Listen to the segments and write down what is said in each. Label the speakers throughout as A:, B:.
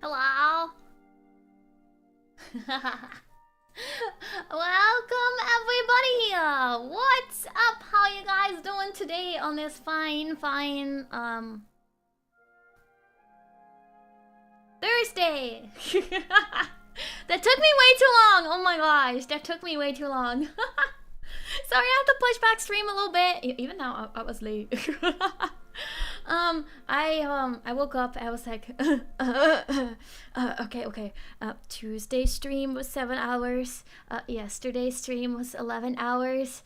A: Hello. Welcome everybody. What's up? How you guys doing today on this fine Thursday? That took me way too long. Oh my gosh, that took me way too long. Sorry, I have to push back stream a little bit. Even now, I was late. I woke up. I was like, okay. Tuesday stream was 7 hours. Yesterday's stream was 11 hours.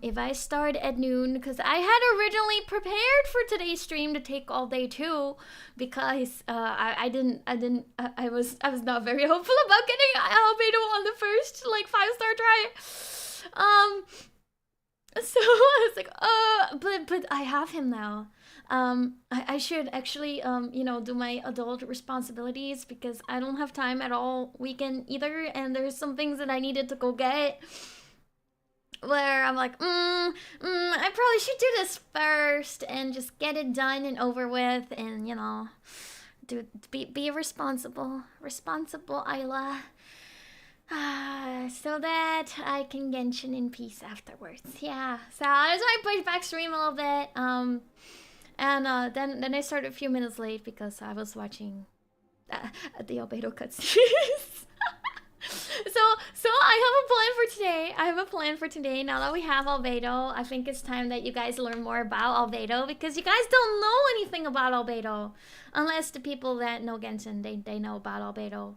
A: If I start at noon, because I had originally prepared for today's stream to take all day too, because I was not very hopeful about getting Albedo on the first like 5-star try. So I was like, but I have him now. I should actually, you know, do my adult responsibilities because I don't have time at all weekend either, and there's some things that I needed to go get where I'm like, I probably should do this first and just get it done and over with, and you know, be responsible, Ayla. So that I can Genshin in peace afterwards. Yeah, so that's why I pushed back stream a little bit. And then I started a few minutes late because I was watching the Albedo cutscenes. So I have a plan for today. Now that we have Albedo, I think it's time that you guys learn more about Albedo, because you guys don't know anything about Albedo, unless the people that know Genshin they know about Albedo.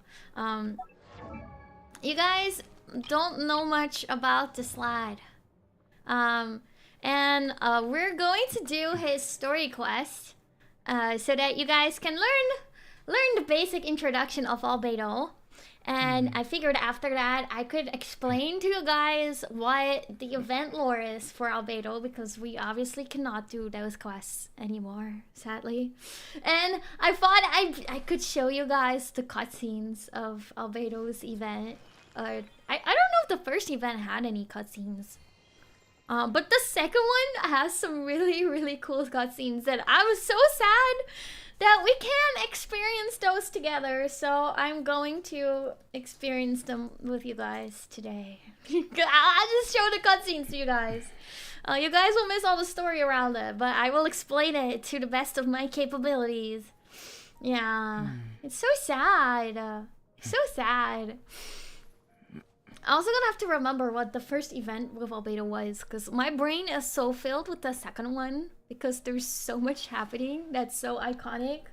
A: You guys don't know much about the slide. And we're going to do his story quest, so that you guys can learn the basic introduction of Albedo. And I figured after that I could explain to you guys what the event lore is for Albedo, because we obviously cannot do those quests anymore, sadly. And I thought I could show you guys the cutscenes of Albedo's event. I don't know if the first event had any cutscenes. But the second one has some really cool cutscenes that I was so sad that we can't experience those together. So I'm going to experience them with you guys today. I'll just show the cutscenes to you guys. You guys will miss all the story around it, but I will explain it to the best of my capabilities. Yeah, it's so sad. So sad. I'm also gonna have to remember what the first event with Albedo was, because my brain is so filled with the second one, because there's so much happening that's so iconic,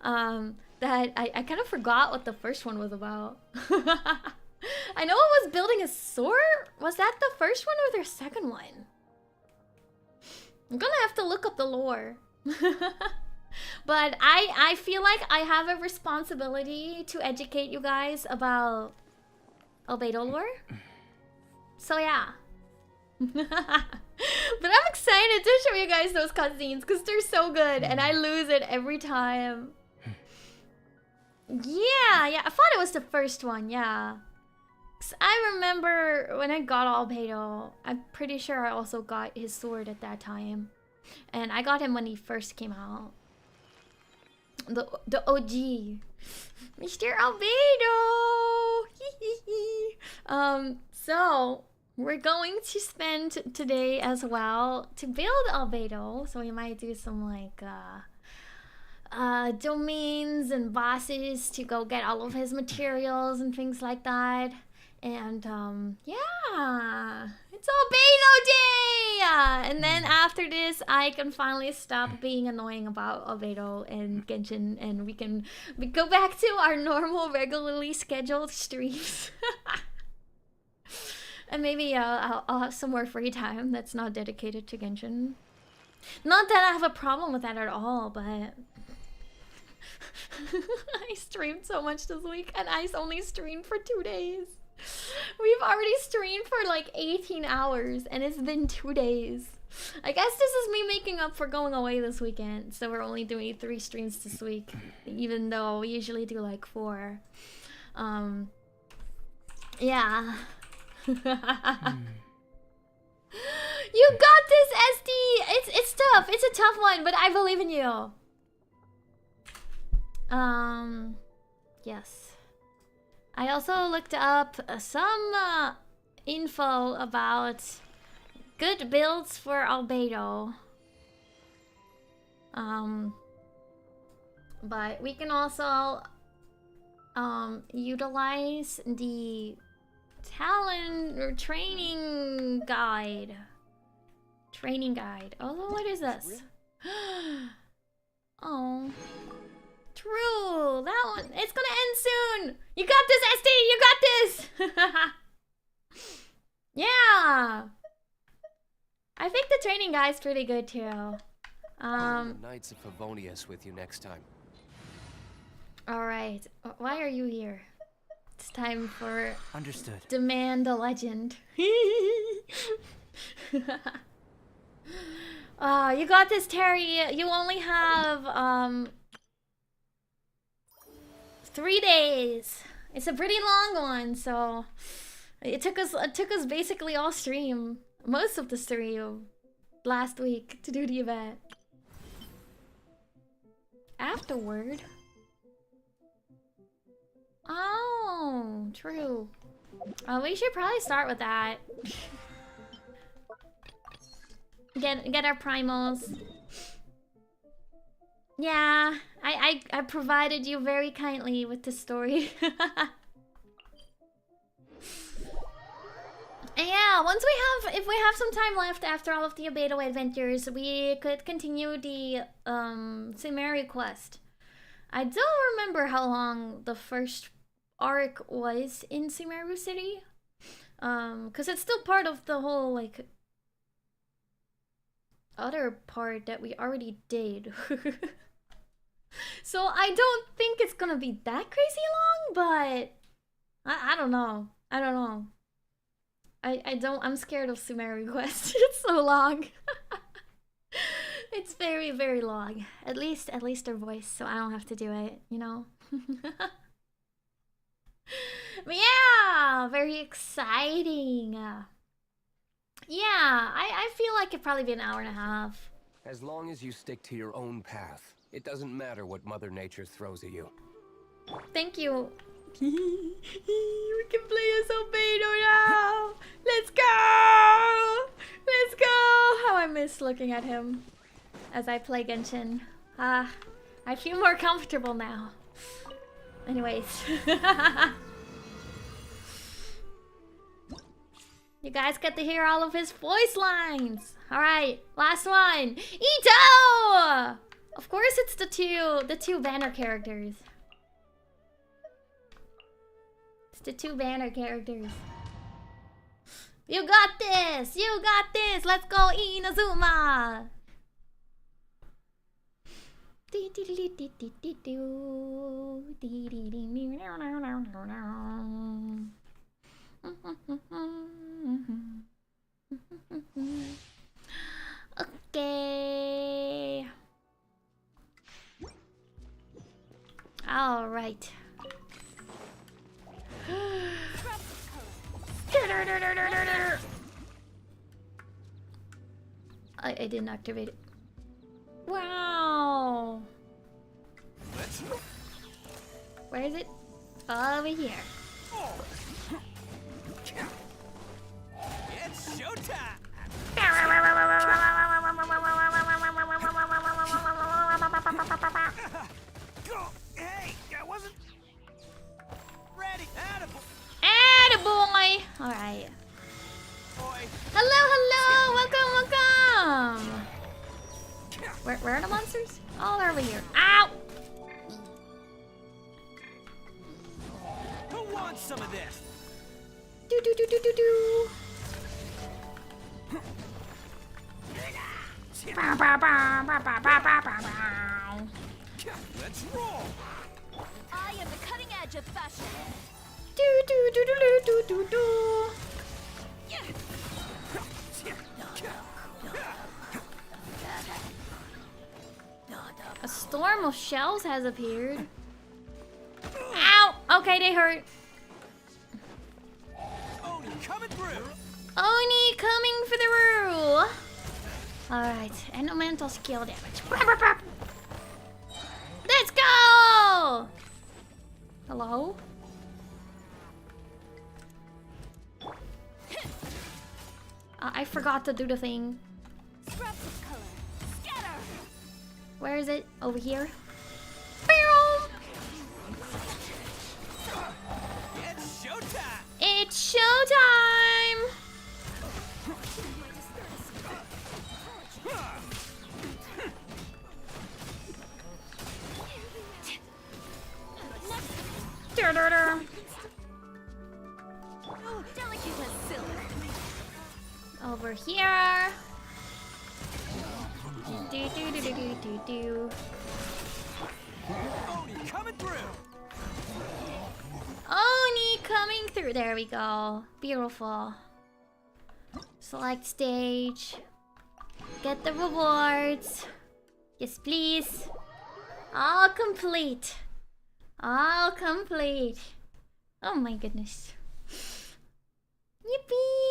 A: that I kind of forgot what the first one was about. I know it was building a sword. Was that the first one or their second one? I'm gonna have to look up the lore. But I feel like I have a responsibility to educate you guys about Albedo lore. So yeah. But I'm excited to show you guys those cutscenes because they're so good and I lose it every time. Yeah, I thought it was the first one, yeah. 'Cause I remember when I got Albedo, I'm pretty sure I also got his sword at that time. And I got him when he first came out. The OG. Mr. Albedo! So we're going to spend today as well to build Albedo. So we might do some like domains and bosses to go get all of his materials and things like that. And yeah, it's Albedo Day! And then after this, I can finally stop being annoying about Albedo and Genshin, and we go back to our normal, regularly scheduled streams. And maybe I'll have some more free time that's not dedicated to Genshin. Not that I have a problem with that at all, but I streamed so much this week, and I only streamed for 2 days. We've already streamed for like 18 hours and it's been 2 days. I guess this is me making up for going away this weekend, so we're only doing 3 streams this week, even though we usually do like 4. Yeah. You got this, SD. It's tough. It's a tough one, but I believe in you. Yes. I also looked up some info about good builds for Albedo. But we can also utilize the talent or training guide. Oh, what is this? Oh. True. That one. It's gonna end soon. You got this, SD. You got this. Yeah. I think the training guide's pretty good too.
B: Knights of Favonius with you next time.
A: All right. Why are you here? It's time for
C: understood.
A: Demand a legend. You got this, Terry. You only have 3 days. It's a pretty long one, so it took us basically all stream, most of the stream last week to do the event. Afterward. Oh, true. We should probably start with that. Get our primals. Yeah, I provided you very kindly with the story. And yeah, if we have some time left after all of the Albedo adventures, we could continue the Sumaru quest. I don't remember how long the first arc was in Sumaru City. Cause it's still part of the whole like other part that we already did. So I don't think it's gonna be that crazy long, but I don't know. I'm scared of Sumaru quest. It's so long. It's very, very long. At least their voice, so I don't have to do it, you know? But yeah, very exciting. Yeah, I feel like it'd probably be an hour and a half.
B: As long as you stick to your own path, it doesn't matter what Mother Nature throws at you.
A: Thank you. We can play as Albedo now. Let's go! Let's go! How I miss looking at him as I play Genshin. I feel more comfortable now. Anyways. You guys get to hear all of his voice lines. Alright, last one. Ito! Of course it's the two banner characters. It's the two banner characters. You got this! You got this! Let's go, Inazuma! Okay. All right. I didn't activate it. Wow. Where is it? Over here.
C: It's showtime. Go. Hey, I wasn't ready.
A: Attaboy! Alright. Hello, hello! Welcome, welcome! Where are the monsters? Oh, they're over here. Ow!
C: Who wants some of this?
A: Do do do do do do.
C: Let's roll.
D: I am the cutting edge of fashion.
A: Do do do do do do do. A storm of shells has appeared. Ow! Okay, they hurt.
C: Oni coming through.
A: Oni coming for the rule. Alright, elemental skill damage. Let's go! Hello? I forgot to do the thing.
D: Scraps of color. Scatter.
A: Where is it? Over here? Boom!
C: It's showtime!
A: It's showtime! Dur-dur-dur.
D: Oh, delicate as silk.
A: Over here. Do.
C: Oni coming through!
A: Oni coming through. There we go. Beautiful. Select stage. Get the rewards. Yes, please. All complete. All complete. Oh my goodness. Yippee!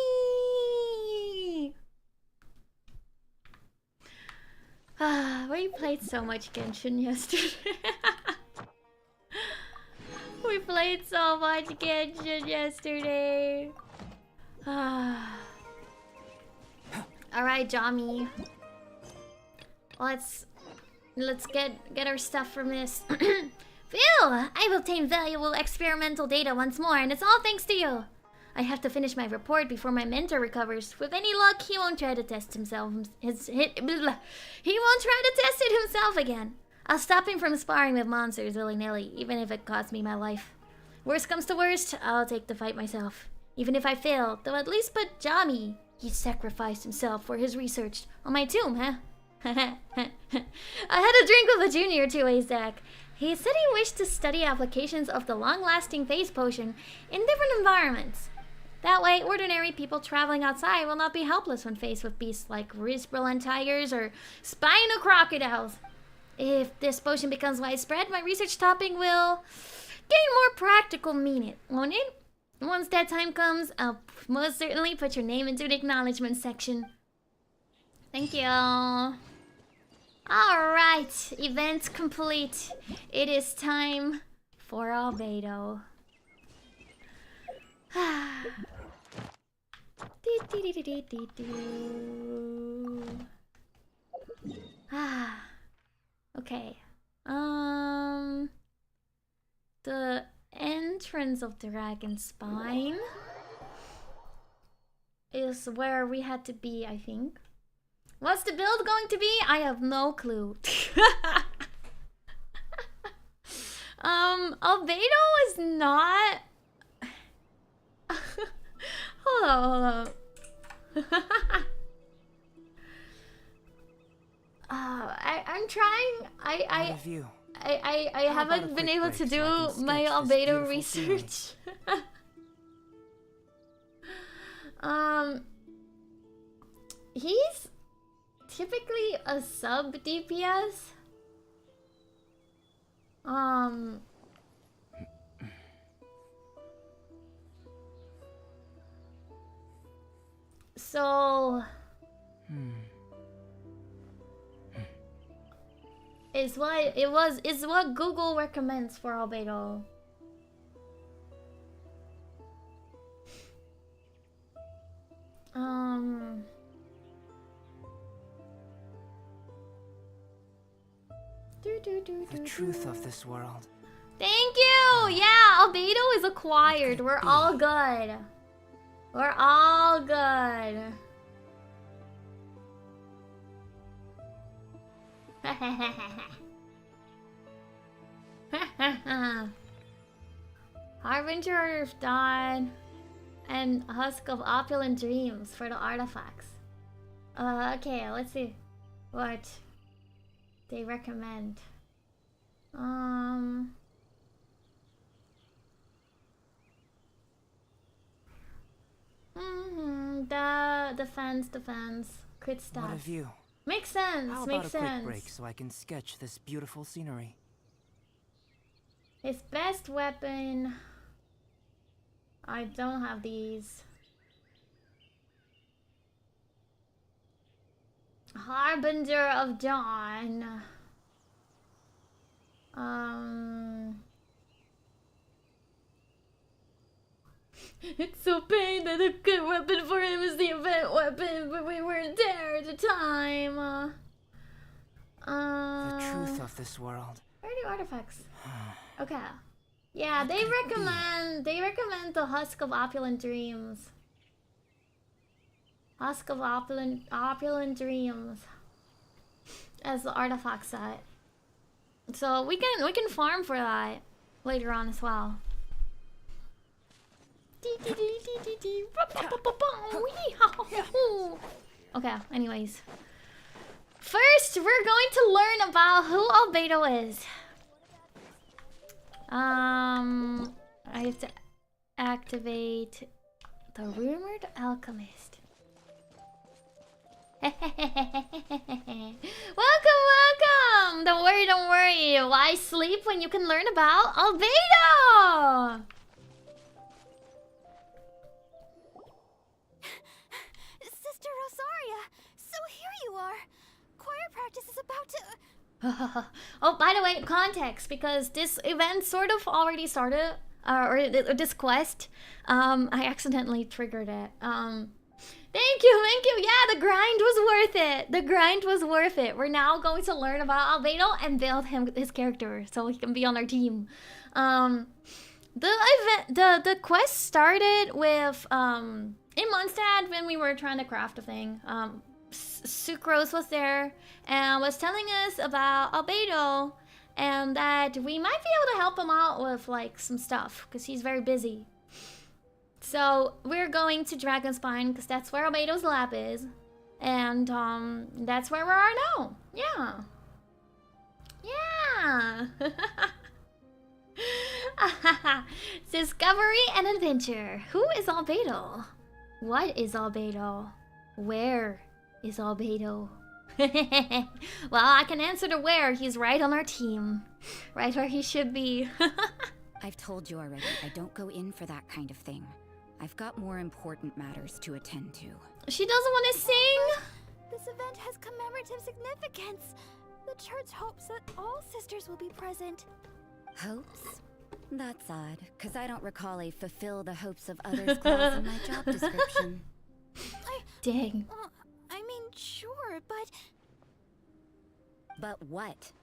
A: We played so much Genshin yesterday. We played so much Genshin yesterday. Alright, Jami. Let's get our stuff from this. Phew! I've obtained valuable experimental data once more, and it's all thanks to you. I have to finish my report before my mentor recovers. With any luck, he won't try to test himself. He won't try to test it himself again. I'll stop him from sparring with monsters willy-nilly, even if it costs me my life. Worst comes to worst, I'll take the fight myself. Even if I fail, they'll at least put Jami. He sacrificed himself for his research on my tomb, huh? I had a drink with a junior 2 Zach. He said he wished to study applications of the long-lasting phase potion in different environments. That way, ordinary people traveling outside will not be helpless when faced with beasts like Risbrelin tigers or spino crocodiles. If this potion becomes widespread, my research topic will gain more practical meaning, won't it? Once that time comes, I'll most certainly put your name into the acknowledgement section. Thank you. Alright, event complete. It is time for Albedo. Okay. The entrance of Dragon Spine is where we had to be, I think. What's the build going to be? I have no clue. Albedo is not... hold on. I'm trying. I haven't been able to do my Albedo research. He's typically a sub DPS. So is what Google recommends for Albedo.
E: The truth of this world.
A: Thank you! Yeah, Albedo is acquired. We're all good. We're all good. Harbinger of Dawn and Husk of Opulent Dreams for the artifacts. Okay, let's see what they recommend. The defense, crit stats.
E: What a view.
A: Makes sense.
E: How
A: makes
E: about a
A: sense.
E: quick break so I can sketch this beautiful scenery?
A: His best weapon. I don't have these. Harbinger of Dawn. It's so pain that a good weapon for him is the event weapon, but we weren't there at the time.
E: The truth of this world.
A: Where are the artifacts? Okay. Yeah, they recommend the Husk of Opulent Dreams. Husk of Opulent Dreams as the artifact set. So we can farm for that later on as well. Okay, anyways. First, we're going to learn about who Albedo is. I have to activate the rumored alchemist. Welcome! Don't worry. Why sleep when you can learn about Albedo?
D: Sister Rosaria, so here you are. Choir practice is about to...
A: Oh, by the way, context, because this event sort of already started, or this quest, I accidentally triggered it. Thank you. Yeah, the grind was worth it. We're now going to learn about Albedo and build his character so he can be on our team. The quest started with in Mondstadt when we were trying to craft a thing. Sucrose was there and was telling us about Albedo and that we might be able to help him out with like some stuff because he's very busy. So we're going to Dragonspine because that's where Albedo's lab is, and that's where we are now. Yeah. Discovery and adventure. Who is Albedo? What is Albedo? Where is Albedo? Well, I can answer the where. He's right on our team. Right where he should be.
F: I've told you already, I don't go in for that kind of thing. I've got more important matters to attend to.
A: She doesn't want to sing?
D: This event has commemorative significance. The church hopes that all sisters will be present.
F: Hopes? That's odd, because I don't recall a fulfill the hopes of others clause in my job description.
A: Dang.
D: I mean, sure, but...
F: But what?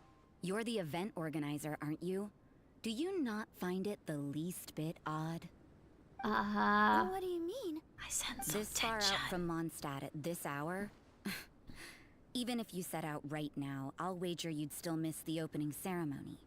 F: You're the event organizer, aren't you? Do you not find it the least bit odd?
D: What do you mean?
A: I sense
F: this far out from Mondstadt at this hour? Even if you set out right now, I'll wager you'd still miss the opening ceremony.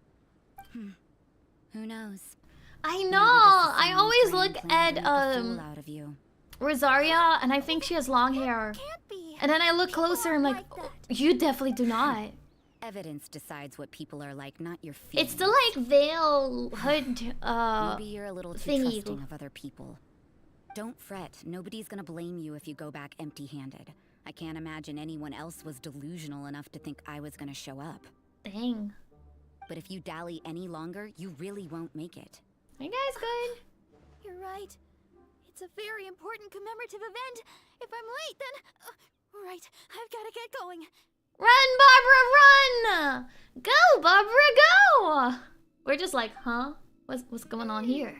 F: Who knows?
A: I know. I always look at
F: out of you.
A: Rosaria and I think she has long hair.
D: Can't be.
A: And then I look closer and I'm like, oh, you definitely do not.
F: Evidence decides what people are like, not your feelings.
A: It's the like veil hood
F: Maybe you're a little too
A: thingy.
F: trusting of other people. Don't fret. Nobody's gonna blame you if you go back empty-handed. I can't imagine anyone else was delusional enough to think I was gonna show up.
A: Dang.
F: But if you dally any longer, you really won't make it.
A: Are you guys good?
D: You're right. It's a very important commemorative event. If I'm late, then... right, I've gotta get going.
A: Run, Barbara, run! Go, Barbara, go! We're just like, huh? What's going on here?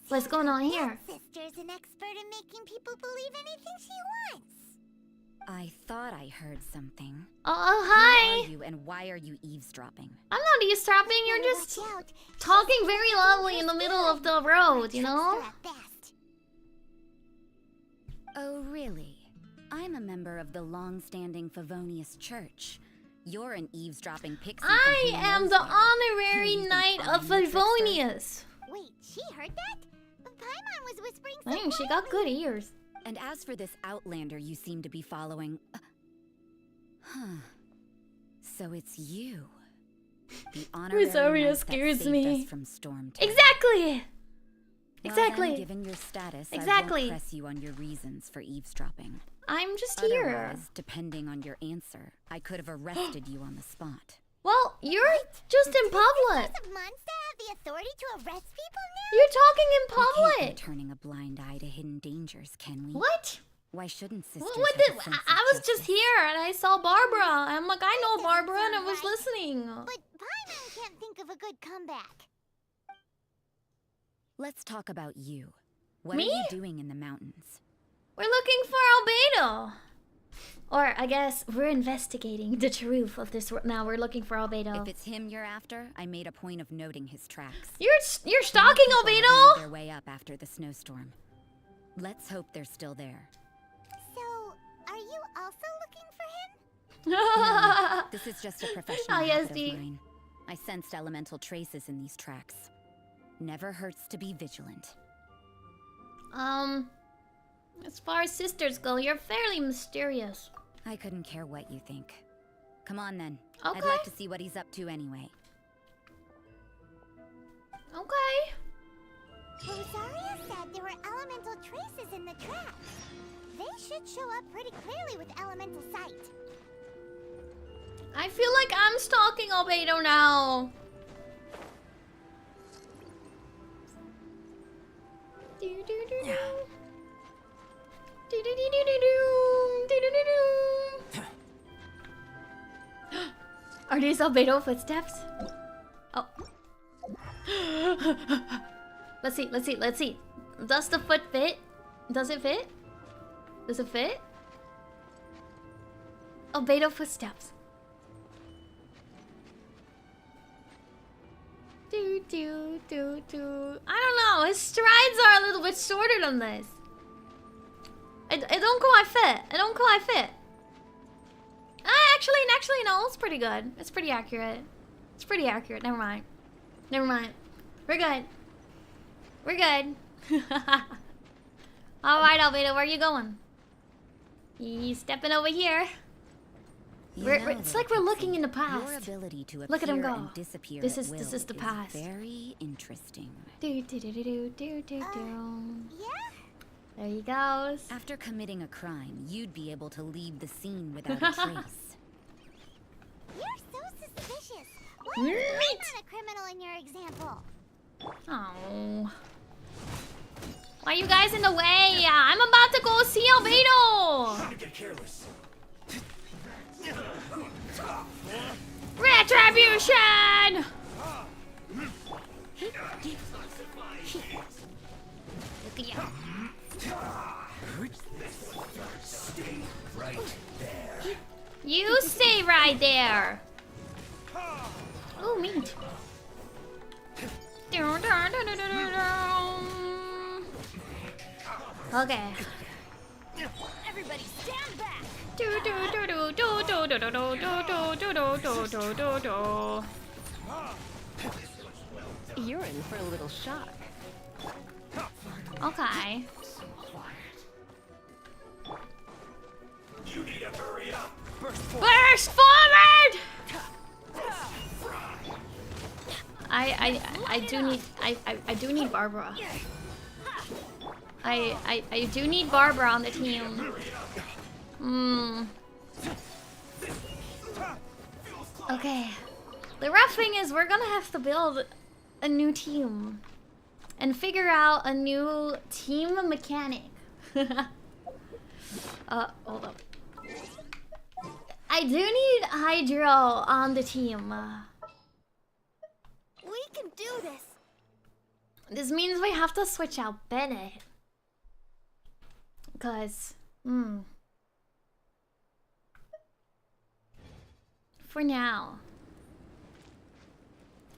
A: What's going on here?
G: Sister's an expert in making people believe anything she wants.
F: I thought I heard something.
A: Oh,
F: Who
A: hi!
F: are you and why are you eavesdropping?
A: I'm not eavesdropping, you're just talking very loudly in the middle of the road, you know?
G: At best.
F: Oh, really? I'm a member of the long-standing Favonius Church. You're an eavesdropping pixie.
A: I
F: from who
A: am
F: knows
A: the
F: where.
A: honorary
F: You think
A: knight of
F: I'm the trickster?
A: Favonius.
G: Wait, she heard that? Paimon was whispering so
A: Dang, she got good ears.
F: And as for this outlander you seem to be following... So it's you. The honorary
A: Rosaria
F: knight that
A: scares
F: saved
A: me.
F: us from Storm.
A: Exactly!
F: Well,
A: Exactly.
F: then, given your status,
A: Exactly.
F: I won't press you on your reasons for eavesdropping.
A: I'm just here.
F: Otherwise, depending on your answer, I could have arrested you on the spot.
A: Well, you're just in public.
G: Does Monster have the authority to arrest people now?
A: You're talking in
F: We can't
A: public.
F: be turning a blind eye to hidden dangers, can we?
A: What?
F: Why shouldn't sisters
A: What
F: have
A: did
F: a sense of
A: I was just
F: justice?
A: here and I saw Barbara. I'm like, I know
G: doesn't
A: Barbara and I
G: sound
A: was
G: right.
A: listening.
G: But Paimon can't think of a good comeback.
F: Let's talk about you. What
A: Me?
F: are you doing in the mountains?
A: We're looking for Albedo. Or I guess we're investigating the truth of this. Now we're looking for Albedo.
F: If it's him you're after, I made a point of noting his tracks.
A: You're stalking
F: More people have made
A: Albedo?
F: their way up after the snowstorm. Let's hope they're still there.
G: So, are you also looking for him?
F: No, this is just a professional
A: Oh, yes,
F: habit
A: Dee.
F: of mine. I sensed elemental traces in these tracks. Never hurts to be vigilant.
A: As far as sisters go, you're fairly mysterious.
F: I couldn't care what you think. Come on then.
A: Okay.
F: I'd like to see what he's up to anyway.
A: Okay.
G: Rosaria said there were elemental traces in the tracks. They should show up pretty clearly with elemental sight.
A: I feel like I'm stalking Albedo now. Do do do do. Do do do do do do do do do. Are these Albedo footsteps? Oh. Let's see, let's see, let's see. Does the foot fit? Does it fit? Does it fit? Albedo footsteps. Do do do do. I don't know. His strides are a little bit shorter than this. It don't quite fit. It don't quite fit. Actually, no. It's pretty good. It's pretty accurate. It's pretty accurate. Never mind. Never mind. We're good. We're good. All right, Albedo, where are you going? He's stepping over here. It's like we're looking in the past.
F: Your ability to
A: Look at him
F: appear
A: go.
F: and disappear
A: This
F: at
A: is
F: will
A: the past.
F: Very interesting.
A: Do do do do do do do do.
G: Yeah?
A: There he goes.
F: After committing a crime, you'd be able to leave the scene without a trace.
G: You're so suspicious. Why is I'm not a criminal in your example?
A: Oh. Why are you guys in the way? I'm about to go see Albedo.
C: Get careless.
A: Retribution! Look at you.
B: Stay right there.
A: You stay right there. Ooh, meat. Okay.
D: Everybody stand back!
A: Do do do do do do do do do do do do do do do.
H: You're in for a little shock.
A: Okay.
C: You need to hurry up.
A: Burst forward! I do need Barbara. I do need Barbara on the team. Okay. The rough thing is we're gonna have to build a new team and figure out a new team mechanic. Hold up. I do need Hydro on the team.
D: We can do this!
A: This means we have to switch out Bennett. Because, for now,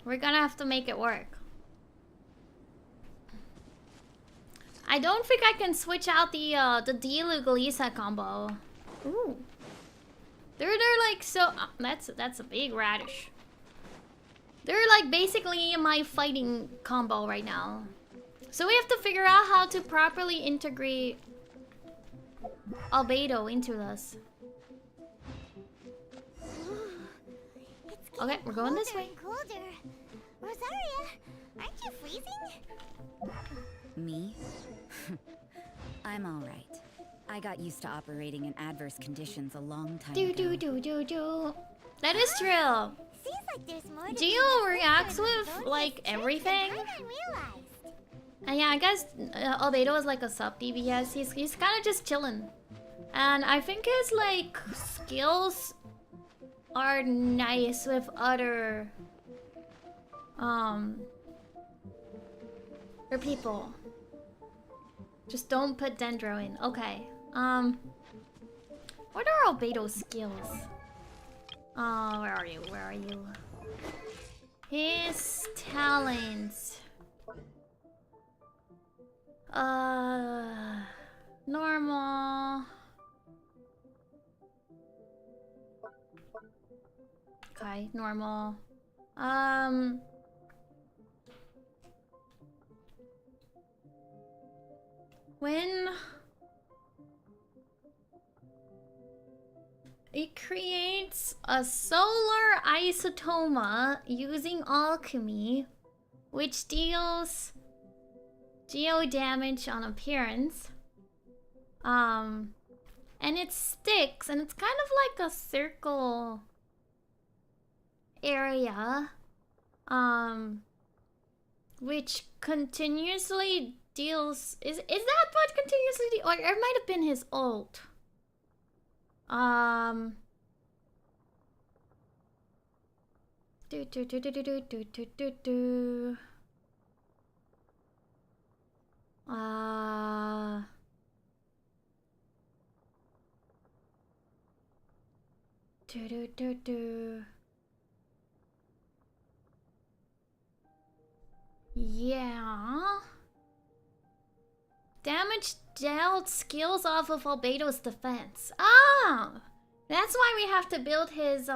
A: we're gonna have to make it work. I don't think I can switch out the D-Lugalisa combo. Ooh. They're like so... that's a big radish. They're like basically my fighting combo right now. So we have to figure out how to properly integrate Albedo into this. Okay, we're going this way.
G: Colder. Rosaria, aren't you freezing?
F: Me? I'm alright. I got used to operating in adverse conditions a long time
A: Do
F: ago.
A: do do do do. That is true.
G: Seems like there's more to
A: Do
G: being
A: you
G: a
A: react
G: sister than
A: with
G: voting
A: like
G: district
A: everything?
G: than I realized.
A: Yeah, I guess Albedo is like a sub DPS. He's kind of just chilling, and I think his like skills are nice with other or people. Just don't put Dendro in. Okay. What are Albedo's skills? Oh, where are you? Where are you? His talents. Normal. Okay, normal. When it creates a solar isotoma using alchemy, which deals geo damage on appearance. And it sticks, and it's kind of like a circle area, which continuously deals. Is that what continuously or it might have been his ult. Yeah. Damage dealt skills off of Albedo's defense. Ah! That's why we have to build his,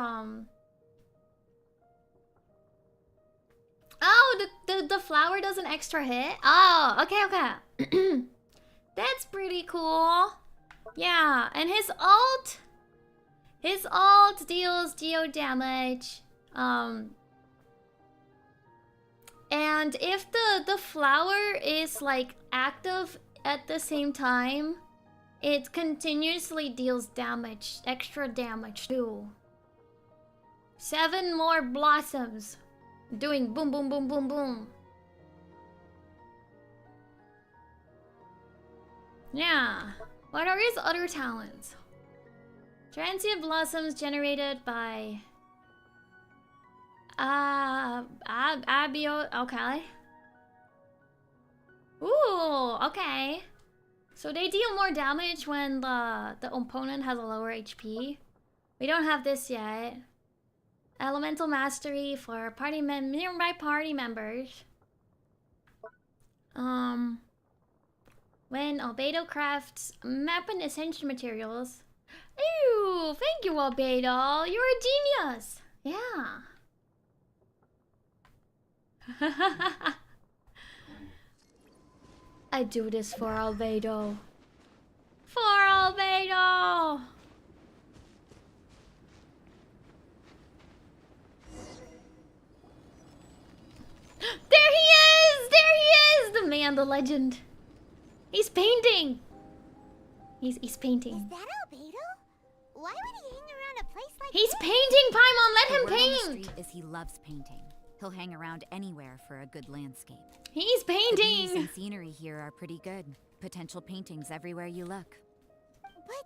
A: Oh, the flower does an extra hit? Oh, okay, okay. That's pretty cool. Yeah, and his ult deals geo damage. And if the flower is like active at the same time, it continuously deals damage, extra damage too. 7 more blossoms, doing boom, boom, boom, boom, boom. Yeah. What are his other talents? Transient blossoms generated by Abio. Okay. Ooh, okay. So they deal more damage when the opponent has a lower HP. We don't have this yet. Elemental mastery for nearby party members. When Albedo crafts map and essential materials. Ew, thank you, Albedo. You're a genius. Yeah. I do this for Albedo. For Albedo! There he is! There he is! The man, the legend. He's painting! He's painting.
G: Is that Albedo? Why would he hang around a place like
A: He's
G: this?
A: painting, Paimon! Let him
F: The word on the
A: paint!
F: street is he loves painting. He'll hang around anywhere for a good landscape.
A: He's
F: The views
A: painting!
F: and scenery here are pretty good. Potential paintings everywhere you look.
G: But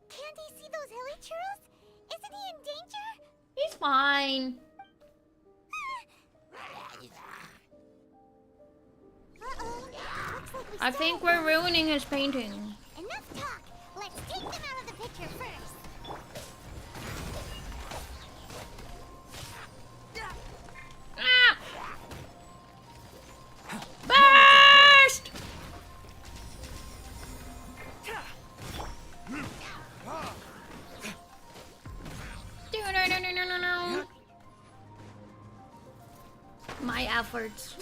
G: can't he see those hilly churros? Isn't he in danger?
A: He's fine.
G: Uh-oh. Looks like we
A: I
G: still
A: think
G: have
A: we're ruining his painting.
G: Enough talk. Let's take them out of the picture first.
A: Ah! Burst! No. My efforts.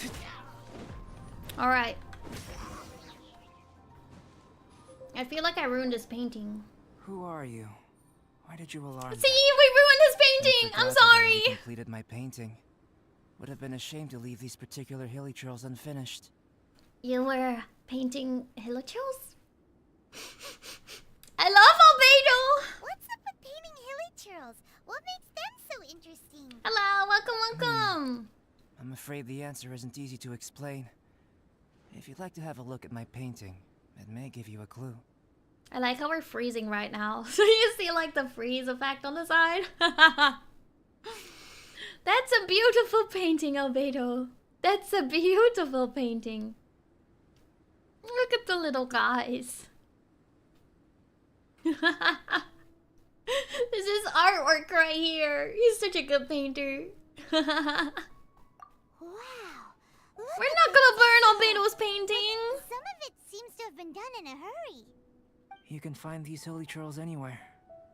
A: Alright. I feel like I ruined his painting.
E: Who are you? Why did you alarm me?
A: See, we ruined his painting!
E: I
A: I'm
E: forgot that I already
A: sorry!
E: completed my painting. Would have been a shame to leave these particular hilly trails unfinished.
A: You were painting hilichurls? I love Albedo!
G: What's up with painting hilly churros? What makes them so interesting?
A: Hello, welcome.
E: I'm afraid the answer isn't easy to explain. If you'd like to have a look at my painting, it may give you a clue.
A: I like how we're freezing right now. So you see like the freeze effect on the side? That's a beautiful painting, Albedo. That's a beautiful painting. Look at the little guys. This is artwork right here. He's such a good painter.
G: Wow.
A: We're not gonna burn Albedo's painting.
G: Some of it seems to have been done in a hurry.
E: You can find these holy churls anywhere.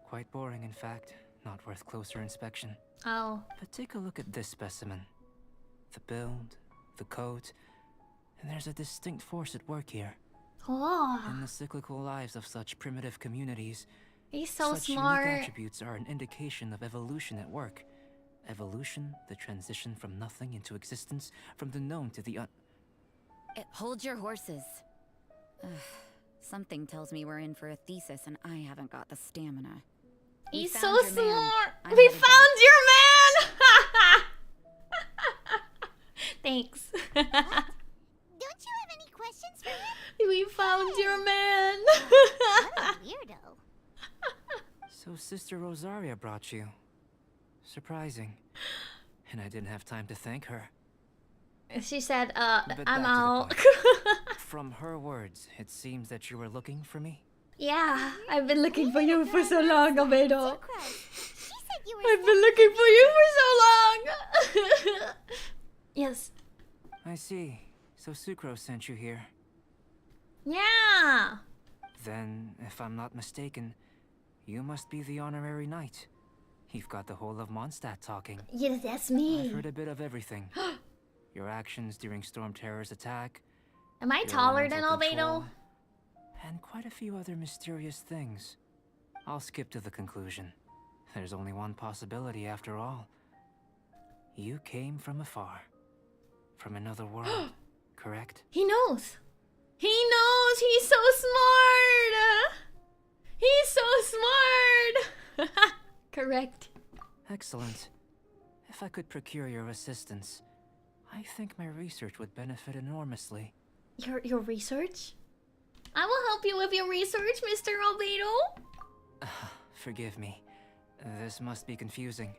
E: Quite boring, in fact. Not worth closer inspection.
A: Oh.
E: But take a look at this specimen. The build, the coat, and there's a distinct force at work here.
A: Oh.
E: In the cyclical lives of such primitive communities,
A: He's so
E: such
A: smart.
E: unique attributes are an indication of evolution at work. Evolution, the transition from nothing into existence, from the known to the
F: Hold your horses. Ugh, something tells me we're in for a thesis and I haven't got the stamina.
A: He's
F: We
A: so
F: found your man.
A: smart.
F: I'm
A: We
F: headed back.
A: found your man. Thanks.
G: Don't you have any questions for him?
A: We found your man.
G: What a weirdo.
E: So Sister Rosaria brought you. Surprising. And I didn't have time to thank her.
A: She said,
E: But
A: I'm
E: back to the
A: out.
E: point. From her words, it seems that you were looking for me.
A: Yeah, I've been looking for you for so long, Albedo.
G: She said you were
A: I've been looking for you for so long. Yes.
E: I see. So Sucro sent you here.
A: Yeah.
E: Then, if I'm not mistaken, you must be the honorary knight. You've got the whole of Mondstadt talking.
A: Yes, that's
E: I've
A: me.
E: heard a bit of everything. Your actions during Storm Terror's attack.
A: Am I
E: your
A: taller than
E: elemental
A: Albedo?
E: control, and quite a few other mysterious things. I'll skip to the conclusion. There's only one possibility after all. You came from afar. From another world, correct?
A: He knows. He knows. He's so smart. He's so smart. Correct.
E: Excellent. If I could procure your assistance, I think my research would benefit enormously.
A: Your research? I will help you with your research, Mr. Albedo.
E: Forgive me. This must be confusing.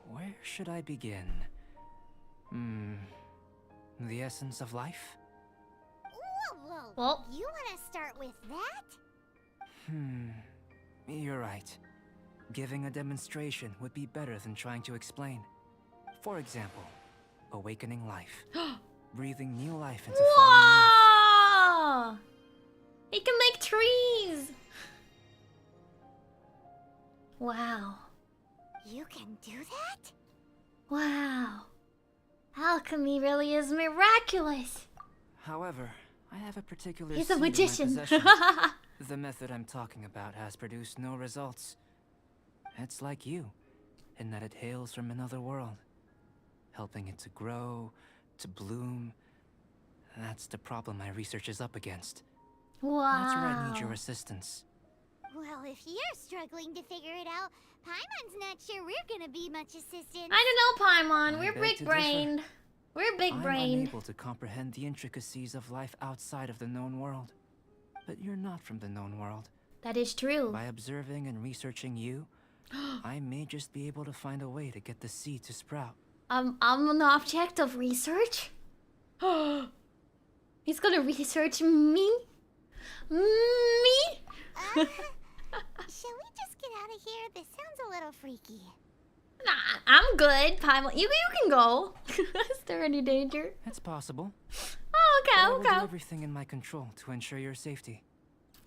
E: Where should I begin? The essence of life?
G: Whoa.
A: Well.
G: You want to start with that?
E: You're right. Giving a demonstration would be better than trying to explain. For example, awakening life. Breathing new life into fallen leaves.
A: Wow! He can make trees. Wow.
G: You can do that?
A: Wow. Alchemy really is miraculous.
E: However, I have a particular
A: He's
E: seed
A: a
E: in my
A: magician.
E: possession. The method I'm talking about has produced no results. It's like you, in that it hails from another world. Helping it to grow, to bloom. That's the problem my research is up against.
A: Wow.
E: That's where I need your assistance.
G: Well, if you're struggling to figure it out, Paimon's not sure we're gonna be much assistance.
A: I don't know, Paimon.
E: I
A: We're
E: beg
A: big
E: to
A: brained. We're big
E: I'm
A: brained.
E: unable to comprehend the intricacies of life outside of the known world. But you're not from the known world.
A: That is true.
E: By observing and researching you, I may just be able to find a way to get the seed to sprout.
A: I'm an object of research? He's gonna research me? Me?
G: Shall we just get out of here? This sounds a little freaky.
A: Nah, I'm good. Paimon, you can go. Is there any danger?
E: It's possible.
A: Oh,
E: But I will do
A: okay.
E: everything in my control to ensure your safety.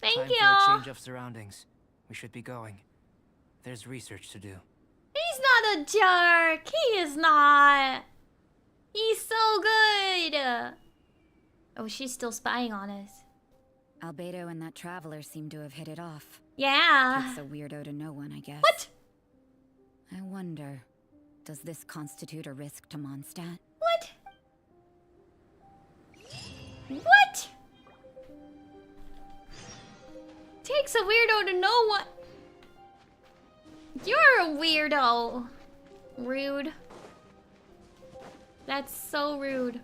A: Thank
E: Time
A: you.
E: for a change of surroundings. We should be going. There's research to do.
A: He's not a jerk. He is not. He's so good. Oh, she's still spying on us.
F: Albedo and that traveler seem to have hit it off.
A: Yeah.
F: Takes a weirdo to know one, I guess.
A: What?
F: I wonder, does this constitute a risk to Mondstadt?
A: What? What? Takes a weirdo to know what? You're a weirdo. Rude. That's so rude.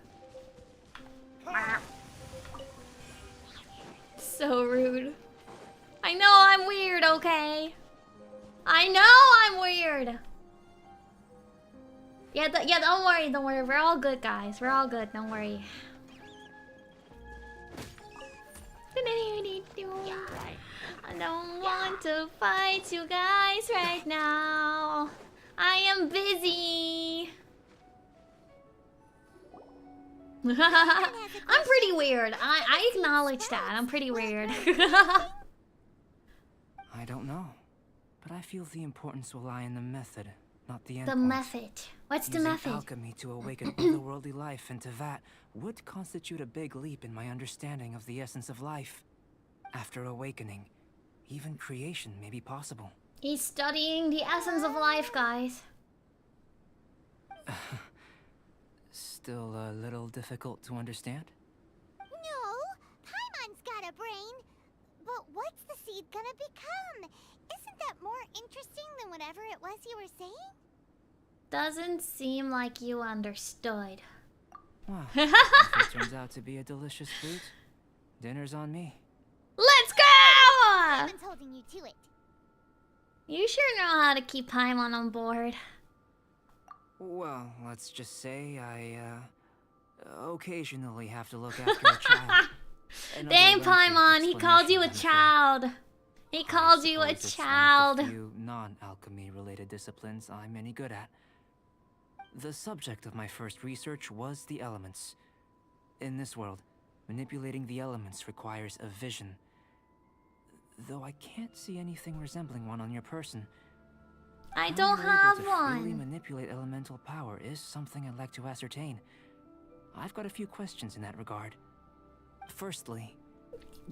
A: So rude. I know I'm weird, okay? I know I'm weird. Yeah, don't worry. We're all good, guys. We're all good. Don't worry. to fight you guys right now. I am busy. I'm pretty weird. I acknowledge that. I'm pretty weird.
E: I don't know, but I feel the importance will lie in the method, not the endpoint.
A: The method. What's the
E: Using
A: method?
E: alchemy to awaken otherworldly life into that would constitute a big leap in my understanding of the essence of life. After awakening, even creation may be possible.
A: He's studying the essence of life, guys.
E: Still a little difficult to understand?
G: No, Paimon's got a brain. But what's the seed gonna become? Isn't that more interesting than whatever it was you were saying?
A: Doesn't seem like you understood.
E: Well, if it turns out to be a delicious fruit, dinner's on me.
A: Let's go!
G: Paimon's holding you to it.
A: You sure know how to keep Paimon on board.
E: Well, let's just say I, occasionally have to look after a child.
A: Dang, Paimon, he called you a child. He called you a child.
E: One of the few non-alchemy related disciplines I'm any good at. The subject of my first research was the elements. In this world, manipulating the elements requires a vision. Though I can't see anything resembling one on your person.
A: I don't have
E: How you're able to freely
A: one.
E: manipulate elemental power is something I'd like to ascertain. I've got a few questions in that regard. Firstly,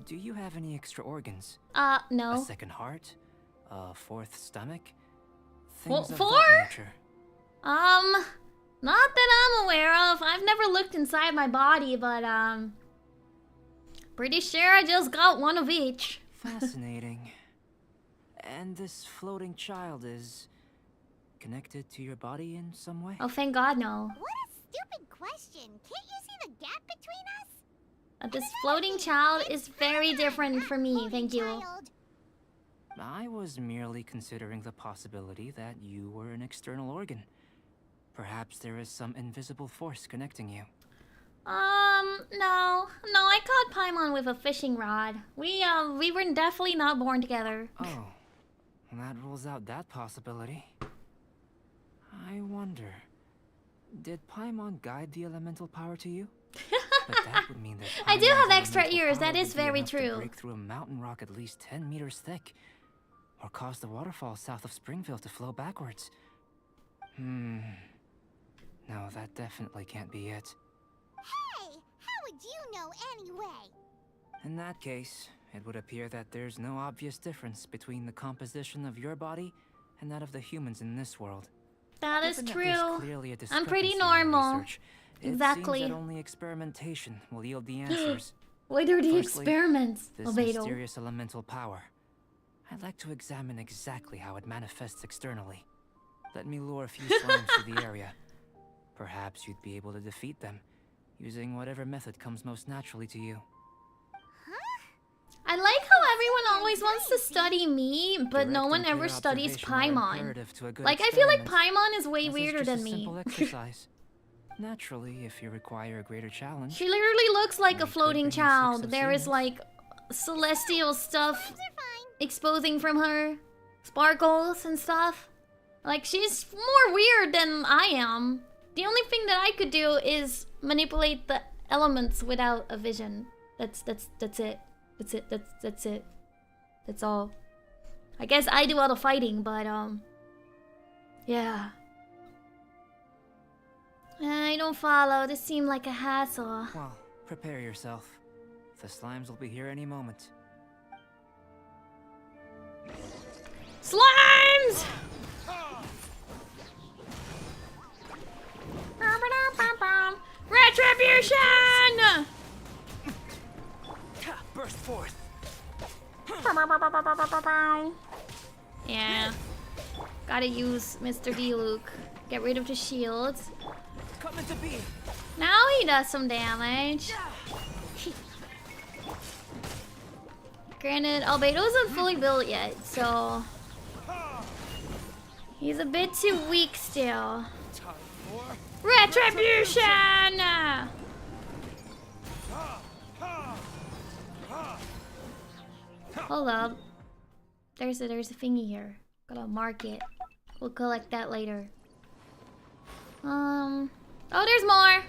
E: do you have any extra organs? A
A: No.
E: second heart? A fourth stomach?
A: Well,
E: Things of
A: four?
E: that nature.
A: Not that I'm aware of. I've never looked inside my body, but, pretty sure I just got one of each.
E: Fascinating. And this floating child is connected to your body in some way?
A: Oh, thank God, no.
G: What a stupid question. Can't you see the gap between us?
A: This floating child is very different for me, thank you.
G: Child.
E: I was merely considering the possibility that you were an external organ. Perhaps there is some invisible force connecting you.
A: No, I caught Paimon with a fishing rod. We were definitely not born together.
E: Oh, that rules out that possibility. I wonder, did Paimon guide the elemental power to you? But that would mean that
A: I do have
E: Paimon's
A: extra
E: elemental
A: ears,
E: power
A: that is
E: would be
A: very
E: enough to
A: true.
E: break through a mountain rock at least 10 meters thick, or cause the waterfall south of Springville to flow backwards. No, that definitely can't be it.
G: Hey, how would you know anyway?
E: In that case, it would appear that there's no obvious difference between the composition of your body and that of the humans in this world.
A: That is
E: Given that there's
A: true.
E: clearly a
A: I'm pretty
E: discrepancy in our
A: normal.
E: research, it
A: Exactly.
E: seems that only experimentation will yield the answers.
A: What are the
E: Firstly,
A: experiments,
E: This
A: Albedo?
E: mysterious elemental power. I'd like to examine exactly how it manifests externally. Let me lure a few slimes to the area. Perhaps you'd be able to defeat them, using whatever method comes most naturally to you.
A: I like how everyone always wants to study me, but no
E: Direct
A: one
E: and
A: ever
E: clear
A: studies
E: observation are
A: Paimon.
E: imperative to a good
A: Like, I feel like
E: experiment.
A: Paimon is way
E: This
A: weirder
E: just
A: than
E: a
A: me.
E: simple exercise. Naturally, if you require a greater challenge.
A: She literally looks like
E: We
A: a
E: could
A: floating
E: bring 6
A: child.
E: of
A: There is
E: seeds.
A: like celestial stuff
G: They're fine.
A: exposing from her, sparkles and stuff. Like, she's more weird than I am. The only thing that I could do is manipulate the elements without a vision. That's it. That's it. That's all. I guess I do all the fighting, but yeah. I don't follow. This seemed like a hassle.
E: Well, prepare yourself. The slimes will be here any moment.
A: Slimes! Retribution!
E: Burst forth!
A: Yeah. Gotta use Mr. D-Luke. Get rid of the shields.
E: Come into being!
A: Now he does some damage. Granted, Albedo isn't fully built yet, so... He's a bit too weak still.
E: Time for
A: Retribution! Hold up. There's a thingy here. Gotta mark it. We'll collect that later. Oh, there's more.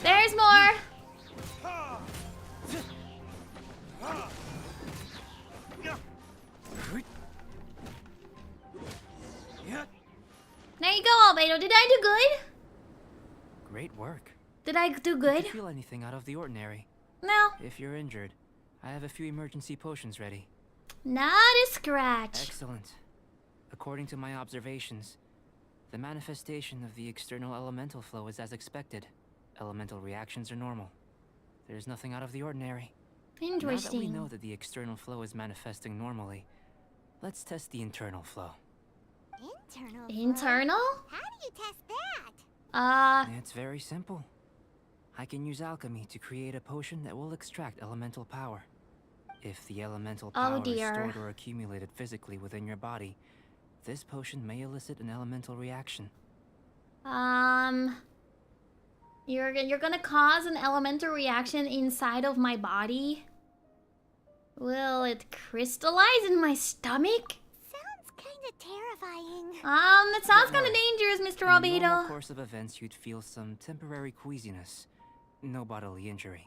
A: There's more. There you go, Albedo. Did I do good?
E: Great work.
A: Did I do
E: Did
A: good?
E: you feel anything out of the ordinary?
A: No.
E: If you're injured, I have a few emergency potions ready.
A: Not a scratch.
E: Excellent. According to my observations, the manifestation of the external elemental flow is as expected. Elemental reactions are normal. There's nothing out of the ordinary.
A: Interesting.
E: Now that we know that the external flow is manifesting normally, let's test the internal flow.
G: Internal?
A: Internal?
G: How do you test that?
E: It's very simple. I can use alchemy to create a potion that will extract elemental power. If the elemental power is stored or accumulated physically within your body, this potion may elicit an elemental reaction.
A: You're gonna cause an elemental reaction inside of my body? Will it crystallize in my stomach?
G: Sounds kinda terrifying.
A: That sounds kinda dangerous, Mr.
E: In the normal
A: Albedo.
E: course of events, you'd feel some temporary queasiness. No bodily injury.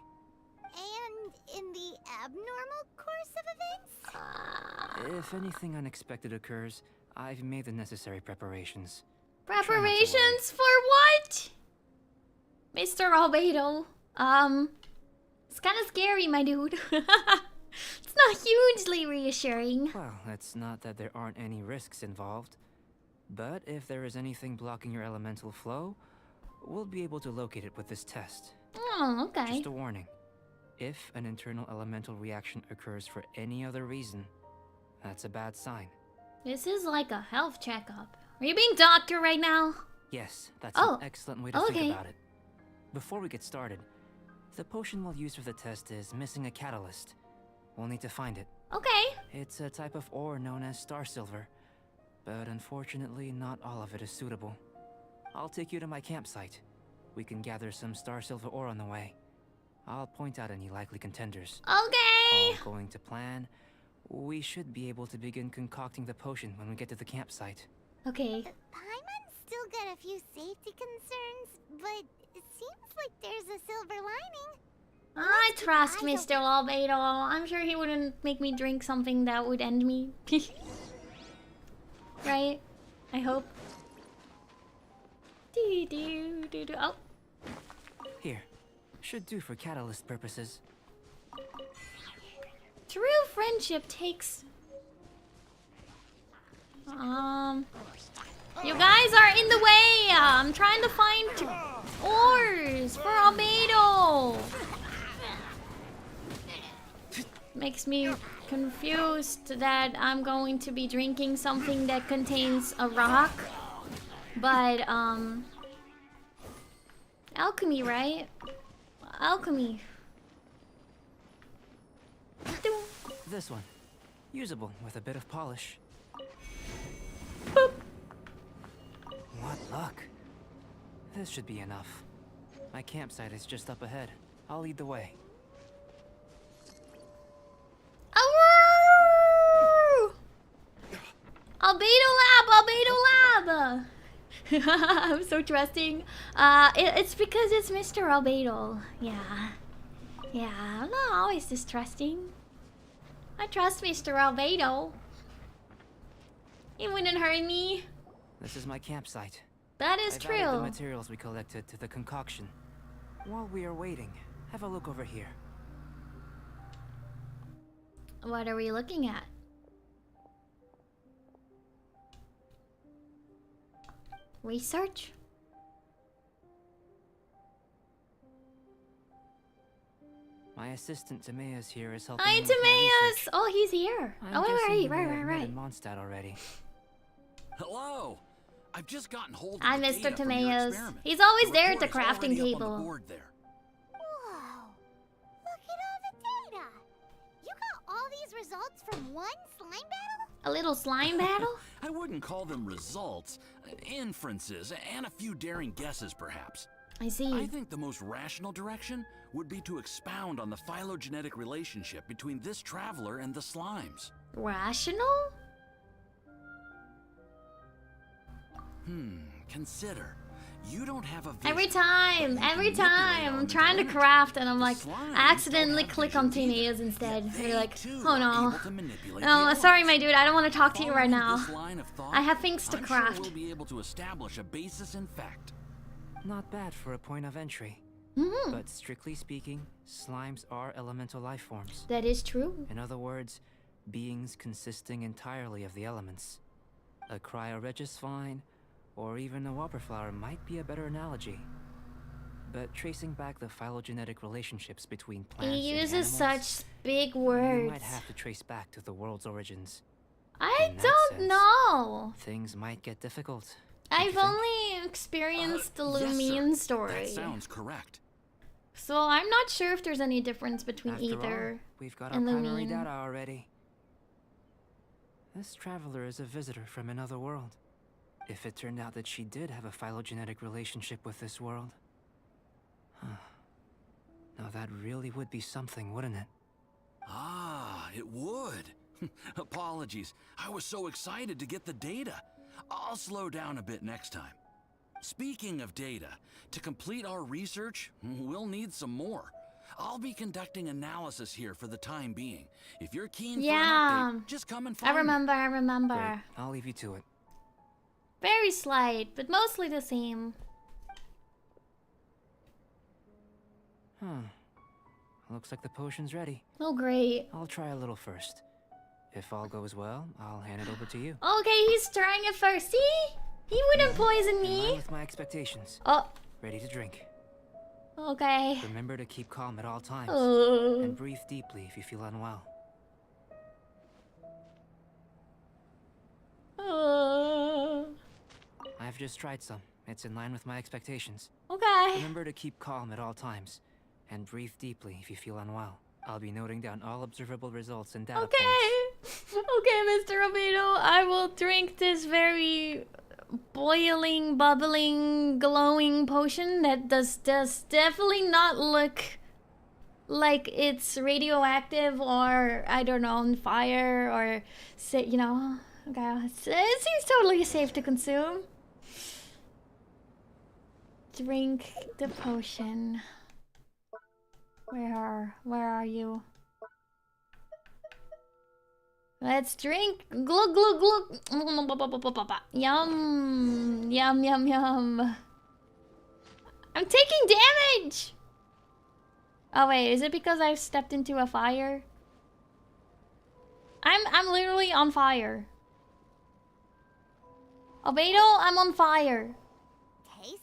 G: And in the abnormal course of events?
E: If anything unexpected occurs, I've made the necessary preparations.
A: Preparations for what? Mr. Albedo. It's kinda scary, my dude. It's not hugely reassuring.
E: Well, it's not that there aren't any risks involved. But if there is anything blocking your elemental flow, we'll be able to locate it with this test.
A: Oh, okay.
E: Just a warning. If an internal elemental reaction occurs for any other reason, that's a bad sign.
A: This is like a health checkup. Are you being doctor right now?
E: Yes, that's an excellent way to
A: okay.
E: think about it. Before we get started, the potion we'll use for the test is missing a catalyst. We'll need to find it.
A: Okay.
E: It's a type of ore known as star silver, but unfortunately not all of it is suitable. I'll take you to my campsite. We can gather some star silver ore on the way. I'll point out any likely contenders.
A: Okay.
E: All going to plan, we should be able to begin concocting the potion when we get to the campsite.
A: Okay.
G: Paimon's still got a few safety concerns, but it seems like there's a silver lining.
A: I trust Mr. Albedo. I'm sure he wouldn't make me drink something that would end me. Right? I hope. Oh.
E: Here. Should do for catalyst purposes.
A: True friendship takes... You guys are in the way! I'm trying to find ores for Albedo! Makes me confused that I'm going to be drinking something that contains a rock. But, alchemy, right? Alchemy.
E: This one. Usable with a bit of polish.
A: Boop.
E: What luck. This should be enough. My campsite is just up ahead. I'll lead the way.
A: Awoo! Albedo Lab! I'm so trusting. It's because it's Mr. Albedo. Yeah. Yeah, I'm not always this trusting. I trust Mr. Albedo. He wouldn't hurt me.
E: This is my campsite.
A: That is
E: I've added the
A: true.
E: materials we collected to the concoction. While we are waiting, have a look over here.
A: What are we looking at? Research?
E: My assistant Timaeus here is helping
A: Hi,
E: me with my
A: Timaeus!
E: research.
A: Oh, he's here.
E: I'm
A: Oh,
E: guessing you may have
A: right.
E: met in Mondstadt already.
C: Hello. I've just gotten hold of
A: Hi,
C: the
A: Mr.
C: data from your
A: Timaeus.
C: experiment.
A: He's always
C: The
A: there at the
C: report is
A: crafting
C: already up on the
A: table.
C: board there.
G: Whoa! Look at all the data! You got all these results from one slime battle?
A: A little slime battle?
C: I wouldn't call them results, inferences, and a few daring guesses, perhaps.
A: I see.
C: I think the most rational direction would be to expound on the phylogenetic relationship between this traveler and the slimes.
A: Rational?
C: Consider. You don't have a vision,
A: Every
C: but
A: time
C: you can manipulate
A: I'm
C: elements
A: trying to
C: of energy.
A: craft and I'm
C: The
A: like,
C: slimes
A: I accidentally
C: don't have
A: click on
C: visions either,
A: teenagers instead.
C: yet
A: They're
C: they
A: like,
C: too
A: oh
C: are
A: no.
C: able to manipulate
A: No,
C: the
A: sorry,
C: elements.
A: my dude, I don't want to talk to you right
C: Following
A: now.
C: this line of thought,
A: I have things to
C: I'm
A: craft.
C: Sure we'll be able to establish a basis in fact.
E: Not bad for a point of entry.
A: Mhm.
E: But strictly speaking, slimes are elemental life forms.
A: That is true.
E: In other words, beings consisting entirely of the elements. A cryoregis vine, or even a wildflower might be a better analogy. But tracing back the phylogenetic relationships between plants
A: He
E: and
A: uses
E: animals,
A: such big
E: you
A: words.
E: might have to trace back to the world's origins.
A: I
E: In that
A: don't
E: sense,
A: know.
E: Things might get difficult.
A: I've
E: you think?
A: only experienced the
C: Yes, sir.
A: Lumion story.
C: That sounds correct.
A: So I'm not sure if there's any difference between
E: After
A: either.
E: all, we've got our
A: and
E: primary
A: Lumine.
E: data already. This traveler is a visitor from another world. If it turned out that she did have a phylogenetic relationship with this world. Now that really would be something, wouldn't it?
C: Ah, it would. Apologies. I was so excited to get the data. I'll slow down a bit next time. Speaking of data, to complete our research, we'll need some more. I'll be conducting analysis here for the time being. If you're keen for
A: Yeah.
C: an update, just come and find
A: I remember, I
E: Great.
A: remember.
E: I'll leave you to it.
A: Very slight, but mostly the same.
E: Looks like the potion's ready.
A: Oh, great.
E: I'll try a little first. If all goes well, I'll hand it over to you.
A: Okay, he's trying it first. See? He wouldn't poison
E: In line
A: me.
E: with my expectations.
A: Oh,
E: Ready to drink.
A: okay.
E: Remember to keep calm at all times.
A: Oh.
E: And breathe deeply if you feel unwell.
A: Oh.
E: I've just tried some. It's in line with my expectations.
A: Okay.
E: Remember to keep calm at all times. And breathe deeply if you feel unwell. I'll be noting down all observable results and data points.
A: Okay. Okay, Mr. Albedo. I will drink this very boiling, bubbling, glowing potion that does definitely not look like it's radioactive or, I don't know, on fire or, you know. Okay, it seems totally safe to consume. Drink the potion. Where are you? Let's drink. Glug glug glug. Yum. Yum yum yum. I'm taking damage. Oh wait, is it because I've stepped into a fire? I'm literally on fire. Albedo, I'm on fire.
G: Tasty?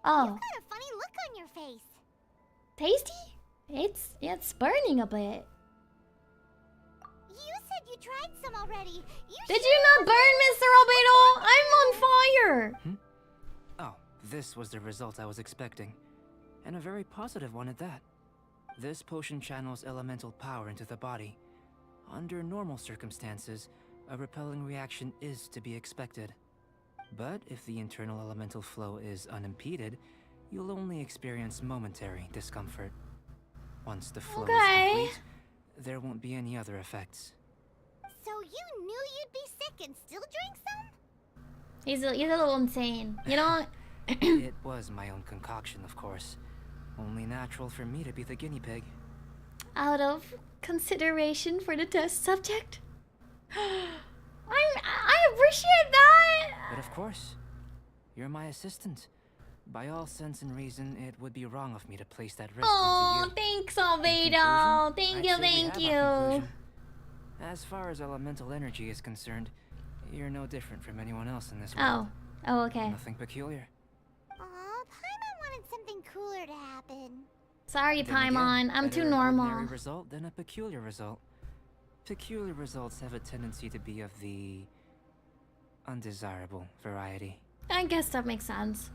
A: Oh,
G: You've got a funny look on your face.
A: tasty? It's burning a bit.
G: You said you tried some already.
A: Did you not burn, Mr. Albedo? I'm on fire.
E: Oh, this was the result I was expecting. And a very positive one at that. This potion channels elemental power into the body. Under normal circumstances, a repelling reaction is to be expected. But if the internal elemental flow is unimpeded, you'll only experience momentary discomfort. Once the flow is complete, there won't be any other effects.
G: So you knew you'd be sick and still drink some?
A: He's a little insane. You know,
E: It was my own concoction, of course. Only natural for me to be the guinea pig.
A: out of consideration for the test subject. I appreciate that.
E: But of course, you're my assistant. By all sense and reason, it would be wrong of me to place that risk
A: Oh,
E: onto you.
A: thanks,
E: In
A: Albedo.
E: conclusion,
A: Thank
E: I'd
A: you,
E: say we
A: thank
E: have our
A: you.
E: conclusion. As far as elemental energy is concerned, you're no different from anyone else in this world.
A: Oh, okay.
E: Nothing peculiar.
G: Aw, Paimon wanted something cooler to happen.
A: Sorry,
E: Then again,
A: Paimon. I'm too
E: better an
A: normal.
E: ordinary result than a peculiar result. Peculiar results have a tendency to be of the undesirable variety.
A: I guess that makes sense.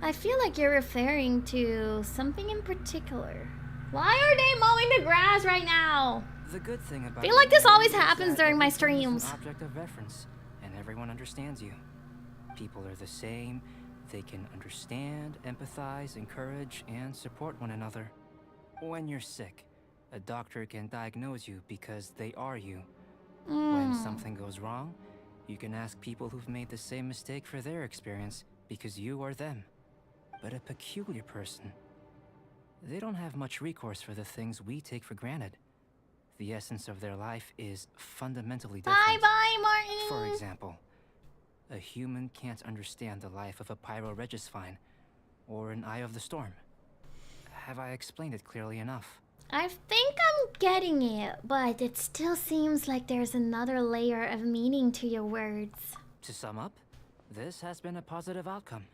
A: I feel like you're referring to something in particular. Why are they mowing the grass right now?
E: The good thing about
A: Feel like this
E: it
A: always
E: is
A: happens
E: that
A: during my
E: everything is
A: streams.
E: an object of reference, and everyone understands you. People are the same. They can understand, empathize, encourage, and support one another. When you're sick, A doctor can diagnose you because they are you. When something goes wrong, you can ask people who've made the same mistake for their experience because you are them. But a peculiar person, they don't have much recourse for the things we take for granted. The essence of their life is fundamentally different.
A: Bye-bye, Martin!
E: For example, a human can't understand the life of a Pyro-Regisfine or an Eye of the Storm. Have I explained it clearly enough?
A: I think I'm getting it, but it still seems like there's another layer of meaning to your words.
E: To sum up, this has been a positive outcome.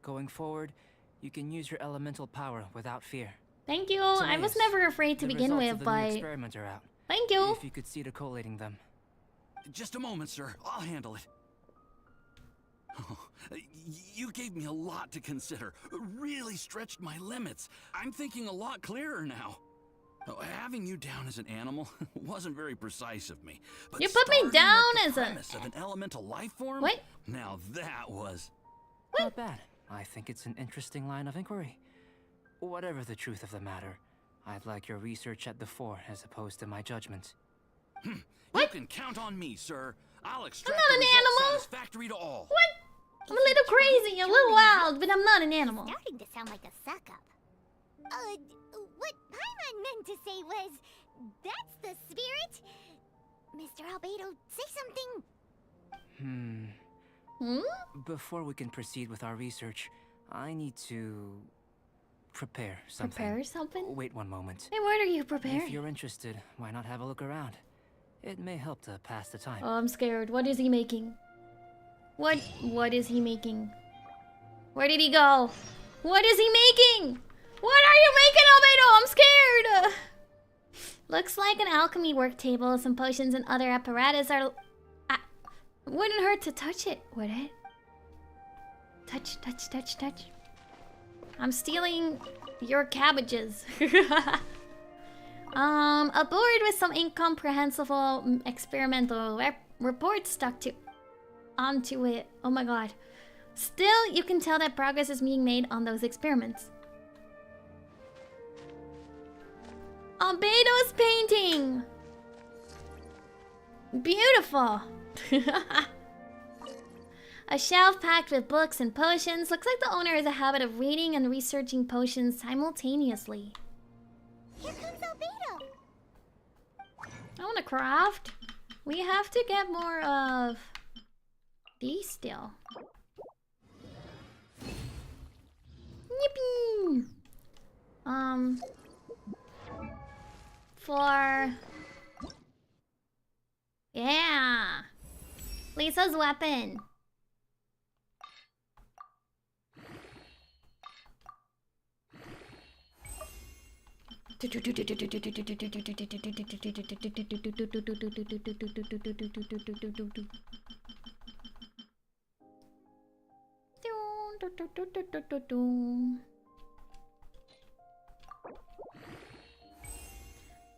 E: Going forward, you can use your elemental power without fear.
A: Thank you. I was never afraid to begin with,
E: the
A: but...
E: new experiment are out.
A: Thank you.
E: If you could see to collating them.
C: Just a moment, sir. I'll handle it. Oh, you gave me a lot to consider. Really stretched my limits. I'm thinking a lot clearer now. Oh, having you down as an animal wasn't very precise of me. But
A: you put me down as a...
C: of an elemental life form?
A: What?
C: Now that was...
E: Not bad. I think it's an interesting line of inquiry. Whatever the truth of the matter, I'd like your research at the fore as opposed to my judgment.
C: You can count on me, sir. I'll extract
A: I'm not
C: the
A: an
C: results
A: animal.
C: satisfactory to all.
A: What? I'm a little crazy, a little wild, but I'm not an animal.
G: Starting to sound like a suck-up. What Paimon meant to say was, that's the spirit. Mr. Albedo, say something.
E: Before we can proceed with our research, I need to prepare something.
A: Prepare something?
E: Wait one moment.
A: Hey, what are you preparing?
E: If you're interested, why not have a look around? It may help to pass the time.
A: Oh, I'm scared. What is he making? What is he making? Where did he go? What is he making? What are you making, Albedo? I'm scared! Looks like an alchemy work table. Some potions and other apparatus are... wouldn't hurt to touch it, would it? Touch, touch, touch, touch. I'm stealing your cabbages. A board with some incomprehensible experimental reports stuck onto it. Oh my god. Still, you can tell that progress is being made on those experiments. Albedo's painting! Beautiful! A shelf packed with books and potions. Looks like the owner has a habit of reading and researching potions simultaneously.
G: Here comes Albedo.
A: I want to craft. We have to get more of these still. Yippee! For... yeah! Lisa's weapon.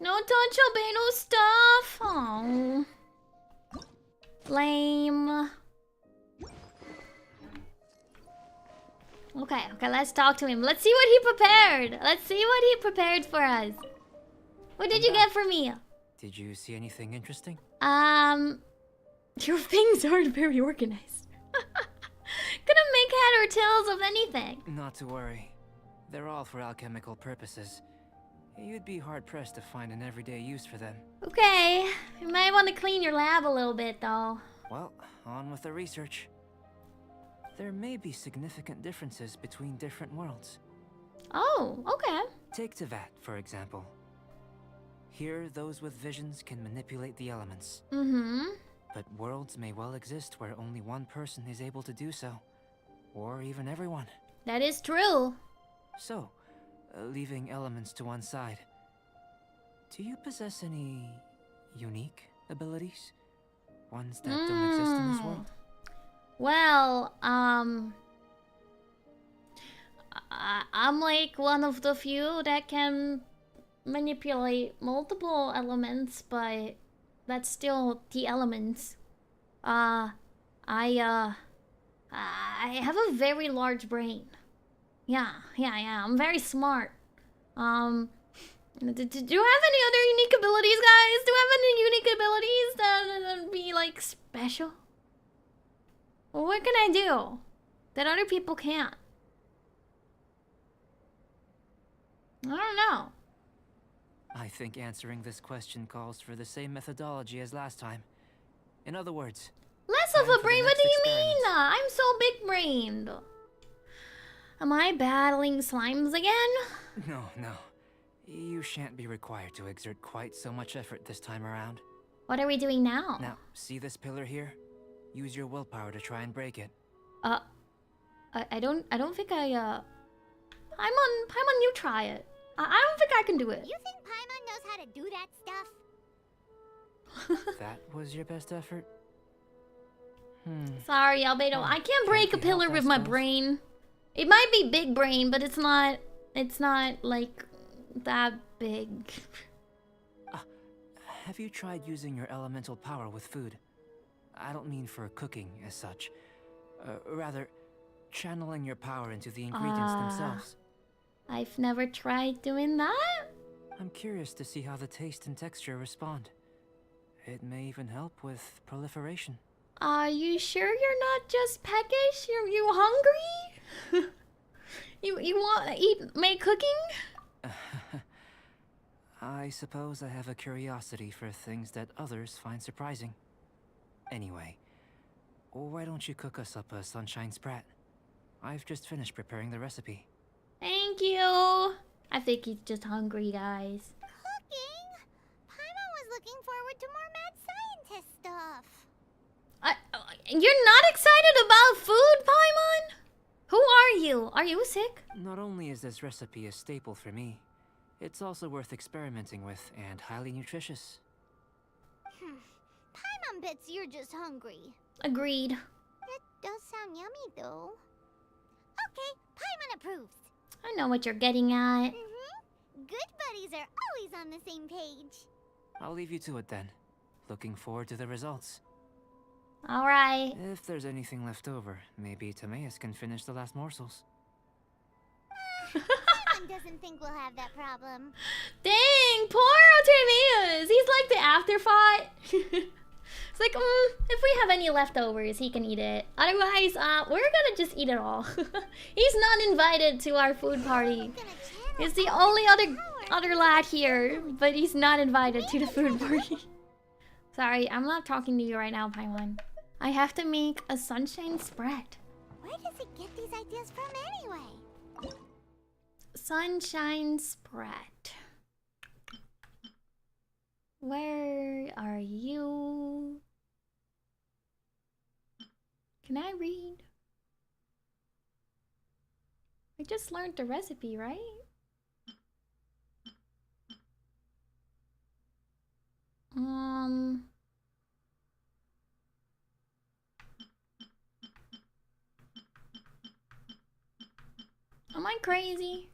A: No touch Albedo stuff. Oh, lame. Okay, let's talk to him. Let's see what he prepared. Let's see what he prepared for us. What did you get for me?
E: Did you see anything interesting?
A: Your things aren't very organized. Couldn't make head or tails of anything.
E: Not to worry. They're all for alchemical purposes. You'd be hard-pressed to find an everyday use for them.
A: Okay, you might want to clean your lab a little bit, though.
E: Well, on with the research. There may be significant differences between different worlds.
A: Oh, okay.
E: Take Tevat, for example. Here, those with visions can manipulate the elements. But worlds may well exist where only one person is able to do so. Or even everyone.
A: That is true.
E: So, leaving elements to one side, do you possess any unique abilities? Ones that don't exist in this world?
A: Well, I'm like one of the few that can manipulate multiple elements, but that's still the elements. I have a very large brain. Yeah, I'm very smart. Do you have any other unique abilities, guys? Do you have any unique abilities that would be like special? Well, what can I do that other people can't? I don't know.
E: I think answering this question calls for the same methodology as last time. In other words,
A: Less of
E: time
A: a
E: for the
A: brain? What
E: next
A: do you
E: experiment.
A: mean? I'm so big-brained. Am I battling slimes again?
E: No, no. You shan't be required to exert quite so much effort this time around.
A: What are we doing now?
E: Now, see this pillar here? Use your willpower to try and break it.
A: I don't think Paimon, you try it. I don't think I can do it.
G: You think Paimon knows how to do that stuff?
E: That was your best effort?
A: Sorry, Albedo. I can't break a
E: be helped,
A: pillar
E: I
A: with my
E: suppose.
A: brain. It might be big brain, but it's not like that big.
E: Have you tried using your elemental power with food? I don't mean for cooking as such. Rather, channeling your power into the ingredients themselves.
A: I've never tried doing that.
E: I'm curious to see how the taste and texture respond. It may even help with proliferation.
A: Are you sure you're not just peckish? You hungry? you want to make cooking?
E: I suppose I have a curiosity for things that others find surprising. Anyway, why don't you cook us up a sunshine sprat? I've just finished preparing the recipe.
A: Thank you. I think he's just hungry, guys.
G: Cooking? Paimon was looking forward to more mad scientist stuff.
A: You're not excited about food, Paimon? Who are you? Are you sick?
E: Not only is this recipe a staple for me, it's also worth experimenting with and highly nutritious.
G: Paimon bets you're just hungry.
A: Agreed.
G: It does sound yummy, though. Okay, Paimon approves.
A: I know what you're getting at.
G: Good buddies are always on the same page.
E: I'll leave you to it then. Looking forward to the results.
A: All right.
E: If there's anything left over, maybe Timaeus can finish the last morsels.
G: Paimon doesn't think we'll have that problem.
A: Dang, poor Timaeus. He's like the afterthought. It's like, if we have any leftovers, he can eat it. Otherwise, we're gonna just eat it all. He's not invited to our food party. He's the only other lad here, but he's not invited to the food party. Sorry, I'm not talking to you right now, Paimon. I have to make a sunshine spread.
G: Where does he get these ideas from anyway?
A: Sunshine spread. Where are you? Can I read? I just learned the recipe, right? Am I crazy?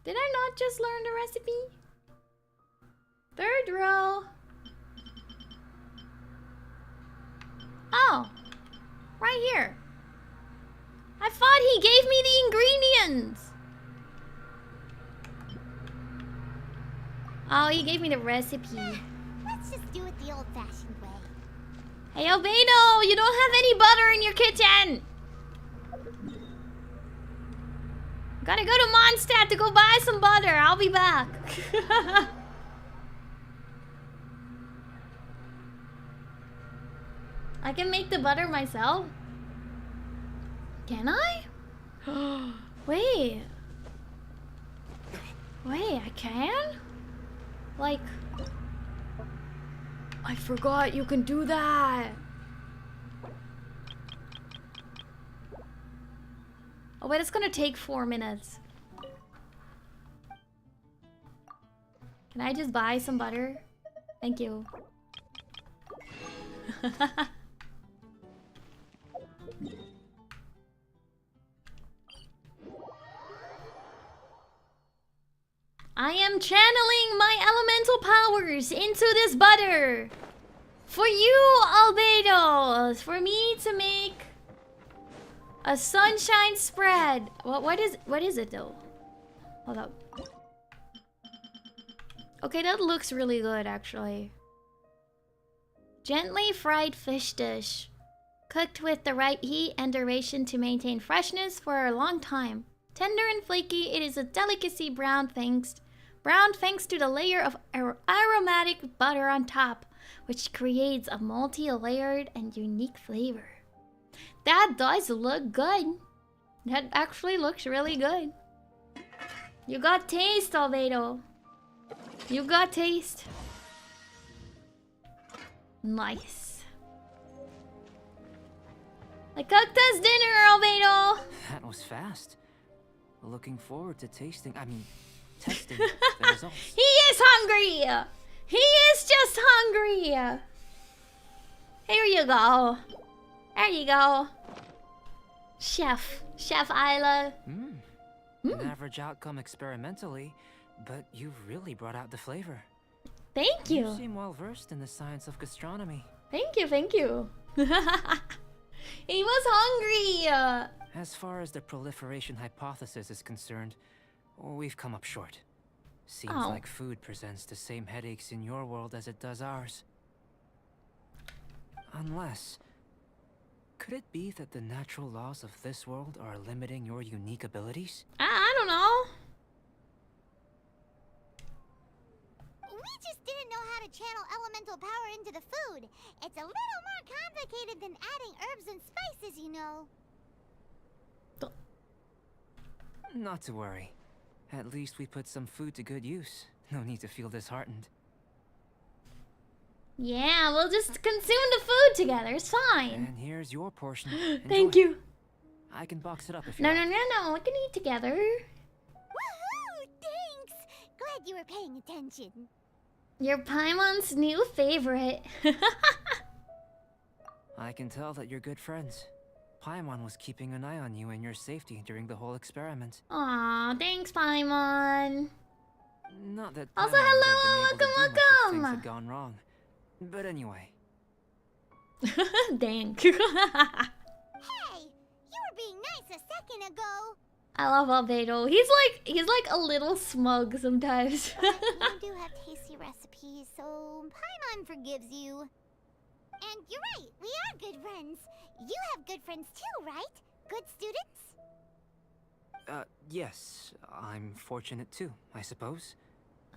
A: Did I not just learn the recipe? Third row. Oh, right here. I thought he gave me the ingredients. Oh, he gave me the recipe.
G: Let's just do it the old-fashioned way.
A: Hey, Albedo, you don't have any butter in your kitchen. Gotta go to Mondstadt to go buy some butter. I'll be back. I can make the butter myself. Can I? Wait. Wait, I can? Like... I forgot you can do that. Oh wait, it's gonna take 4 minutes. Can I just buy some butter? Thank you. I am channeling my elemental powers into this butter. For you, Albedo. For me to make A sunshine spread. What is it though? Hold up. Okay, that looks really good actually. Gently fried fish dish. Cooked with the right heat and duration to maintain freshness for a long time. Tender and flaky, it is a delicacy browned thanks to the layer of aromatic butter on top, which creates a multi-layered and unique flavor. That does look good. That actually looks really good. You got taste, Albedo. You got taste. Nice. I cooked us dinner, Albedo.
E: That was fast. Looking forward to testing the results.
A: He is hungry. He is just hungry. Here you go. There you go. Chef Ayla.
E: An average outcome experimentally, but you've really brought out the flavor.
A: Thank you.
E: You seem well versed in the science of gastronomy.
A: Thank you. He was hungry.
E: As far as the proliferation hypothesis is concerned, we've come up short. Seems like food presents the same headaches in your world as it does ours. Unless... could it be that the natural laws of this world are limiting your unique abilities?
A: I don't know.
G: We just didn't know how to channel elemental power into the food. It's a little more complicated than adding herbs and spices, you know.
E: Not to worry. At least we put some food to good use. No need to feel disheartened.
A: Yeah, we'll just consume the food together. It's fine.
E: And here's your portion.
A: Thank
E: Enjoy.
A: you.
E: I can box it up if you
A: No.
E: like.
A: We can eat together.
G: Woohoo! Thanks! Glad you were paying attention.
A: You're Paimon's new favorite.
E: I can tell that you're good friends. Paimon was keeping an eye on you and your safety during the whole experiment.
A: Aw, thanks, Paimon.
E: Not that
A: Also,
E: Paimon would have
A: hello,
E: been able to do much if
A: welcome.
E: things had gone wrong. But anyway.
G: Hey!
A: Dang.
G: You were being nice a second ago.
A: I love Albedo. He's like a little smug sometimes.
G: But you do have tasty recipes, so Paimon forgives you. And you're right, we are good friends. You have good friends too, right? Good students?
E: Yes. I'm fortunate too, I suppose.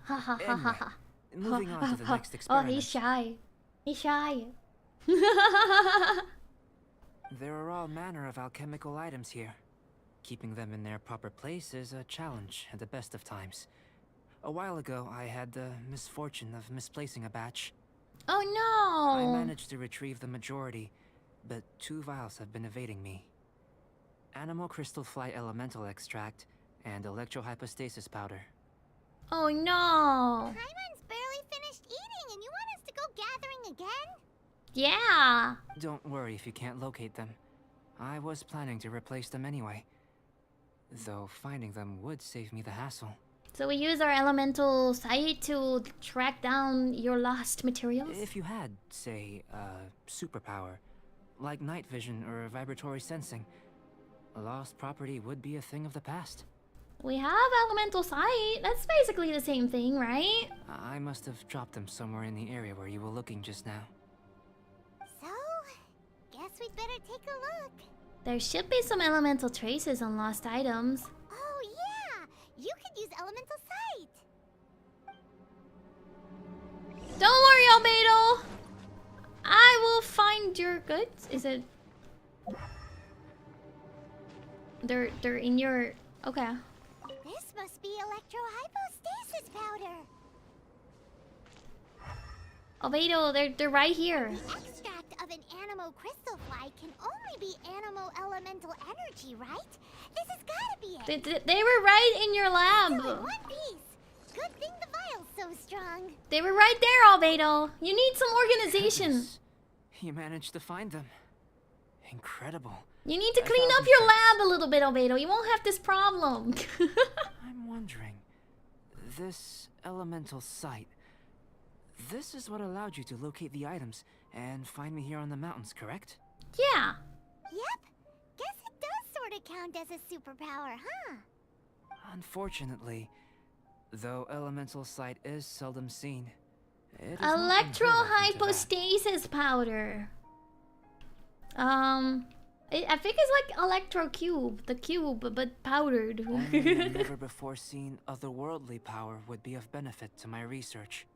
A: Ha ha ha ha ha.
E: Moving on to the next
A: Oh,
E: experiment.
A: he's shy. He's shy.
E: There are all manner of alchemical items here. Keeping them in their proper place is a challenge at the best of times. A while ago, I had the misfortune of misplacing a batch.
A: Oh
E: I
A: no.
E: managed to retrieve the majority, but 2 vials have been evading me. Animal crystal fly elemental extract and electrohypostasis powder.
A: Oh no.
G: Paimon's barely finished eating and you want us to go gathering again?
A: Yeah.
E: Don't worry if you can't locate them. I was planning to replace them anyway. Though finding them would save me the hassle.
A: So we use our elemental sight to track down your lost materials?
E: If you had, say, superpower, like night vision or vibratory sensing, a lost property would be a thing of the past.
A: We have elemental sight. That's basically the same thing, right?
E: I must have dropped them somewhere in the area where you were looking just now.
G: So, guess we'd better take a look.
A: There should be some elemental traces on lost items.
G: Oh yeah! You could use elemental sight!
A: Don't worry, Albedo. I will find your goods. Is it? They're in your. Okay.
G: This must be electrohypostasis powder!
A: Albedo, they're right here.
G: The extract of an animo crystal fly can only be animo elemental energy, right? This has gotta be it!
A: They were right in your
G: So in
A: lab.
G: one piece! Good thing the vial's so strong.
A: They were right there, Albedo. You need some organization.
E: Goodness, you managed to find them. Incredible.
A: You need to
E: A
A: clean up
E: thousand
A: your
E: thanks.
A: lab a little bit, Albedo. You won't have this problem.
E: I'm wondering, this elemental sight, this is what allowed you to locate the items and find me here on the mountains, correct?
A: Yeah.
G: Yep, guess it does sort of count as a superpower, huh?
E: Unfortunately, though elemental sight is seldom seen, it is not unheard of into that.
A: Electro-hypostasis powder. I think it's like electro cube, the cube, but powdered.
E: Only a never before seen otherworldly power would be of benefit to my research.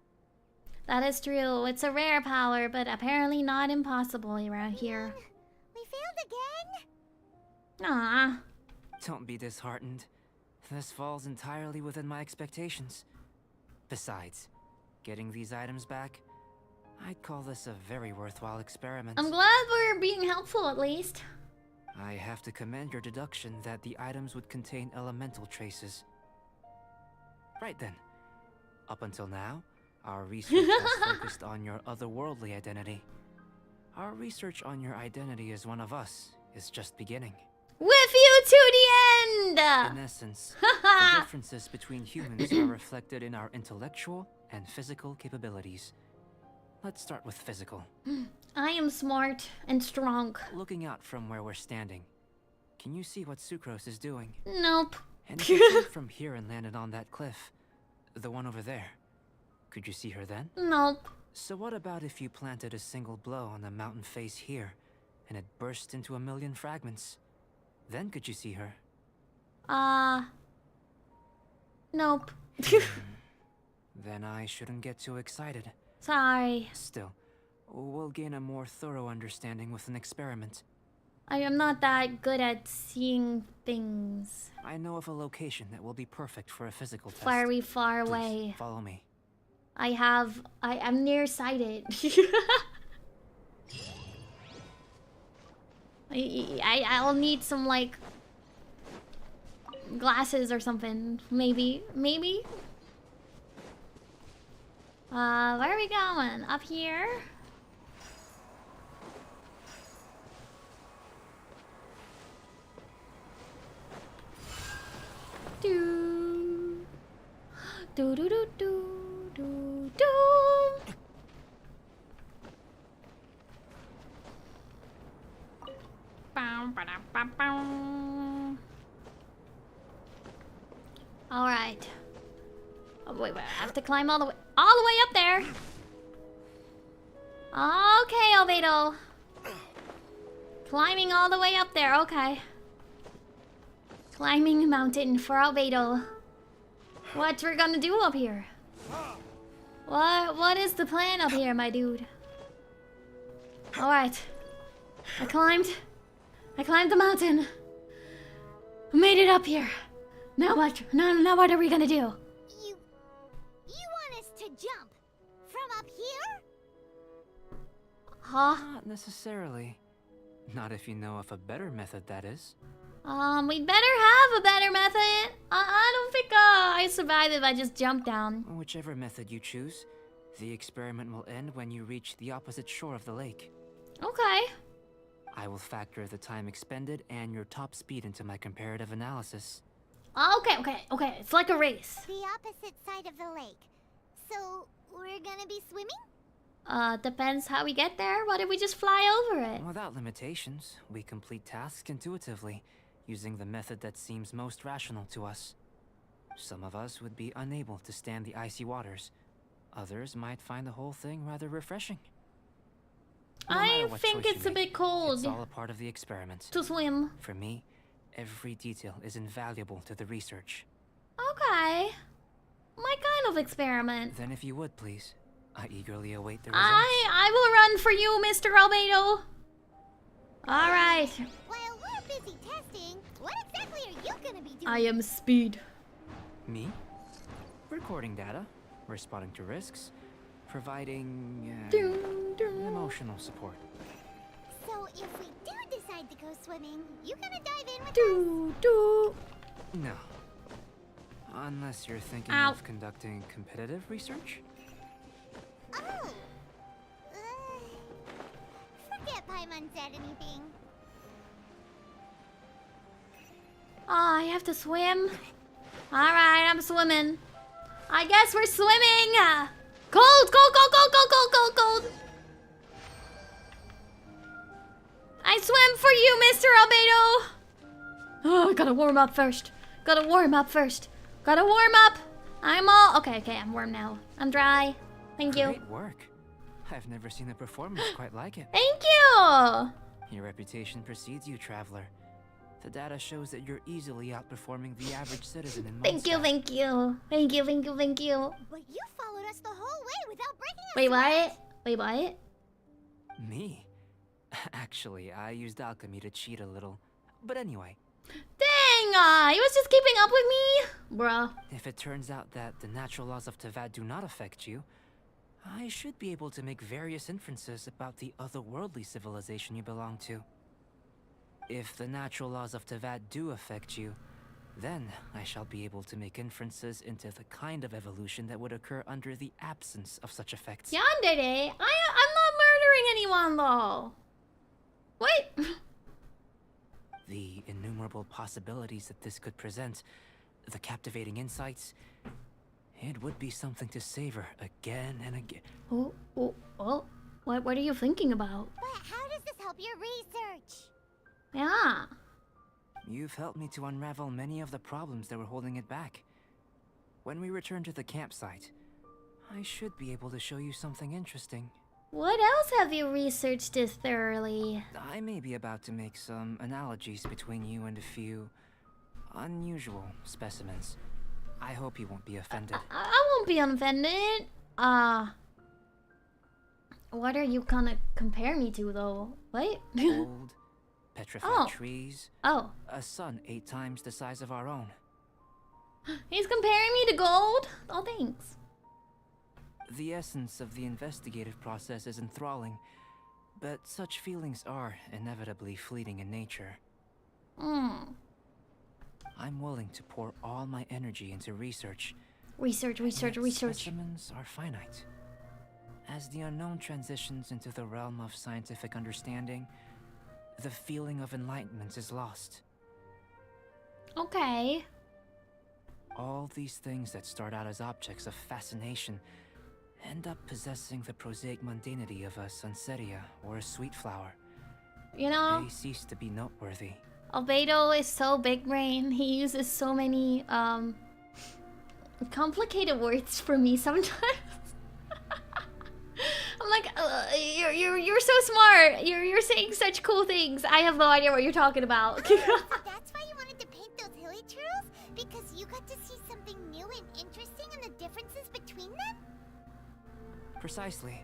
A: That is true. It's a rare power, but apparently not impossible around here.
G: We failed again?
A: Ah.
E: Don't be disheartened. This falls entirely within my expectations. Besides, getting these items back, I'd call this a very worthwhile experiment.
A: I'm glad we're being helpful at least.
E: I have to commend your deduction that the items would contain elemental traces. Right then. Up until now, our research has focused on your otherworldly identity. Our research on your identity as one of us is just beginning.
A: With you to the end!
E: In essence, the differences between humans are reflected in our intellectual and physical capabilities. Let's start with physical.
A: I am smart and strong.
E: Looking out from where we're standing, can you see what Sucrose is doing?
A: Nope.
E: And if you came from here and landed on that cliff, the one over there, could you see her then?
A: Nope.
E: So what about if you planted a single blow on the mountain face here, and it burst into a million fragments? Then could you see her?
A: Nope.
E: Then I shouldn't get too excited.
A: Sorry.
E: Still, we'll gain a more thorough understanding with an experiment.
A: I am not that good at seeing things.
E: I know of a location that will be perfect for a physical test.
A: Very far
E: Please,
A: away.
E: follow me.
A: I'm nearsighted. I'll need some, like, glasses or something. Maybe. Where are we going? Up here? Do. Do do do do do do. All right. Oh, wait, I have to climb all the way up there. Okay, Albedo. Climbing all the way up there. Okay. Climbing a mountain for Albedo. What we're gonna do up here? What is the plan up here, my dude? All right. I climbed the mountain. Made it up here. Now what? Now what are we gonna do?
G: You want us to jump from up here?
A: Huh?
E: Not necessarily. Not if you know of a better method, that is.
A: We'd better have a better method. I don't think I survive if I just jump down.
E: Whichever method you choose, the experiment will end when you reach the opposite shore of the lake.
A: Okay.
E: I will factor the time expended and your top speed into my comparative analysis.
A: Okay. It's like a race.
G: The opposite side of the lake. So, we're gonna be swimming?
A: Depends how we get there. What if we just fly over it?
E: Without limitations, we complete tasks intuitively, using the method that seems most rational to us. Some of us would be unable to stand the icy waters. Others might find the whole thing rather refreshing. No
A: I
E: matter what
A: think
E: choice
A: it's
E: you
A: a
E: make,
A: bit cold
E: It's all a part of the experiment.
A: to swim.
E: For me, every detail is invaluable to the research.
A: Okay. My kind of experiment.
E: Then if you would, please, I eagerly await the results.
A: I will run for you, Mr. Albedo. Alright.
G: While we're busy testing, what exactly are you gonna be doing?
A: I am speed.
E: Me? Recording data, responding to risks, providing emotional support.
G: So if we do decide to go swimming, you gonna dive in with
A: Do.
E: No. Unless you're thinking
A: Ow.
E: of conducting competitive research?
G: us? Oh! Forget Paimon said anything.
A: Oh, I have to swim. Alright, I'm swimming. I guess we're swimming. Cold. I swim for you, Mr. Albedo. Oh, I gotta warm up first. Gotta warm up first. Gotta warm up. I'm all okay. Okay, I'm warm now. I'm dry. Thank you.
E: Great work. I've never seen a performance quite like it.
A: Thank you.
E: Your reputation precedes you, traveler. The data shows that you're easily outperforming the average citizen in
A: Thank you.
E: Mondstadt.
A: Thank you. Thank you. Thank you. Thank you.
G: But you followed us the whole way without breaking us.
A: Wait, what? Wait, what?
E: Me? Actually, I used alchemy to cheat a little. But anyway,
A: Dang, he was just keeping up with me, bruh.
E: if it turns out that the natural laws of Tavad do not affect you, I should be able to make various inferences about the otherworldly civilization you belong to. If the natural laws of Tavad do affect you, then I shall be able to make inferences into the kind of evolution that would occur under the absence of such effects.
A: Yandere, I'm not murdering anyone though. Wait.
E: The innumerable possibilities that this could present, the captivating insights, it would be something to savor again and again.
A: Oh. What are you thinking about?
G: But how does this help your research?
A: Yeah.
E: You've helped me to unravel many of the problems that were holding it back. When we return to the campsite, I should be able to show you something interesting.
A: What else have you researched this thoroughly?
E: I may be about to make some analogies between you and a few unusual specimens. I hope you won't be offended.
A: I won't be offended. What are you gonna compare me to though? What?
E: Old, petrified trees.
A: Oh.
E: A sun 8 times the size of our own.
A: He's comparing me to gold? Oh, thanks.
E: The essence of the investigative process is enthralling, but such feelings are inevitably fleeting in nature. I'm willing to pour all my energy into research.
A: Research.
E: Specimens are finite. As the unknown transitions into the realm of scientific understanding, the feeling of enlightenment is lost.
A: Okay.
E: All these things that start out as objects of fascination end up possessing the prosaic mundanity of a sunsetia or a sweet flower.
A: You know,
E: They cease to be noteworthy.
A: Albedo is so big brain. He uses so many complicated words for me sometimes. I'm like, you're so smart. You're saying such cool things. I have no idea what you're talking about.
G: So that's why you wanted to paint those hilly turtles? Because you got to see something new and interesting and the differences between them?
E: Precisely.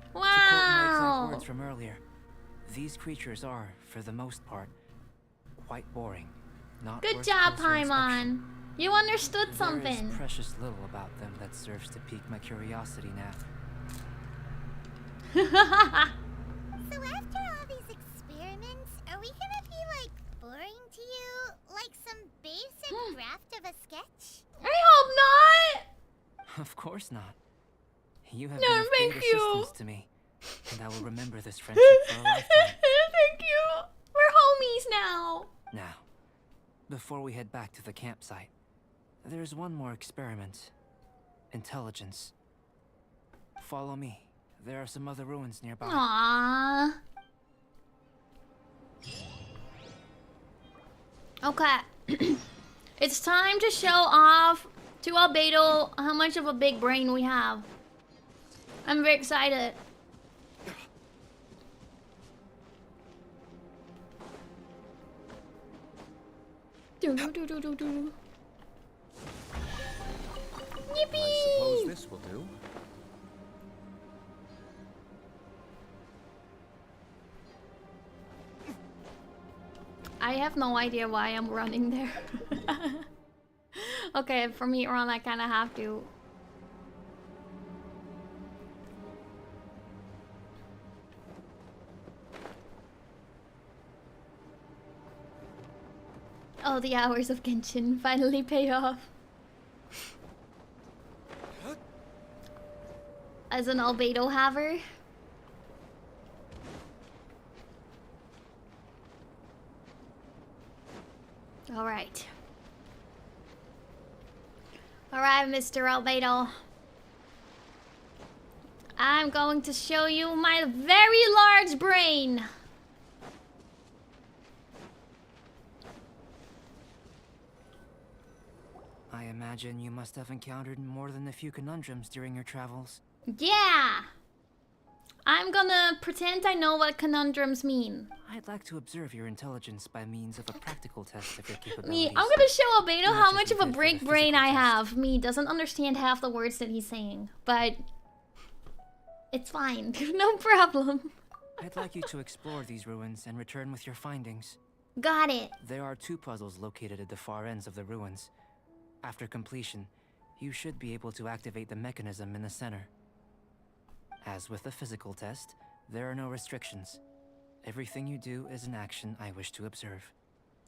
E: To quote my exact
A: Wow.
E: words from earlier, these creatures are, for the most part, quite boring. Not
A: Good
E: worth
A: job,
E: closer inspection.
A: Paimon. You understood
E: There
A: something.
E: is precious little about them that serves to pique my curiosity now.
G: So after all these experiments, are we gonna be, like, boring to you? Like some basic draft of a sketch?
A: I hope not.
E: Of course not. You have
A: No,
E: been of
A: thank
E: great
A: you.
E: assistance to me, and I will remember this friendship for a lifetime.
A: Thank you. We're homies now.
E: Now, before we head back to the campsite, there's one more experiment. Intelligence. Follow me. There are some other ruins nearby.
A: Aww. Okay. It's time to show off to Albedo how much of a big brain we have. I'm very excited. Do.
B: I suppose
A: Yippee!
B: this will do.
A: I have no idea why I'm running there. Okay, for me to run, I kind of have to. Oh, the hours of Genshin finally paid off. As an Albedo haver. Alright. Alright, Mr. Albedo. I'm going to show you my very large brain.
E: imagine you must have encountered more than a few conundrums during your travels.
A: Yeah! I'm gonna pretend I know what conundrums mean.
E: I'd like to observe your intelligence by means of a practical test of your capabilities.
A: Me, I'm gonna show Albedo how
E: Much
A: much
E: as
A: of
E: we
A: a
E: did for
A: break
E: the
A: brain
E: physical
A: I
E: test.
A: have. Me doesn't understand half the words that he's saying, but it's fine. No problem.
E: I'd like you to explore these ruins and return with your findings.
A: Got it.
E: There are 2 puzzles located at the far ends of the ruins. After completion, you should be able to activate the mechanism in the center. As with the physical test, there are no restrictions. Everything you do is an action I wish to observe.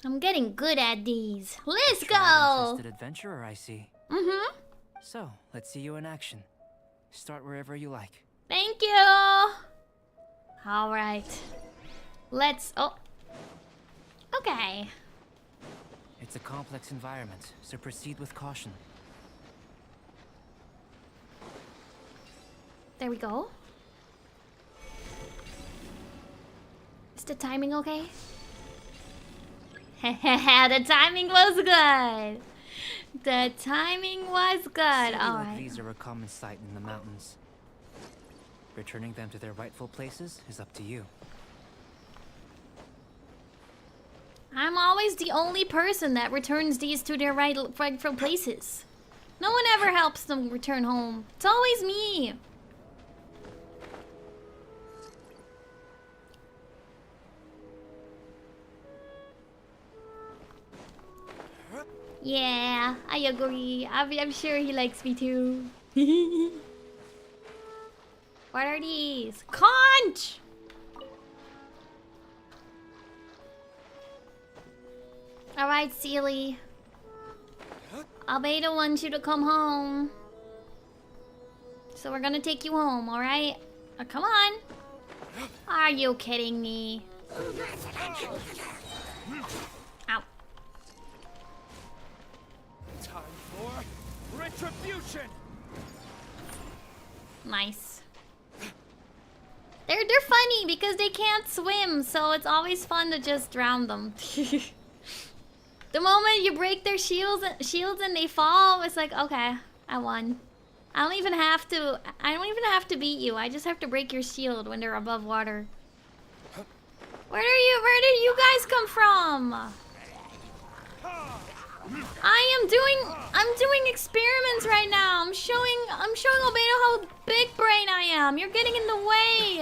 A: I'm getting good at these. Let's
E: Tried and
A: go!
E: tested adventurer, I see.
A: Mm-hmm.
E: So, let's see you in action. Start wherever you like.
A: Thank you! Alright. Let's... Oh. Okay.
E: It's a complex environment, so proceed with caution.
A: There we go. Is the timing okay? The timing was good. The timing was good.
E: City
A: All
E: like
A: right.
E: these are a common sight in the mountains. Returning them to their rightful places is up to you.
A: I'm always the only person that returns these to their rightful places. No one ever helps them return home. It's always me. Yeah, I agree. I'm sure he likes me too. What are these? Conch! Alright, Sealy. Albedo wants you to come home. So we're gonna take you home, alright? Come on. Are you kidding me? Ow.
I: Time for retribution.
A: Nice. They're funny because they can't swim, so it's always fun to just drown them. The moment you break their shields and they fall, it's like, okay, I won. I don't even have to beat you. I just have to break your shield when they're above water. Where did you guys come from? I'm doing experiments right now. I'm showing Albedo how big brain I am. You're getting in the way.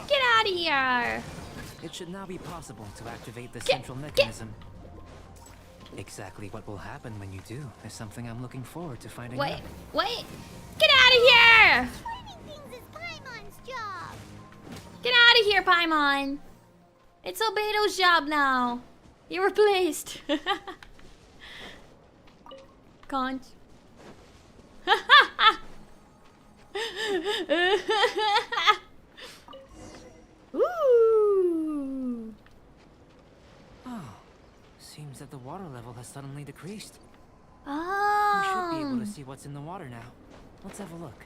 A: Get out of here.
E: It should now be possible to activate the central mechanism. Exactly what will happen when you do is something I'm looking forward to finding out.
A: Wait. Get out of here.
G: Explaining things is Paimon's job.
A: Get out of here, Paimon. It's Albedo's job now. You're replaced. Conch. Ooh.
E: Oh, seems that the water level has suddenly decreased.
A: Oh.
E: We should be able to see what's in the water now. Let's have a look.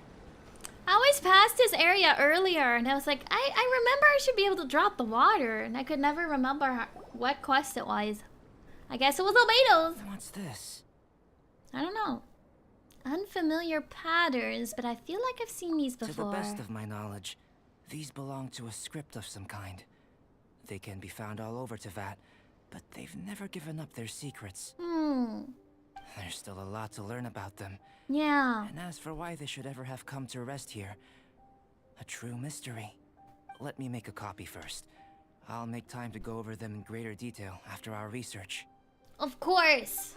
A: I always passed this area earlier, and I was like, I remember I should be able to drop the water, and I could never remember what quest it was. I guess it was Albedo's.
E: What's this?
A: I don't know. Unfamiliar patterns, but I feel like I've seen these before.
E: To the best of my knowledge, these belong to a script of some kind. They can be found all over Teyvat, but they've never given up their secrets. There's still a lot to learn about them.
A: Yeah.
E: And as for why they should ever have come to rest here, a true mystery. Let me make a copy first. I'll make time to go over them in greater detail after our research.
A: Of course.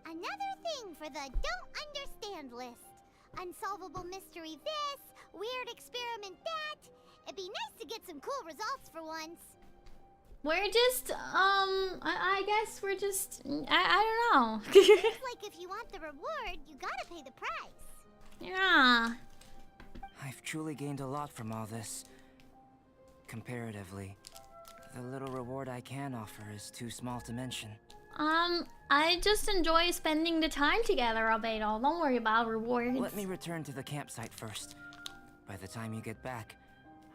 G: Another thing for the don't understand list. Unsolvable mystery this, weird experiment that. It'd be nice to get some cool results for once.
A: We're just, I guess we're just, I don't know.
G: Seems like if you want the reward, you gotta pay the price.
A: Yeah.
E: I've truly gained a lot from all this. Comparatively, the little reward I can offer is too small to mention.
A: I just enjoy spending the time together, Albedo. Don't worry about rewards.
E: Let me return to the campsite first. By the time you get back,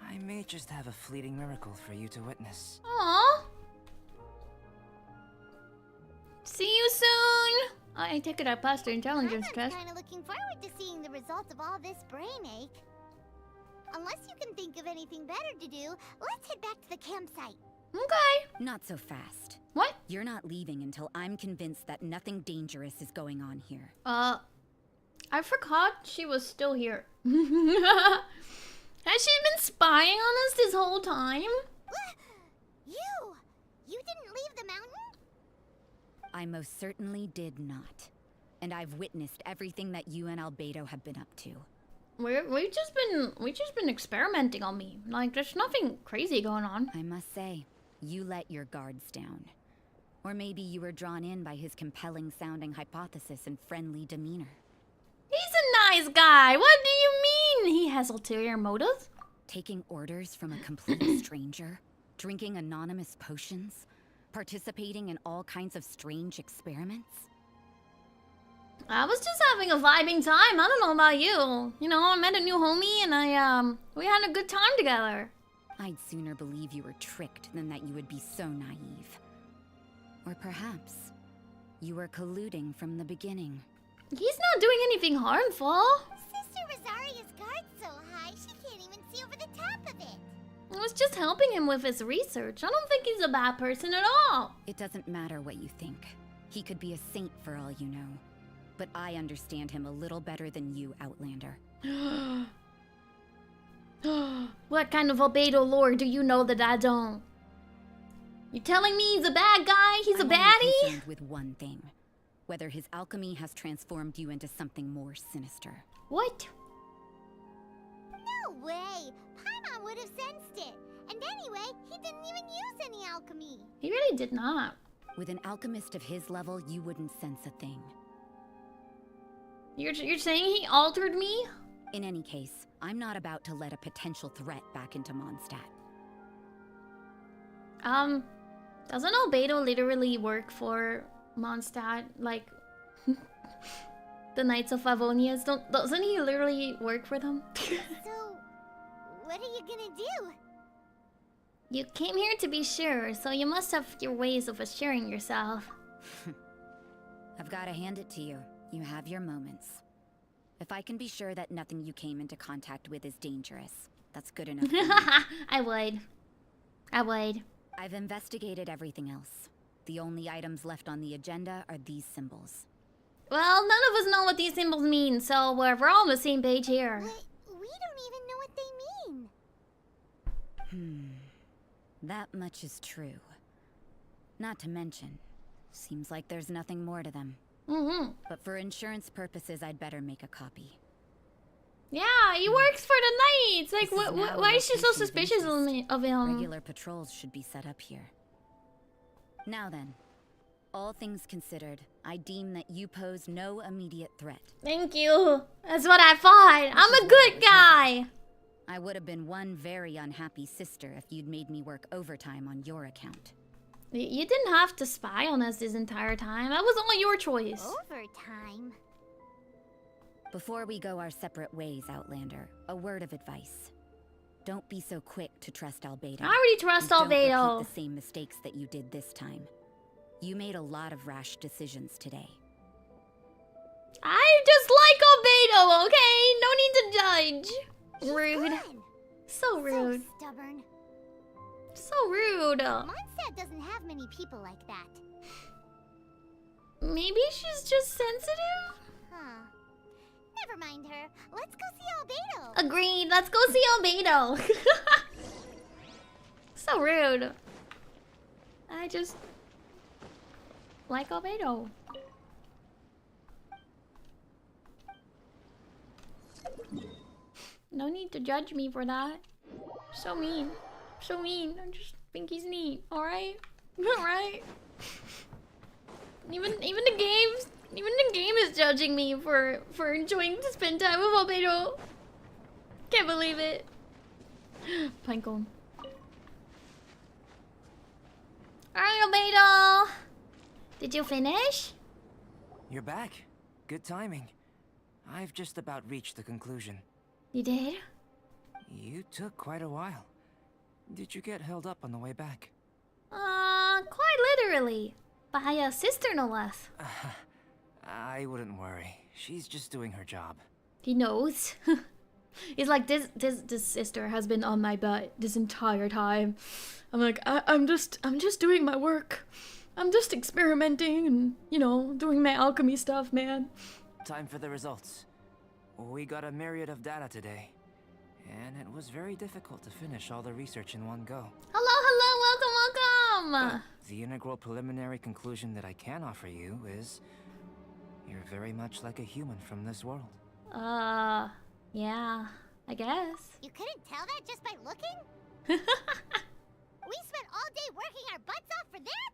E: I may just have a fleeting miracle for you to witness.
A: Aww. See you I take it I passed the intelligence
G: I'm
A: test.
G: kind of looking forward to seeing the results of all this brain ache. Unless you can think of anything better to do, let's head back to the campsite.
A: Okay.
F: Not so fast.
A: What?
F: You're not leaving until I'm convinced that nothing dangerous is going on here.
A: I forgot she was still here. Has she been spying on us this whole time?
G: You didn't leave the mountain?
F: I most certainly did not. And I've witnessed everything that you and Albedo have been up to.
A: We've just been experimenting on me. Like, there's nothing crazy going on.
F: I must say, you let your guards down. Or maybe you were drawn in by his compelling sounding hypothesis and friendly demeanor.
A: He's a nice guy. What do you mean he has ulterior motives?
F: Taking orders from a complete stranger, drinking anonymous potions, participating in all kinds of strange experiments.
A: I was just having a vibing time. I don't know about you. You know, I met a new homie and we had a good time together.
F: I'd sooner believe you were tricked than that you would be so naive. Or perhaps you were colluding from the beginning.
A: He's not doing anything harmful.
G: Sister Rosaria's guard's so high, she can't even see over the top of it.
A: I was just helping him with his research. I don't think he's a bad person at all.
F: It doesn't matter what you think. He could be a saint for all you know. But I understand him a little better than you, Outlander.
A: What kind of Albedo lore do you know that I don't? You telling me he's a bad guy? He's a
F: I'm
A: baddie?
F: only concerned with one thing. Whether his alchemy has transformed you into something more sinister.
A: What?
G: No way! Paimon would have sensed it. And anyway, he didn't even use any alchemy.
A: He really did not.
F: With an alchemist of his level, you wouldn't sense a thing.
A: You're saying he altered me?
F: In any case, I'm not about to let a potential threat back into Mondstadt.
A: Doesn't Albedo literally work for Mondstadt? Like, the Knights of Favonius? Doesn't he literally work for them?
G: So, what are you gonna do?
A: You came here to be sure, so you must have your ways of assuring yourself.
F: I've gotta hand it to you. You have your moments. If I can be sure that nothing you came into contact with is dangerous, that's good enough.
A: I would.
F: I've investigated everything else. The only items left on the agenda are these symbols.
A: Well, none of us know what these symbols mean, so we're all on the same page here.
G: We don't even know what they mean.
F: That much is true. Not to mention, seems like there's nothing more to them. But for insurance purposes, I'd better make a copy.
A: Yeah, he works for the Knights. Like, why is she so suspicious of him?
F: Regular patrols should be set up here. Now then, all things considered, I deem that you pose no immediate threat.
A: Thank you. That's what I thought. I'm a good guy.
F: I would have been one very unhappy sister if you'd made me work overtime on your account.
A: You didn't have to spy on us this entire time. That was all your choice.
G: Overtime?
F: Before we go our separate ways, Outlander, a word of advice. Don't be so quick to trust Albedo.
A: I already trust
F: Don't
A: Albedo.
F: repeat the same mistakes that you did this time. You made a lot of rash decisions today.
A: I just like Albedo, okay? No need to judge. Rude.
G: Fun.
A: So rude.
G: So stubborn.
A: So rude.
G: Mondstadt doesn't have many people like that.
A: Maybe she's just sensitive?
G: Huh. Never mind her. Let's go see Albedo.
A: Agreed. Let's go see Albedo. So rude. I just like Albedo. No need to judge me for that. So mean. So mean. I just think he's neat. Alright? Alright? Even the game is judging me for enjoying to spend time with Albedo. Can't believe it. Pinecone. Alright, Albedo. Did you finish?
E: You're back. Good timing. I've just about reached the conclusion.
A: You did?
E: You took quite a while. Did you get held up on the way back?
A: Quite literally. By a sister, no less.
E: I wouldn't worry. She's just doing her job.
A: He knows. He's like, this sister has been on my butt this entire time. I'm like, I'm just doing my work. I'm just experimenting and, you know, doing my alchemy stuff, man.
E: Time for the results. We got a myriad of data today, and it was very difficult to finish all the research in one go.
A: Hello, welcome.
E: The integral preliminary conclusion that I can offer you is you're very much like a human from this world.
A: Yeah, I guess.
G: You couldn't tell that just by looking? We spent all day working our butts off for that?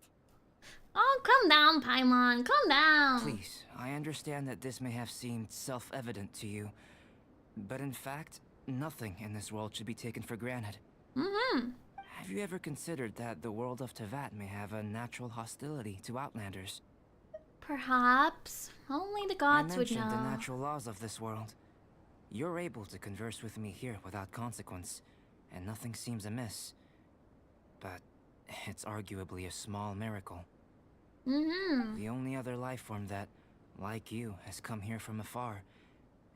A: Oh, calm down, Paimon. Calm down.
E: Please, I understand that this may have seemed self-evident to you, but in fact, nothing in this world should be taken for granted. Have you ever considered that the world of Teyvat may have a natural hostility to Outlanders?
A: Perhaps. Only the gods would
E: I mentioned
A: know.
E: the natural laws of this world. You're able to converse with me here without consequence, and nothing seems amiss. But it's arguably a small miracle. The only other life form that, like you, has come here from afar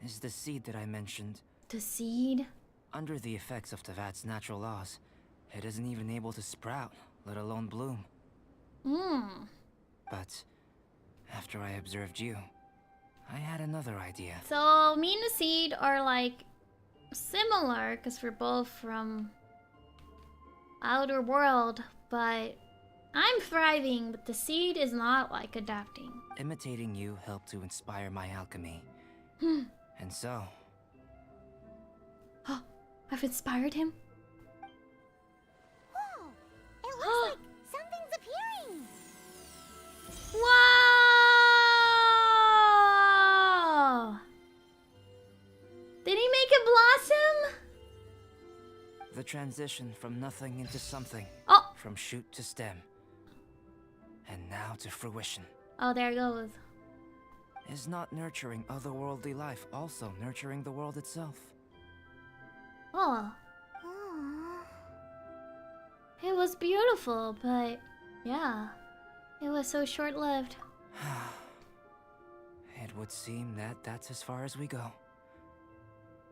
E: is the seed that I mentioned.
A: The seed?
E: Under the effects of Teyvat's natural laws, it isn't even able to sprout, let alone bloom. But after I observed you, I had another idea.
A: So, me and the seed are like similar because we're both from outer world, but I'm thriving, but the seed is not like adapting.
E: Imitating you helped to inspire my alchemy. And so...
A: Oh, I've inspired him?
G: Whoa! It looks like something's appearing!
A: Wow! Did he make it blossom?
E: The transition from nothing into something.
A: Oh!
E: From shoot to stem. And now to fruition.
A: Oh, there it goes.
E: Is not nurturing otherworldly life also nurturing the world itself?
A: Oh. It was beautiful, but yeah, it was so short-lived.
E: It would seem that that's as far as we go.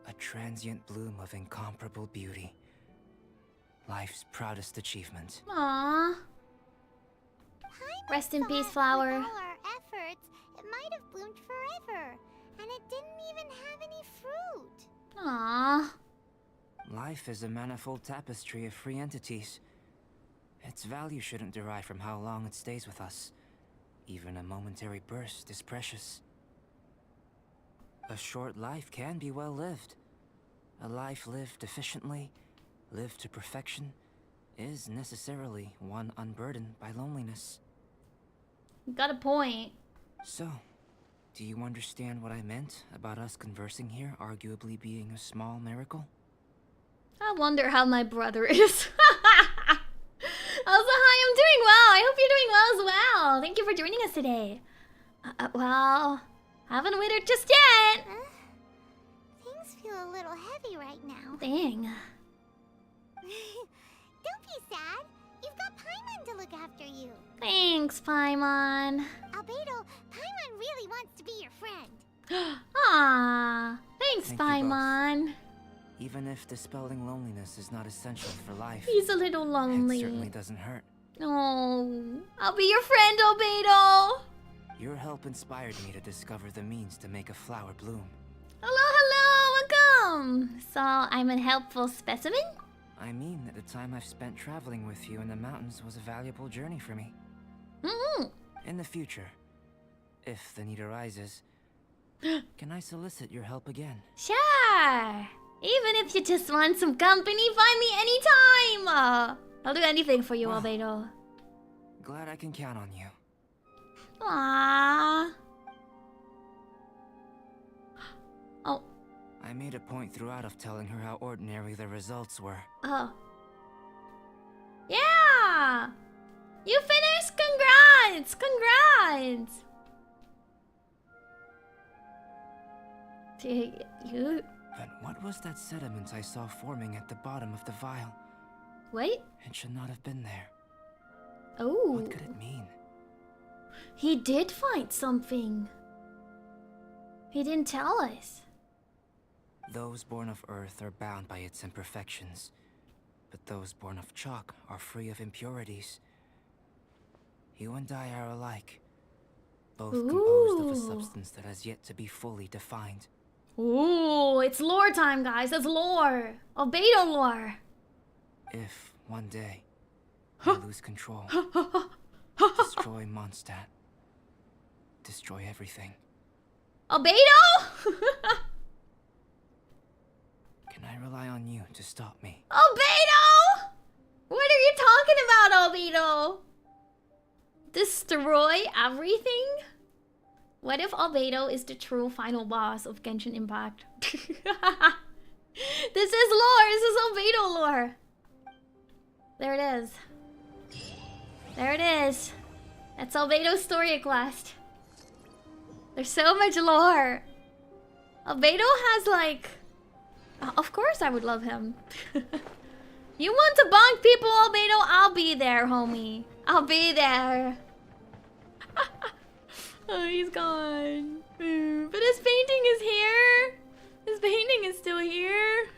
E: A transient bloom of incomparable beauty. Life's proudest achievement.
A: Aww. Rest in peace, flower.
G: With all our efforts, it might have bloomed forever, and it didn't even have any fruit.
A: Aww.
E: Life is a manifold tapestry of free entities. Its value shouldn't derive from how long it stays with us. Even a momentary burst is precious. A short life can be well lived. A life lived efficiently, lived to perfection, is necessarily one unburdened by loneliness.
A: Got a point.
E: So, do you understand what I meant about us conversing here arguably being a small miracle?
A: I wonder how my brother is. Also, hi, I'm doing well. I hope you're doing well as well. Thank you for joining us today. Well, haven't withered just yet.
G: Things feel a little heavy right now.
A: Dang.
G: Don't be sad. You've got Paimon to look after you.
A: Thanks, Paimon.
G: Albedo, Paimon really wants to be your friend.
A: Aww. Thanks,
E: Thank you
A: Paimon.
E: Even if dispelling loneliness is not essential for life,
A: He's a little
E: it
A: lonely.
E: certainly doesn't hurt.
A: Oh, I'll be your friend, Albedo.
E: Your help inspired me to discover the means to make a flower bloom.
A: Hello, welcome. So, I'm a helpful specimen?
E: I mean that the time I've spent traveling with you in the mountains was a valuable journey for me. In the future, if the need arises, can I solicit your help again?
A: Sure. Even if you just want some company, find me anytime. I'll do anything for you,
E: Wow.
A: Albedo.
E: Glad I can count on you.
A: Aww. Oh.
E: I made a point throughout of telling her how ordinary the results were.
A: Oh. Yeah! You finished? Congrats! Congrats! You...
E: But what was that sediment I saw forming at the bottom of the vial?
A: Wait.
E: It should not have been there.
A: Oh.
E: What could it mean?
A: He did find something. He didn't tell us.
E: Those born of Earth are bound by its imperfections, but those born of chalk are free of impurities. You and I are alike, both composed of a substance that has yet to be fully defined.
A: Ooh, it's lore time, guys. It's lore. Albedo lore.
E: If, one day, I lose control, destroy Mondstadt, destroy everything.
A: Albedo?
E: Can I rely on you to stop me?
A: Albedo! What are you talking about, Albedo? Destroy everything? What if Albedo is the true final boss of Genshin Impact? This is lore! This is Albedo lore! There it is. There it is. That's Albedo's story quest. There's so much lore. Albedo has like... Of course I would love him. You want to bonk people, Albedo? I'll be there, homie. I'll be there. Oh, he's gone. But his painting is here. His painting is still here.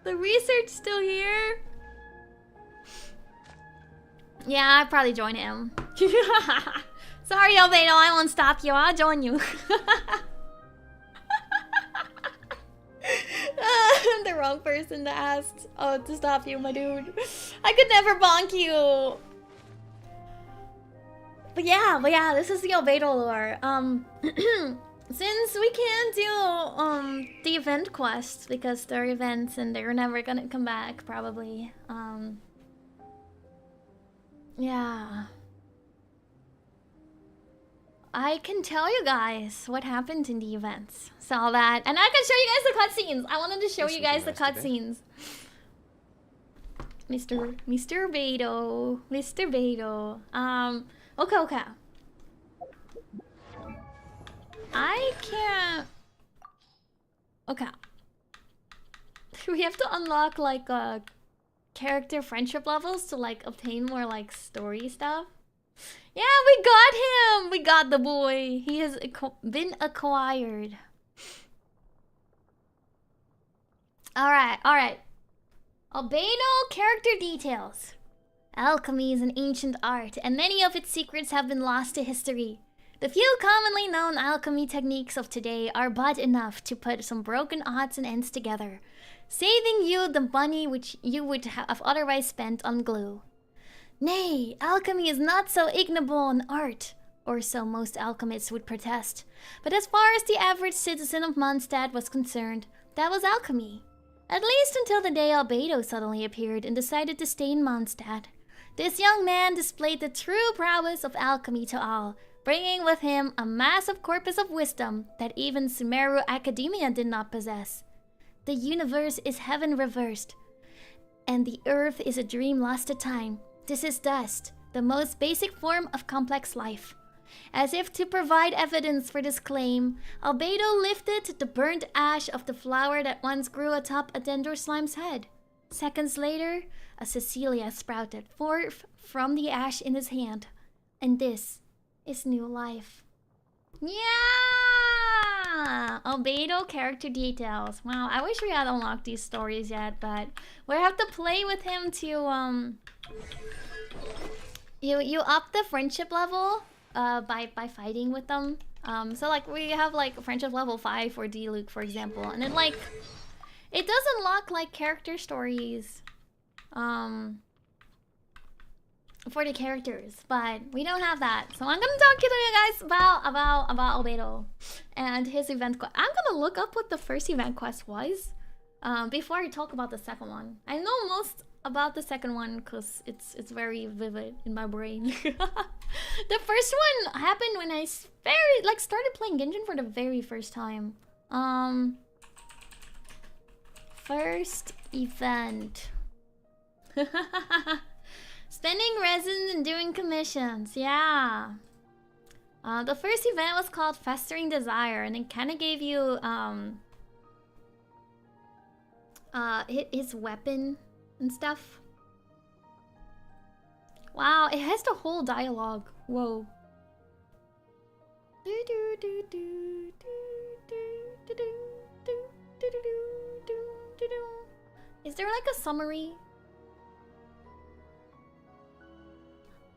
A: The research still here. Yeah, I'd probably join him. Sorry, Albedo, I won't stop you. I'll join you. I'm the wrong person to ask to stop you, my dude. I could never bonk you. But yeah, this is the Albedo lore. Since we can't do the event quest because they're events and they're never gonna come back, probably. Yeah. I can tell you guys what happened in the events. So that, and I can show you guys the cutscenes. I wanted to show you guys the cutscenes. Mr. Beto. Okay. I can't. Okay. We have to unlock like character friendship levels to like obtain more like story stuff. Yeah, we got him! We got the boy. He has been acquired. Alright. Albedo character details. Alchemy is an ancient art, and many of its secrets have been lost to history. The few commonly known alchemy techniques of today are but enough to put some broken odds and ends together, saving you the money which you would have otherwise spent on glue. Nay, alchemy is not so ignoble an art, or so most alchemists would protest. But as far as the average citizen of Mondstadt was concerned, that was alchemy. At least until the day Albedo suddenly appeared and decided to stay in Mondstadt. This young man displayed the true prowess of alchemy to all, bringing with him a massive corpus of wisdom that even Sumaru academia did not possess. The universe is heaven reversed, and the earth is a dream lost to time. This is dust, the most basic form of complex life. As if to provide evidence for this claim, Albedo lifted the burnt ash of the flower that once grew atop a Dendroslime's head. Seconds later, a Cecilia sprouted forth from the ash in his hand. And this is new life. Yeah! Albedo character details. Wow, I wish we had unlocked these stories yet, but we have to play with him to you up the friendship level by fighting with them. So like we have like friendship level 5 for D-Luke, for example, and then like it does unlock like character stories for the characters, but we don't have that. So I'm gonna talk to you guys about Albedo and his event quest. I'm gonna look up what the first event quest was before I talk about the second one. I know most about the second one because it's very vivid in my brain. The first one happened when I started playing Genshin for the very first time. First event. Spending resin and doing commissions, yeah. The first event was called Festering Desire, and it kind of gave you his weapon and stuff. Wow, it has the whole dialogue. Whoa. Is there like a summary?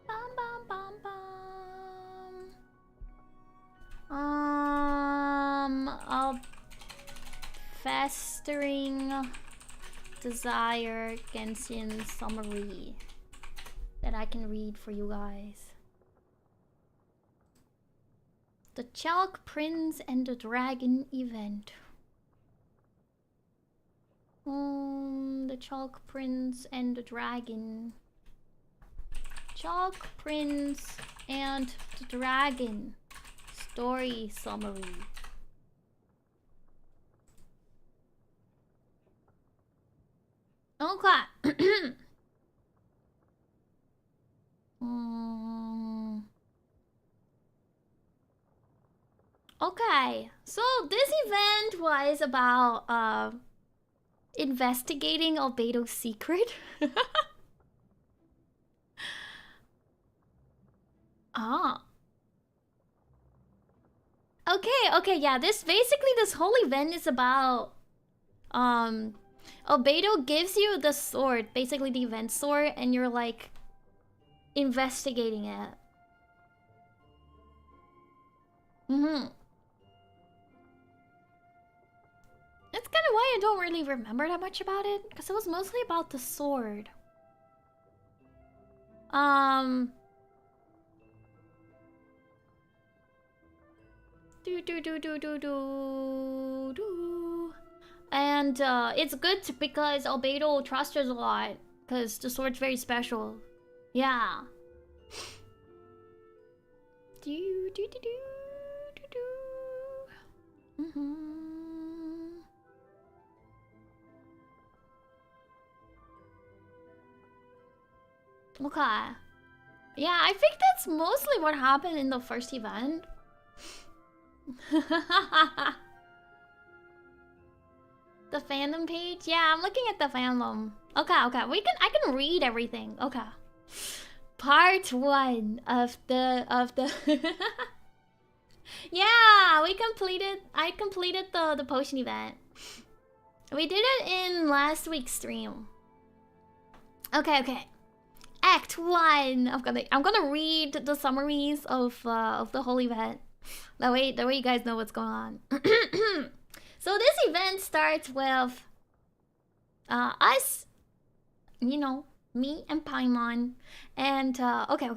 A: Bum, bum, bum, bum. A festering desire Genshin summary that I can read for you guys. The Chalk Prince and the Dragon event. The Chalk Prince and the Dragon. Chalk Prince and the Dragon. Story summary. Okay. Okay, so this event was about investigating Albedo's secret. Ah. Okay, yeah, this whole event is about Albedo gives you the sword, basically the event sword, and you're like investigating it. That's kind of why I don't really remember that much about it, because it was mostly about the sword. And it's good because Albedo trusts us a lot, because the sword's very special. Yeah. Okay. Yeah, I think that's mostly what happened in the first event. The fandom page? Yeah, I'm looking at the fandom. Okay. I can read everything. Okay. Part 1 of the Yeah, I completed the potion event. We did it in last week's stream. Okay. Act 1. I'm gonna read the summaries of the whole event. That way you guys know what's going on. So this event starts with us, you know, me and Paimon. And okay.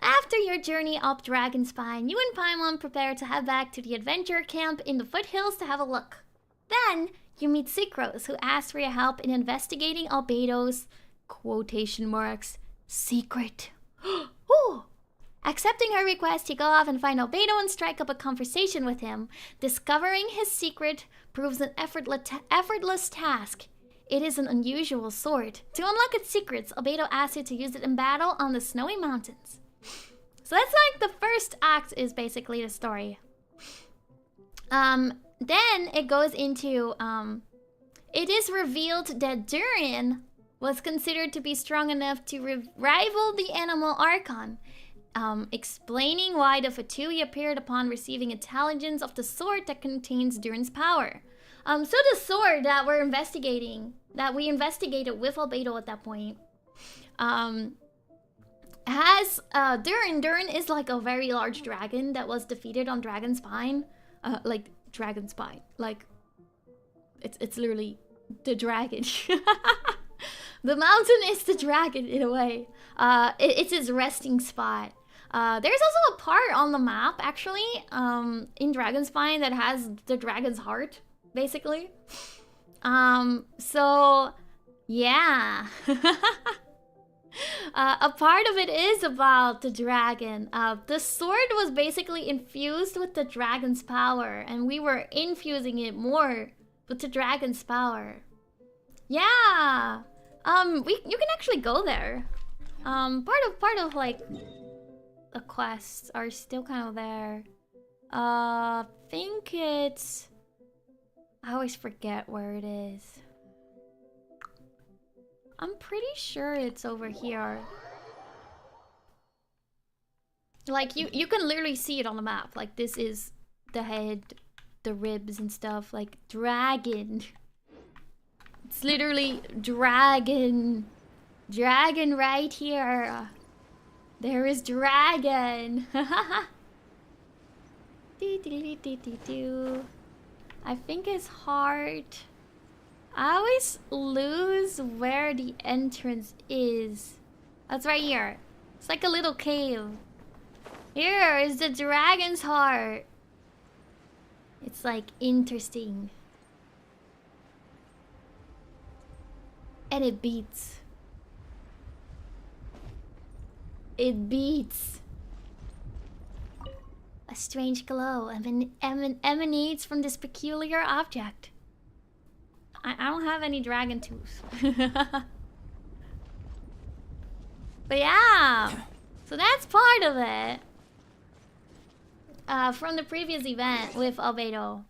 A: After your journey up Dragon Spine, you and Paimon prepare to head back to the adventure camp in the foothills to have a look. Then you meet Sucrose, who asks for your help in investigating Albedo's quotation marks secret. Ooh. Accepting her request, you go off and find Albedo and strike up a conversation with him. Discovering his secret proves an effortless task. It is an unusual sword. To unlock its secrets, Albedo asks you to use it in battle on the snowy mountains. So that's like the first act is basically the story. Then it goes into it is revealed that Durin was considered to be strong enough to rival the animal Archon. Explaining why the Fatui appeared upon receiving intelligence of the sword that contains Durin's power. So the sword that we investigated with Albedo at that point, has Durin is like a very large dragon that was defeated on Dragon Spine. Like Dragon Spine. Like it's literally the dragon. The mountain is the dragon in a way. It's his resting spot. There's also a part on the map, actually, in Dragon Spine that has the dragon's heart, basically. So, yeah. A part of it is about the dragon. The sword was basically infused with the dragon's power, and we were infusing it more with the dragon's power. Yeah. You can actually go there. Part of like the quests are still kind of there. Think it's, I always forget where it is. I'm pretty sure it's over here. Like you can literally see it on the map. Like this is the head, the ribs and stuff. Like dragon. It's literally dragon. Dragon right here. There is dragon. I think it's hard. I always lose where the entrance is. That's right here. It's like a little cave. Here is the dragon's heart. It's like interesting. And it beats. It beats. A strange glow emanates from this peculiar object. I don't have any dragon tooth. But yeah, so that's part of it. From the previous event with Albedo.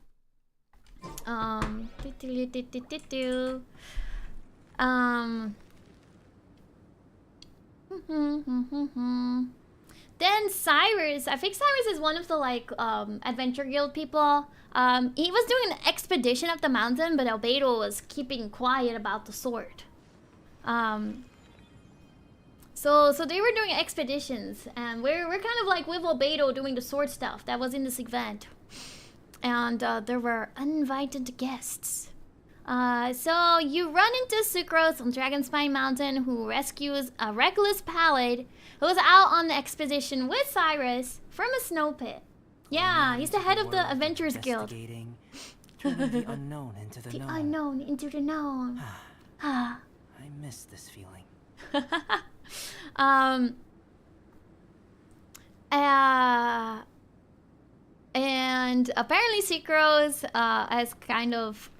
A: Then Cyrus, I think Cyrus is one of the like Adventure Guild people. He was doing an expedition up the mountain, but Albedo was keeping quiet about the sword. So they were doing expeditions, and we're kind of like with Albedo doing the sword stuff that was in this event. And there were uninvited guests. So you run into Sucrose on Dragonspine Mountain, who rescues a reckless pallid who was out on the expedition with Cyrus from a snow pit. Yeah, he's the head of the Adventurers Guild.
E: Turning the unknown into the known.
A: The unknown into the known.
E: I miss this feeling.
A: And apparently Sucrose has kind of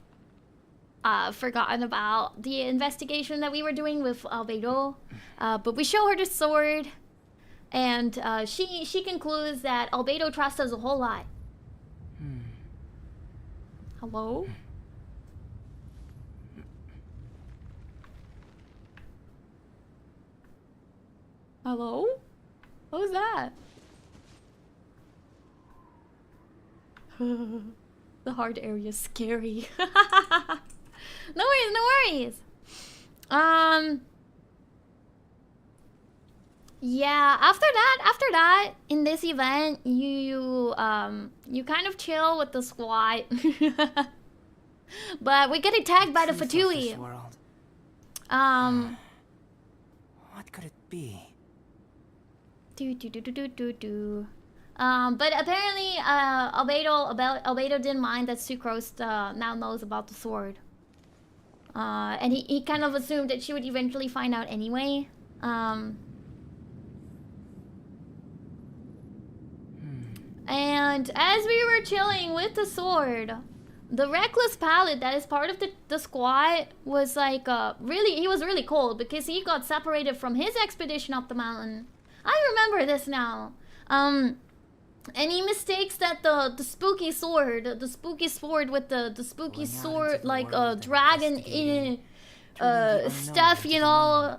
A: forgotten about the investigation that we were doing with Albedo. But we show her the sword, and she concludes that Albedo trusts us a whole lot. Hello? Hello? What was that? The hard area is scary. No worries, no worries. Yeah, after that, in this event, you kind of chill with the squad. But we get attacked by the Fatui.
E: What could it be?
A: But apparently, Albedo didn't mind that Sucrose now knows about the sword. And he kind of assumed that she would eventually find out anyway. And as we were chilling with the sword, the reckless pallid that is part of the squad was like, he was really cold because he got separated from his expedition up the mountain. I remember this now. And he mistakes that the spooky sword with the spooky sword, like dragon in stuff, you know,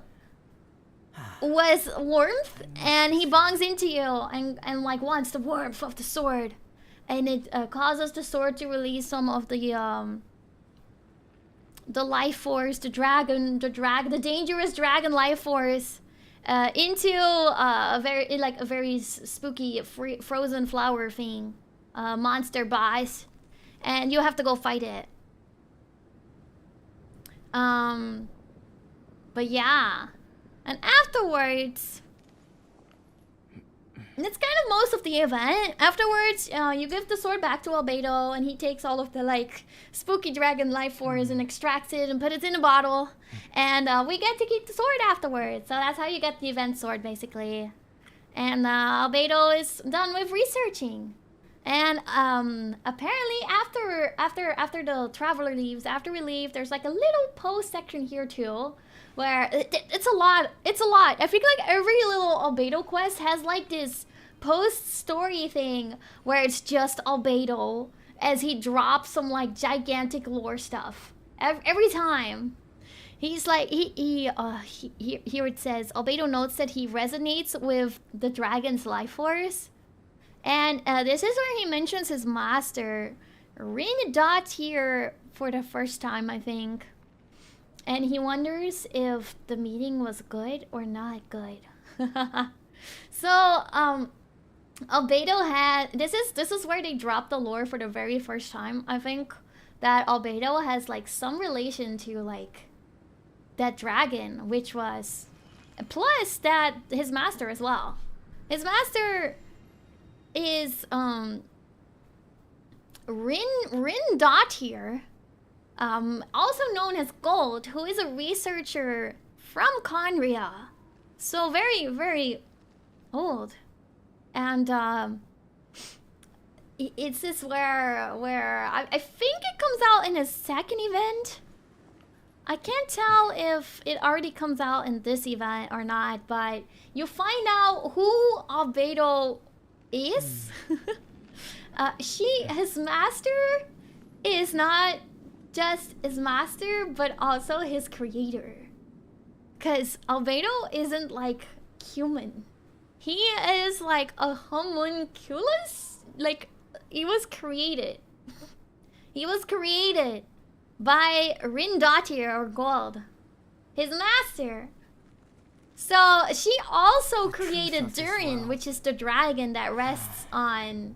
A: was warmth, and he bongs into you and like wants the warmth of the sword, and it causes the sword to release some of the life force, the dangerous dragon life force. Into a very spooky frozen flower thing, monster boss, and you have to go fight it. But yeah, and afterwards, it's kind of most of the event. Afterwards, you give the sword back to Albedo, and he takes all of the like spooky dragon life force and extracts it and put it in a bottle, and we get to keep the sword afterwards. So that's how you get the event sword, basically. And Albedo is done with researching, and apparently after the traveler leaves, after we leave, there's like a little post section here too, where it's a lot. I think like every little Albedo quest has like this post-story thing where it's just Albedo as he drops some like gigantic lore stuff. Every time. He's like here it says Albedo notes that he resonates with the dragon's life force, and this is where he mentions his master Rin Dot here for the first time, I think, and he wonders if the meeting was good or not good. So Albedo had this is where they dropped the lore for the very first time, I think, that Albedo has like some relation to like that dragon, which was plus that his master as well. His master is Rin Dot here, also known as Gold, who is a researcher from Conria, so very, very old. And it's this where I think it comes out in a second event. I can't tell if it already comes out in this event or not, but you find out who Albedo is. His master is not just his master, but also his creator. Cause Albedo isn't like human. He is like a homunculus. Like, he was created. He was created by Rindotir or Gold, his master. So she also created Durin, which is the dragon that rests on.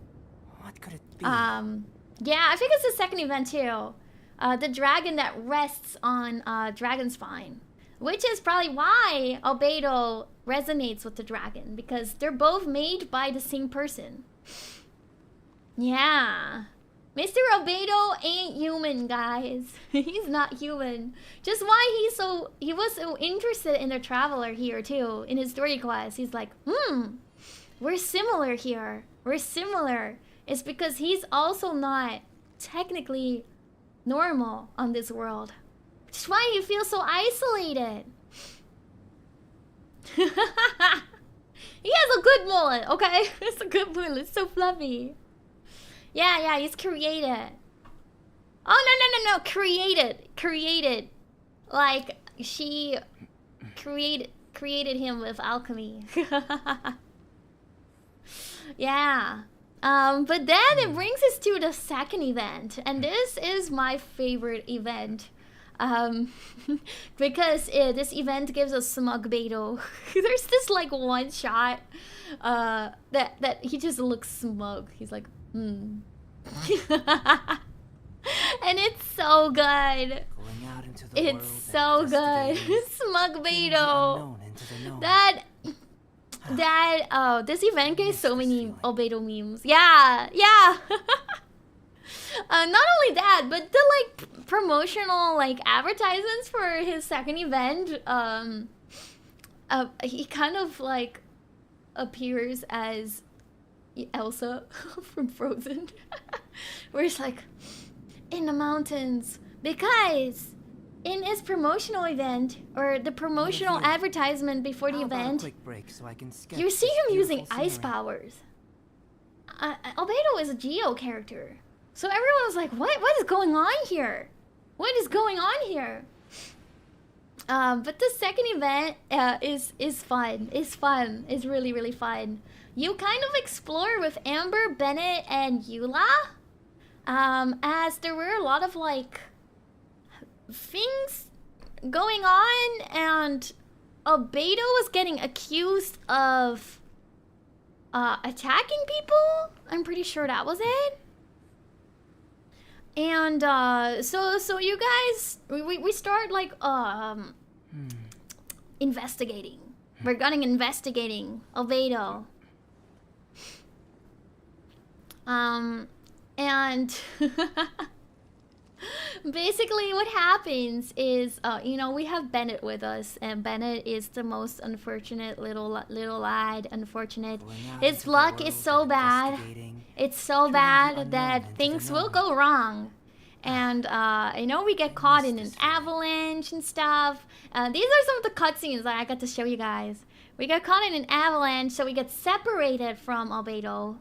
E: What could it be?
A: Yeah, I think it's the second event too. The dragon that rests on Dragon Spine, which is probably why Albedo resonates with the dragon, because they're both made by the same person. Yeah. Mr. Albedo ain't human, guys. He's not human. Just why he was so interested in the Traveler here too, in his story quest. He's like, we're similar here. We're similar. It's because he's also not technically normal on this world. Which is why he feels so isolated. He has a good mullet, okay? It's a good mullet. It's so fluffy. Yeah, he's created. Oh, no. Created. Like, she created him with alchemy. Yeah. But then it brings us to the second event. And this is my favorite event. Because this event gives us smug Beto. There's this like one shot that he just looks smug. He's like, And it's so good. It's so good. Smug Beto. This event gave so many Albedo memes. Yeah. Not only that, but the like promotional like advertisements for his second event, he kind of like appears as Elsa from Frozen, where he's like in the mountains, because in his promotional event or the promotional advertisement before the event, you see him using ice powers. Albedo is a Geo character. So everyone was like, what is going on here? What is going on here? But the second event is fun. It's fun. It's really, really fun. You kind of explore with Amber, Bennett, and Eula. As there were a lot of like things going on, and Albedo was getting accused of attacking people. I'm pretty sure that was it. And so you guys, we start like investigating. We're going investigating Albedo. And basically what happens is, we have Bennett with us, and Bennett is the most unfortunate little lad. Unfortunate. His luck is so bad. It's so bad that things will go wrong. And, we get caught in an avalanche and stuff. These are some of the cutscenes that I got to show you guys. We get caught in an avalanche, so we get separated from Albedo.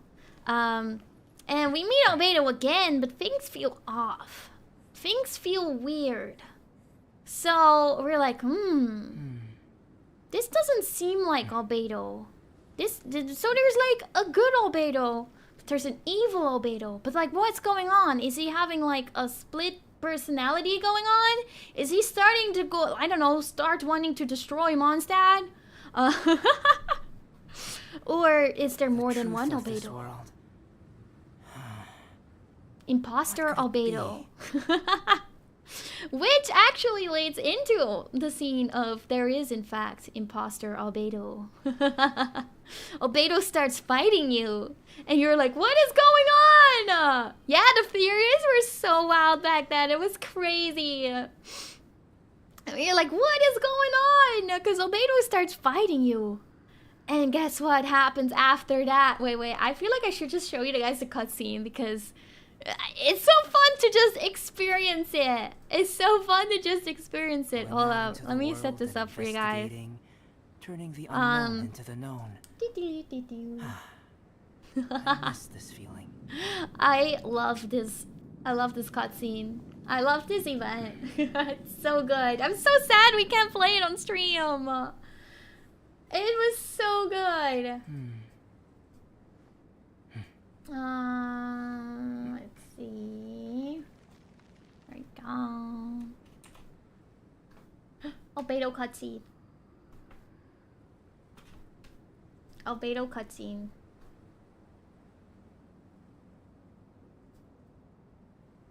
A: And we meet Albedo again, but things feel off. Things feel weird. So we're like, this doesn't seem like Albedo. So there's like a good Albedo, but there's an evil Albedo. But like, what's going on? Is he having like a split personality going on? Is he starting to go, I don't know, start wanting to destroy Mondstadt? Or is there more than one Albedo? Imposter Albedo. Which actually leads into the scene of there is in fact Imposter Albedo. Albedo starts fighting you and you're like, what is going on? Yeah, the theories were so wild back then. It was crazy. And you're like, what is going on? Because Albedo starts fighting you. And guess what happens after that? Wait, I feel like I should just show you guys the cutscene because it's so fun to just experience it. It's so fun to just experience it. Hold up, let me set this up for you guys.
E: Turning the unknown into the known. I miss this feeling.
A: I love this cutscene. I love this event. It's so good. I'm so sad we can't play it on stream. It was so good. Let's see. There we go. Albedo cutscene. Albedo cutscene.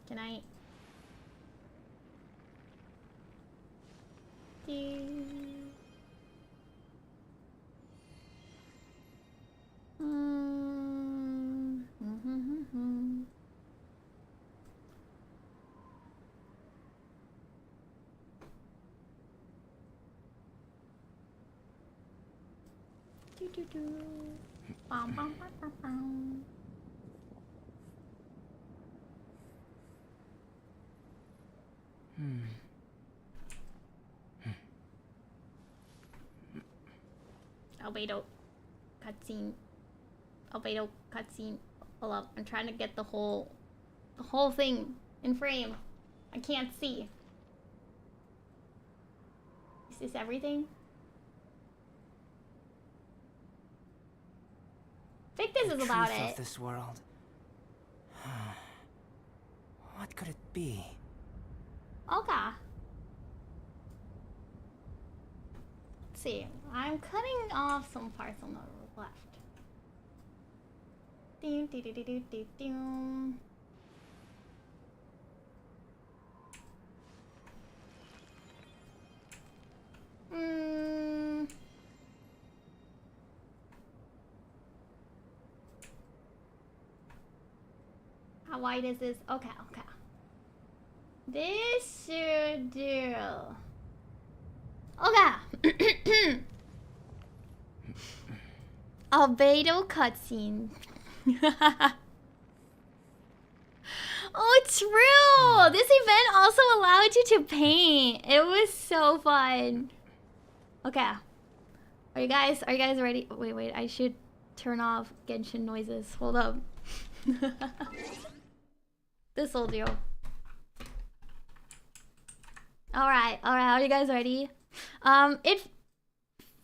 A: Can I? Albedo cutscene. Albedo cutscene. Hold up, I'm trying to get the whole thing in frame. I can't see. Is this everything? I think this is about it.
E: Of this world. What could it be?
A: Okay. Let's see. I'm cutting off some parts on the left. How wide is this? Okay. This should do. Okay. Albedo cutscene. Oh, true! This event also allowed you to paint. It was so fun. Okay. Are you guys ready? Wait, I should turn off Genshin noises. Hold up. This'll do. Alright, are you guys ready? It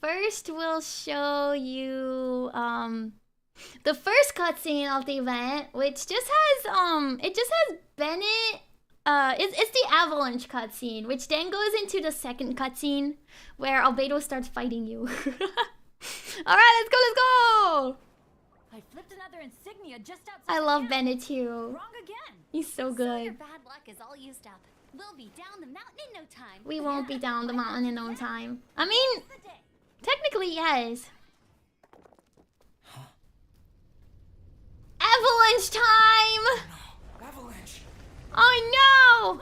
A: first will show you the first cutscene of the event, which just has Bennett. It's the avalanche cutscene, which then goes into the second cutscene where Albedo starts fighting you. Alright, let's go!
F: I flipped another insignia just outside.
A: I love Bennett too.
F: Wrong again.
A: He's so
G: So
A: good.
G: your bad luck is all used up. We'll be down the mountain in no time.
A: We won't be down the mountain in no time. I mean, technically yes. Avalanche time!
E: Avalanche!
A: Oh no!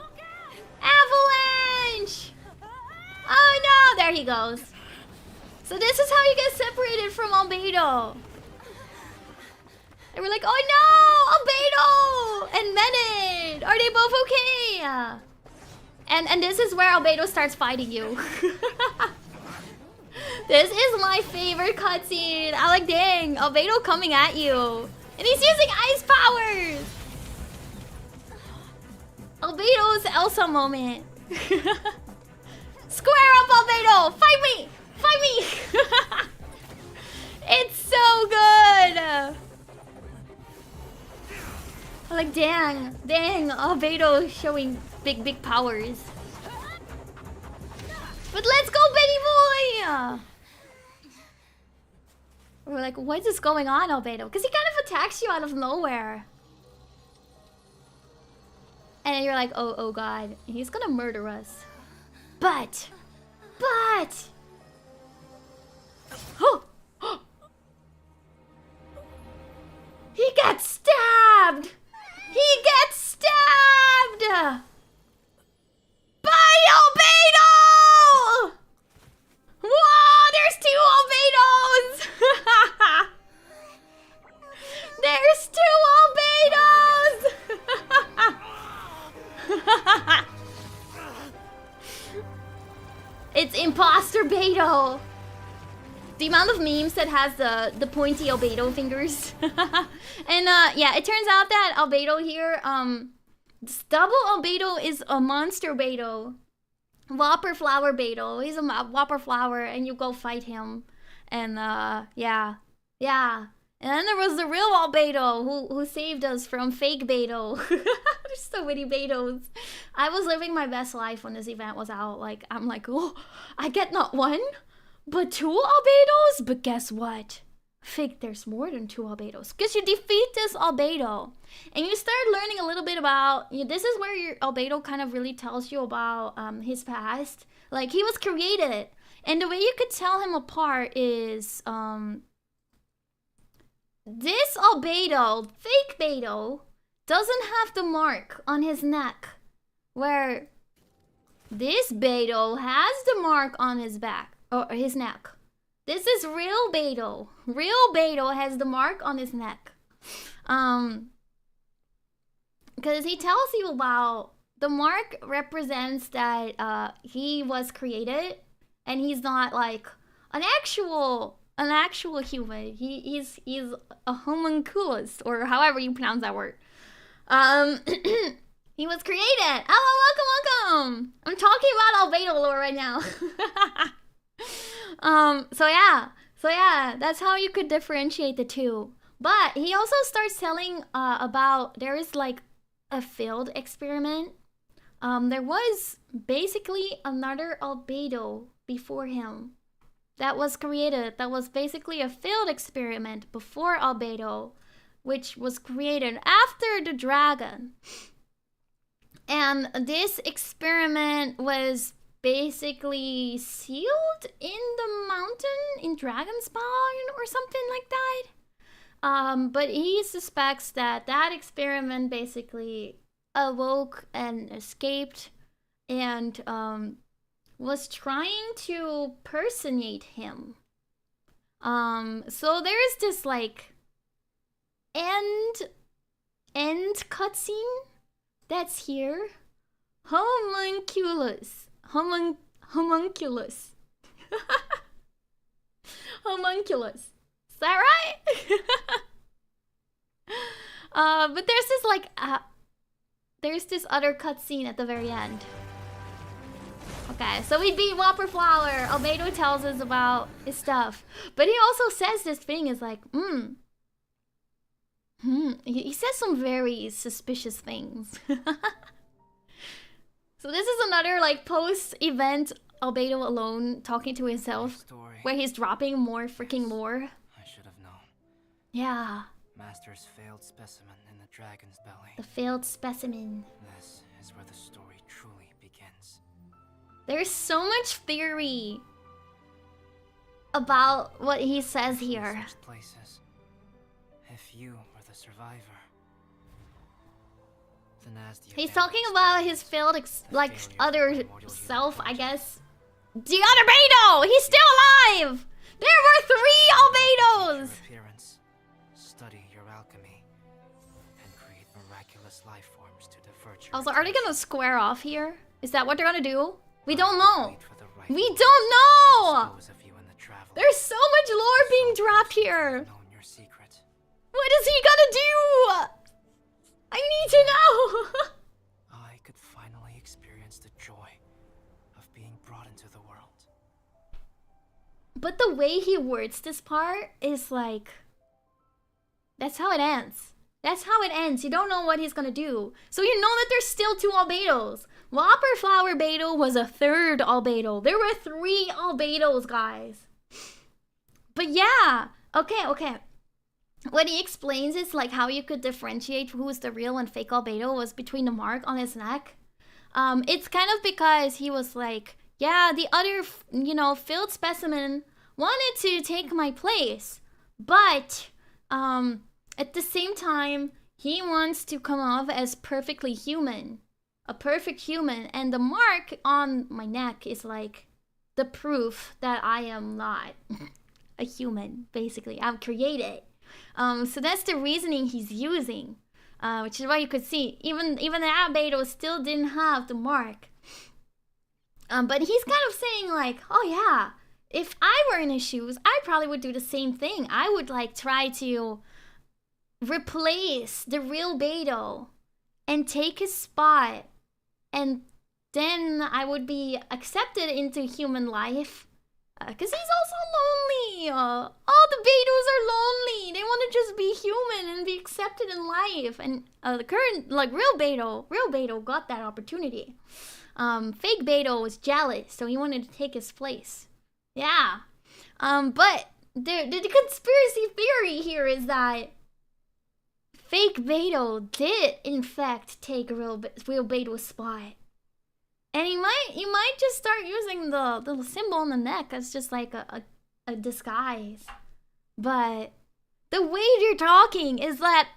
A: Avalanche! Oh no! There he goes. So this is how you get separated from Albedo. They were like, oh no! Albedo! And Bennett! Are they both okay? And this is where Albedo starts fighting you. This is my favorite cutscene. I like, dang, Albedo coming at you. And he's using ice powers! Albedo's Elsa moment. Square up, Albedo! Fight me! Fight me! It's so good! Like, dang, Albedo showing big powers. But let's go, Benny boy! We're like, what is going on, Albedo? Because he kind of attacks you out of nowhere. And you're like, oh god, he's gonna murder us. But... He gets stabbed! He gets stabbed! By Albedo! Whoa, there's 2 Albedos! There's 2 Albedos! It's Imposter Beto! The amount of memes that has the pointy Albedo fingers. And yeah, it turns out that Albedo here, double Albedo is a monster Beto. Whopper Flower Beto. He's a Whopper Flower and you go fight him. And yeah. And then there was the real Albedo who saved us from fake Beto. There's so many Betos. I was living my best life when this event was out. Like, I'm like, oh, I get not 1, but 2 Albedos? But guess what? Fake, there's more than 2 Albedos. Because you defeat this Albedo. And you start learning a little bit about... this is where your Albedo kind of really tells you about his past. Like, he was created. And the way you could tell him apart is... this Albedo, fake Beto, doesn't have the mark on his neck. Where this Beto has the mark on his back. Or his neck. This is real Beto. Real Beto has the mark on his neck. Because he tells you about... the mark represents that he was created. And he's not like an actual human. He's a homunculus, or however you pronounce that word. He was created. Oh, welcome. I'm talking about Albedo lore right now. So yeah, that's how you could differentiate the 2. But he also starts telling about there is like a failed experiment. There was basically another Albedo before him that was created. That was basically a failed experiment before Albedo, which was created after the dragon. And this experiment was basically sealed in the mountain in Dragonspawn or something like that. But he suspects that that experiment basically awoke and escaped and was trying to personate him. So there's this like end cutscene that's here. Homunculus. Homunculus. Homunculus. Is that right? But there's this like there's this other cutscene at the very end. Okay, so we beat Whopper Flower. Albedo tells us about his stuff. But he also says this thing is like, He says some very suspicious things. So this is another like post-event Albedo alone talking to himself, where he's dropping more freaking lore.
E: I should have known.
A: Yeah.
E: Master's failed specimen in the dragon's belly.
A: The failed specimen.
E: This is where the story truly begins.
A: There's so much theory about what he says here.
E: Such places. If you were the survivor.
A: He's talking about his failed other self, I guess. The other Beto! He's still alive! There were 3 Albedos!
E: Study your alchemy and create miraculous life forms to divert your
A: Also, are they gonna square off here? Is that what they're gonna do? We don't know. We don't know! There's so much lore being dropped here. What is he gonna do? I need to know!
E: I could finally experience the joy of being brought into the
A: But the way he words this part is like, that's how it ends. That's how it ends. You don't know what he's gonna do. So you know that there's still 2 albedos. Whopper Flower Beetle was a 3rd albedo. There were 3 albedos, guys. But yeah, okay. What he explains is like how you could differentiate who's the real and fake albedo was between the mark on his neck. It's kind of because he was like, yeah, the other, field specimen wanted to take my place, but at the same time, he wants to come off as perfectly human, a perfect human, and the mark on my neck is like the proof that I am not a human, basically. I'm created. So that's the reasoning he's using, which is why you could see even the albedo still didn't have the mark. But he's kind of saying like, oh yeah, if I were in his shoes, I probably would do the same thing. I would like try to replace the real Beto and take his spot, and then I would be accepted into human life. Because he's also lonely. All the Betos are lonely. They want to just be human and be accepted in life. And the current, like, real Beto got that opportunity. Fake Beto was jealous, so he wanted to take his place. Yeah. But the conspiracy theory here is that fake Beto did, in fact, take real Beto's spot. And you might just start using the little symbol on the neck as just like a disguise. But the way you're talking is that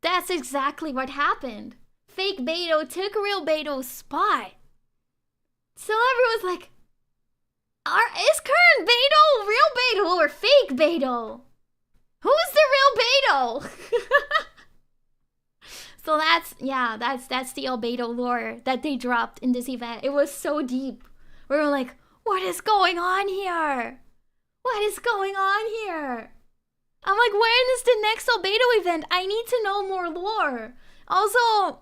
A: that's exactly what happened. Fake Beto took real Beto's spot. So everyone's like, is current Beto real Beto or fake Beto? Who's the real Beto? So that's the albedo lore that they dropped in this event. It was so deep. We were like, what is going on here? What is going on here? I'm like, when is the next albedo event? I need to know more lore. Also,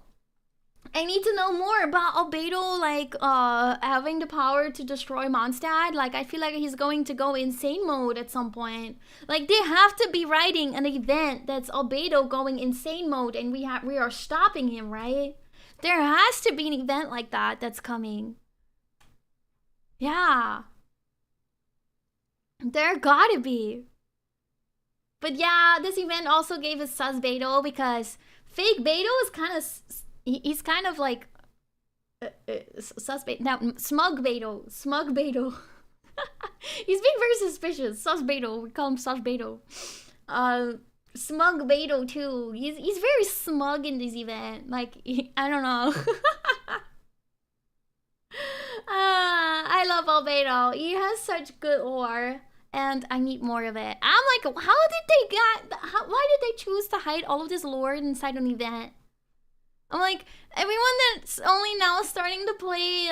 A: I need to know more about albedo, like, having the power to destroy Mondstadt. Like, I feel like he's going to go insane mode at some point. Like, they have to be writing an event that's albedo going insane mode, and we are stopping him, right? There has to be an event like that that's coming. Yeah. There gotta be. But yeah, this event also gave us sus Beto because fake Beto is kind of... He's kind of like suspect now. Smug Beto. He's being very suspicious. Sus Beto. We call him Sus Beto. Smug Beto too. He's very smug in this event. Like, I don't know. I love Albedo. He has such good lore, and I need more of it. I'm like, why did they choose to hide all of this lore inside an event? I'm like, everyone that's only now starting to play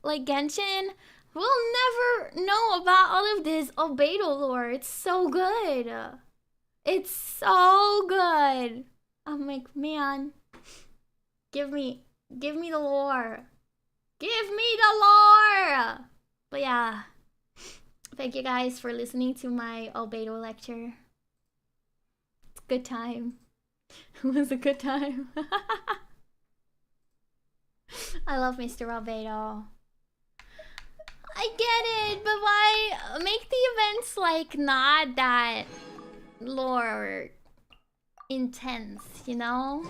A: like Genshin will never know about all of this albedo lore. It's so good. It's so good. I'm like, man, give me the lore. Give me the lore. But yeah, thank you guys for listening to my albedo lecture. Good time. It was a good time. I love Mr. Albedo. I get it, but why make the events like not that lore intense, you know?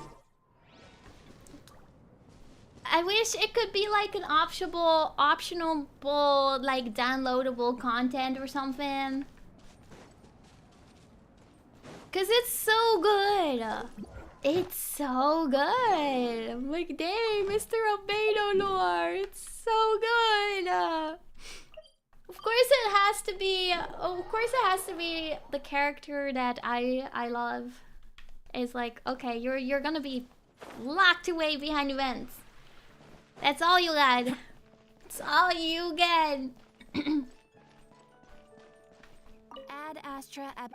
A: I wish it could be like an optional like downloadable content or something. Cause it's so good. It's so good. I'm like, dang, Mr. Albedo lore. It's so good. Of course it has to be the character that I love. It's like, okay, you're gonna be locked away behind events. That's all you got. That's all you get.
D: Add Astra at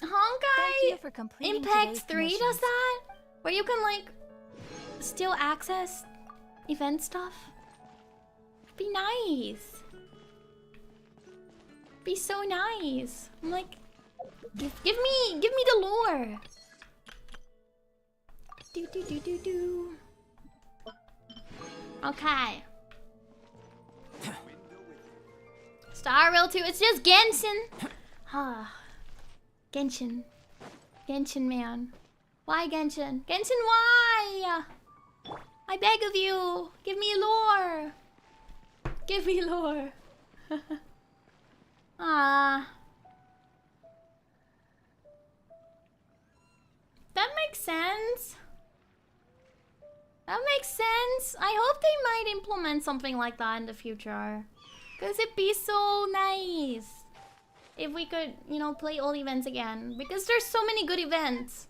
A: Honkai Impact 3 does that? Where you can like still access event stuff? Be nice. Be so nice. I'm like, give me the lore. Do. Okay. Star Rail 2. It's just Genshin. Ah, Genshin. Genshin, man. Why Genshin? Genshin, why? I beg of you. Give me lore. Give me lore. Ah. That makes sense. That makes sense. I hope they might implement something like that in the future. Because it'd be so nice if we could, you know, play all events again. Because there's so many good events.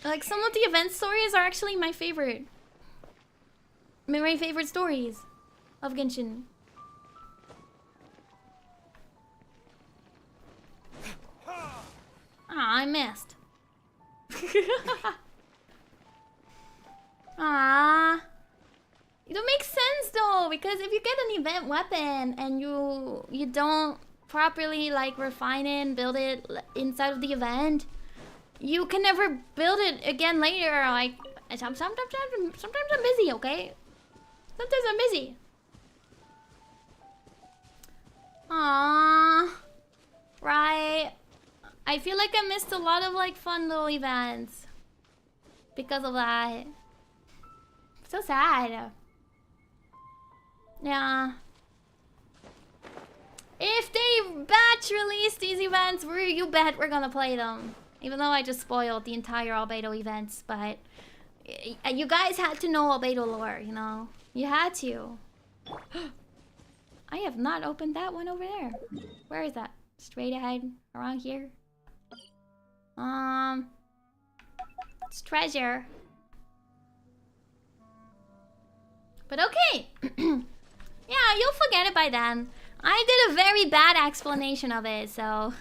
A: Like, some of the event stories are actually my favorite. My favorite stories of Genshin. Ah, I missed. Ah. It don't make sense though, because if you get an event weapon and you don't properly like refine it and build it inside of the event, you can never build it again later. Like sometimes I'm busy, okay? Sometimes I'm busy. Aww. Right. I feel like I missed a lot of like fun little events because of that. So sad. Yeah. If they batch release these events, you bet we're gonna play them. Even though I just spoiled the entire Albedo events, but you guys had to know Albedo lore, you know? You had to. I have not opened that one over there. Where is that? Straight ahead, around here. It's treasure. But okay. Yeah, you'll forget it by then. I did a very bad explanation of it, so...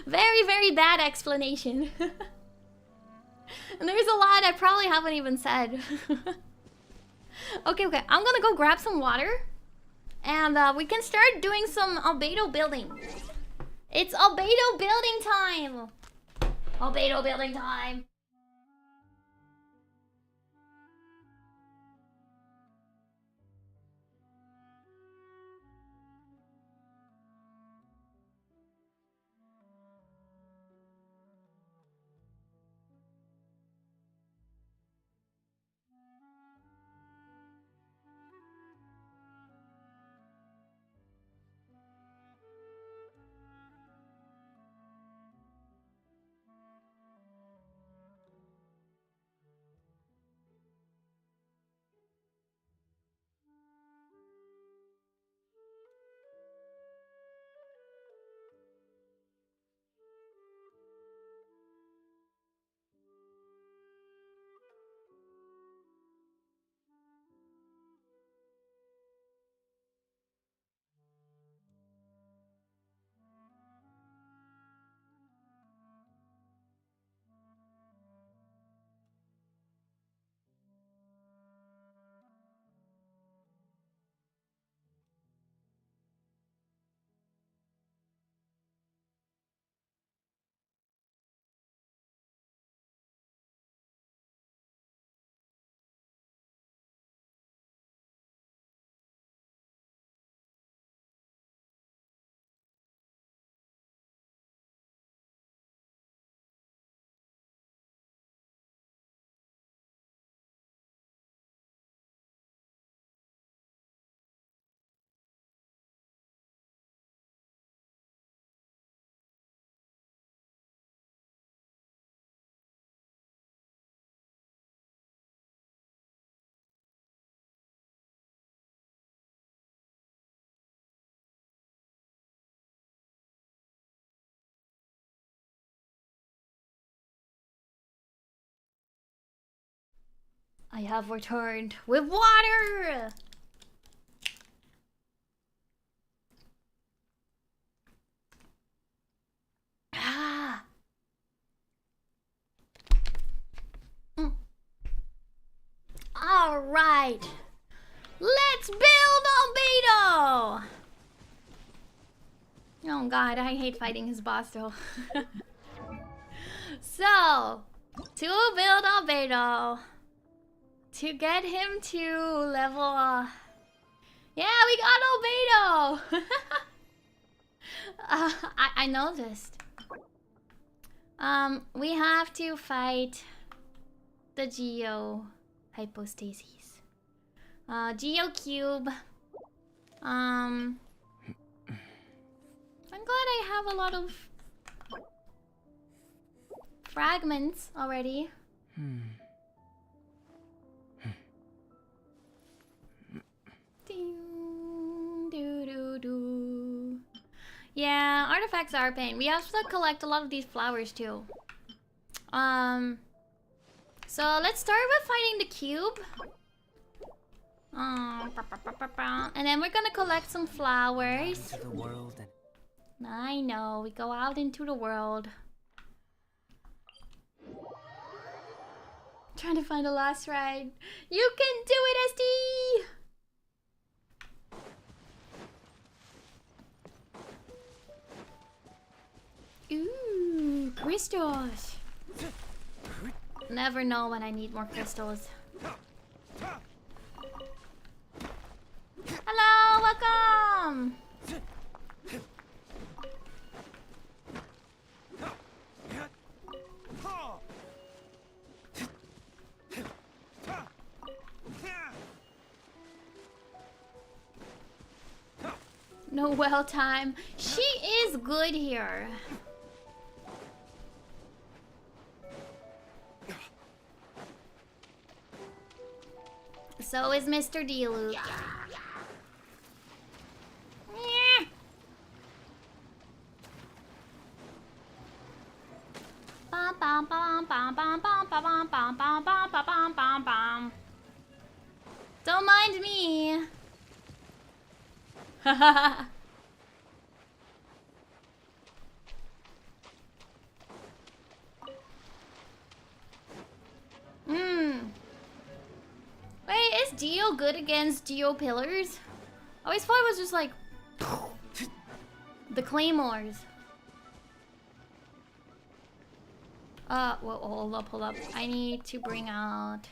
A: very, very bad explanation. And there's a lot I probably haven't even said. Okay, I'm gonna go grab some water. And we can start doing some Albedo building. It's Albedo building time! Albedo building time! I have returned with water! Ah. Alright. Let's build Albedo! Oh god, I hate fighting his boss though. So, to build Albedo, to get him to level... yeah, we got Albedo! I noticed. We have to fight the Geo hypostases. Geo cube. I'm glad I have a lot of fragments already. Ding, doo, doo, doo. Yeah, artifacts are a pain. We have to collect a lot of these flowers too. So let's start with finding the cube. And then we're gonna collect some flowers.
E: Into the world and...
A: I know, we go out into the world. Trying to find the last ride. You can do it, SD! Ooh, crystals. Never know when I need more crystals. Hello, welcome! No well time. She is good here. So is Mr. D-Loop. Bum, bum, bum, bum, bum, bum, bum, bum, bum, bum, bum, bum, bum, bum. Don't mind me. Wait, is Geo good against Geo pillars? I always thought it was just like the claymores. Well, hold up. I need to bring out.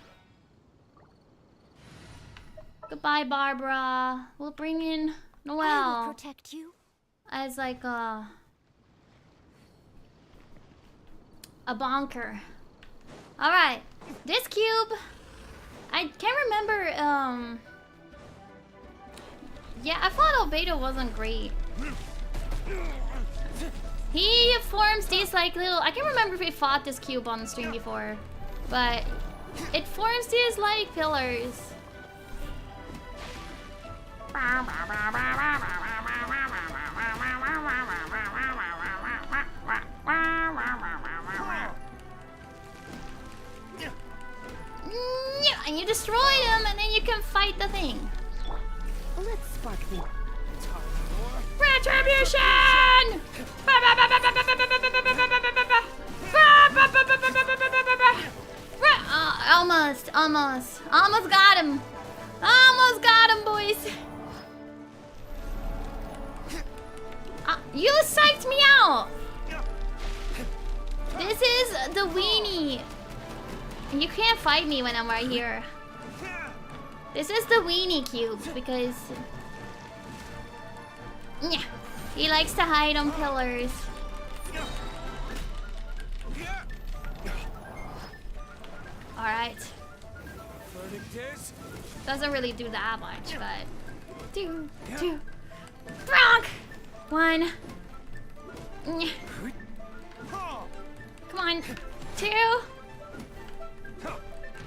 A: Goodbye, Barbara. We'll bring in Noelle.
D: I will protect you.
A: As like a bonker. Alright. This cube. I can't remember, yeah, I thought Albedo wasn't great. He forms these like little... I can't remember if we fought this cube on the stream before. But it forms these like pillars. And you destroy them, and then you can fight the thing.
H: Let's spark the
A: Retribution! Almost got him. Almost got him, boys. You psyched me out. This is the weenie. You can't fight me when I'm right here. This is the weenie cube because he likes to hide on pillars. Alright. Doesn't really do that much, but two. Bronk! One. Come on. Two.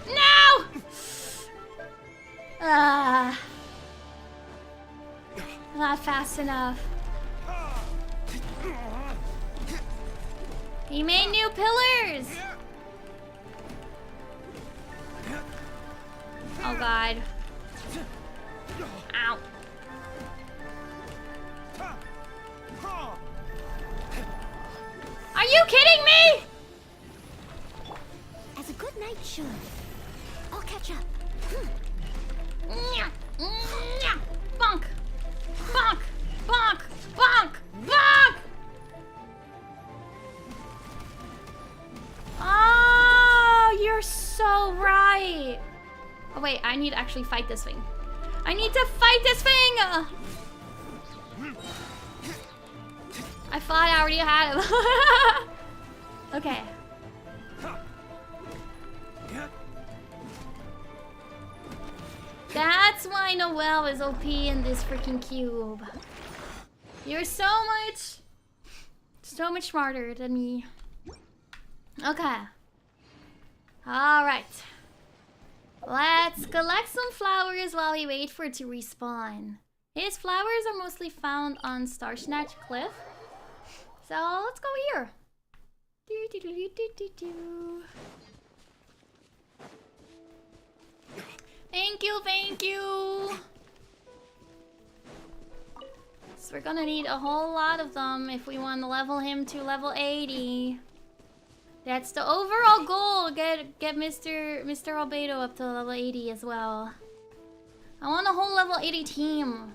A: No! Not fast enough. He made new pillars! Oh god. Ow. Are you kidding me?
D: As a good knight should. I'll catch up.
A: Bonk! Bonk! Bonk! Bonk! Bonk! Oh, you're so right. Oh wait, I need to actually fight this thing. I need to fight this thing! I thought I already had him. Okay. That's why Noelle is OP in this freaking cube. You're so much smarter than me. Okay. Alright. Let's collect some flowers while we wait for it to respawn. His flowers are mostly found on Star Snatch Cliff. So let's go here. Thank you, thank you. So we're gonna need a whole lot of them if we want to level him to level 80. That's the overall goal. Get Mr. Albedo up to level 80 as well. I want a whole level 80 team.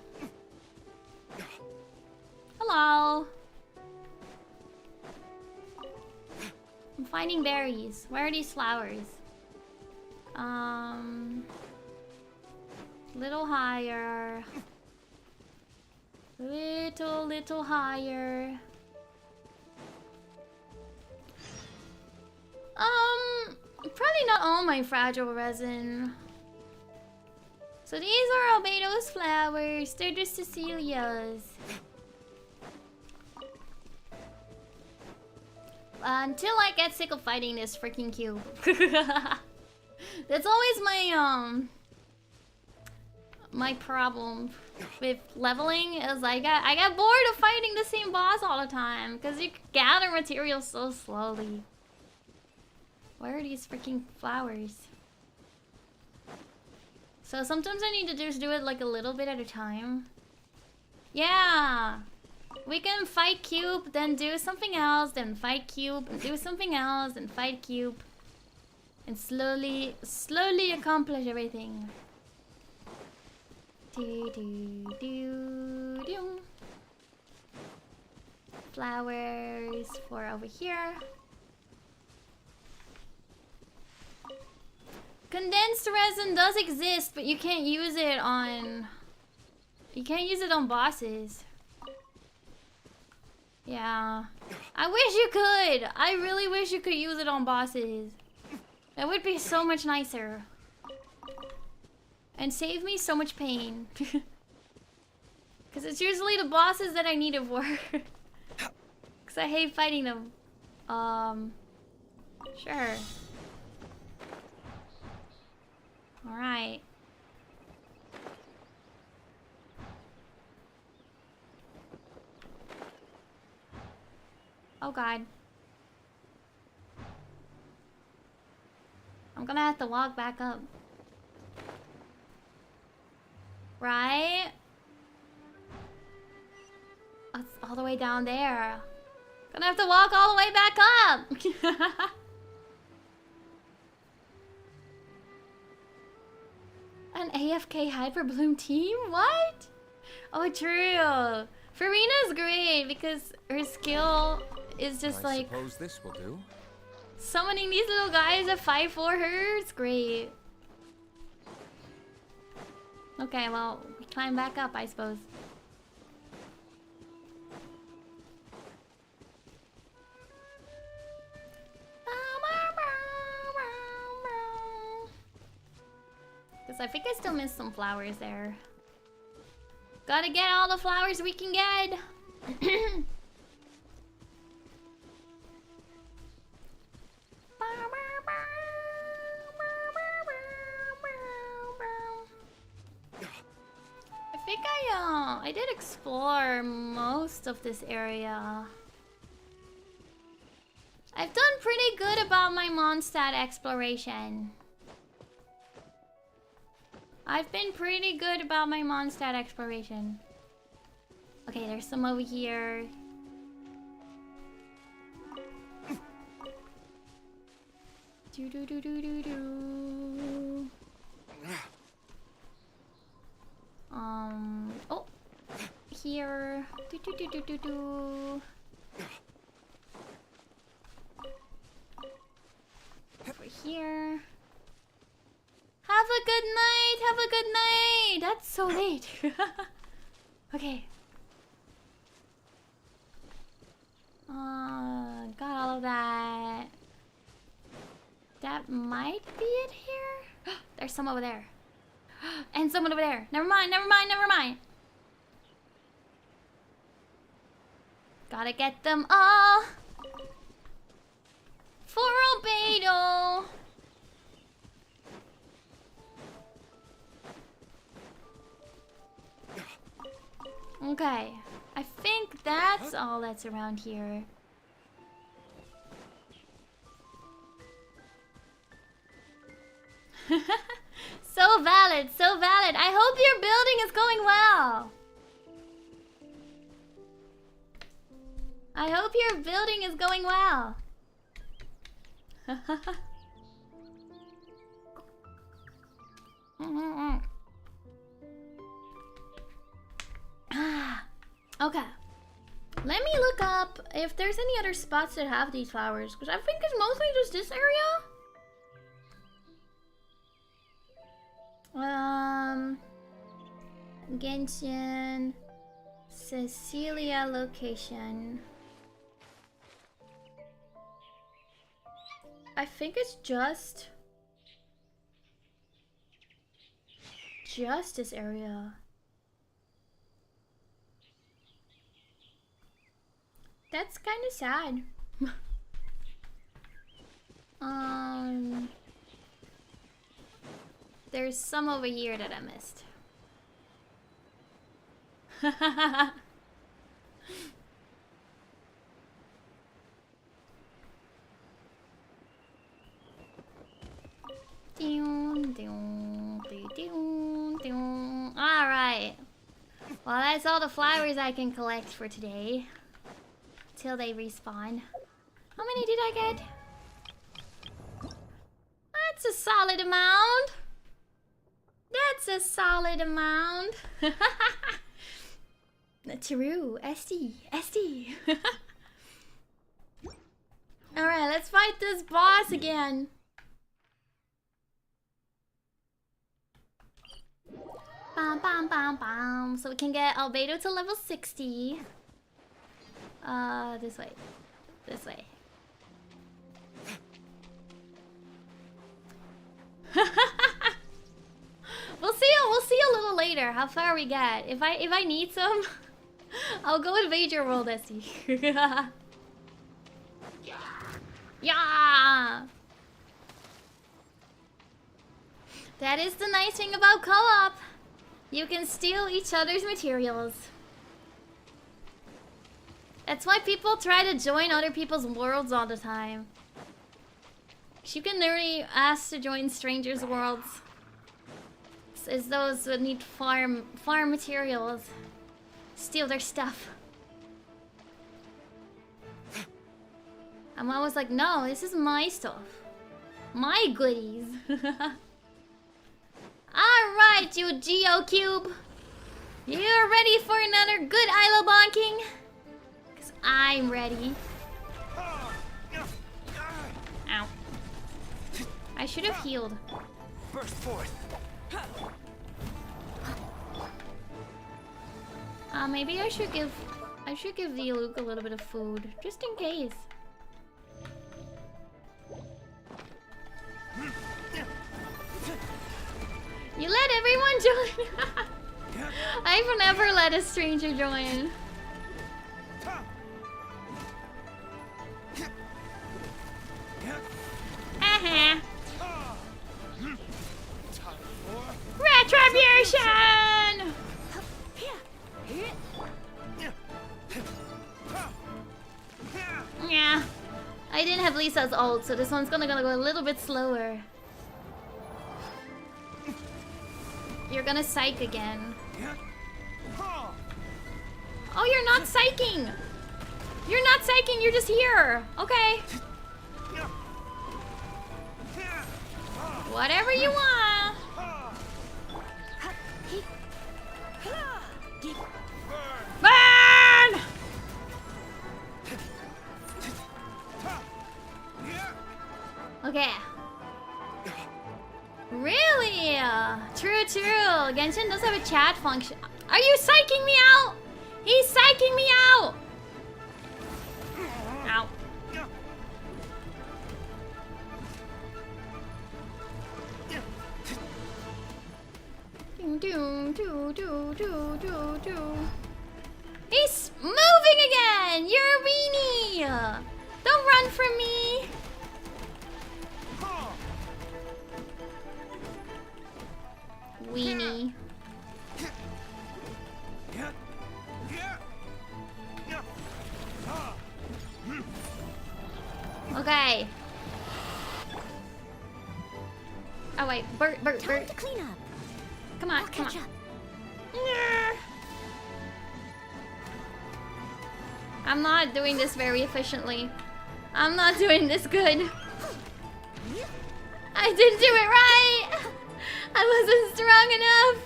A: Hello. I'm finding berries. Where are these flowers? Little higher. Little higher. Probably not all my fragile resin. So these are Albedo's flowers. They're just Cecilia's. Until I get sick of fighting this freaking cube. That's always my my problem with leveling is I get bored of fighting the same boss all the time because you gather materials so slowly. Where are these freaking flowers? So sometimes I need to just do it like a little bit at a time. Yeah! We can fight cube, then do something else, then fight cube, and do something else, and fight cube. And slowly accomplish everything. Flowers for over here. Condensed resin does exist, but you can't use it on... You can't use it on bosses. Yeah. I wish you could! I really wish you could use it on bosses. That would be so much nicer. And save me so much pain. Because it's usually the bosses that I need it for. Because I hate fighting them. Sure. Alright. Oh god. I'm gonna have to walk back up. Right? Oh, it's all the way down there. Gonna have to walk all the way back up! An AFK Hyperbloom team? What? Oh, true. Farina's great because her skill is just
B: I
A: like...
B: suppose this will do.
A: Summoning these little guys at 5 for her, it's great. Okay, well, we climb back up, I suppose. Because I think I still missed some flowers there. Gotta get all the flowers we can get. I think I did explore most of this area. I've done pretty good about my Mondstadt exploration. I've been pretty good about my Mondstadt exploration. Okay, there's some over here. Do do do do do do. here. Over here. Have a good night. Have a good night. That's so late. Okay. Got all of that. That might be it here. There's some over there. And someone over there. Never mind, never mind, never mind. Gotta get them all. For Albedo. Okay. I think that's all that's around here. So valid, so valid. I hope your building is going well. I hope your building is going well. Okay. Let me look up if there's any other spots that have these flowers, because I think it's mostly just this area. Genshin, Cecilia location. I think it's just this area. That's kind of sad. There's some over here that I missed. Alright. Well, that's all the flowers I can collect for today. Till they respawn. How many did I get? That's a solid amount. That's a solid amount. True. SD. Alright, let's fight this boss again. Bam, bam, bam, bam. So we can get Albedo to level 60. This way. This way. We'll see a little later how far we get. If I need some, I'll go invade your world, Essie. Yeah. That is the nice thing about co-op. You can steal each other's materials. That's why people try to join other people's worlds all the time. You can literally ask to join strangers' worlds. It's those that need farm materials. Steal their stuff. I'm always like, no, this is my stuff. My goodies. Alright, you GeoCube. You're ready for another good Ayla bonking? Cause I'm ready. Ow. I should have healed.
I: Burst forth.
A: Maybe I should give the Luke a little bit of food, just in case. You let everyone join. I've never let a stranger join. Retribution! Yeah. I didn't have Lisa's ult, so this one's gonna go a little bit slower. You're gonna psych again. Oh, you're not psyching! You're not psyching, you're just here! Okay. Whatever you want! Burn! true. Genshin does have a chat function. Are you psyching me out? He's psyching me out. Ow. He's moving again! You're a weenie! Don't run from me! Weenie. Okay. Oh wait, Bert.
G: Time to clean up.
A: Come on,
G: I'll
A: come
G: catch
A: on.
G: up.
A: I'm not doing this very efficiently. I'm not doing this good. I didn't do it right! I wasn't strong enough!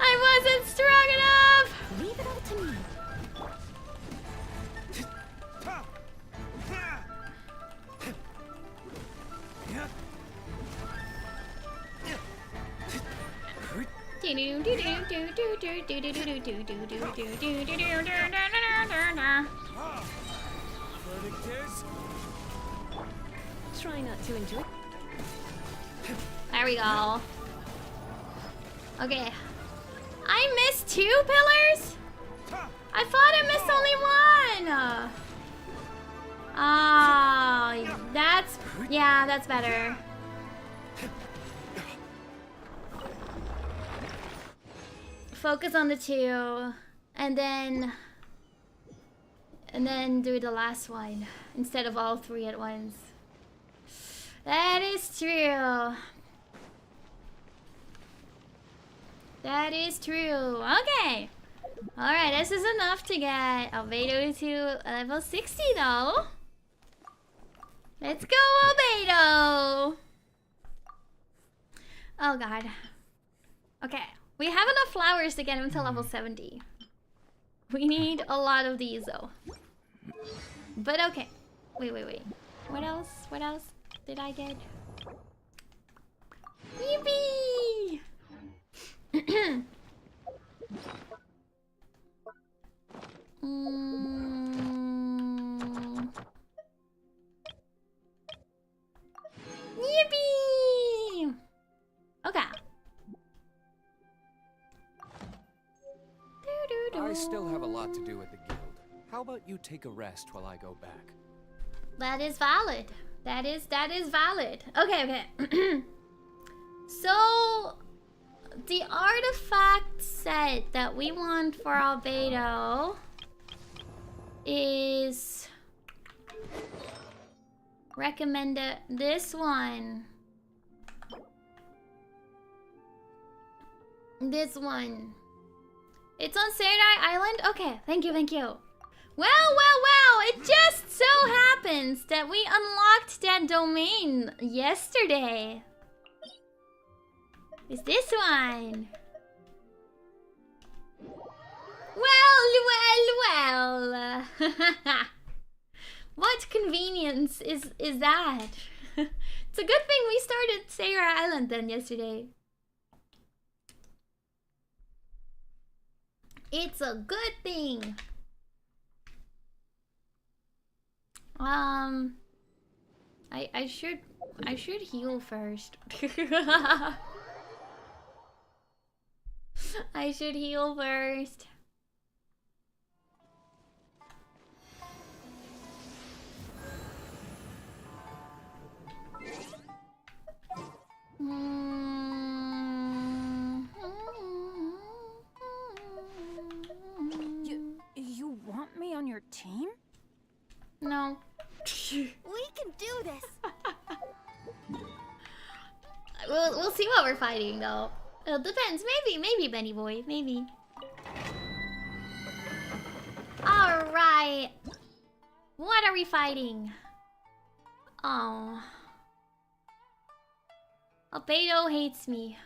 A: I wasn't strong enough!
G: Leave it all to me.
I: Verdict is...
H: Try not to enjoy.
A: There we go. Okay. I missed 2 pillars? I thought I missed only 1! Ah, that's... Yeah, that's better. Focus on the 2, and then do the last one instead of all 3 at once. That is true. That is true. Okay. Alright, this is enough to get Albedo to level 60 though. Let's go, Albedo! Oh god. Okay. We have enough flowers to get him to level 70. We need a lot of these though. But okay. Wait. What else? What else did I get? Yippee! Yippee! Okay.
B: I still have a lot to do at the guild. How about you take a rest while I go back?
A: That is valid. That is valid. Okay. So the artifact set that we want for Albedo is recommended this one. This one. It's on Saturday Island? Okay, thank you. Well, it just so happens that we unlocked that domain yesterday. It's this one. Well. What convenience is that? It's a good thing we started Sarah Island then yesterday. It's a good thing. I should heal first. I should heal first.
D: You want me on your team?
A: No.
D: We can do this.
A: We'll see what we're fighting though. It depends. Maybe Benny boy. Maybe. All right. What are we fighting? Oh. Albedo hates me.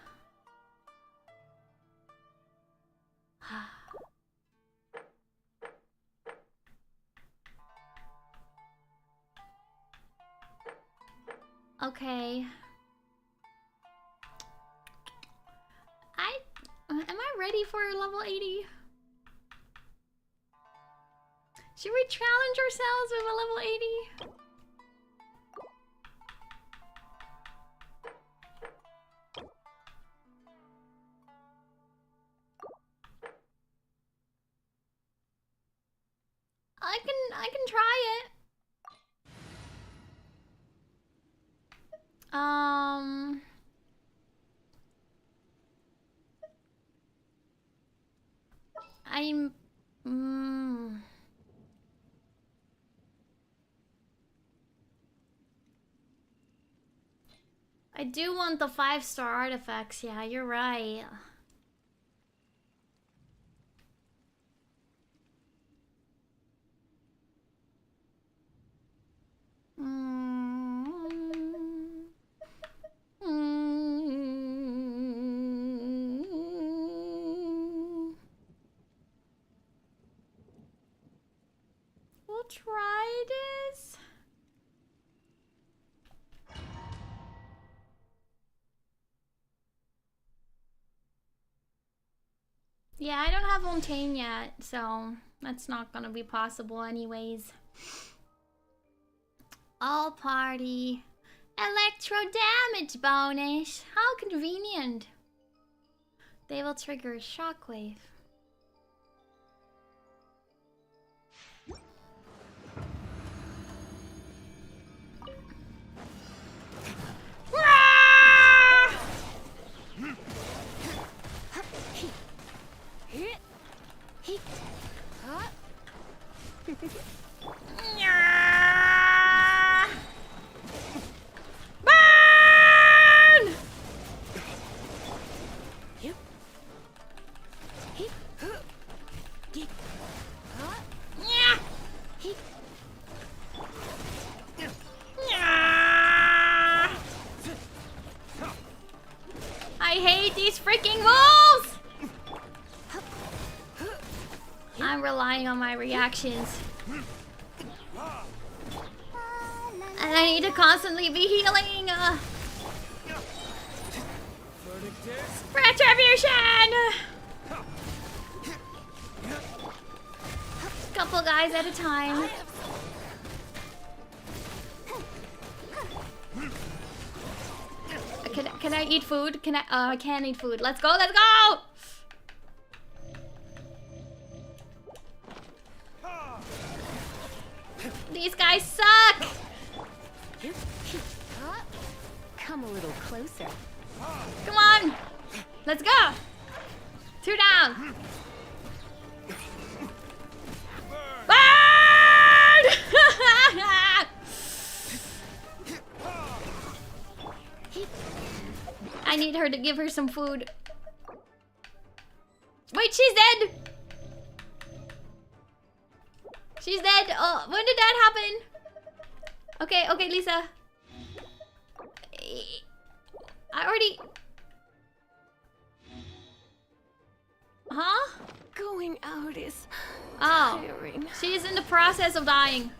A: Okay. ready for level 80. Should we challenge ourselves with a level 80? I can try it. I do want the 5-star artifacts. Yeah, you're right. We'll try this. Yeah, I don't have Fontaine yet, so that's not gonna be possible anyways. All party. Electro damage bonus. How convenient. They will trigger a shockwave. Burn! I hate these freaking moves! I'm relying on my reactions. And I need to constantly be healing. Retribution! Couple guys at a time. Can I eat food? Can I can't eat food. Let's go, let's go! These guys suck!
H: Come a little closer.
A: Come on! Let's go! 2 down! Burn! I need her to give her some food. Wait, she's dead! She's dead! Oh, when did that happen? Okay, okay, Lisa. I already... Huh?
H: Going out is
A: tiring. She's in the process of dying.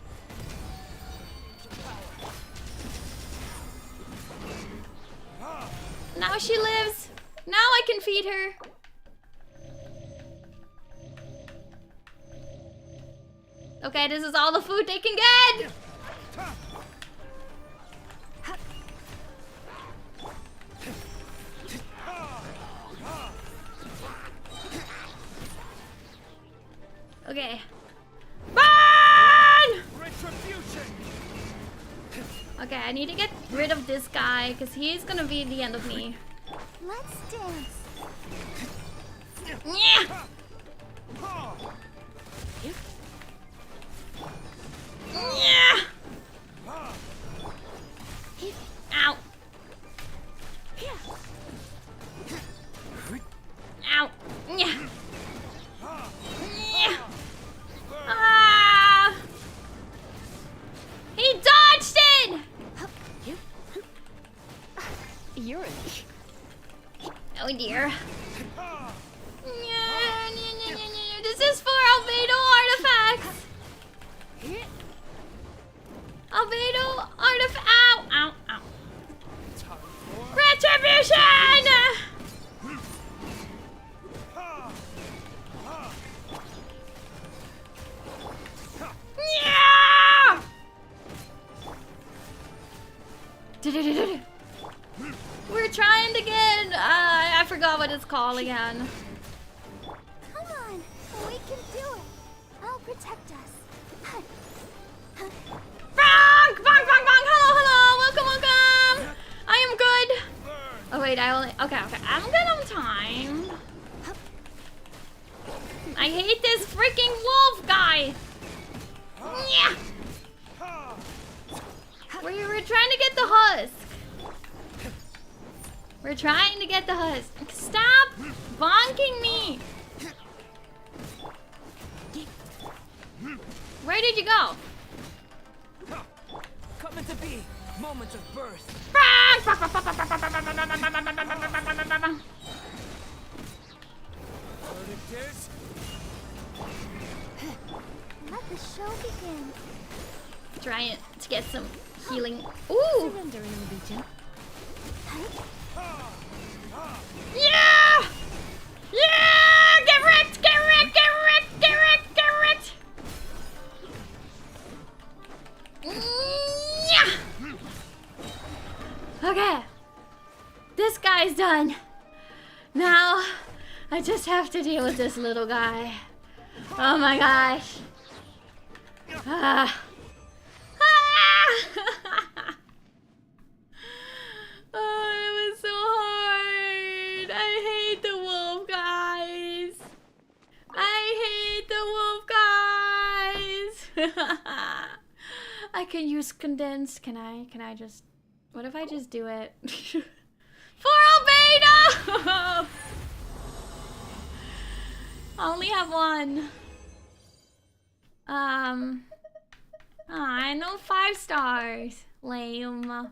A: Now she lives. Now I can feed her. Okay, this is all the food they can get. Okay. Burn! Okay, I need to get rid of this guy because he's gonna be the end of me.
G: Let's dance.
A: Yeah. Yeah. Ow. Ow. Yeah. Yeah. Ah. He dodged it.
H: You're a...
A: Oh dear. This is for Albedo artifacts. Albedo artifact. Ow, ow, ow. Retribution! this call again.
D: Come on, we can do it. I'll protect us.
A: Bonk! Bonk! Bonk! Bonk! Hello! Hello! Welcome! Welcome! I am good. Oh wait, I only. Okay. Okay. I'm good on time. I hate this freaking wolf guy. Yeah. We're trying to get the husk. We're trying to get the husk. Stop bonking me. Where did you go?
E: Coming to be. Moment of birth.
I: Verdict is
D: Let the show begin.
A: Trying to get some healing. Ooh!
H: Surrendering, Legion.
A: Yeah! Yeah! Get wrecked! Get wrecked! Get wrecked! Get wrecked! Get wrecked! Yeah! Okay. This guy's done. Now, I just have to deal with this little guy. Oh my gosh. Ah. Ah! Oh, it was so hard. I hate the wolf guys. I hate the wolf guys. I can use condensed. Can I just... What if I just do it? For Albedo! I only have one. I know 5 stars. Lame.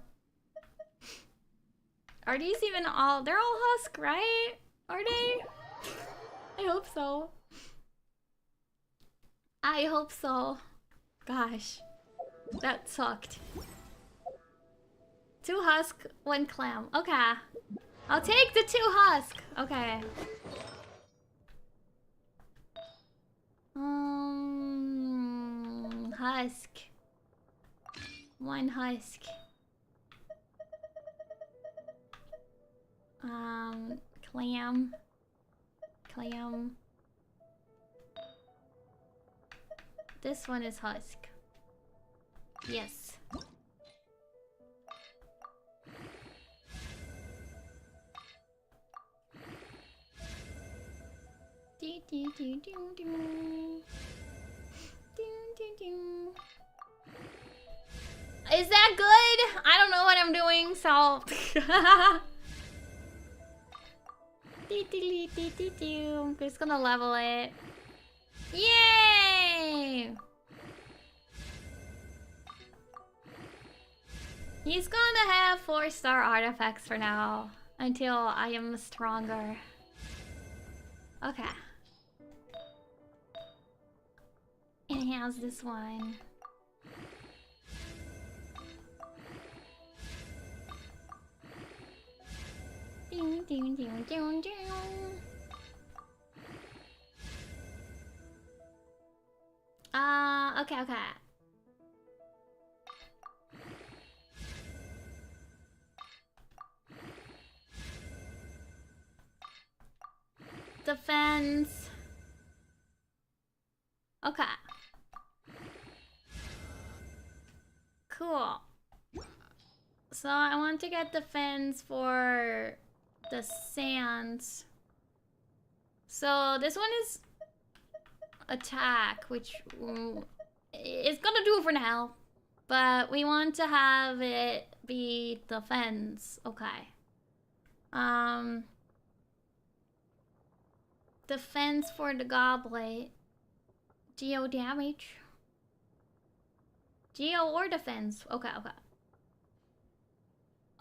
A: Are these even all? They're all husk, right? Are they? I hope so. I hope so. Gosh. That sucked. 2 husk, 1 clam. Okay. I'll take the 2 husk. Okay. Husk. 1 husk. Clam. Clam. This one is husk. Yes. Do, do, do, do, do. Do, do, do. Is that good? I don't know what I'm doing, so... I'm just gonna level it. Yay! He's gonna have 4-star artifacts for now, until I am stronger. Okay. And it has this one. Ding, ding, ding, ding, ding. Okay, okay. Defense. Okay. Cool. So I want to get defense for the sands. So this one is attack, which is gonna do it for now. But we want to have it be defense. Okay. Defense for the goblet. Geo damage. Geo or defense. Okay, okay.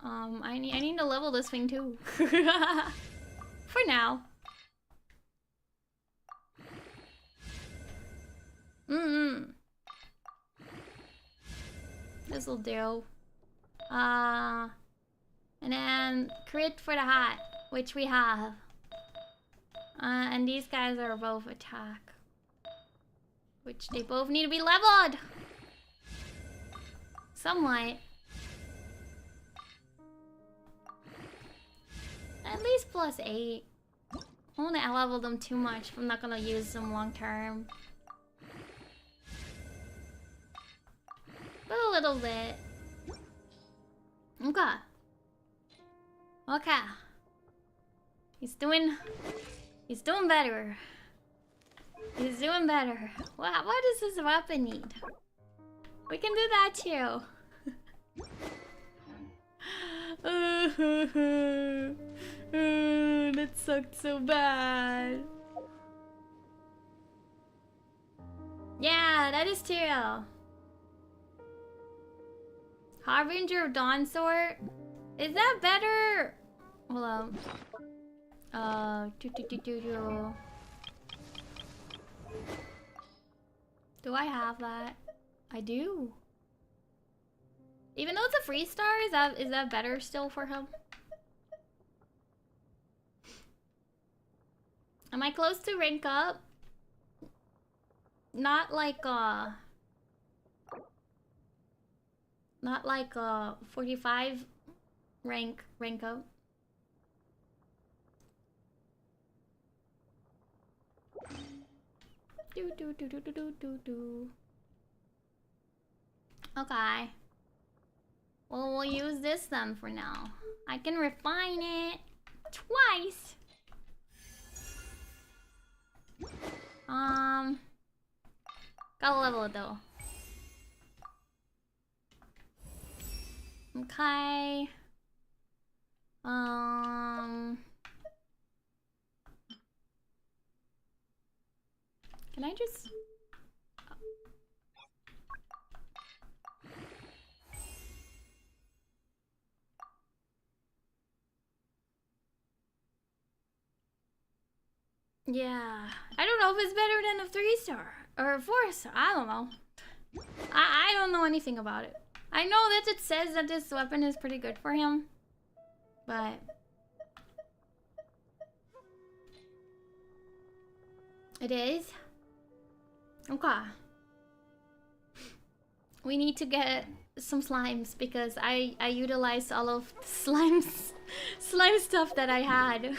A: I need to level this thing too. For now. This'll do. And then crit for the hat, which we have. And these guys are both attack, which they both need to be leveled. Somewhat. At least +8. I don't want to level them too much. I'm not gonna use them long term. But a little bit. Okay. Okay. He's doing better. He's doing better. What does this weapon need? We can do that too. That sucked so bad. Yeah, that is true. Harbinger of Dawn Sword? Is that better? Hold on. Do I have that? I do. Even though it's a free star, is that better still for him? Am I close to rank up? Not like 45 rank up. Do. Okay. Well, we'll use this then for now. I can refine it twice. Gotta level it though. Okay. Can I just... Yeah, I don't know if it's better than a 3-star or a 4-star. I don't know. I don't know anything about it. I know that it says that this weapon is pretty good for him, but it is. Okay. We need to get some slimes because I utilized all of the slime stuff that I had.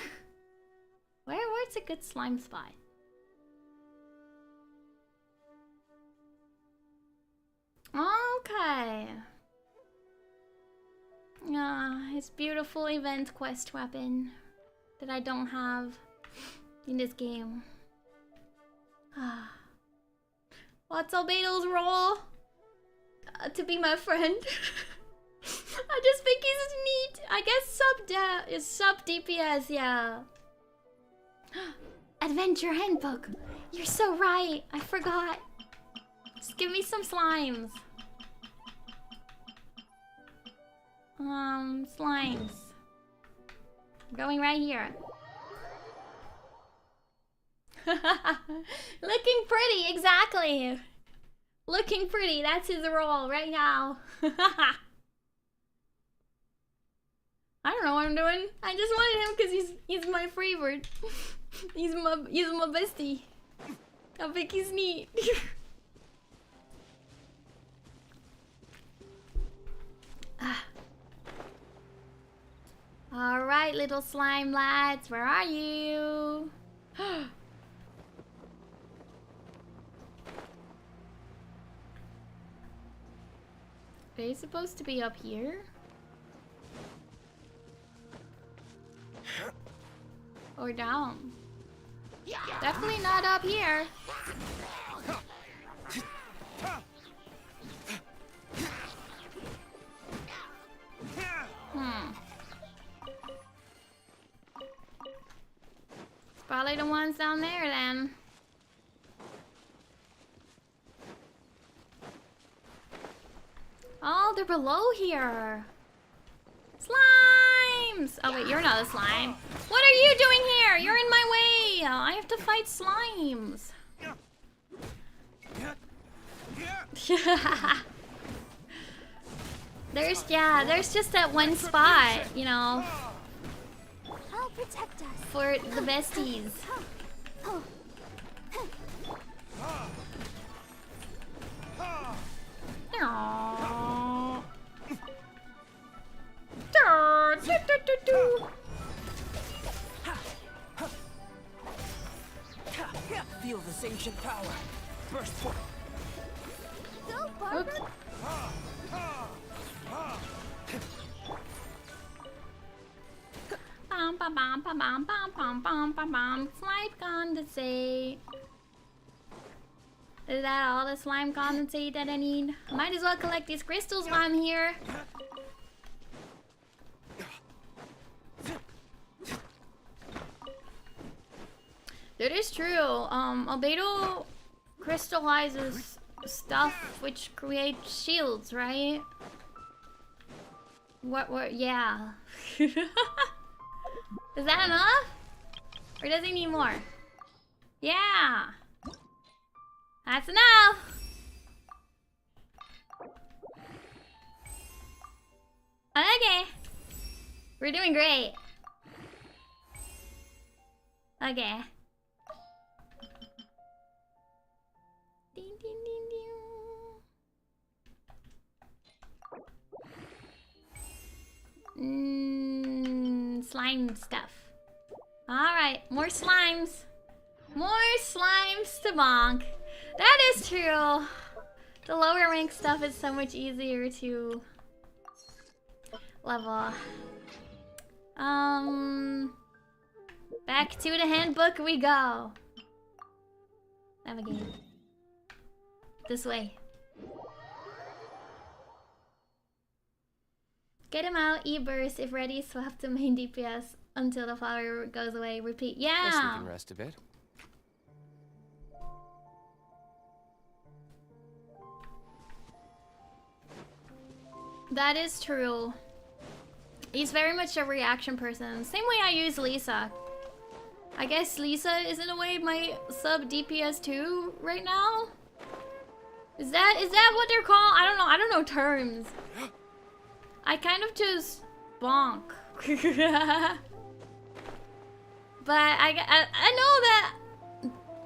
A: Where's a good slime spot? Okay. His beautiful event quest weapon that I don't have in this game. What's Albedo's role? To be my friend. I just think he's neat. I guess sub DPS, yeah. Adventure handbook. You're so right. I forgot. Just give me some slimes. Slimes. I'm going right here. Looking pretty, exactly. Looking pretty, that's his role right now. I don't know what I'm doing. I just wanted him because he's my favorite. he's my bestie. I think he's neat. Alright, little slime lads, where are you? Are they supposed to be up here? Or down? Definitely not up here. It's probably the ones down there then. Oh, they're below here. Slimes! Oh wait, you're not a slime. What are you doing here? You're in my way. I have to fight slimes. There's just that one spot, you know.
D: I'll protect us.
A: For the besties.
E: Feel this ancient power. Burst forth.
D: Go, Barber!
A: Bum bum bum bum bum bum bum bum bum bum. Slime condensate. Is that all the slime condensate that I need? Might as well collect these crystals while I'm here. That is true. Albedo crystallizes stuff which creates shields, right? What, yeah. Is that enough? Or does he need more? Yeah! That's enough! Okay. We're doing great. Okay. Ding, ding, ding, ding. Slime stuff. Alright, more slimes. More slimes to bonk. That is true. The lower rank stuff is so much easier to level. Back to the handbook we go. Navigate. This way. Get him out, E-burst if ready, swap to main DPS until the flower goes away. Repeat.
B: Guess we
A: Yeah!
B: can rest a bit.
A: That is true. He's very much a reaction person. Same way I use Lisa. I guess Lisa is in a way my sub DPS too right now. Is that what they're called? I don't know terms. I kind of just bonk. But I know that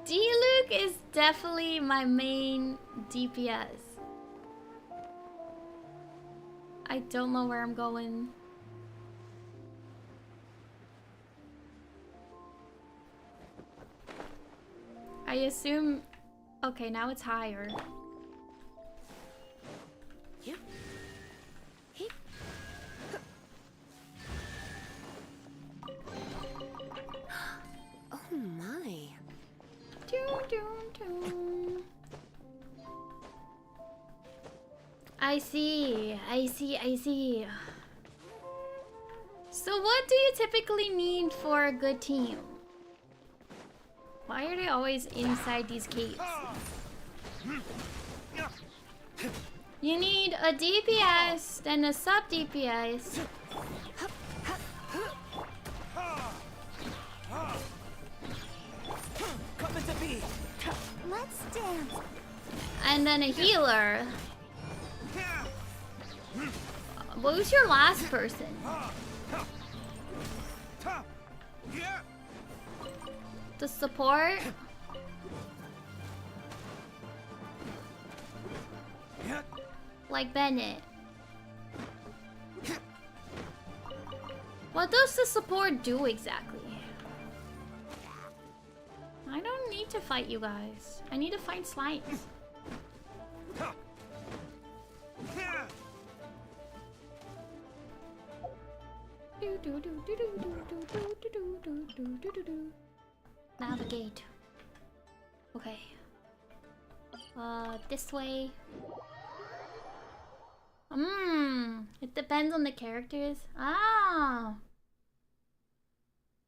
A: D-Luke is definitely my main DPS. I don't know where I'm going. I assume... Okay, now it's higher.
H: Yep. Hip. Oh my.
A: I see. So what do you typically need for a good team? Why are they always inside these caves? You need a DPS, then a sub DPS.
D: Let's dance.
A: And then a healer. Who's your last person? The support? Like Bennett. What does the support do exactly? I don't need to fight you guys. I need to fight slimes. Navigate. Okay. This way. It depends on the characters. Ah.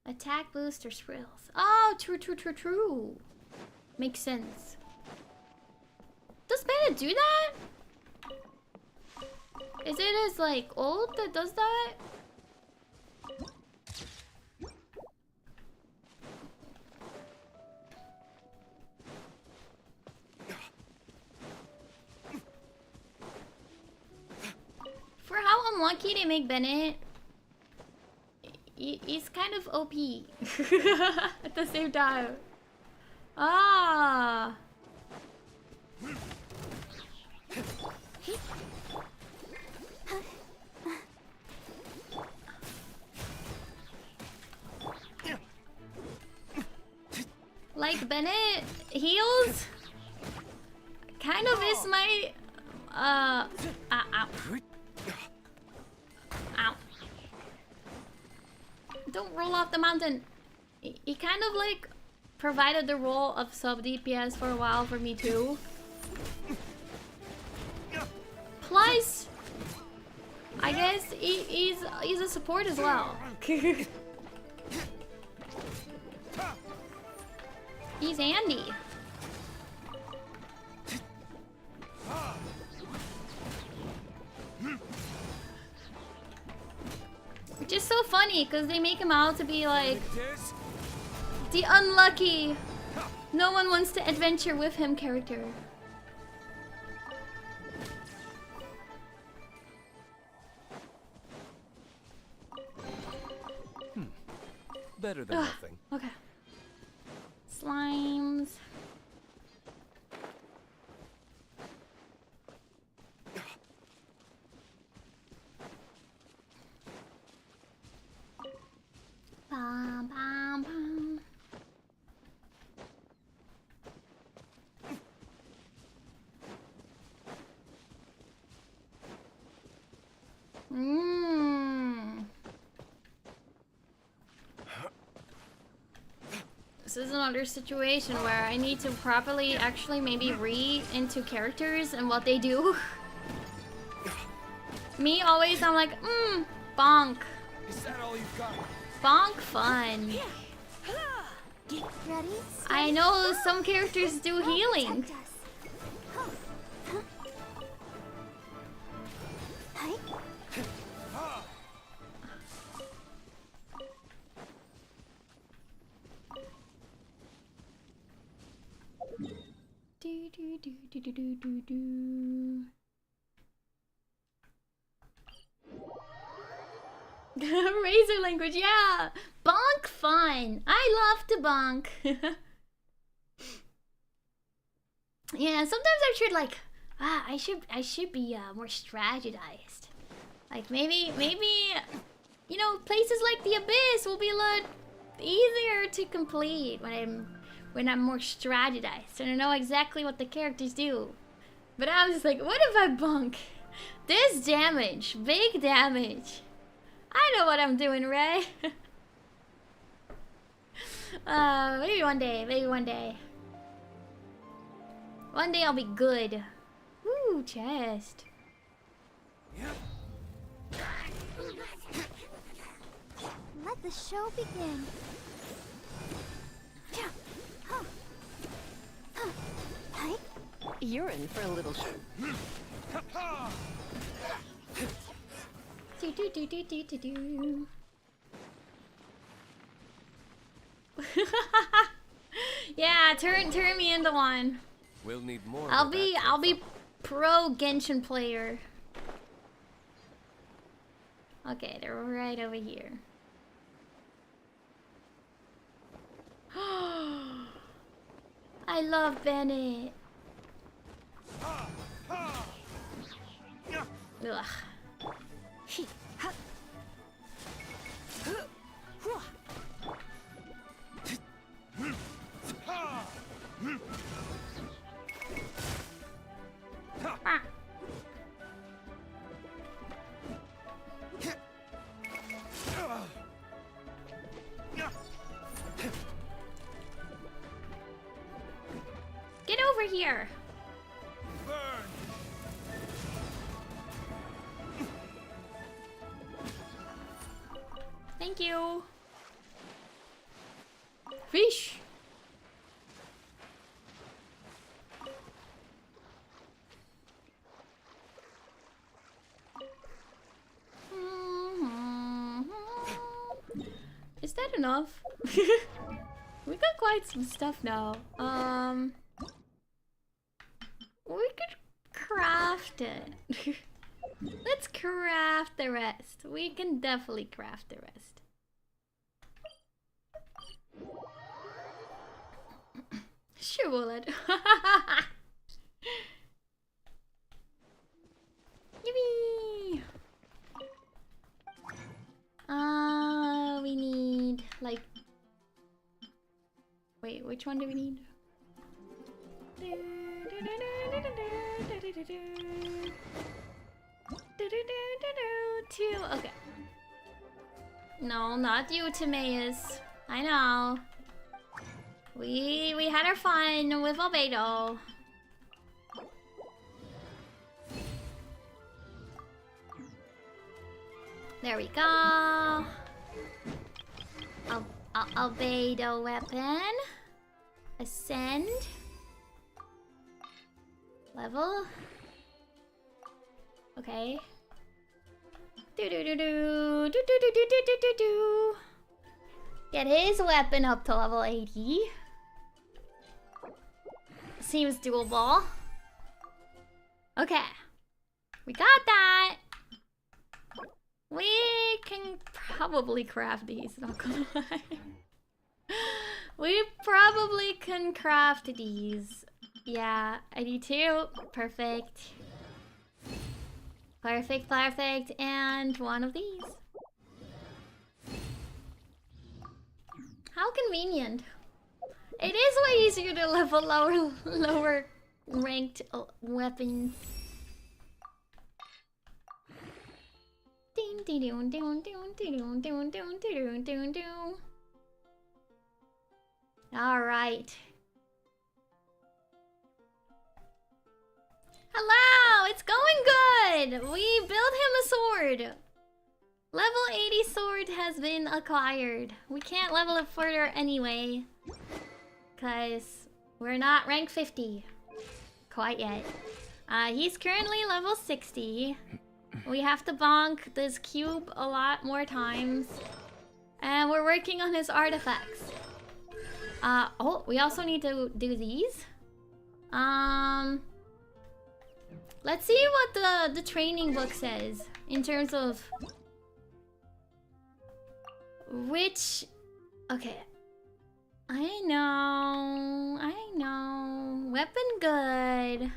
A: Attack boost or sprills. Oh, true. Makes sense. Does Bennett do that? Is it as like old that does that? For how unlucky they make Bennett, he's kind of OP at the same time. Ah. like Bennett heals kind of is my ow. Ow. Don't roll off the mountain. He kind of like provided the role of sub DPS for a while for me too. Plus, I guess he's a support as well. He's Andy. Which is so funny because they make him out to be like the unlucky, no one wants to adventure with him character.
B: Better than nothing.
A: Okay. Slimes. Bum, bum, bum. This is another situation where I need to properly actually maybe read into characters and what they do. Me always, I'm like, bonk.
I: Is that all you've got?
A: Bonk fun.
D: Get ready.
A: I know some characters do healing. Razor language, yeah. Bonk fun. I love to bonk. Yeah, sometimes I should like, I should be more strategized. Like maybe, you know, places like the Abyss will be a lot easier to complete when I'm more strategized and I know exactly what the characters do. But I was just like, what if I bonk? This damage, big damage. I know what I'm doing, Ray. Maybe one day, maybe one day. One day I'll be good. Ooh, chest.
D: Let the show begin.
H: You're in for a little
A: Do. Yeah, turn me into one.
B: We'll need more.
A: I'll be pro Genshin player. Okay, they're right over here. I love Bennett. Ugh. Ah. Get over here. Thank you. Fish. Is that enough? We got quite some stuff now. We could craft it. Let's craft the rest. We can definitely craft the rest. Sure, Bullet. Yippee! We need like. wait, which one do we need? Two, okay. No, not you, Timaeus. I know. We had our fun with Albedo. There we go. Albedo weapon. Ascend. Level. Okay. Do. Get his weapon up to level 80. Seems doable. Okay. We got that. We can probably craft these, not gonna lie. We probably can craft these. Yeah, 82. Perfect. Perfect, perfect. And one of these. How convenient. It is way easier to level lower ranked weapons. All right. Hello, it's going good. We built him a sword. Level 80 sword has been acquired. We can't level it further anyway, because we're not rank 50 quite yet. He's currently level 60. We have to bonk this cube a lot more times. And we're working on his artifacts. Oh, we also need to do these. Let's see what the training book says in terms of which... Okay. I know. Weapon good.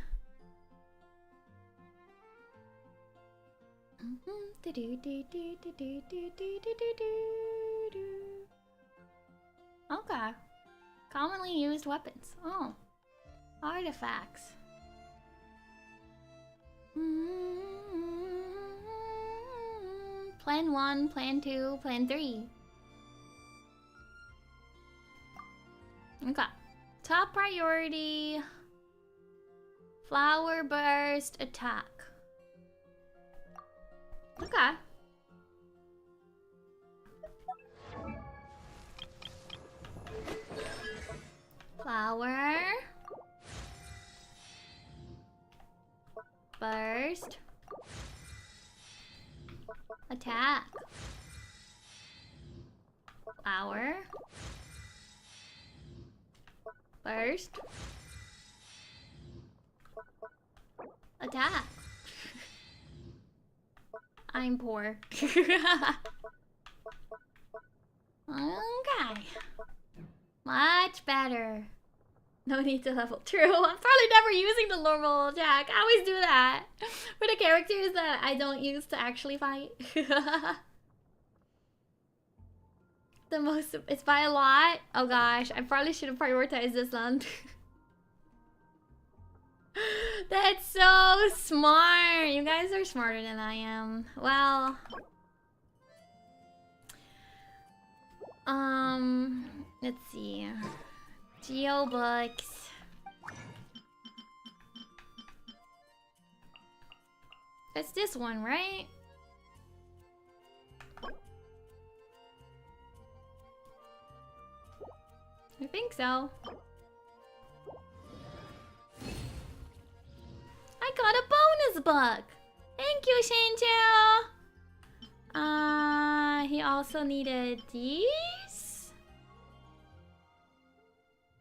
A: Okay. Commonly used weapons. Oh. Artifacts. Plan 1, Plan 2, Plan 3. Okay. Top priority. Flower burst attack. Okay. Flower. Burst. Attack. Flower. Burst. Attack. I'm poor. Okay. Much better. No need to level. True. I'm probably never using the normal attack. I always do that for the characters that I don't use to actually fight. The most... It's by a lot. Oh gosh. I probably should have prioritized this land. That's so smart. You guys are smarter than I am. Well... Let's see. Geo books. It's this one, right? I think so. I got a bonus book! Thank you, Shinju! He also needed these?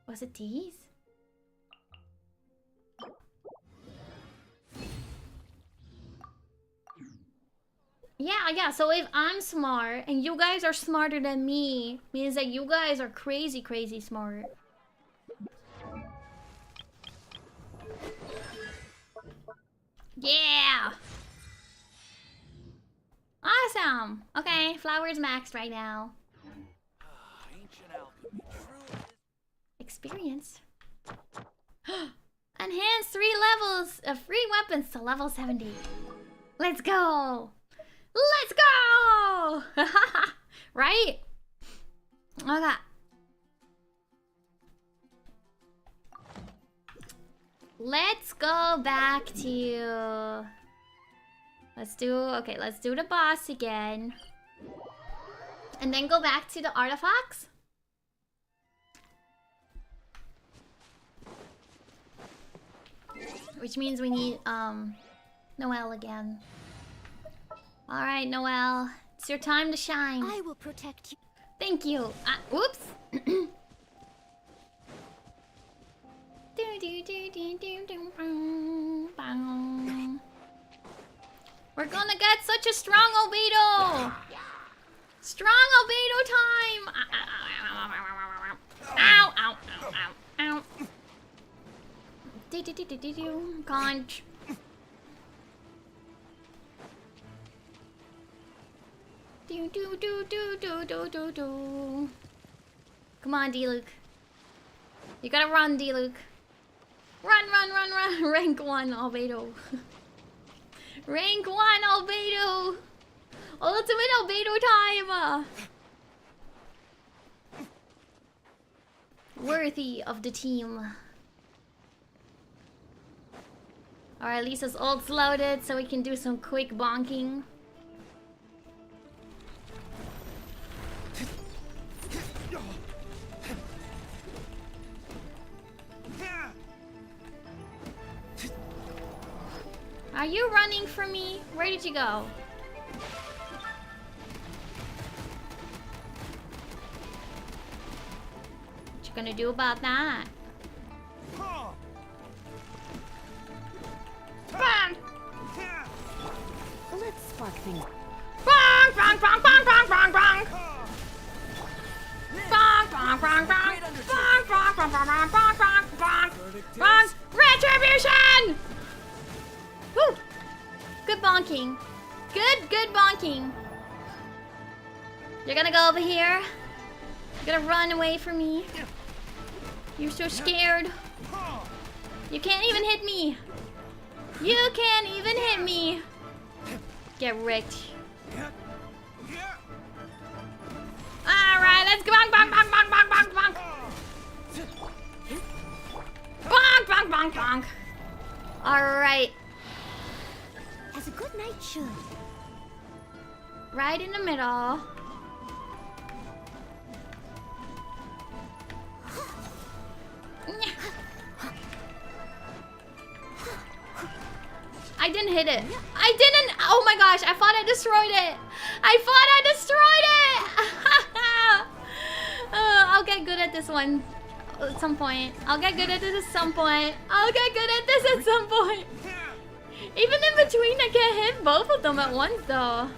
A: Was it these? Yeah, so if I'm smart and you guys are smarter than me, means that you guys are crazy smart. Yeah! Awesome! Okay, flowers maxed right now. experience. Enhance 3 levels of free weapons to level 70. Let's go! Let's go! Right? Okay. Let's go back to... Let's do the boss again. And then go back to the artifacts. Which means we need, Noelle again. Alright, Noelle. It's your time to shine.
D: I will protect you.
A: Thank you. Whoops. We're gonna get such a strong Albedo! Strong Albedo time! Ow, ow, ow, ow, ow. Conch. Do. Come on, D-Luke. You gotta run, D-Luke. Run. Rank 1 Albedo. Rank 1 Albedo. Ultimate Albedo time. Worthy of the team. Alright, Lisa's ult's loaded so we can do some quick bonking. Are you running from me? Where did you go? What you gonna do about that? Bang!
H: Let's spark things.
A: Bang! Bang! Bang! Bang! Bang! Bang! Bang! Bang! Bang! Bang! Bang! Bang! Bang! Bang! Bang! Bang! Bang! Bang! Bang! Retribution! Woo! Good bonking. Good bonking. You're gonna go over here. You're gonna run away from me. You're so scared. You can't even hit me. You can't even hit me. Get wrecked. Alright, let's go. Bang, bang, bang, bang, bang, bang, bang. Bang, bang, bang, bang. Alright.
G: As a good knight should.
A: Right in the middle. I didn't hit it. I didn't. Oh my gosh, I thought I destroyed it. I'll get good at this one at some point. Even in between, I can't hit both of them at once though.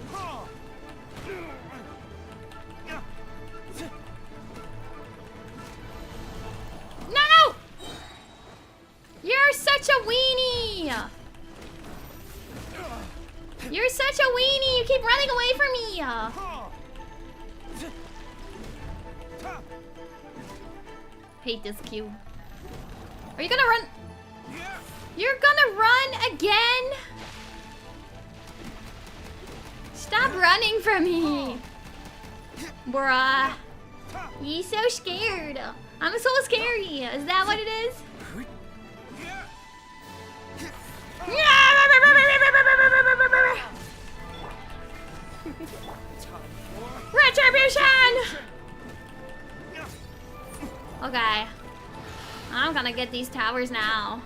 A: No! You're such a weenie! You're such a weenie! You keep running away from me! Hate this cue. Are you gonna run? You're gonna run again? Stop running from me! Bruh. You're so scared. I'm so scary. Is that what it is? Retribution! Okay. I'm gonna get these towers now.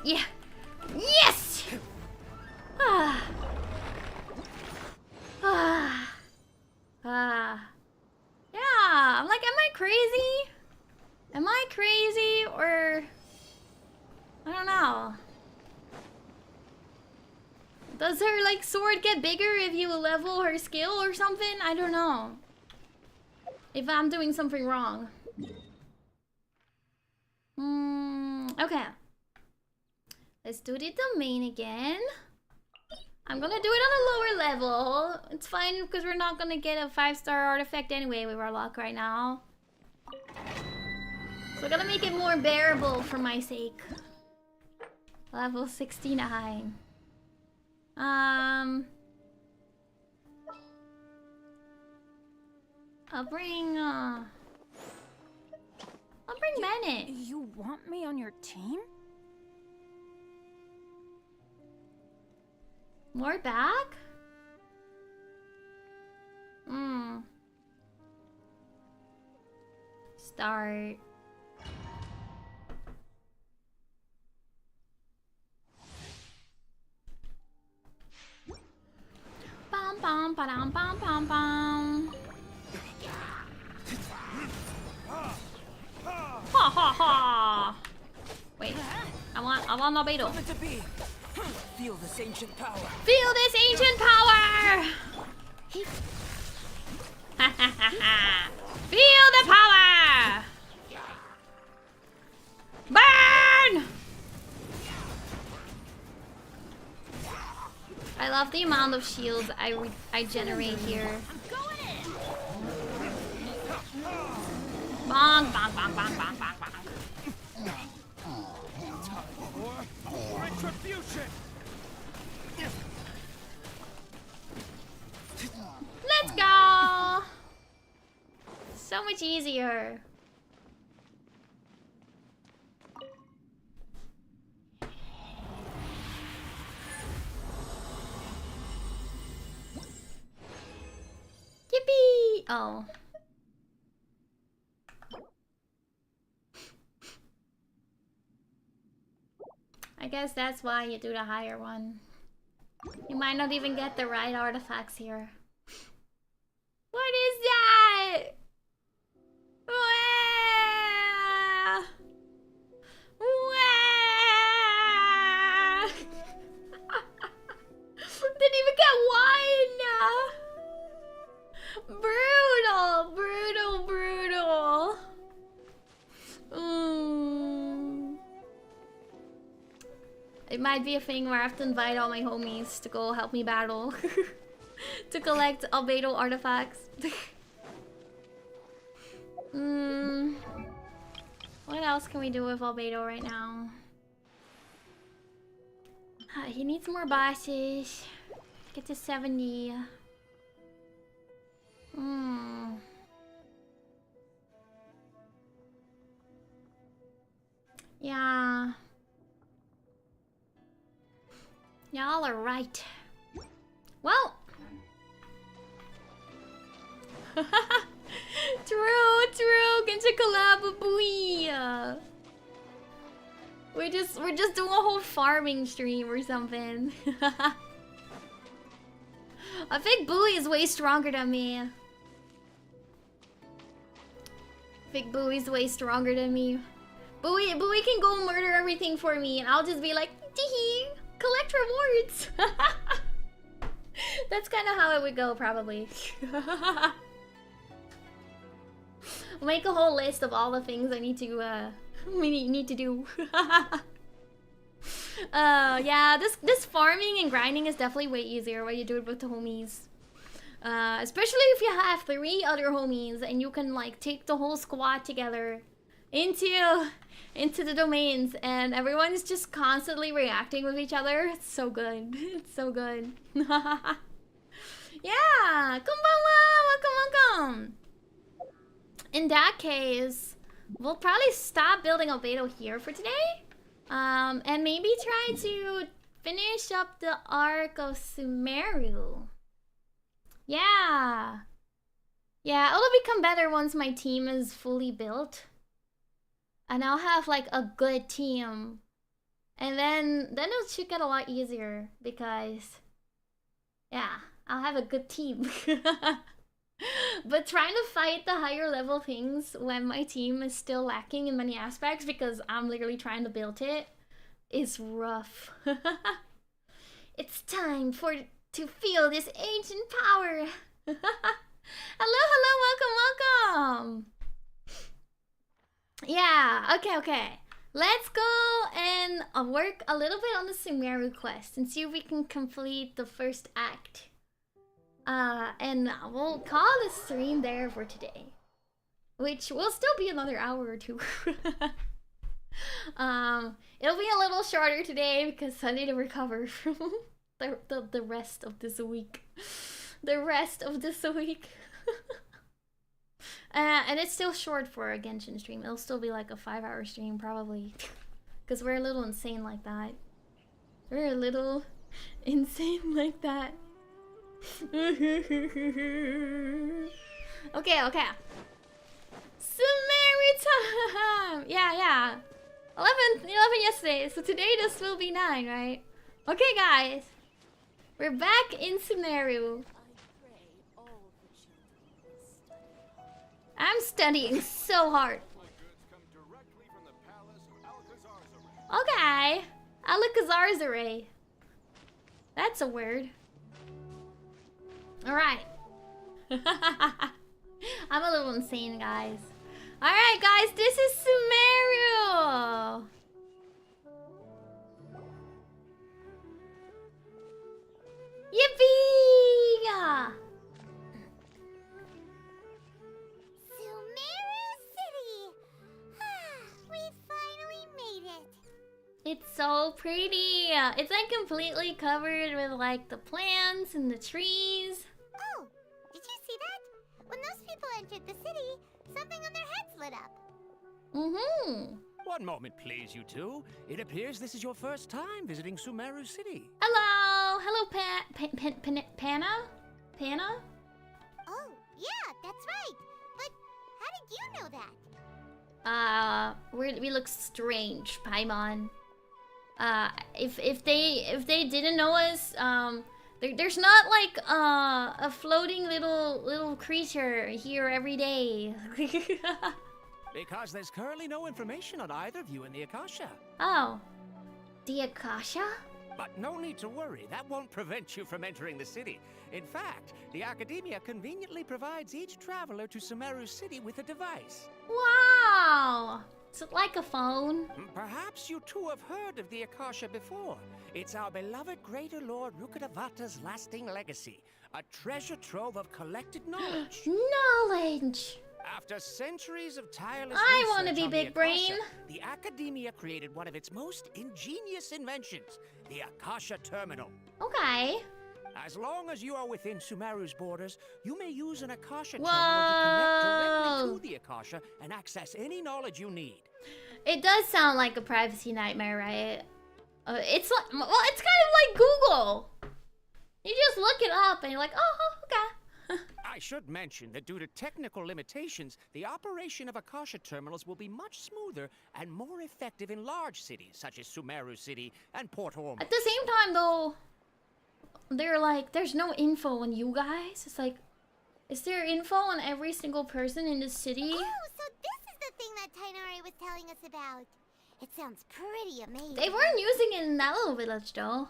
A: Yeah. Yes! Yeah, I'm like, am I crazy? Am I crazy or... I don't know. Does her, like, sword get bigger if you level her skill or something? I don't know. If I'm doing something wrong. Okay. Let's do the domain again. I'm gonna do it on a lower level. It's fine because we're not gonna get a 5-star artifact anyway with our luck right now. So we're gonna make it more bearable for my sake. Level 69. I'll bring Bennett.
D: You want me on your team?
A: More back? Start. Bum bum ba-dum bum bum bum. Ha ha ha! Wait, I want Albedo.
E: To be. Feel this ancient power.
A: Feel this ancient power! Ha ha ha ha! Feel the power! Burn! I love the amount of shields I generate here. Bong bong bong bong bong bong bong.
I: Retribution!
A: Let's go! So much easier. Yippee! Oh. I guess that's why you do the higher one. You might not even get the right artifacts here. What is that? Wah! Wah! Didn't even get one! Brutal, brutal, brutal. It might be a thing where I have to invite all my homies to go help me battle. To collect Albedo artifacts. What else can we do with Albedo right now? He needs more bosses. Get to 70. Yeah. Y'all are right. Well. True. Genshin collab with Booey. We're just doing a whole farming stream or something. I think Booey is way stronger than me. Booey can go murder everything for me, and I'll just be like, tee, collect rewards. That's kind of how it would go, probably. Make a whole list of all the things I need to need to do. Yeah, this farming and grinding is definitely way easier when you do it with the homies. Especially if you have 3 other homies and you can like take the whole squad together into the domains and everyone's just constantly reacting with each other. It's so good. It's so good. Yeah, welcome. In that case, we'll probably stop building Albedo here for today. And maybe try to finish up the arc of Sumaru. Yeah, it'll become better once my team is fully built. And I'll have like a good team. And then it should get a lot easier because, yeah, I'll have a good team. But trying to fight the higher level things when my team is still lacking in many aspects because I'm literally trying to build it is rough. It's time to feel this ancient power. Hello, welcome. Yeah, okay. let's go and work a little bit on the Sumaru quest and see if we can complete the first act. And we'll call the stream there for today, which will still be another hour or two. It'll be a little shorter today because I need to recover from the rest of this week. The rest of this week. And it's still short for a Genshin stream. It'll still be like a 5-hour stream probably. Because we're a little insane like that. We're a little insane like that. Okay. Sumaru time! Yeah. 11 yesterday, so today this will be 9, right? Okay, guys. We're back in Sumaru. I'm studying so hard. Okay. Alakazar's. That's a word. Alright. I'm a little insane, guys. Alright, guys, this is Sumaru. Yippee! It's so pretty. It's like completely covered with like the plants and the trees.
G: Oh, did you see that? When those people entered the city, something on their heads lit up.
A: Mm-hmm.
I: One moment, please, you two. It appears this is your first time visiting Sumaru City.
A: Hello. Hello, Panna? Panna?
G: Oh, yeah, that's right. But how did you know that?
A: We look strange, Paimon. If they didn't know us, there's not like a floating little creature here every day.
I: Because there's currently no information on either of you in the Akasha.
A: Oh, the Akasha?
I: But no need to worry, that won't prevent you from entering the city. In fact, the Academia conveniently provides each traveler to Sumaru City with a device.
A: Wow! Is it like a phone?
I: Perhaps you two have heard of the Akasha before. It's our beloved Greater Lord Rukkhadevata's lasting legacy, a treasure trove of collected knowledge.
A: Knowledge!
I: After centuries of tireless
A: I want to
I: research
A: be
I: on
A: big
I: the
A: brain.
I: Akasha, the Academia created one of its most ingenious inventions, the Akasha Terminal.
A: Okay.
I: As long as you are within Sumaru's borders, you may use an Akasha Terminal to connect directly to the Akasha and access any knowledge you need.
A: It does sound like a privacy nightmare, right? It's like, well, it's kind of like Google. You just look it up and you're like, oh, okay.
I: I should mention that due to technical limitations, the operation of Akasha terminals will be much smoother and more effective in large cities such as Sumaru City and Port Ormos.
A: At the same time, though, they're like, there's no info on you guys. It's like, is there info on every single person in the city?
G: Oh, so this is the thing that Tainari was telling us about. It sounds pretty amazing.
A: They weren't using it in that little village, though.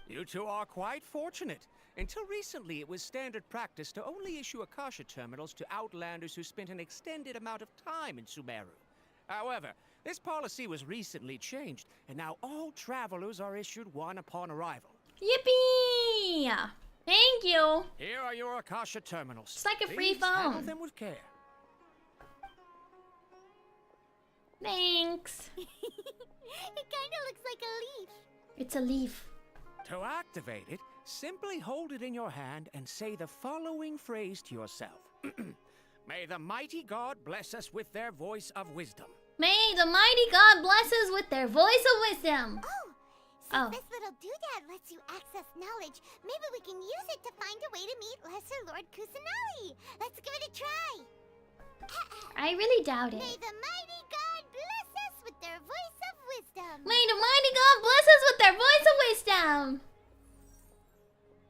I: You two are quite fortunate. Until recently, it was standard practice to only issue Akasha terminals to outlanders who spent an extended amount of time in Sumaru. However, this policy was recently changed, and now all travelers are issued one upon arrival.
A: Yippee! Thank you.
I: Here are your Akasha terminals.
A: It's like a free
I: Please handle
A: phone.
I: them with care.
A: Thanks.
G: It kind of looks like a leaf.
A: It's a leaf.
I: To activate it, simply hold it in your hand and say the following phrase to yourself. May the mighty God bless us with their voice of wisdom.
A: May the mighty God bless us with their voice of wisdom.
G: Since this little doodad lets you access knowledge, maybe we can use it to find a way to meet Lesser Lord Kusanagi. Let's give it a try.
A: I really doubt it.
G: May the mighty God bless us with their voice of wisdom.
A: May the mighty God bless us with their voice of wisdom.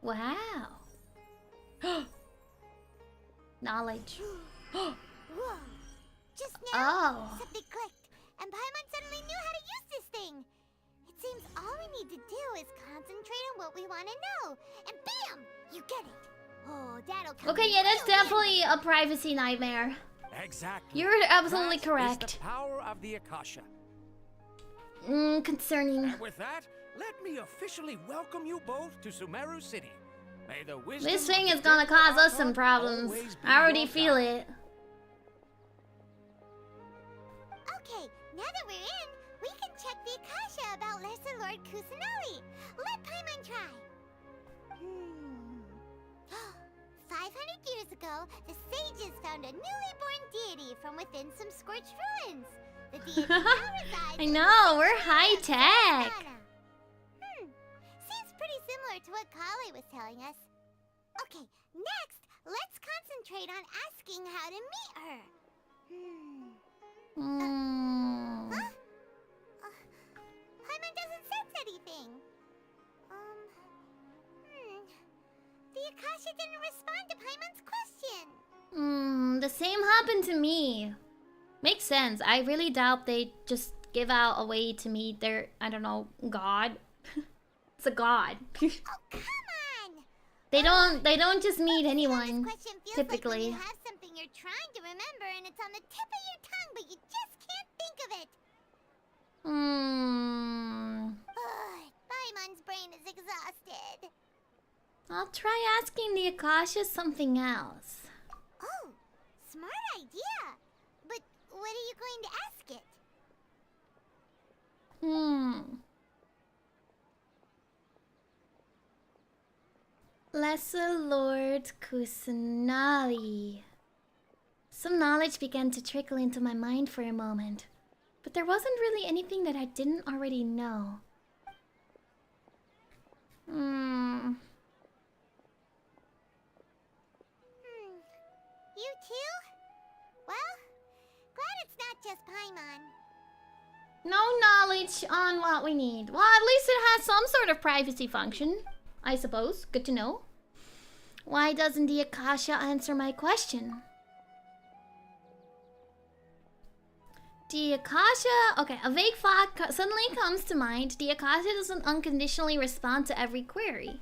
A: Wow. Knowledge.
G: Whoa. Just now,
A: Oh.
G: something clicked, and Paimon suddenly knew how to use this thing. It seems all we need to do is concentrate on what we want to know, and bam! You get it. Oh, that'll come.
A: Okay, yeah, that's
G: real
A: definitely a privacy nightmare.
I: Exactly.
A: You're absolutely
I: That
A: correct.
I: is the power of the Akasha.
A: concerning.
I: And with that, let me officially welcome you both to Sumaru City. May the wisdom
A: This thing
I: of
A: is
I: the
A: gonna
I: gentle
A: cause us some
I: Archon
A: problems.
I: always be
A: I already
I: your
A: feel
I: guide.
A: it.
G: Okay, now that we're in, we can check the Akasha about Lesser Lord Kusanali. Let Paimon try. 500 years ago, the sages found a newly born deity from within some scorched ruins. The deity now resides
A: I
G: in the
A: know, we're
G: center
A: high
G: of
A: tech.
G: Savannah. Seems pretty similar to what Kali was telling us. Okay, next, let's concentrate on asking how to meet her. Huh? Paimon doesn't sense anything. The Akasha didn't respond to Paimon's question.
A: The same happened to me. Makes sense. I really doubt they just give out a way to meet their, I don't know, god. It's a god.
G: Oh, come on!
A: They don't just meet
G: This
A: anyone,
G: question feels
A: typically.
G: like when you have something you're trying to remember and it's on the tip of your tongue, but you just can't think of it. Paimon's brain is exhausted.
A: I'll try asking the Akasha something else.
G: Oh, smart idea. But what are you going to ask it?
A: Lesser Lord Kusanali. Some knowledge began to trickle into my mind for a moment, but there wasn't really anything that I didn't already know.
G: You too? Well, glad it's not just Paimon.
A: No knowledge on what we need. Well, at least it has some sort of privacy function, I suppose. Good to know. Why doesn't the Akasha answer my question? The Akasha... Okay, a vague thought suddenly comes to mind. The Akasha doesn't unconditionally respond to every query.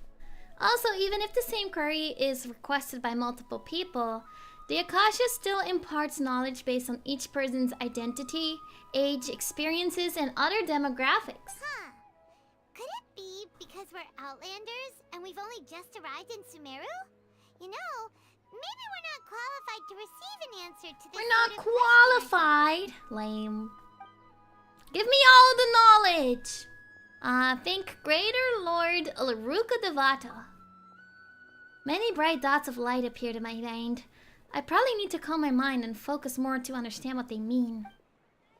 A: Also, even if the same query is requested by multiple people, the Akasha still imparts knowledge based on each person's identity, age, experiences, and other demographics.
G: Huh. Could it be because we're Outlanders and we've only just arrived in Sumaru? You know, maybe we're not qualified to receive an answer to this.
A: We're not
G: sort of question or
A: qualified. Lame. Give me all the knowledge. Think Greater Lord Laruka Devata. Many bright dots of light appeared in my mind. I probably need to calm my mind and focus more to understand what they mean.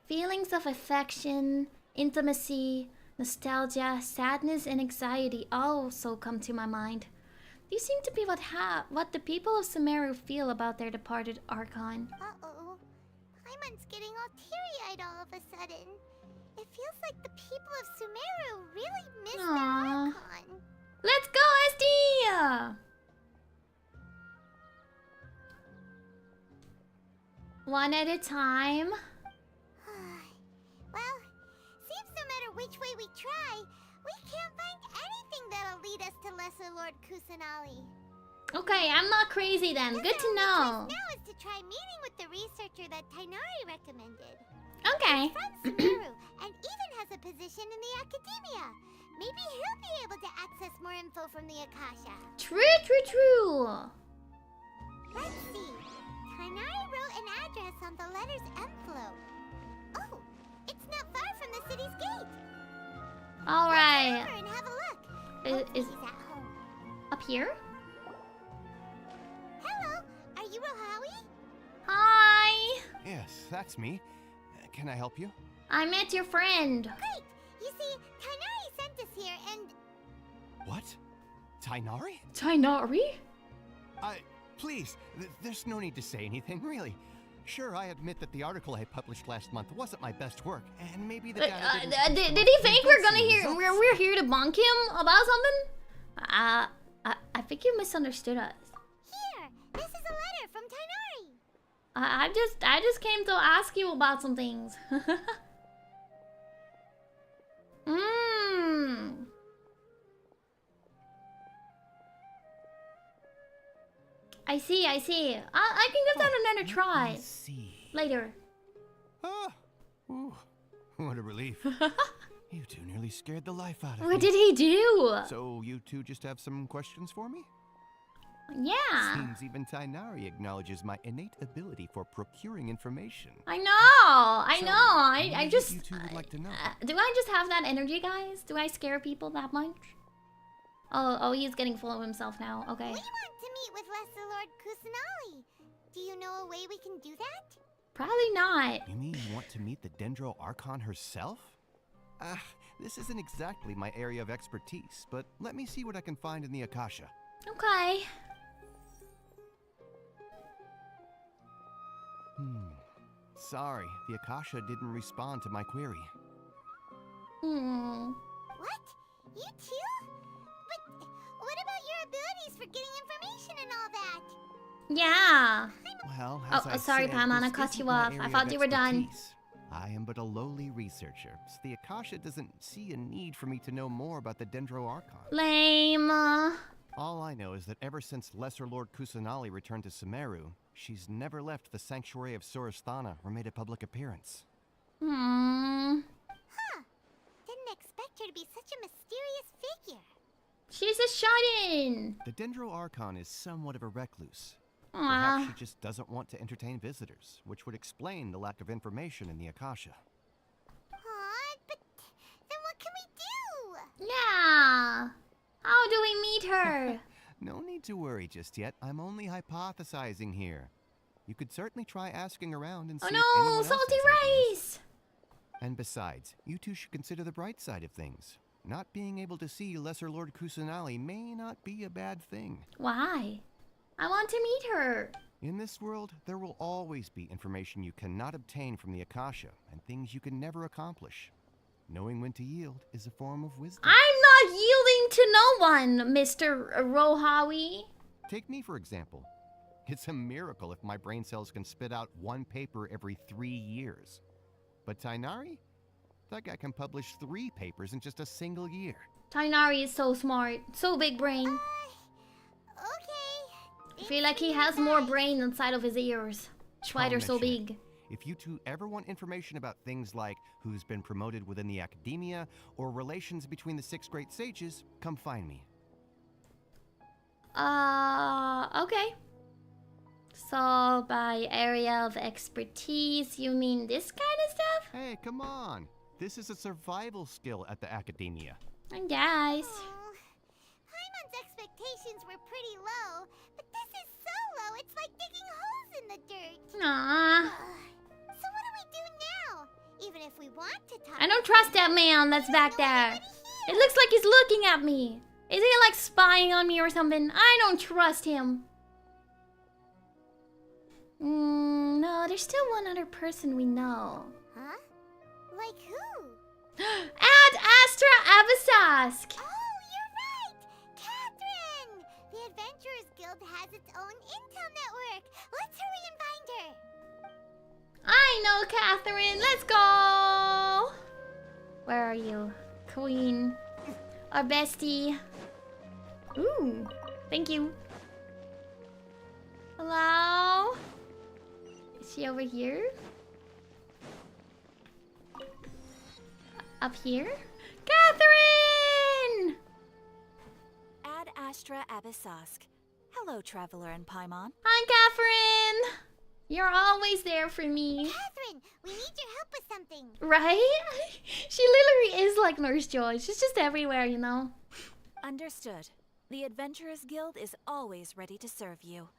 A: Feelings of affection, intimacy, nostalgia, sadness, and anxiety also come to my mind. These seem to be what the people of Sumaru feel about their departed Archon.
G: Uh-oh. Paimon's getting all teary-eyed all of a sudden. It feels like the people of Sumaru really miss their Archon.
A: Let's go, SD! One at a time.
G: Well, seems no matter which way we try, we can't find anything that'll lead us to Lesser Lord Kusanali.
A: Okay, I'm not crazy then. Good to know.
G: Now is to try meeting with the researcher that Tainari recommended.
A: Okay.
G: From Sumaru, and even has a position in the academia. Maybe he'll be able to access more info from the Akasha.
A: True.
G: Let's see. Tainari wrote an address on the letter's envelope. Oh, it's not far from the city's gate.
A: All right.
G: Let's go over and have a look.
A: Is
G: He's at home.
A: up here?
G: Hello, are you Rohawi?
A: Hi.
J: Yes, that's me. Can I help you?
A: I met your friend.
G: Great. You see, Tainari sent us here and...
J: What? Tainari?
A: Tainari?
J: Please, there's no need to say anything, really. Sure, I admit that the article I published last month wasn't my best work, and maybe the data
A: Did he think we're here to bonk him about something? I think you misunderstood us.
G: Here, this is a letter from Tainari.
A: I just came to ask you about some things. I see. I can give that another try.
J: see.
A: Later.
J: Ooh, what a relief. You two nearly scared the life out of me.
A: What did he do?
J: So you two just have some questions for me?
A: Yeah.
J: Seems even Tainari acknowledges my innate ability for procuring information.
A: I know.
J: So,
A: I
J: what
A: just.
J: you two would like to know.
A: Do I just have that energy, guys? Do I scare people that much? Oh, he's getting full of himself now. Okay.
G: We want to meet with Lesser Lord Kusanali. Do you know a way we can do that?
A: Probably not.
J: You mean you want to meet the Dendro Archon herself? This isn't exactly my area of expertise, but let me see what I can find in the Akasha.
A: Okay.
J: Sorry, the Akasha didn't respond to my query.
G: What? You too? But what about your abilities for getting information and all that?
A: Yeah.
J: Well, as I
A: sorry,
J: said,
A: Paimon, I
J: this
A: cut
J: isn't
A: you
J: my
A: off. I
J: area
A: thought
J: of
A: you were done.
J: expertise. I am but a lowly researcher, so the Akasha doesn't see a need for me to know more about the Dendro Archon.
A: Lame.
J: All I know is that ever since Lesser Lord Kusanali returned to Sumaru, she's never left the Sanctuary of Surasthana or made a public appearance.
G: Huh. Didn't expect her to be such a mysterious figure.
A: She's a shut-in.
J: The Dendro Archon is somewhat of a recluse.
A: Aw.
J: Perhaps she just doesn't want to entertain visitors, which would explain the lack of information in the Akasha.
G: Aw, but then what can we do?
A: Yeah. How do we meet her?
J: No need to worry just yet. I'm only hypothesizing here. You could certainly try asking around and see
A: Oh
J: if anyone
A: no,
J: else
A: salty
J: has ideas.
A: rice.
J: And besides, you two should consider the bright side of things. Not being able to see Lesser Lord Kusanali may not be a bad thing.
A: Why? I want to meet her.
J: In this world, there will always be information you cannot obtain from the Akasha, and things you can never accomplish. Knowing when to yield is a form of wisdom.
A: I'm not yielding to no one, Mr. Rohawi.
J: Take me, for example. It's a miracle if my brain cells can spit out one paper every 3 years. But Tainari? That guy can publish 3 papers in just a single year.
A: Tainari is so smart. So big brain.
G: Okay.
A: I feel like he has more brain inside of his ears. That's why they're so
J: I'll mention
A: big.
J: If you two ever want information about things like who's been promoted within the academia or relations between the 6 great sages, come find me.
A: Okay. So, by area of expertise, you mean this kind of stuff?
J: Hey, come on. This is a survival skill at the academia.
A: I guess.
G: Oh, Paimon's expectations were pretty low, but this is so low, it's like digging holes in the dirt.
A: Aww.
G: So what do we do now? Even if we want to talk...
A: I don't trust that man that's back there. It looks like he's looking at me. Is he like spying on me or something? I don't trust him. No, there's still one other person we know.
G: Huh? Like who?
A: Ad Astra Abasask!
G: Oh, you're right! Catherine! The Adventurers Guild has its own intel network. Let's hurry and find her.
A: I know Catherine. Let's go! Where are you? Queen. Our bestie. Ooh. Thank you. Hello? Is she over here? Up here? Catherine!
K: Ad Astra Abysask. Hello, Traveler and Paimon.
A: Hi, Catherine! You're always there for me.
G: Catherine, we need your help with something.
A: Right? She literally is like Nurse Joy. She's just everywhere, you know?
K: Understood. The Adventurers Guild is always ready to serve you.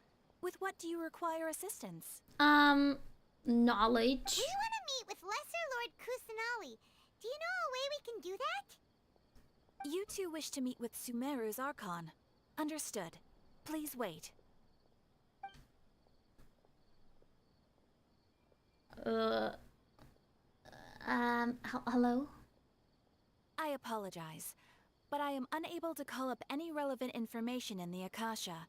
K: With what do you require assistance?
A: Knowledge.
G: We want to meet with Lesser Lord Kusanali. Do you know a way we can do that?
K: You two wish to meet with Sumaru's Archon. Understood. Please wait.
A: Hello?
K: I apologize, but I am unable to call up any relevant information in the Akasha.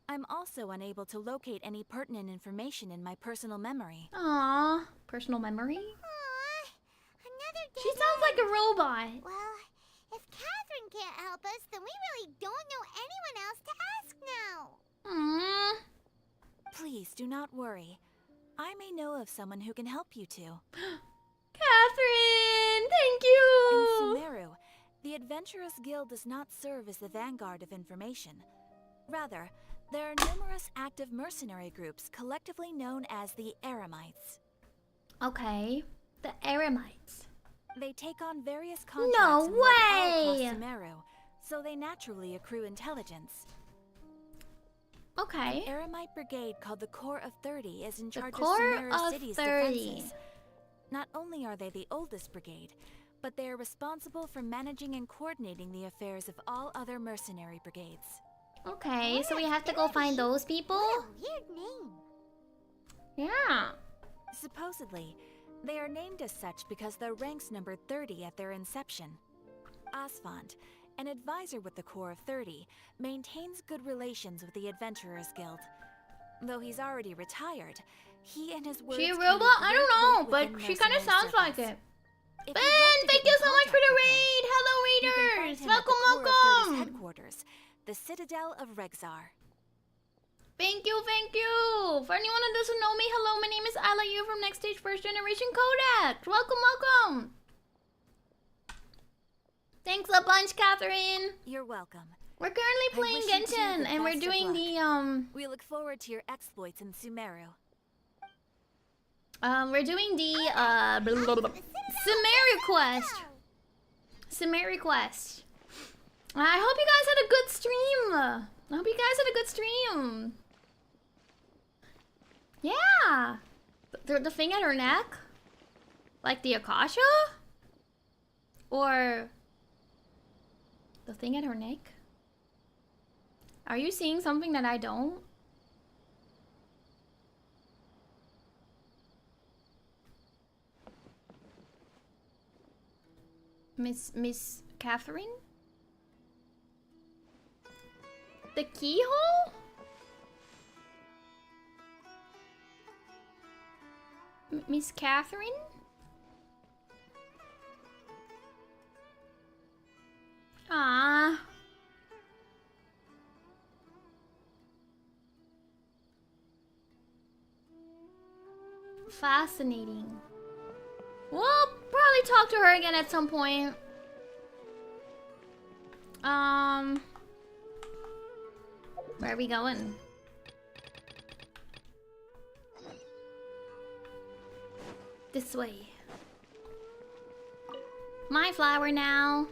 K: I'm also unable to locate any pertinent information in my personal memory.
A: Aww. Personal memory?
G: Aww. Another day.
A: She sounds like a robot.
G: Well, if Catherine can't help us, then we really don't know anyone else to ask now.
K: Please do not worry. I may know of someone who can help you two.
A: Catherine! Thank Thank you!
K: In Sumaru, the Adventurous Guild does not serve as the vanguard of information. Rather, there are numerous active mercenary groups collectively known as the Eremites.
A: Okay, the Eremites.
K: They take on various contracts
A: No
K: and work all
A: way!
K: across Sumaru, so they naturally accrue intelligence.
A: Okay.
K: An Eremite brigade called the Corps of 30 is in charge of
A: Corps
K: Sumaru
A: of
K: City's
A: 30.
K: defenses. Not only are they the oldest brigade, but they are responsible for managing and coordinating the affairs of all other mercenary brigades.
A: Okay, so we have to go find those people?
G: What a weird name.
A: Yeah.
K: Supposedly, they are named as such because their ranks numbered 30 at their inception. Asfand, an advisor with the Corps of 30, maintains good relations with the Adventurers Guild. Though he's already retired, he and his words
A: She a
K: carry
A: robot? I
K: great
A: don't know,
K: weight
A: but
K: within
A: she kind of
K: mercenary
A: sounds like
K: circles.
A: it.
K: If
A: Ben,
K: you'd like to
A: thank
K: get
A: you
K: in
A: so much for
K: contact
A: the
K: with him,
A: raid! Hello,
K: you can find
A: raiders!
K: him at the
A: Welcome,
K: Corps of 30's
A: welcome!
K: headquarters, the Citadel of Rexar.
A: Thank you, thank you! For anyone who doesn't know me, hello, my name is Ayla Yew from NexStage First Generation CodeX. Welcome, welcome! Thanks a bunch, Catherine!
K: You're welcome.
A: We're currently
K: I
A: playing
K: wish you two
A: Genshin,
K: the
A: and we're
K: best of
A: doing
K: luck.
A: the,
K: We look forward to your exploits in Sumaru.
A: we're doing the, Sumaru quest. Sumaru quest. I hope you guys had a good stream. I hope you guys had a good stream. Yeah. The thing at her neck? Like the Akasha? Or the thing at her neck? Are you seeing something that I don't? Miss Catherine? The keyhole? Miss Catherine? Ah. Fascinating. We'll probably talk to her again at some point. Where are we going? This way. My flower now.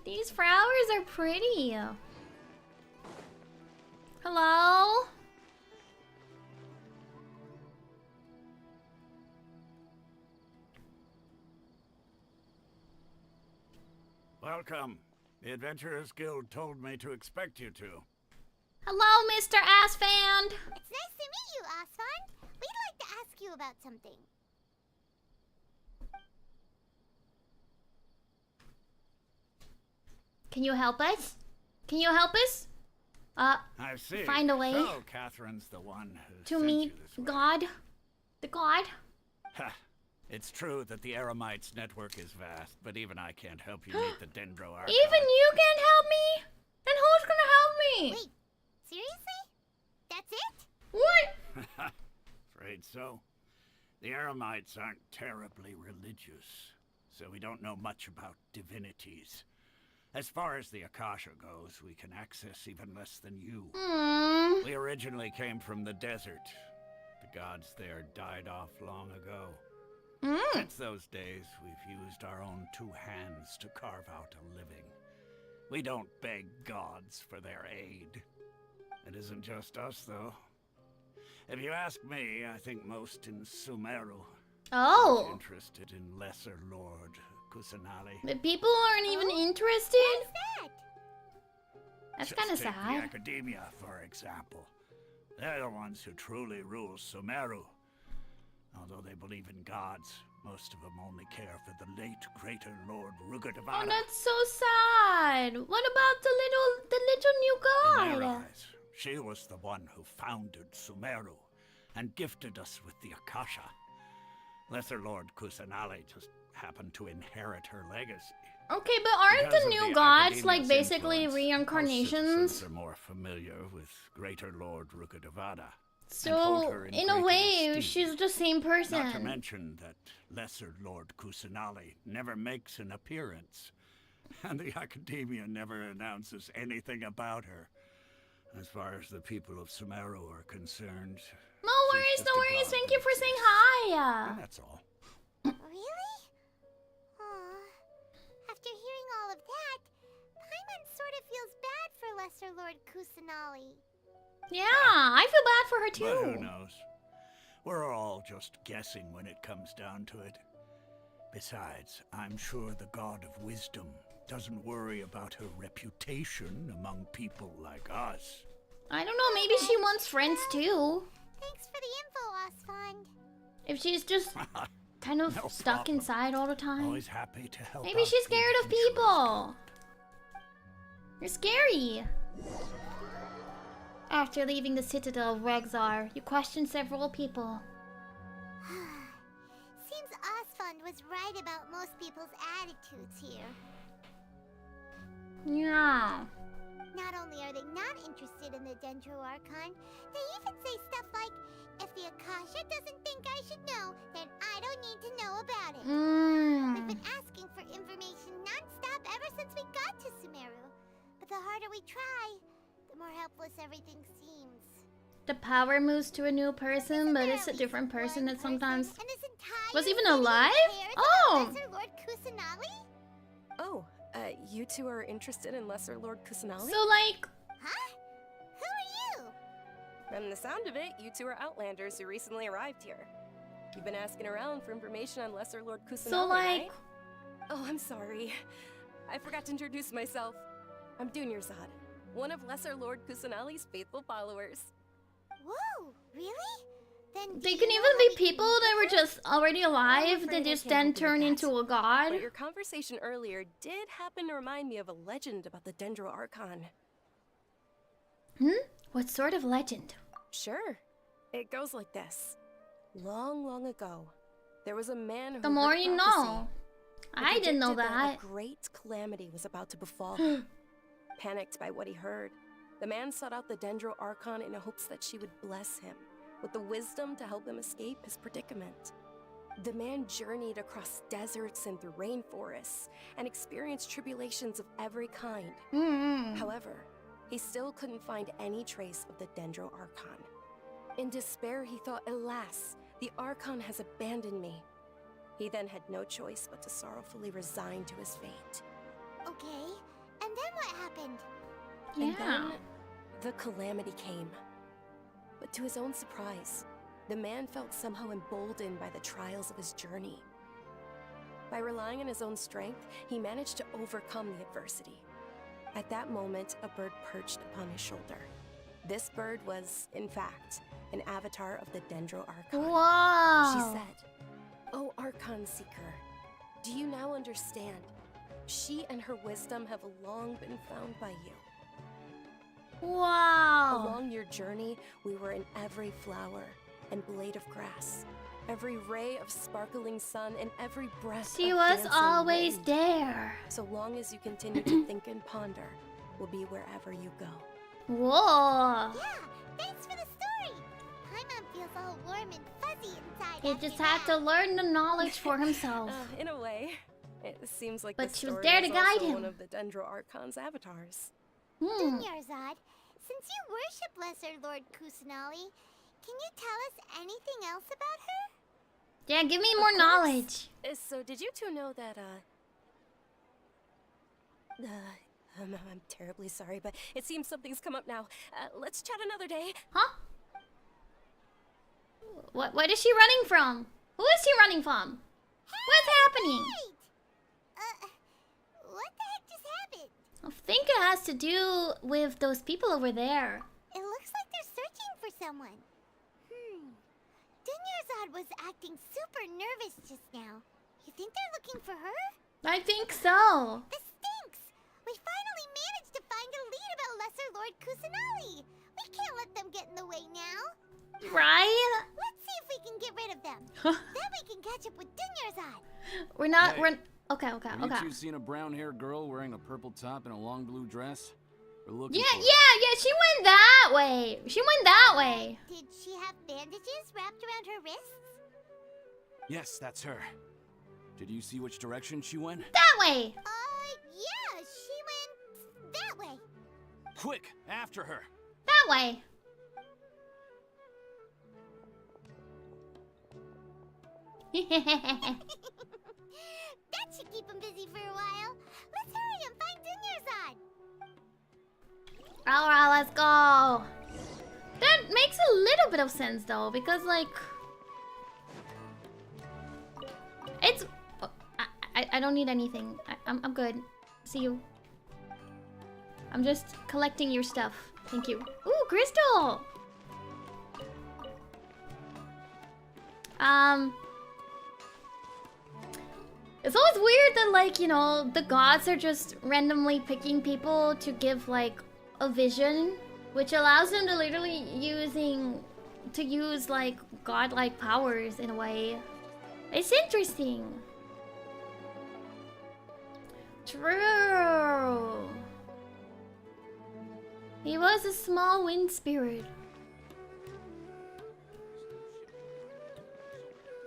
A: These flowers are pretty. Hello?
L: Welcome. The Adventurers Guild told me to expect you to.
A: Hello, Mr. Assfand.
G: It's nice to meet you, Asfan. We'd like to ask you about something.
A: Can you help us? Can you help us?
L: I see.
A: Find a way
L: So Catherine's the one who
A: to
L: sent
A: meet
L: you this way.
A: God. The God.
L: Ha! It's true that the Eremites' network is vast, but even I can't help you meet the Dendro Archive.
A: Even you can't help me? Then who's gonna help me?
G: Wait, seriously? That's it?
A: What?
L: Afraid so. The Eremites aren't terribly religious, so we don't know much about divinities. As far as the Akasha goes, we can access even less than you. We originally came from the desert. The gods there died off long ago. Since those days, we've used our own two hands to carve out a living. We don't beg gods for their aid. It isn't just us, though. If you ask me, I think most in Sumaru
A: Oh.
L: are interested in Lesser Lord Kusanali.
A: But people aren't even interested?
G: What's that?
A: That's
L: Just
A: kind of
L: take
A: sad.
L: the Academia, for example. They're the ones who truly rule Sumaru. Although they believe in gods, most of them only care for the late greater Lord Rugadavana.
A: Oh, that's so sad. What about the little new
L: In their
A: god?
L: eyes, she was the one who founded Sumeru and gifted us with the Akasha. Lesser Lord Kusanali just happened to inherit her legacy.
A: Okay, but aren't
L: Because
A: the
L: of
A: new
L: the
A: gods like
L: academia's
A: basically
L: influence,
A: reincarnations?
L: Our are more familiar with Greater Lord Rukkhadevada.
A: So, in a way, she's the same person.
L: Not to mention that Lesser Lord Kusanali never makes an appearance. And the Academia never announces anything about her. As far as the people of Sumaru are concerned.
A: No worries, no worries. Thank you for saying hi.
L: And that's all.
G: Really? Aw. After hearing all of that, Paimon sort of feels bad for Lesser Lord Kusanali.
A: Yeah, I feel bad for her too.
L: But who knows? We're all just guessing when it comes down to it. Besides, I'm sure the God of Wisdom doesn't worry about her reputation among people like us.
A: I don't know, maybe she wants friends too.
G: Thanks for the info, Osfond.
A: If she's just kind of stuck inside all the time.
L: Always happy to help.
A: Maybe she's scared of people. You're scary. After leaving the citadel of Rexar, you questioned several people.
G: Seems Osfond was right about most people's attitudes here.
A: Yeah.
G: Not only are they not interested in the Dendro Archon, they even say stuff like, if the Akasha doesn't think I should know, then I don't need to know about it. We've been asking for information non-stop ever since we got to Sumaru. But the harder we try, the more helpless everything seems.
A: The power moves to a new person, but it's a different person that sometimes was even alive? Oh!
G: Lesser Lord Kusanali?
H: Oh, you two are interested in Lesser Lord Kusanali?
A: So, like...
G: Huh? Who are you?
H: From the sound of it, you two are Outlanders who recently arrived here. You've been asking around for information on Lesser Lord Kusanali,
A: So, like...
H: right? Oh, I'm sorry. I forgot to introduce myself. I'm Dunyarzad, one of Lesser Lord Kusanali's faithful followers.
G: Whoa, really? Then
A: They can even be people that were just already alive, that just then turn into a god.
H: But your conversation earlier did happen to remind me of a legend about the Dendro Archon.
A: What sort of legend?
H: Sure. It goes like this. Long, long ago, there was a man who
A: The more
H: heard a
A: you
H: prophecy.
A: know.
H: It
A: I didn't know
H: predicted
A: that.
H: A great calamity was about to befall him. Panicked by what he heard, the man sought out the Dendro Archon in hopes that she would bless him with the wisdom to help him escape his predicament. The man journeyed across deserts and through rainforests and experienced tribulations of every kind. However, he still couldn't find any trace of the Dendro Archon. In despair, he thought, alas, the Archon has abandoned me. He then had no choice but to sorrowfully resign to his fate.
G: Okay, and then what happened?
H: And then, the calamity came. But to his own surprise, the man felt somehow emboldened by the trials of his journey. By relying on his own strength, he managed to overcome the adversity. At that moment, a bird perched upon his shoulder. This bird was, in fact, an avatar of the Dendro Archon.
A: Wow.
H: She said, "Oh, Archon Seeker, do you now understand? She and her wisdom have long been found by you.
A: Wow.
H: Along your journey, we were in every flower and blade of grass, every ray of sparkling sun, and every breath
A: She
H: of
A: was
H: dancing
A: always
H: wind.
A: there.
H: So long as you continue to think and ponder, we'll be wherever you go."
A: Whoa.
G: Yeah, thanks for the story. Paimon feels all warm and fuzzy inside.
A: He just had to learn the knowledge for himself.
H: In a way, it seems like
A: But
H: this
A: she was
H: story
A: there to
H: is
A: guide
H: also
A: him.
H: one of the Dendro Archon's avatars.
G: Dunyarzad, since you worship Lesser Lord Kusanali, can you tell us anything else about her?
A: Yeah, give me
H: Of
A: more
H: course.
A: knowledge.
H: So did you two know that, I'm terribly sorry, but it seems something's come up now. Let's chat another day.
A: Huh? What is she running from? Who is she running from? What's happening?
G: What the heck just happened?
A: I think it has to do with those people over there.
G: It looks like they're searching for someone. Dunyarzad was acting super nervous just now. You think they're looking for her?
A: I think so.
G: This stinks! We finally managed to find a lead about Lesser Lord Kusanali! We can't let them get in the way now!
A: Right?
G: Let's see if we can get rid of them. Then we can catch up with Dunyarzad.
A: We're not.
B: Hey,
A: We're. Okay.
M: Have you two seen a brown-haired girl wearing a purple top and a long blue dress? We're looking
A: Yeah.
M: for her.
A: She went that way.
G: Did she have bandages wrapped around her wrists?
M: Yes, that's her. Did you see which direction she went?
A: That way.
G: Yeah, she went that way.
M: Quick, after her.
A: That way.
G: That should keep him busy for a while. Let's hurry and find Dunyarzad.
A: Alright, let's go. That makes a little bit of sense though, because like it's I don't need anything. I'm good. See you. I'm just collecting your stuff. Thank you. Ooh, crystal. It's always weird that, like, you know, the gods are just randomly picking people to give, like, a vision, which allows them to literally use, like, godlike powers in a way. It's interesting. True. He was a small wind spirit.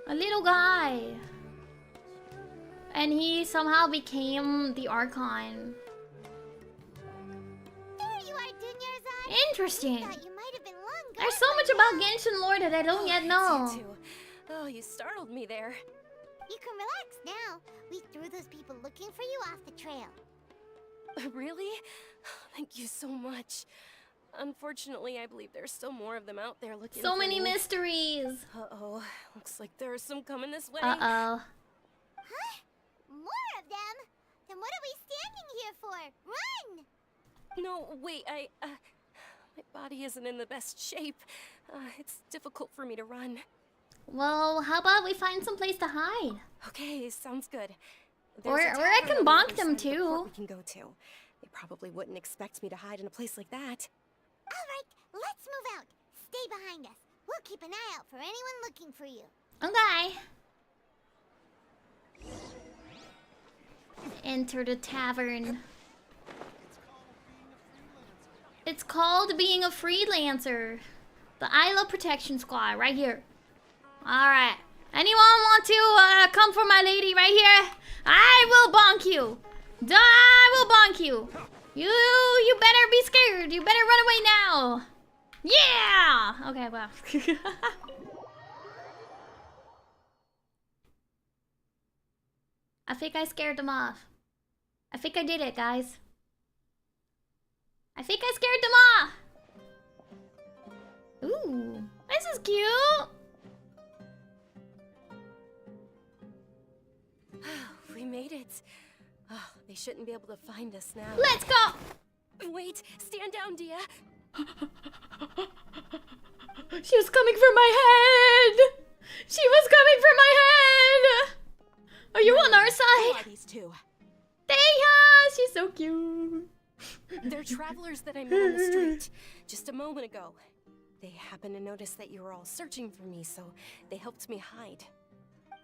A: A little guy. And he somehow became the Archon.
G: There you are, Dunyarzad.
A: Interesting.
G: Thought you might have been long gone.
A: There's so much about Genshin lore that I don't yet know.
H: You too. Oh, you startled me there.
G: You can relax now. We threw those people looking for you off the trail.
H: Really? Thank you so much. Unfortunately, I believe there's still more of them out there looking
A: So
H: for
A: many
H: me.
A: mysteries.
H: Uh-oh. Looks like there's some coming this way.
A: Uh-oh.
G: Huh? More of them? Then what are we standing here for? Run!
H: No, wait, my body isn't in the best shape. It's difficult for me to run.
A: Well, how about we find some place to hide?
H: Okay, sounds good.
A: Or
H: There's a
A: I
H: tavern
A: can
H: on the
A: bonk
H: other
A: them
H: side of the
A: too.
H: port we can go to. They probably wouldn't expect me to hide in a place like that.
G: Alright, let's move out. Stay behind us. We'll keep an eye out for anyone looking for you.
A: Okay. Enter the tavern. It's called being a freelancer. The Ayla Protection Squad, right here. Alright. Anyone want to come for my lady right here? I will bonk you. I will bonk you. You better be scared. You better run away now. Yeah! Okay, well. I think I scared them off. I think I did it, guys. I think I scared them off. Ooh, this is cute.
H: We made it. Oh, they shouldn't be able to find us now.
A: Let's go.
H: Wait, stand down, Dia.
A: She was coming for my head. She was coming for my head. Are you on our
H: Who
A: side?
H: are these two?
A: Theia, she's so cute.
H: They're travelers that I met on the street just a moment ago. They happened to notice that you were all searching for me, so they helped me hide.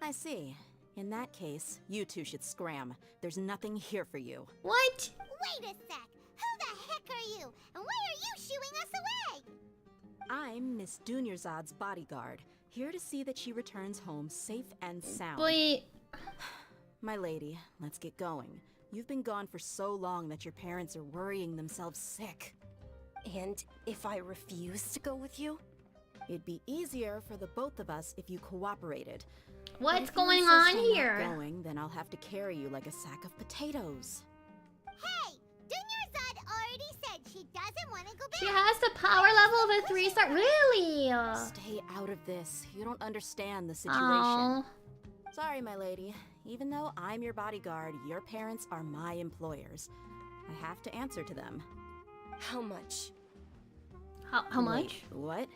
N: I see. In that case, you two should scram. There's nothing here for you.
A: What?
G: Wait a sec. Who the heck are you? And why are you shooing us away?
N: I'm Miss Dunyarzad's bodyguard, here to see that she returns home safe and sound.
A: Wait.
N: My lady, let's get going. You've been gone for so long that your parents are worrying themselves sick.
H: And if I refuse to go with you?
N: It'd be easier for the both of us if you cooperated.
A: What's
N: If you
A: going
N: insist
A: on
N: not
A: here?
N: Going, then I'll have to carry you like a sack of potatoes.
G: Hey! Dunyarzad already said she doesn't want to go back.
A: She has the power level of a 3-star. Really?
N: Stay out of this. You don't understand the situation.
A: Aw.
N: Sorry, my lady. Even though I'm your bodyguard, your parents are my employers. I have to answer to them.
H: How much?
A: How much?
N: Wait, what?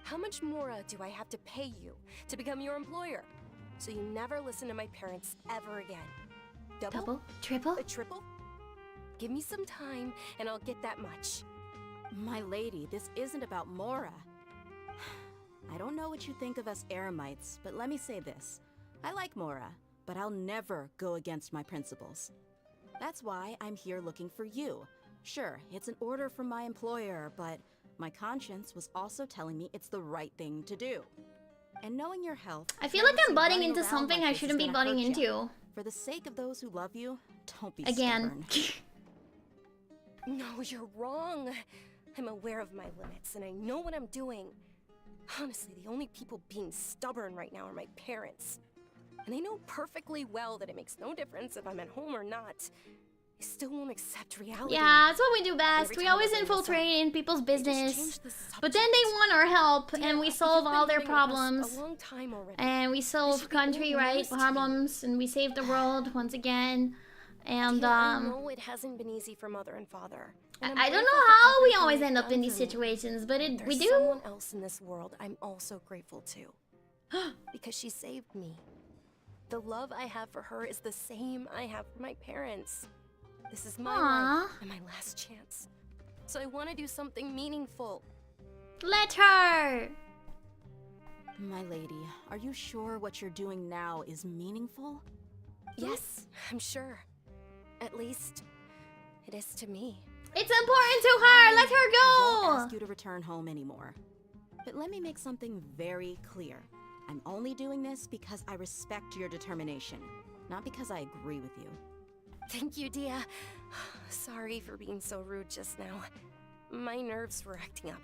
H: How much more do I have to pay you to become your employer? So you never listen to my parents ever again.
A: Double? Triple?
H: A triple? Give me some time and I'll get that much.
N: My lady, this isn't about Mora. I don't know what you think of us Eremites, but let me say this. I like Mora. but I'll never go against my principles. That's why I'm here looking for you. Sure, it's an order from my employer, but my conscience was also telling me it's the right thing to do. And knowing your health,
A: I feel like I'm butting
N: running
A: into
N: around
A: something
N: like
A: I
N: this
A: shouldn't
N: is
A: be
N: gonna
A: butting
N: hurt ya.
A: into.
N: For the sake of those who love you, don't be
A: Again.
N: stubborn.
H: No, you're wrong. I'm aware of my limits, and I know what I'm doing. Honestly, the only people being stubborn right now are my parents. And they know perfectly well that it makes no difference if I'm at home or not. They still won't accept reality.
A: Yeah, that's what we do best.
H: Every
A: We
H: time
A: always
H: I bring this up,
A: infiltrate in people's
H: they just
A: business.
H: change the
A: But then they want our help, and we
H: You've
A: solve
H: been
A: all their
H: living with us
A: problems.
H: a long time already.
A: And we solve
H: should be
A: country
H: all
A: right
H: news to you.
A: problems, and we save the world once again. And
H: I know it hasn't been easy for Mother and Father. And I'm
A: I don't
H: grateful
A: know
H: for
A: how we
H: everything
A: always
H: they've
A: end up
H: done
A: in these
H: for me.
A: situations, but we
H: There's
A: do.
H: someone else in this world I'm also grateful to. Because she saved me. The love I have for her is the same I have for my parents. This is my life and my last chance. So I want to do something meaningful.
A: Let her!
N: My lady, are you sure what you're doing now is meaningful?
H: Yes, I'm sure. At least, it is to me.
A: It's important to her! Let her
N: I won't
A: go!
N: ask you to return home anymore. But let me make something very clear. I'm only doing this because I respect your determination, not because I agree with you.
H: Thank you, Dia. Sorry for being so rude just now. My nerves were acting up.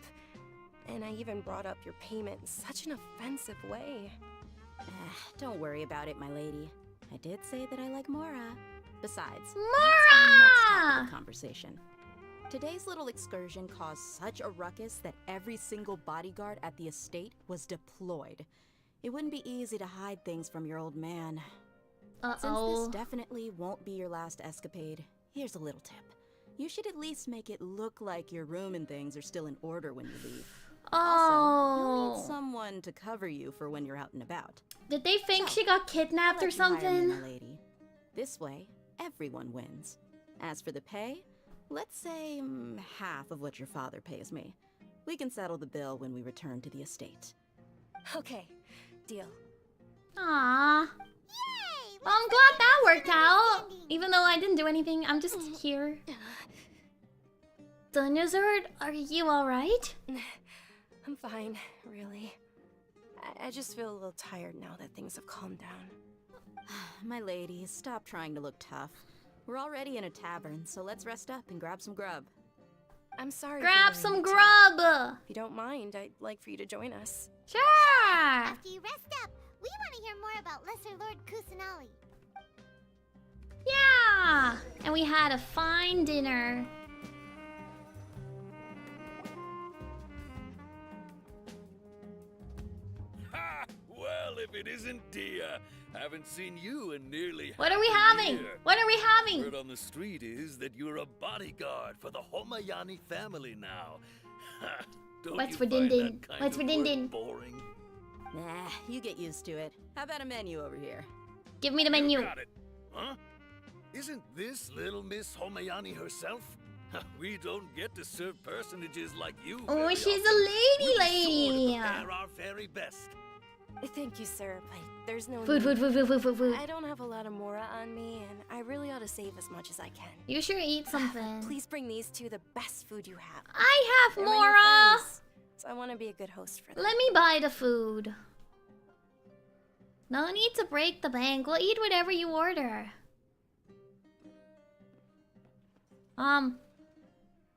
H: And I even brought up your payment in such an offensive way.
N: Don't worry about it, my lady. I did say that I like Mora. Besides,
A: Mora!
N: that's our next topic of conversation. Today's little excursion caused such a ruckus that every single bodyguard at the estate was deployed. It wouldn't be easy to hide things from your old man. Since this definitely won't be your last escapade, here's a little tip. You should at least make it look like your room and things are still in order when you leave. Also, you'll need someone to cover you for when you're out and about.
A: Did they think she got kidnapped or
N: I'll let you hire me,
A: something?
N: my lady. This way, everyone wins. As for the pay, let's say half of what your father pays me. We can settle the bill when we return to the estate.
H: Okay, deal.
A: Aww. Well, I'm glad that worked out. Even though I didn't do anything, I'm just here. Dunuzard, are you alright?
H: I'm fine, really. I just feel a little tired now that things have calmed down.
N: My lady, stop trying to look tough. We're already in a tavern, so let's rest up and grab some grub.
H: I'm sorry.
A: Grab some grub!
H: If you don't mind, I'd like for you to join us.
A: Sure!
G: After you rest up, we want to hear more about Lesser Lord Kusanali.
A: Yeah! And we had a fine dinner.
O: Ha! Well, if it isn't Dia. Haven't seen you in nearly
A: What are we
O: half a
A: having?
O: year.
A: What are we having?
O: Word on the street is that you're a bodyguard for the Homayani family now. Ha! Don't
A: What's
O: you
A: for
O: find
A: din-din?
O: that kind
A: What's
O: of
A: for
O: work
A: din-din?
O: boring?
N: Nah, you get used to it. How about a menu over here?
A: Give me the menu.
O: You got it. Huh? Isn't this little Miss Homayani herself? We don't get to serve personages like you.
A: Oh,
O: very
A: she's
O: often.
A: a lady
O: We'll be
A: lady.
O: sure to prepare our very best.
H: Thank you, sir, but there's no
A: Food,
H: need.
A: food.
H: I don't have a lot of Mora on me, and I really ought to save as much as I can.
A: You sure eat something.
H: Please bring these two the best food you have.
A: I have
H: They're my new
A: Mora!
H: friends, so I want to be a good host for them.
A: Let me buy the food. No need to break the bank. We'll eat whatever you order.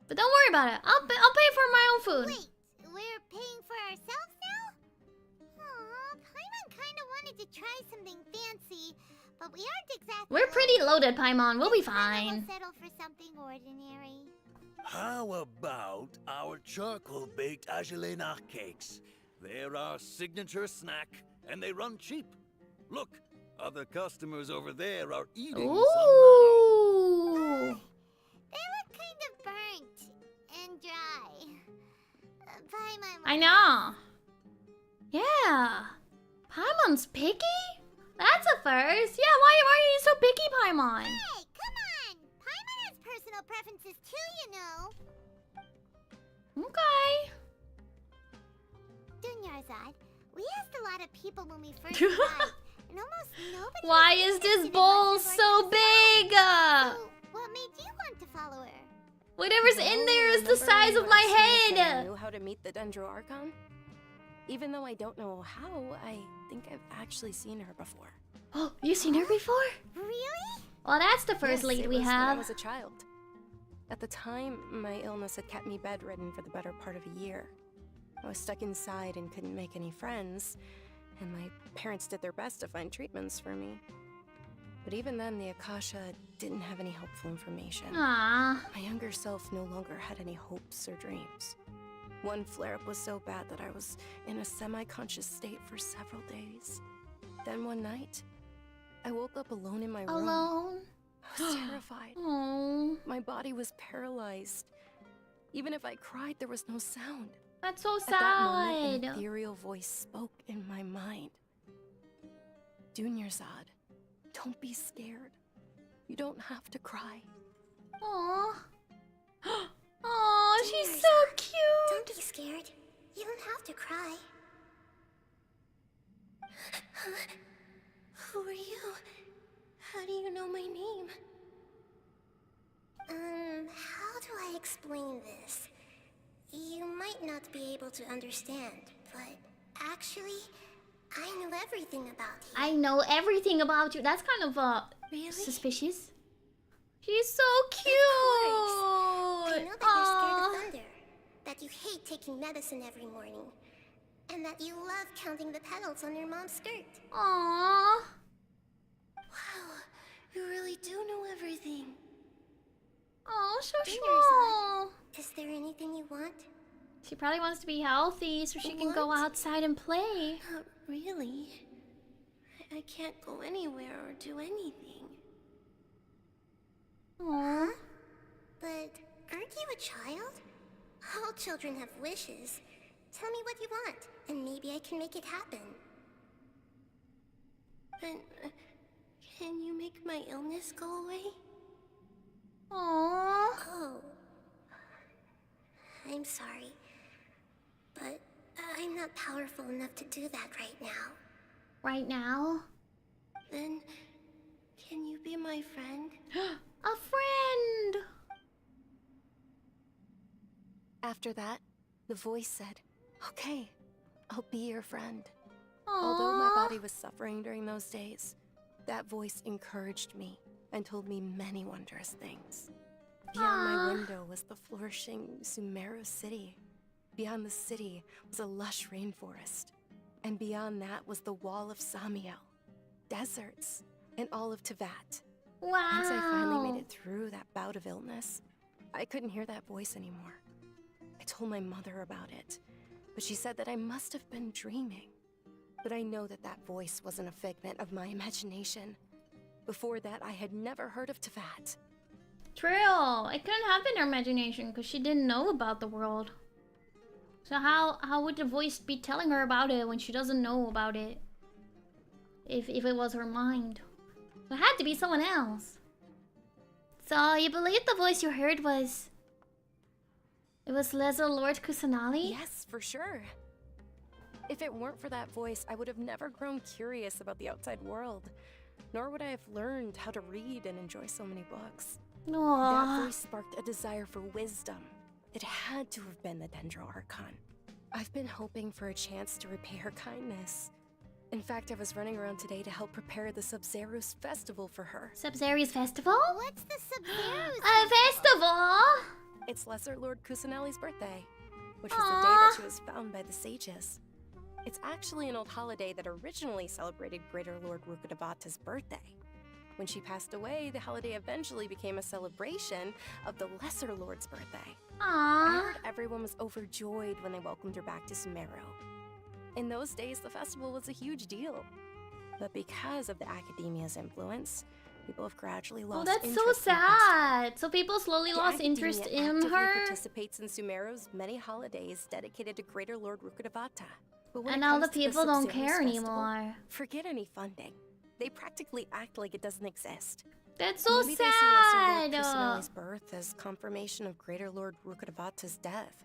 A: But don't worry about it. I'll pay for my own food.
G: Wait, we're paying for ourselves now? Aw, Paimon kinda wanted to try something fancy, but we aren't exactly.
A: We're pretty loaded, Paimon. We'll be
G: We'll
A: fine.
G: settle for something ordinary.
O: How about our charcoal-baked Agelena cakes? They're our signature snack, and they run cheap. Look, other customers over there are eating some
A: Ooh.
G: They look kind of burnt and dry. Paimon.
A: I know. Yeah. Paimon's picky? That's a first. Yeah, why are you so picky, Paimon?
G: Hey, come on! Paimon has personal preferences too, you know.
A: Okay.
G: Dunyarzad, we asked a lot of people when we first arrived, and almost nobody
A: Why is this bowl so big?
G: What made you want to follow her?
A: Whatever's in there is the
H: Remember
A: size
H: when
A: of
H: you
A: my
H: asked me if I
A: head.
H: knew how to meet the Dendro Archon? Even though I don't know how, I think I've actually seen her before.
A: Oh, you've seen her before?
G: Really?
A: Well, that's the first
H: Yes,
A: lead
H: it
A: we
H: was when I
A: have.
H: was a child. At the time, my illness had kept me bedridden for the better part of a year. I was stuck inside and couldn't make any friends, and my parents did their best to find treatments for me. But even then, the Akasha didn't have any helpful information.
A: Aww.
H: My younger self no longer had any hopes or dreams. One flare-up was so bad that I was in a semi-conscious state for several days. Then one night, I woke up alone in my room.
A: Alone?
H: I was terrified.
A: Oh,
H: My body was paralyzed. Even if I cried, there was no sound.
A: that's so
H: At that moment,
A: sad.
H: an ethereal voice spoke in my mind. Dunyarzad, don't be scared. You don't have to cry.
A: Aww. Aww, she's so cute.
G: Don't be scared. You don't have to cry. Who are you? How do you know my name? How do I explain this? You might not be able to understand, but actually, I know everything about you.
A: I know everything about you. That's kind of
G: Really?
A: suspicious. She's so cute.
G: I know that you're scared of thunder, that you hate taking medicine every morning, and that you love counting the petals on your mom's skirt.
A: Aww.
G: Wow, you really do know everything.
A: Oh, so
G: Dunyarzad,
A: small.
G: is there anything you want?
A: She probably wants to be healthy so she can go
G: What?
A: outside and play.
G: Not really. I can't go anywhere or do anything.
A: Aww.
G: But aren't you a child? All children have wishes. Tell me what you want, and maybe I can make it happen. But can you make my illness go away?
A: Aww.
G: Oh. I'm sorry. But I'm not powerful enough to do that right now.
A: Right now?
G: Then, can you be my friend?
A: A friend!
H: After that, the voice said, "Okay, I'll be your friend."
A: Aww.
H: Although my body was suffering during those days, that voice encouraged me and told me many wondrous things. Beyond my window was the flourishing Sumaru city. Beyond the city was a lush rainforest. And beyond that was the wall of Samiel, deserts, and all of Tevat.
A: Wow.
H: Once I finally made it through that bout of illness, I couldn't hear that voice anymore. I told my mother about it, but she said that I must have been dreaming. But I know that that voice wasn't a figment of my imagination. Before that, I had never heard of Tevat.
A: True. It couldn't have been her imagination because she didn't know about the world. So how would the voice be telling her about it when she doesn't know about it? If it was her mind. So it had to be someone else. So you believe the voice you heard was... It was Lesser Lord Kusanali?
H: Yes, for sure. If it weren't for that voice, I would have never grown curious about the outside world. Nor would I have learned how to read and enjoy so many books.
A: Aww.
H: That voice sparked a desire for wisdom. It had to have been the Dendro Archon. I've been hoping for a chance to repay her kindness. In fact, I was running around today to help prepare the Sub-Zerus festival for her.
A: Sub-Zerus festival?
G: What's the Sub-Zerus?
A: A festival?
H: It's Lesser Lord Kusanali's birthday, which was the day that she was found by the sages. It's actually an old holiday that originally celebrated Greater Lord Rukkhadevata's birthday. When she passed away, the holiday eventually became a celebration of the Lesser Lord's birthday. I heard everyone was overjoyed when they welcomed her back to Sumaru. In those days, the festival was a huge deal. But because of the academia's influence, people have gradually lost
A: that's
H: interest
A: so
H: in the festival.
A: sad. So people slowly
H: The
A: lost interest
H: academia
A: in
H: actively
A: her.
H: participates in Sumeru's many holidays dedicated to Greater Lord Rukkhadevata. But when
A: And
H: it
A: now the
H: comes to
A: people don't
H: Sub-Zerus
A: care
H: festival,
A: anymore.
H: Forget any funding. They practically act like it doesn't exist.
A: That's so
H: Maybe they see Lesser Lord
A: sad.
H: Kusanali's birth as confirmation of Greater Lord Rukkhadevata's death,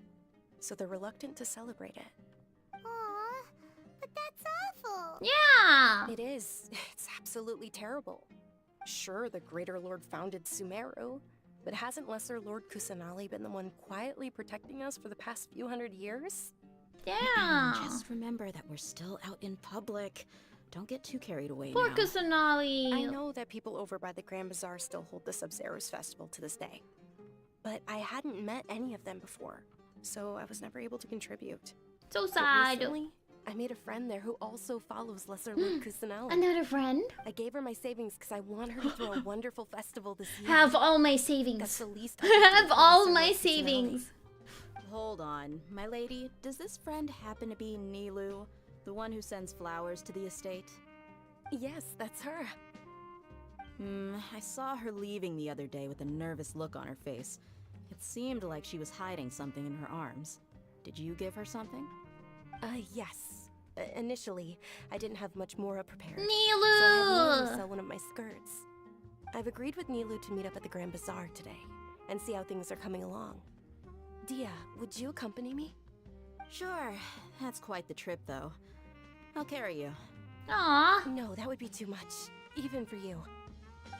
H: so they're reluctant to celebrate it.
G: Aw, but that's awful.
A: Yeah!
H: It is. It's absolutely terrible. Sure, the Greater Lord founded Sumaru, but hasn't Lesser Lord Kusanali been the one quietly protecting us for the past few hundred years?
A: Yeah.
N: Just remember that we're still out in public. Don't get too carried away
A: Poor
N: now.
A: Kusanali.
H: I know that people over by the Grand Bazaar still hold the Sub-Zero's festival to this day. But I hadn't met any of them before, so I was never able to contribute.
A: So
H: But
A: sad.
H: recently, I made a friend there who also follows Lesser Lord Kusanali.
A: Another friend?
H: I gave her my savings because I want her to throw a wonderful festival this year.
A: Have all my savings.
H: That's the least I can do
A: Have
H: for
A: all
H: Lesser
A: my
H: Lord Kusanali.
A: savings.
N: Hold on, my lady. Does this friend happen to be Nilu, the one who sends flowers to the estate?
H: Yes, that's her.
N: I saw her leaving the other day with a nervous look on her face. It seemed like she was hiding something in her arms. Did you give her something?
H: Yes. Initially, I didn't have much more prepared.
A: Nilu!
H: So I had Nilu sell one of my skirts. I've agreed with Nilu to meet up at the Grand Bazaar today and see how things are coming along. Dia, would you accompany me?
N: Sure. That's quite the trip, though. I'll carry you.
A: Aww.
H: No, that would be too much, even for you.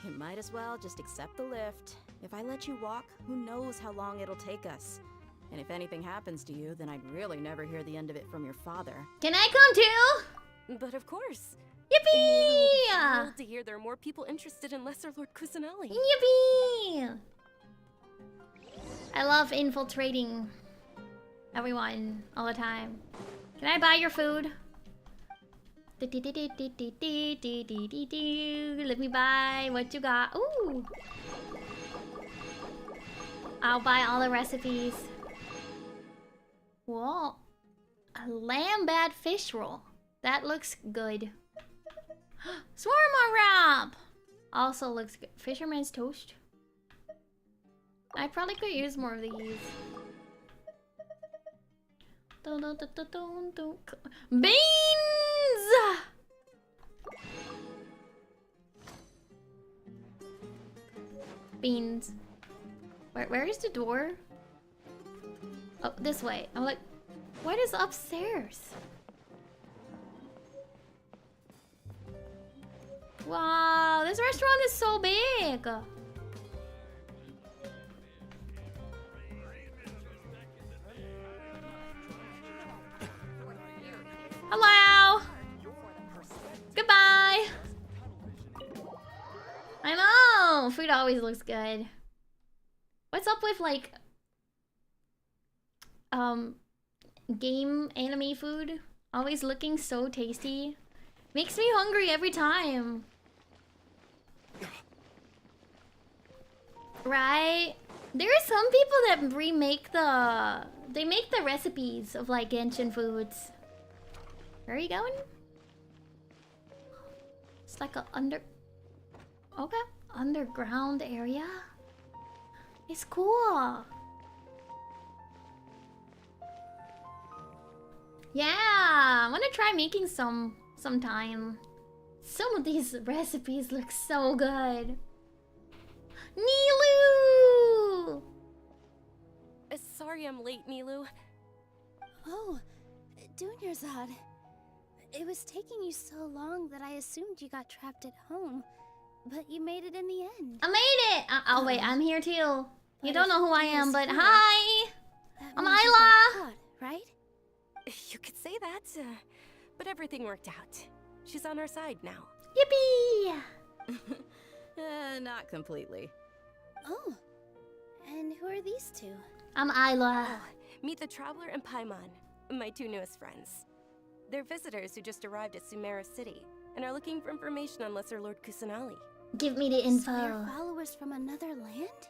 N: You might as well just accept the lift. If I let you walk, who knows how long it'll take us. And if anything happens to you, then I'd really never hear the end of it from your father.
A: Can I come too?
H: But of course.
A: Yippee!
H: I'm thrilled to hear there are more people interested in Lesser Lord Kusanali.
A: Yippee! I love infiltrating everyone all the time. Can I buy your food? Let me buy what you got. Ooh! I'll buy all the recipes. Whoa. A lamb-bad fish roll. That looks good. Swarma wrap! Also looks good. Fisherman's toast. I probably could use more of these. Beans! Beans. Where is the door? Oh, this way. I'm like, what is upstairs? Wow, this restaurant is so big. Hello. Goodbye. I know. Food always looks good. What's up with like game anime food? Always looking so tasty. Makes me hungry every time. Right? There are some people that they make the recipes of like Genshin foods. Where are you going? It's like a underground area. It's cool. Yeah, I want to try making some sometime. Some of these recipes look so good. Nilu!
H: Sorry I'm late, Nilu.
D: Oh, Dunyarzad. It was taking you so long that I assumed you got trapped at home. But you made it in the end.
A: I made it! Oh wait, I'm here too. You don't know who I am, but hi! I'm Ayla!
D: Right?
H: You could say that, but everything worked out. She's on our side now.
A: Yippee!
N: Not completely.
D: Oh, and who are these two?
A: I'm Ayla.
H: Oh, meet the Traveler and Paimon, my two newest friends. They're visitors who just arrived at Sumaru City and are looking for information on Lesser Lord Kusanali.
A: Give me the info.
D: So you're followers from another land?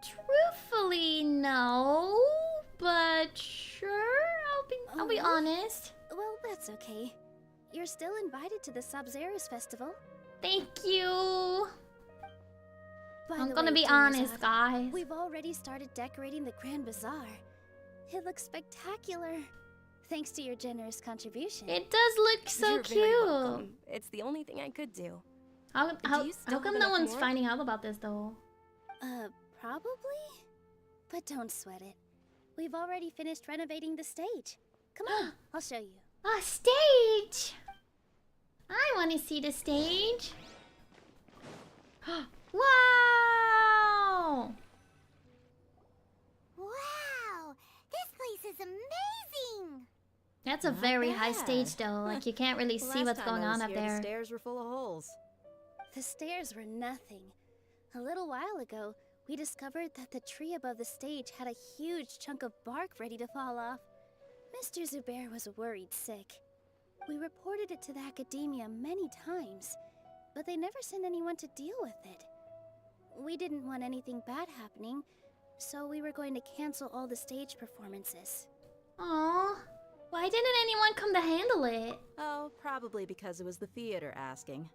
A: Truthfully, no. But sure, I'll be honest.
D: Well, that's okay. You're still invited to the Sub-Zero's festival.
A: Thank you. I'm
D: the
A: gonna
D: way,
A: be honest,
D: Dunyarzad,
A: guys.
D: We've already started decorating the Grand Bazaar. It looks spectacular. Thanks to your generous contribution.
A: It does look so
H: You're
A: cute.
H: very welcome. It's the only thing I could do.
A: How
H: you still
A: come
H: have
A: no
H: enough
A: one's
H: more?
A: finding out about this though?
D: Probably? But don't sweat it. We've already finished renovating the stage. Come on, I'll show you.
A: A stage! I want to see the stage. Wow!
G: Wow! This place is amazing!
A: That's a very high stage though, like you can't really see what's going on up
N: The
A: there.
N: stairs were full of holes.
D: The stairs were nothing. A little while ago, we discovered that the tree above the stage had a huge chunk of bark ready to fall off. Mr. Zubair was worried sick. We reported it to the academia many times, but they never sent anyone to deal with it. We didn't want anything bad happening, so we were going to cancel all the stage performances.
A: Aww. Why didn't anyone come to handle it?
N: Oh, probably because it was the theater asking.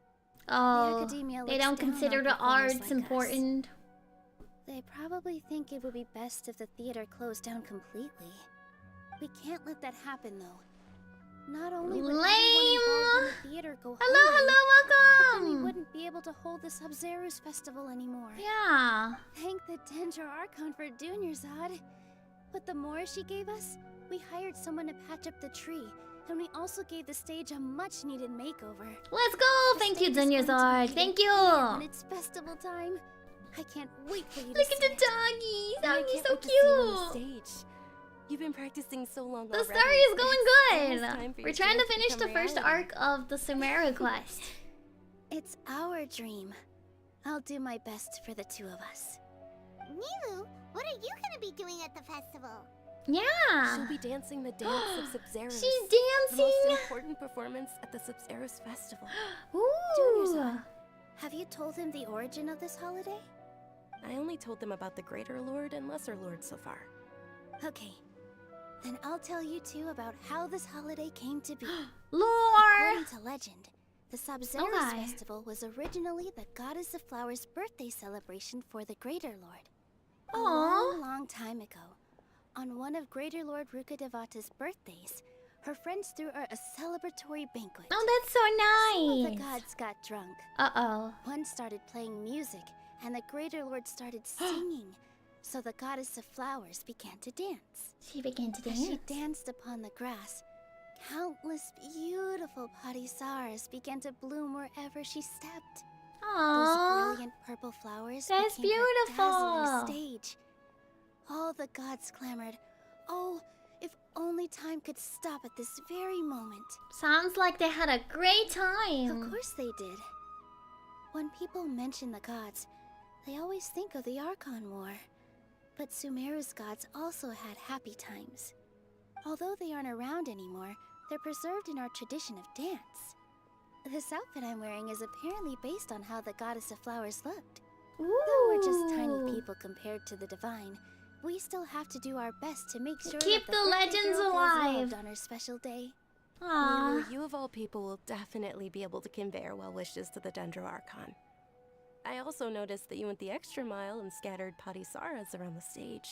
A: Oh,
D: academia
A: they
D: looks
A: don't
D: down
A: consider
D: on
A: the
D: performers
A: arts
D: like us.
A: important.
D: They probably think it would be best if the theater closed down completely. We can't let that happen, though. Not only would everyone involved in the theater go
A: Hello,
D: hungry, but then we
A: welcome!
D: wouldn't be able to hold the Sub-Zero's festival anymore.
A: Yeah.
D: Thank the Dendro Archon for Dunyarzad. With the more she gave us, we hired someone to patch up the tree, and we also gave the stage a much-needed makeover.
A: Let's go! Thank you, Dunyarzad. Thank you!
D: When it's festival time, I can't wait for you to
A: Look at
D: see
A: the
D: it.
A: doggy!
N: And I
A: Doggy's
N: can't
A: so
N: wait to see you on the
A: cute!
N: stage. You've been practicing so long
A: The
N: already.
A: story is going
N: It's
A: good!
N: almost time for
A: We're
N: your
A: trying to
N: dreams
A: finish the
N: become
A: first
N: reality.
A: arc of the Sumaru quest.
D: It's our dream. I'll do my best for the two of us.
G: Nilu, what are you gonna be doing at the festival?
A: Yeah!
N: She'll be dancing the dance of Sub-Zeros.
A: She's
N: The
A: dancing!
N: most important performance at the Sub-Zeros festival.
A: Ooh!
D: Have you told him the origin of this holiday?
N: I only told them about the Greater Lord and Lesser Lord so far.
D: Okay. Then I'll tell you two about how this holiday came to be.
A: Lore!
D: According to legend, the Sub-Zeros
A: Okay.
D: festival was originally the Goddess of Flowers' birthday celebration for the Greater Lord. A
A: Aww.
D: long, long time ago, on one of Greater Lord Rukkhadevata's birthdays, her friends threw her a celebratory banquet.
A: Oh, that's so
D: Some of
A: nice!
D: the gods got drunk.
A: Uh-oh.
D: One started playing music, and the Greater Lord started singing. So the Goddess of Flowers began to dance.
A: She began to
D: As she
A: dance.
D: danced upon the grass, countless beautiful padisaras began to bloom wherever she stepped. Those
A: Aww!
D: brilliant purple flowers
A: That's
D: became her dazzling
A: beautiful.
D: stage. All the gods clamored, "Oh, if only time could stop at this very moment."
A: Sounds like they had a great time.
D: Of course they did. When people mention the gods, they always think of the Archon War. But Sumeru's gods also had happy times. Although they aren't around anymore, they're preserved in our tradition of dance. This outfit I'm wearing is apparently based on how the Goddess of Flowers looked. Though we're just tiny people compared to the divine, we still have to do our best to make sure
A: Keep
D: that
A: the
D: birthday
A: legends
D: girl feels
A: alive.
D: loved on her special day.
A: Aww.
N: Nilu, you of all people will definitely be able to convey our well wishes to the Dendro Archon. I also noticed that you went the extra mile and scattered Padisaras around the stage.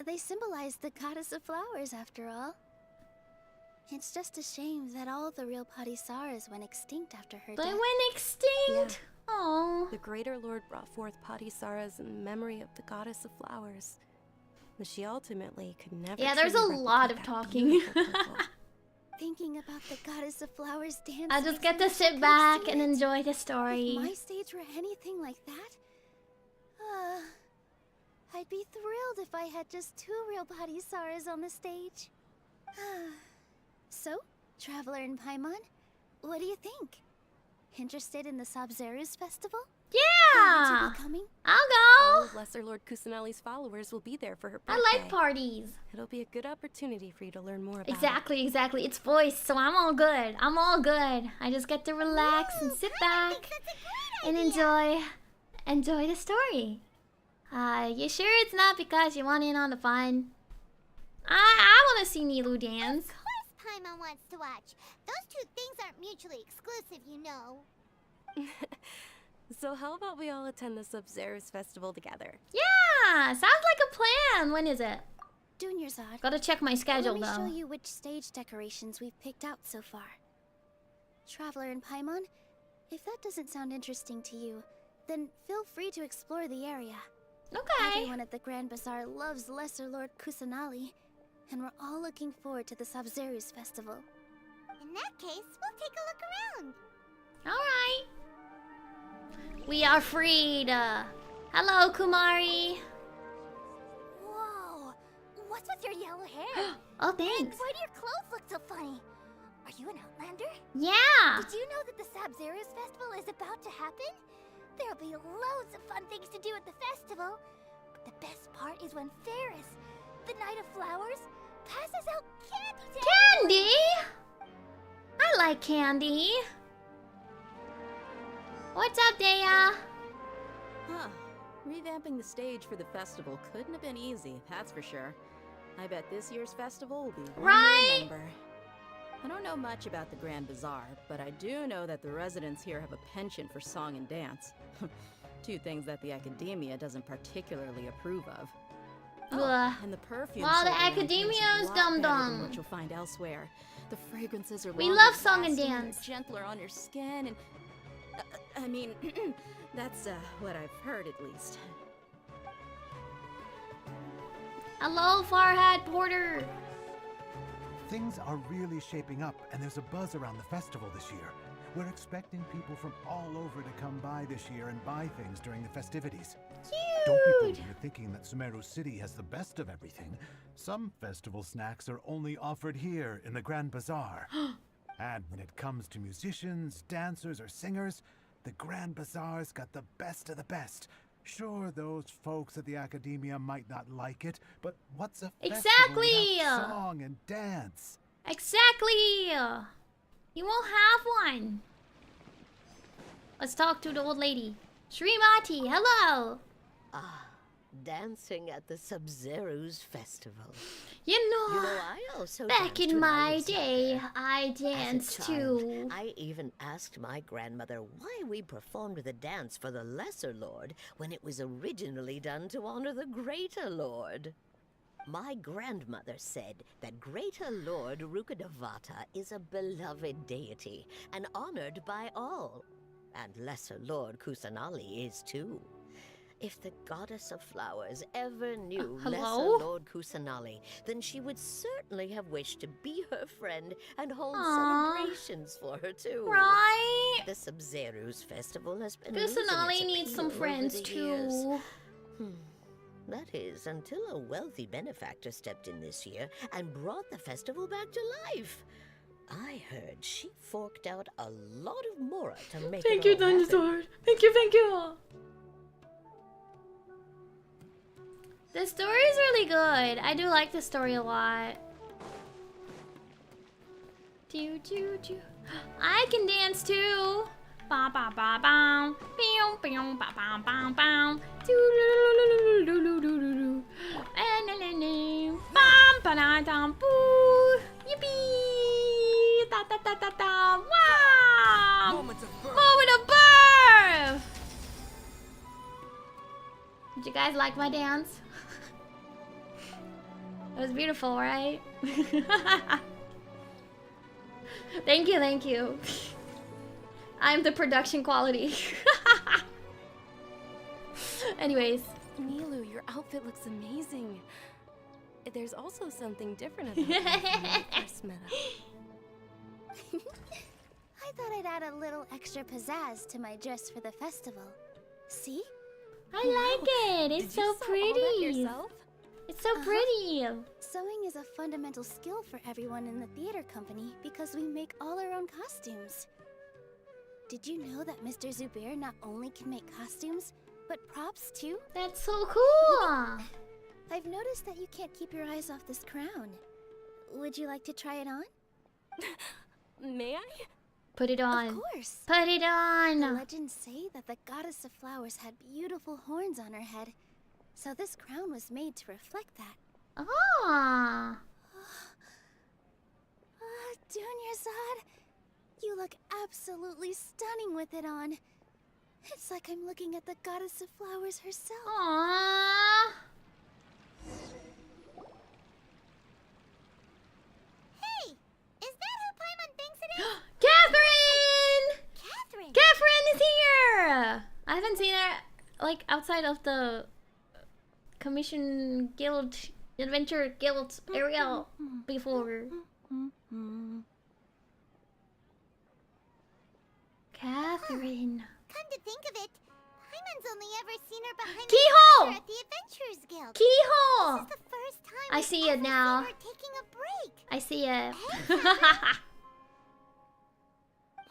D: They symbolize the Goddess of Flowers, after all. It's just a shame that all the real Padisaras went extinct after her
A: They
D: death.
A: went extinct! Oh.
N: The Greater Lord brought forth Padisaras in memory of the Goddess of Flowers. But she ultimately could never
A: Yeah, there's a
N: truly
A: lot
N: replicate
A: of
N: that
A: talking.
N: beautiful purple.
D: Thinking about the Goddess of Flowers dance.
A: I just
D: makes
A: get
D: me
A: to
D: wish I
A: sit
D: could
A: back
D: see
A: and
D: it.
A: enjoy the story.
D: If my stage were anything like that, I'd be thrilled if I had just 2 real Padisaras on the stage. So, Traveler and Paimon, what do you think? Interested in the Sub-Zeros festival?
A: Yeah!
D: Will you two be coming?
A: I'll
N: All
A: go!
N: of Lesser Lord Kusanali's followers will be there for her birthday.
A: I like parties.
N: It'll be a good opportunity for you to learn more about
A: Exactly, exactly. It's voiced, so I'm all good. I'm all good. I just get to relax and sit back and enjoy the story. You sure it's not because you want in on the fun? I want to see Nilu dance.
G: Of course Paimon wants to watch. Those two things aren't mutually exclusive, you know.
N: So how about we all attend the Sub-Zeros festival together?
A: Yeah, sounds like a plan. When is it?
D: Dunyarzad.
A: Gotta check my schedule
D: Let me
A: though.
D: show you which stage decorations we've picked out so far. Traveler and Paimon, if that doesn't sound interesting to you, then feel free to explore the area.
A: Okay.
D: Everyone at the Grand Bazaar loves Lesser Lord Kusanali, and we're all looking forward to the Sabzeruz festival.
G: In that case, we'll take a look around.
A: Alright. We are freed. Hello, Kumari.
G: Whoa! What's with your yellow hair?
A: Oh, thanks.
G: And why do your clothes look so funny? Are you an Outlander?
A: Yeah.
G: Did you know that the Sabzeruz festival is about to happen? There'll be loads of fun things to do at the festival. But the best part is when Ferris, the Knight of Flowers, passes out candy to
A: Candy?
G: everyone.
A: I like candy. What's up, Dea?
N: Huh. Revamping the stage for the festival couldn't have been easy, that's for sure. I bet this year's festival will be one
A: Right?
N: to remember. I don't know much about the Grand Bazaar, but I do know that the residents here have a penchant for song and dance. Two things that the academia doesn't particularly approve of.
A: Ugh.
N: And the perfume.
A: Well, the
N: sold around here
A: academia
N: a
A: is
N: lot
A: dumb
N: better than
A: dumb.
N: what you'll find elsewhere. The fragrances are
A: We
N: longer
A: love song and
N: lasting,
A: dance.
N: they're gentler on your skin, and I mean, that's what I've heard at least.
A: Hello, Farhad Porter.
P: Things are really shaping up, and there's a buzz around the festival this year. We're expecting people from all over to come by this year and buy things during the festivities. Don't be fooled into thinking that Sumaru City has the best of everything. Some festival snacks are only offered here in the Grand Bazaar. And when it comes to musicians, dancers, or singers, the Grand Bazaar's got the best of the best. Sure, those folks at the academia might not like it, but what's a festival
A: Exactly.
P: without song and dance?
A: Exactly. You won't have one. Let's talk to the old lady. Srimati, hello.
Q: Ah, dancing at the Sabzeruz festival.
A: You know,
Q: I also
A: back
Q: danced
A: in
Q: when I
A: my
Q: was
A: day,
Q: there.
A: I
Q: As a
A: danced
Q: child,
A: too.
Q: I even asked my grandmother why we performed the dance for the Lesser Lord when it was originally done to honor the Greater Lord. My grandmother said that Greater Lord Rukadavata is a beloved deity and honored by all. And Lesser Lord Kusanali is too. If the Goddess of Flowers ever knew
A: hello?
Q: Lesser Lord Kusanali, then she would certainly have wished to be her friend and hold
A: Aw.
Q: celebrations for her too.
A: Right?
Q: The Sabzeruz festival has been losing
A: Kusanali
Q: its
A: needs some
Q: appeal
A: friends
Q: over the years.
A: too.
Q: That is, until a wealthy benefactor stepped in this year and brought the festival back to life. I heard she forked out a lot of mora to make
A: Thank
Q: it
A: you,
Q: all happen.
A: Dinosaur. Thank you, thank you. The story is really good. I do like the story a lot. I can dance too. Ba ba ba bam. Pew pew ba bam bam bam. Bam ba da dam boo. Yippee! Da da da da da. Wow!
B: Moment of birth.
A: Moment of birth. Did you guys like my dance? It was beautiful, right? Thank you, thank you. I'm the production quality. Anyways.
N: Nilu, your outfit looks amazing. There's also something different about you from when we first met up.
D: I thought I'd add a little extra pizzazz to my dress for the festival. See?
A: I like it. It's so pretty. It's so pretty.
D: Sewing is a fundamental skill for everyone in the theater company because we make all our own costumes. Did you know that Mr. Zubair not only can make costumes, but props too?
A: That's so cool.
D: I've noticed that you can't keep your eyes off this crown. Would you like to try it on?
N: May I?
A: Put it on.
D: Of course.
A: Put it on.
D: The legends say that the Goddess of Flowers had beautiful horns on her head, so this crown was made to reflect that.
A: Ah.
D: Dunyarzad, you look absolutely stunning with it on. It's like I'm looking at the Goddess of Flowers herself.
A: Aww.
G: Hey, is that who Paimon thinks it is?
A: Catherine!
G: Catherine!
A: Catherine is here! I haven't seen her, like, outside of the Commission Guild Adventure Guild area before. Catherine.
G: Come to think of it, Paimon's only ever seen her behind
A: Keyhole!
G: the counter at the Adventurers Guild.
A: Keyhole!
G: This is the first time
A: I see it now.
G: we're taking a break.
A: I see it.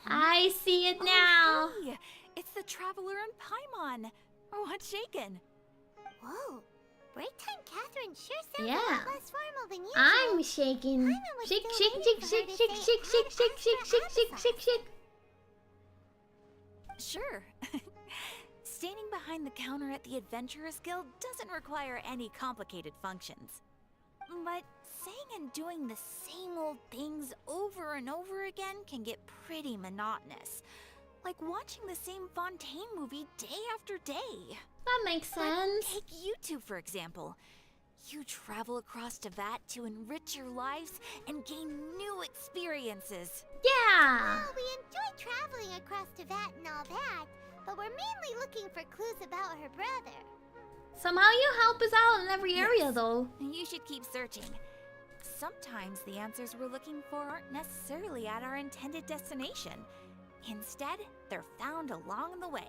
A: I see it now.
K: Oh, hey, it's the Traveler and Paimon. What's shaken?
G: Whoa. Break time Catherine sure sounds
A: Yeah.
G: a lot less formal than usual.
A: I'm shaking.
G: Paimon was
A: Shake,
G: still
A: shake,
G: waiting
A: shake,
G: for her
A: shake,
G: to
A: shake,
G: say,
A: shake, shake, shake, shake, shake, shake, shake.
K: Sure. Standing behind the counter at the Adventurers Guild doesn't require any complicated functions. But saying and doing the same old things over and over again can get pretty monotonous. Like watching the same Fontaine movie day after day.
A: That makes sense.
K: Take you two, for example. You travel across Teyvat to enrich your lives and gain new experiences.
A: Yeah!
G: Well, we enjoy traveling across Teyvat and all that, but we're mainly looking for clues about her brother.
A: Somehow you help us out in every area, though.
K: You should keep searching. Sometimes the answers we're looking for aren't necessarily at our intended destination. Instead, they're found along the way.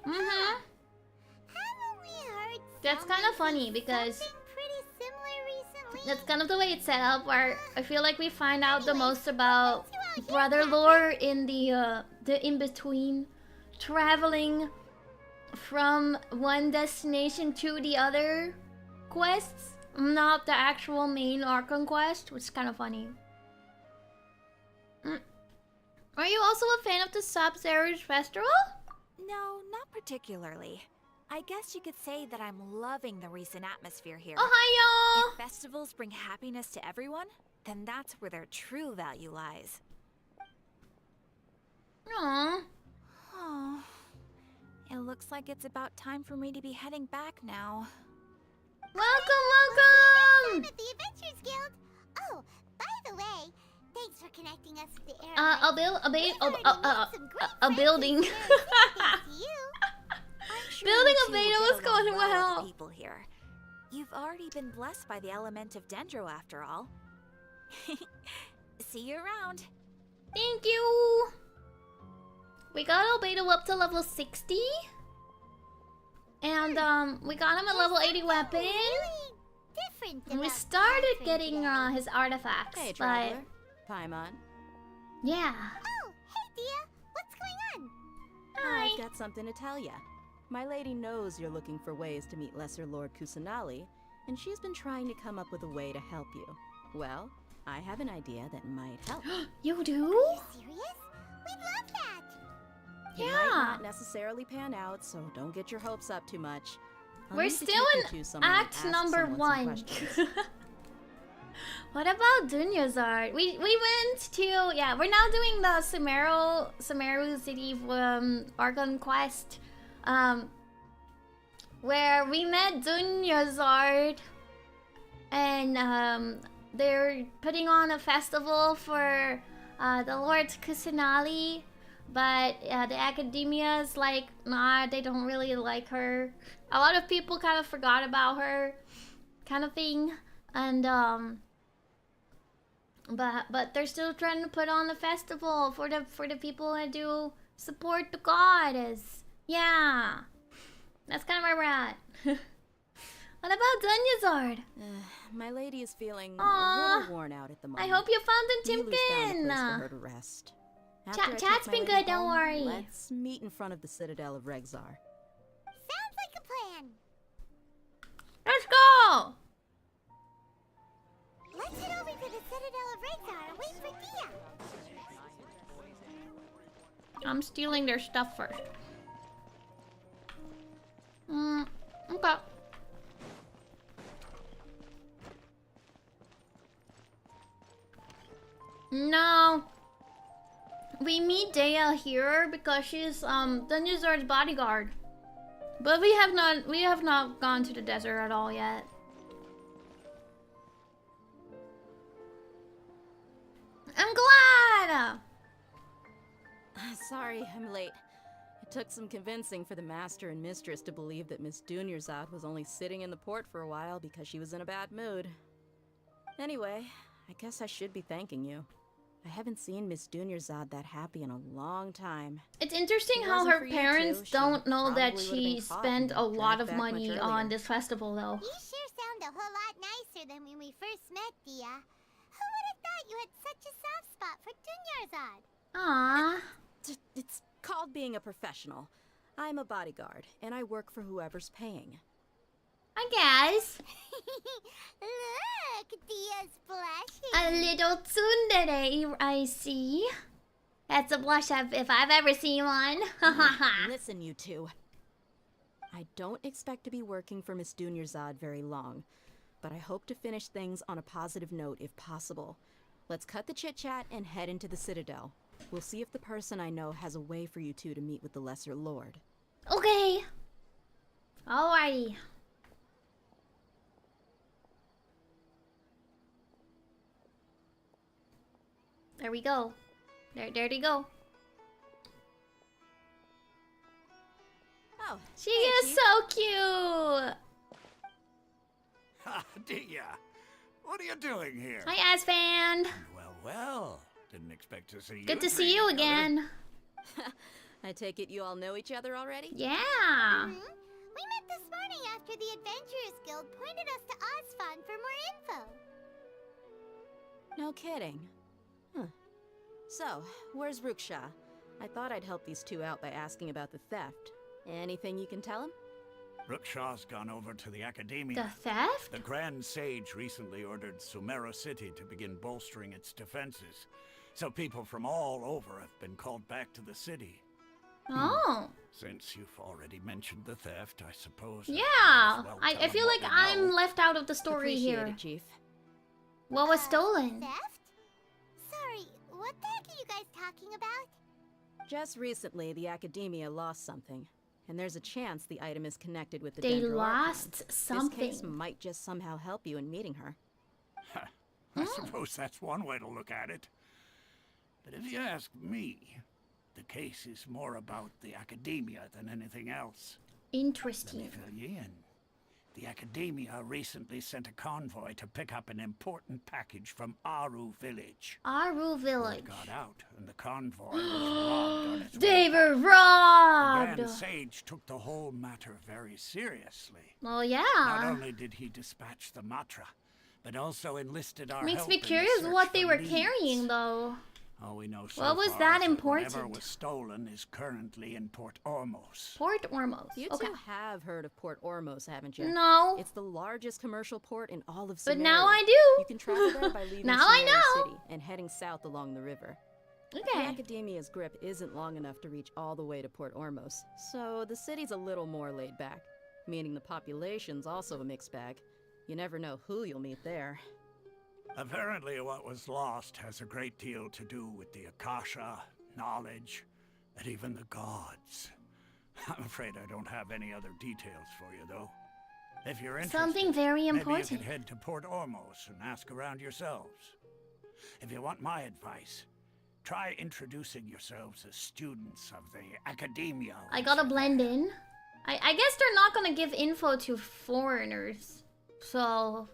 A: Mm-hmm.
G: Haven't we heard
A: That's kind of funny because
G: something pretty similar recently?
A: that's kind of the way it's set up, where I feel like we find out the most about brother lore in the in-between. Traveling from one destination to the other quests, not the actual main Archon quest, which is kind of funny. Are you also a fan of the Sub-Zero's festival?
K: No, not particularly. I guess you could say that I'm loving the recent atmosphere here.
A: Ohio!
K: If festivals bring happiness to everyone, then that's where their true value lies.
A: Aww.
K: Oh, it looks like it's about time for me to be heading back now.
A: Welcome!
G: At the Adventurers Guild. Oh, by the way, thanks for connecting us with the air.
A: A building. Building a beta was going well.
K: People here. You've already been blessed by the element of Dendro after all. See you around.
A: Thank you. We got Albedo up to level 60. And we got him a level 80 weapon. And we started getting his artifacts,
N: Hey,
A: but
N: Traveler. Paimon.
A: yeah.
G: Oh, hey, Dia. What's going on?
A: Hi.
N: I've got something to tell ya. My lady knows you're looking for ways to meet Lesser Lord Kusanali, and she's been trying to come up with a way to help you. Well, I have an idea that might help.
A: You do?
G: Are you serious? We'd love that.
N: It might not necessarily pan out, so don't get your hopes up too much. I'll
A: We're
N: need to
A: still
N: take you
A: in
N: to someone and
A: act
N: ask
A: number
N: someone some
A: 1.
N: questions.
A: What about Dunya's art? We went to, yeah, we're now doing the Sumaru City Archon quest, where we met Dunya's art, and they're putting on a festival for the Lord Kusanali, but the academia's like, nah, they don't really like her. A lot of people kind of forgot about her, kind of thing, and but they're still trying to put on a festival for the people who do support the goddess. Yeah, that's kind of where we're at. What about Dunya's art?
N: My lady is feeling a
A: Aw,
N: little worn out at the moment.
A: I hope you found a
N: Milu's found a place for
A: Timkin.
N: her to rest. After I take
A: Chat's
N: my
A: been
N: lady
A: good, don't
N: home,
A: worry.
N: Let's meet in front of the Citadel of Regzar.
G: Sounds like a plan.
A: Let's go.
G: Let's head over to the Citadel of Regzar and wait for Dia.
A: I'm stealing their stuff first. Okay. No. We meet Dea here because she's Dunya's bodyguard. But we have not gone to the desert at all yet. I'm glad.
N: Sorry, I'm late. It took some convincing for the master and mistress to believe that Miss Dunyarzad was only sitting in the port for a while because she was in a bad mood. Anyway, I guess I should be thanking you. I haven't seen Miss Dunyarzad that happy in a long time.
A: It's interesting how her parents don't know that she spent a lot of money on this festival, though.
G: You sure sound a whole lot nicer than when we first met, Dia. Who would have thought you had such a soft spot for Dunyarzad?
A: Aww.
N: It's called being a professional. I'm a bodyguard, and I work for whoever's paying.
A: I guess.
G: Look, Dia's blushing.
A: A little tsundere, I see. That's a blush if I've ever seen one.
N: Listen, you two. I don't expect to be working for Miss Dunyarzad very long, but I hope to finish things on a positive note if possible. Let's cut the chit-chat and head into the Citadel. We'll see if the person I know has a way for you two to meet with the Lesser Lord.
A: Okay. Alrighty. There we go. There they go.
N: Oh,
A: she is so cute.
L: Ha, Dia. What are you doing here?
A: Hi, Asfan.
L: Well. Didn't expect to see you.
A: Good to see you again.
N: I take it you all know each other already?
A: Yeah.
G: We met this morning after the Adventurers Guild pointed us to Osfan for more info.
N: No kidding. Huh. So, where's Ruksha? I thought I'd help these two out by asking about the theft. Anything you can tell him?
L: Ruksha's gone over to the Academia.
A: The theft?
L: The Grand Sage recently ordered Sumaru City to begin bolstering its defenses. So people from all over have been called back to the city.
A: Oh.
L: Since you've already mentioned the theft, I suppose.
A: Yeah.
L: I
A: feel like I'm left out of the story
N: Appreciate
A: here.
N: it, Chief.
A: What was stolen?
G: Theft? Sorry, what the heck are you guys talking about?
N: Just recently, the Academia lost something. And there's a chance the item is connected with the
A: They
N: Dendro
A: lost
N: Archon.
A: something.
N: This case might just somehow help you in meeting her.
L: I suppose that's one way to look at it. But if you ask me, the case is more about the Academia than anything else.
A: Interesting.
L: Let me fill you in. The Academia recently sent a convoy to pick up an important package from Aru Village.
A: Aru Village.
L: It got out, and the convoy was robbed on its
A: They
L: way
A: were
L: back.
A: robbed!
L: The Grand Sage took the whole matter very seriously.
A: Well, yeah.
L: Not only did he dispatch the Matra, but also enlisted our
A: Makes
L: help
A: me
L: in the
A: curious
L: search
A: what they
L: for
A: were
L: leads.
A: carrying, though.
L: All we know so
A: What was
L: far
A: that
L: is
A: important?
L: Whatever was stolen is currently in Port Ormos.
A: Port Ormos.
N: You
A: Okay.
N: two have heard of Port Ormos, haven't you?
A: No.
N: It's the largest commercial port in all of Sumeru.
A: But now I do.
N: You can travel there by leaving
A: Now I
N: Sumeru
A: know.
N: City and heading south along the river.
A: Okay.
N: The Academia's grip isn't long enough to reach all the way to Port Ormos, so the city's a little more laid back, meaning the population's also a mixed bag. You never know who you'll meet there.
L: Apparently what was lost has a great deal to do with the Akasha, knowledge, and even the gods. I'm afraid I don't have any other details for you, though. If you're interested,
A: Something very
L: maybe
A: important.
L: you could head to Port Ormos and ask around yourselves. If you want my advice, try introducing yourselves as students of the Academia.
A: I gotta blend in. I guess they're not gonna give info to foreigners. So...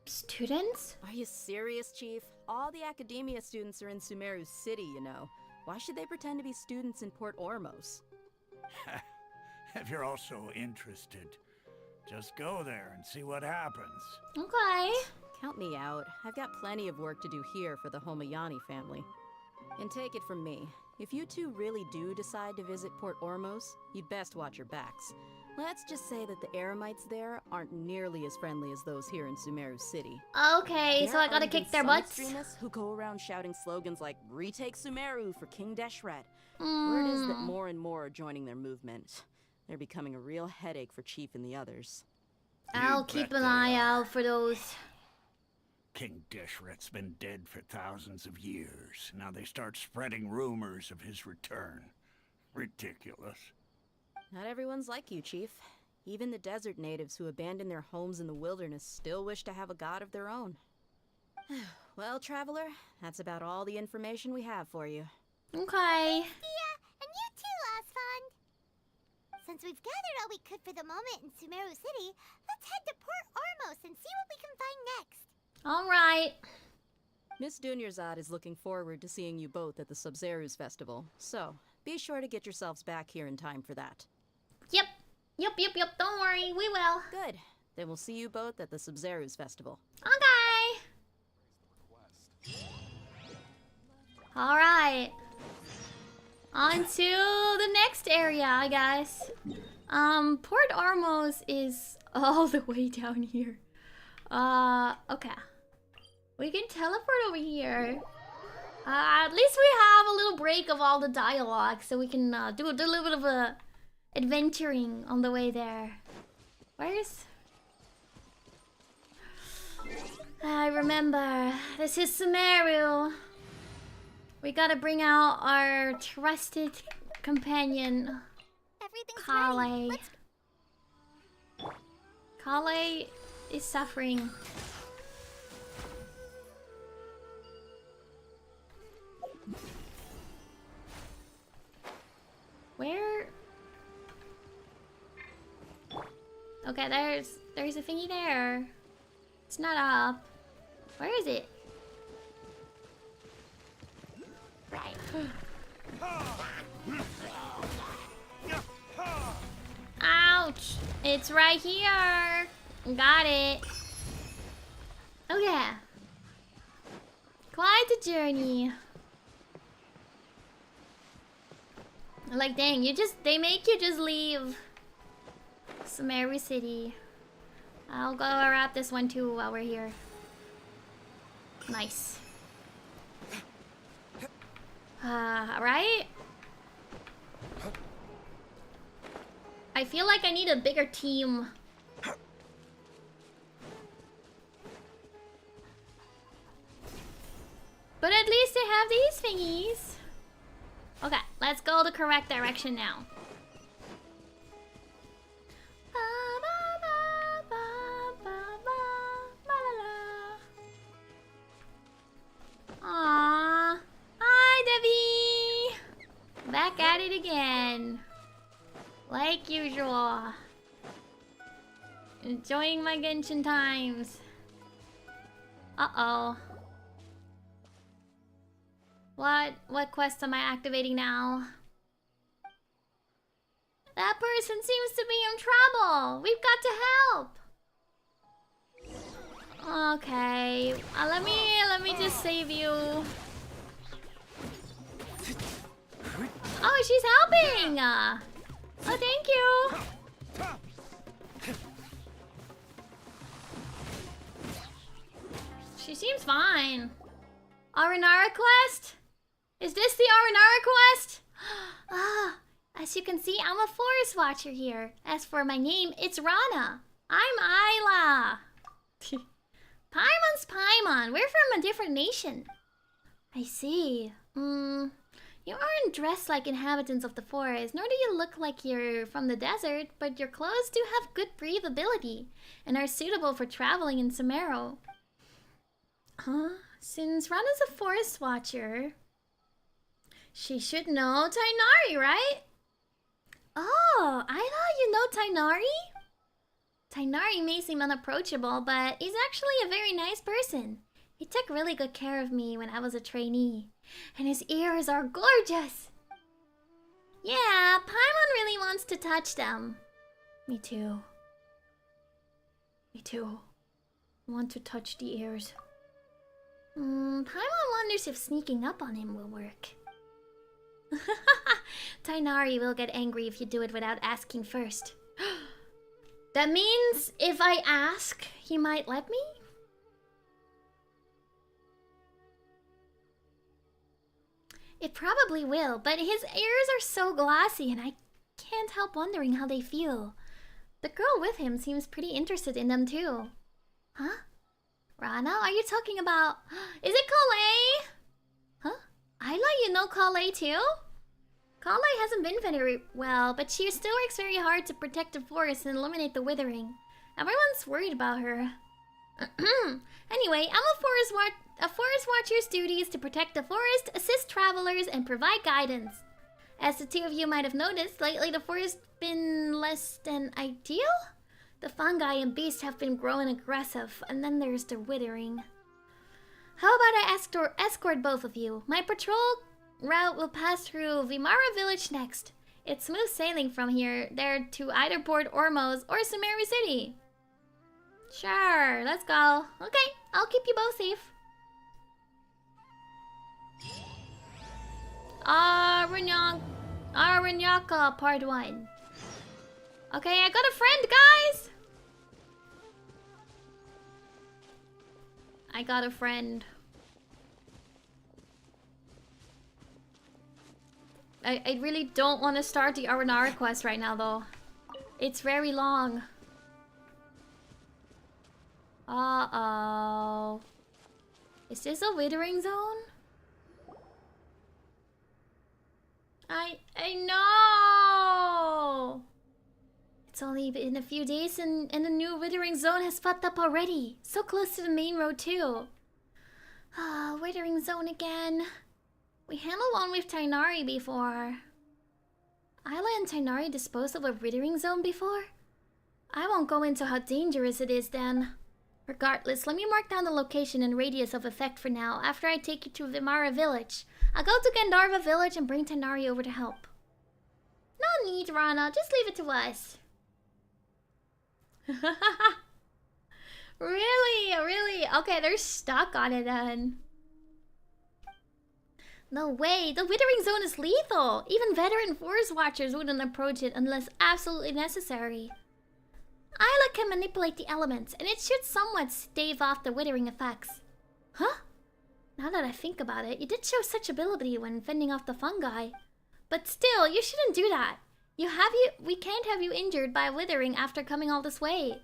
A: Students?
N: Are you serious, Chief? All the Academia students are in Sumeru City, you know. Why should they pretend to be students in Port Ormos?
L: If you're also interested, just go there and see what happens.
A: Okay.
N: Count me out. I've got plenty of work to do here for the Homayani family. And take it from me, if you two really do decide to visit Port Ormos, you'd best watch your backs. Let's just say that the Eremites there aren't nearly as friendly as those here in Sumeru City.
A: Okay, so I gotta kick their butts?
N: Extremists who go around shouting slogans like, "Retake Sumeru for King Deshret." Word is that more and more are joining their movement. They're becoming a real headache for Chief and the others.
A: I'll keep an eye out for those.
L: King Deshret's been dead for thousands of years. Now they start spreading rumors of his return. Ridiculous.
N: Not everyone's like you, Chief. Even the desert natives who abandoned their homes in the wilderness still wish to have a god of their own. Well, Traveler, that's about all the information we have for you.
A: Okay.
G: Yeah, and you too, Since we've gathered all we could for the moment in Sumaru City, let's head to Port Ormos and see what we can find next.
A: All right.
N: Miss Dunyarzad is looking forward to seeing you both at the Sub-Zeru's festival, so be sure to get yourselves back here in time for that.
A: Yep. Don't worry, we will.
N: Good. Then we'll see you both at the Sub-Zeru's festival.
A: Okay. All right. On to the next area, I guess. Port Ormos is all the way down here. Okay. We can teleport over here. At least we have a little break of all the dialogue, so we can do a little bit of a adventuring on the way there. Where's... I remember. This is Sumaru. We gotta bring out our trusted companion, Kale. Kale is suffering. Where? Okay, there's a thingy there. It's not up. Where is it? Right. Ouch! It's right here. Got it. Okay. Quite a journey. Like, dang, they make you just leave Sumaru City. I'll go wrap this one too while we're here. Nice. Alright. I feel like I need a bigger team. But at least they have these thingies. Okay, let's go the correct direction now. Aww. Hi, Debbie! Back at it again. Like usual. Enjoying my Genshin times. Uh-oh. What quest am I activating now? That person seems to be in trouble. We've got to help. Okay. Let me just save you. Oh, she's helping. Oh, thank you. She seems fine. Arinara quest? Is this the Arinara quest? Ah, as you can see, I'm a forest watcher here. As for my name, it's Rana. I'm Ayla. Paimon's Paimon. We're from a different nation. I see. You aren't dressed like inhabitants of the forest, nor do you look like you're from the desert, but your clothes do have good breathability and are suitable for traveling in Sumaru. Huh? Since Rana's a forest watcher, she should know Tainari, right? Oh, Ayla, you know Tainari? Tainari may seem unapproachable, but he's actually a very nice person. He took really good care of me when I was a trainee. And his ears are gorgeous! Yeah, Paimon really wants to touch them. Me too. Me too. I want to touch the ears. Paimon wonders if sneaking up on him will work. Tainari will get angry if you do it without asking first. That means if I ask, he might let me? It probably will, but his ears are so glossy and I can't help wondering how they feel. The girl with him seems pretty interested in them too. Huh? Rana, are you talking about... Is it Kale? Huh? Ayla, you know Kale too? Kale hasn't been very well, but she still works very hard to protect the forest and eliminate the withering. Everyone's worried about her. Anyway, a forest watcher's duty is to protect the forest, assist travelers, and provide guidance. As the two of you might have noticed, lately the forest been less than ideal. The fungi and beasts have been growing aggressive, and then there's the withering. How about I escort both of you? My patrol route will pass through Vimara village next. It's smooth sailing from here there to either Port Ormos or Sumaru City. Sure, let's go. Okay, I'll keep you both safe. Aranyaka Part 1. Okay, I got a friend, guys! I got a friend. I really don't want to start the Aranara quest right now, though. It's very long. Uh-oh. Is this a withering zone? I know! It's only been a few days and the new withering zone has popped up already. So close to the main road too. Ah, withering zone again. We handled one with Tainari before. Ayla and Tainari disposed of a withering zone before? I won't go into how dangerous it is then. Regardless, let me mark down the location and radius of effect for now after I take you to Vimara village. I'll go to Gandharva village and bring Tainari over to help. No need, Rana. Just leave it to us. Really? Really? Okay, they're stuck on it then. No way. The withering zone is lethal. Even veteran forest watchers wouldn't approach it unless absolutely necessary. Ayla can manipulate the elements, and it should somewhat stave off the withering effects. Huh? Now that I think about it, you did show such ability when fending off the fungi. But still, you shouldn't do that. We can't have you injured by withering after coming all this way.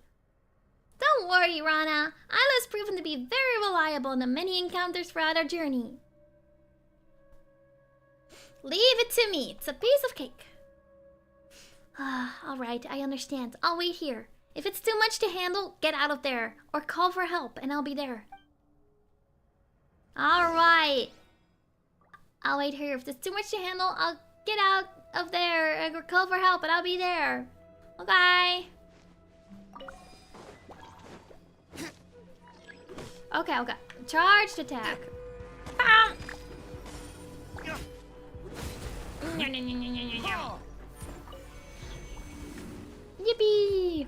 A: Don't worry, Rana. Ayla's proven to be very reliable in the many encounters throughout our journey. Leave it to me. It's a piece of cake. Alright, I understand. I'll wait here. If it's too much to handle, get out of there. Or call for help, and I'll be there. Alright. I'll wait here. If it's too much to handle, I'll get out of there and call for help, and I'll be there. Okay. Okay. Charged attack. Bam! Yippee!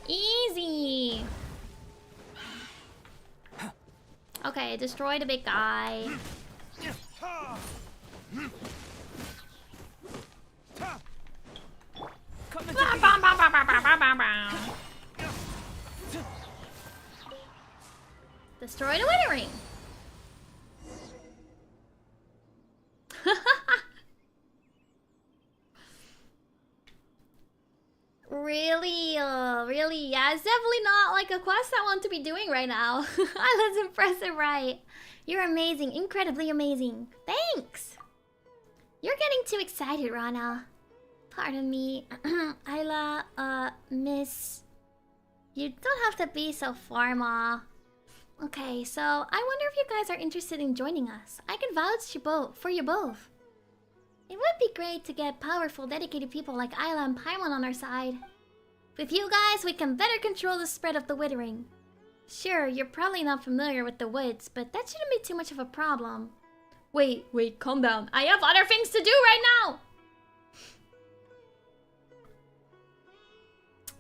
A: Easy. Okay, destroy the big guy. Destroy the withering. Really? Yeah, it's definitely not like a quest I want to be doing right now. I was impressive, right? You're amazing, incredibly amazing. Thanks. You're getting too excited, Rana. Pardon me, Ayla, miss. You don't have to be so formal. Okay, so I wonder if you guys are interested in joining us. I can vouch for you both. It would be great to get powerful, dedicated people like Ayla and Paimon on our side. With you guys, we can better control the spread of the withering. Sure, you're probably not familiar with the woods, but that shouldn't be too much of a problem. Wait, calm down. I have other things to do right now!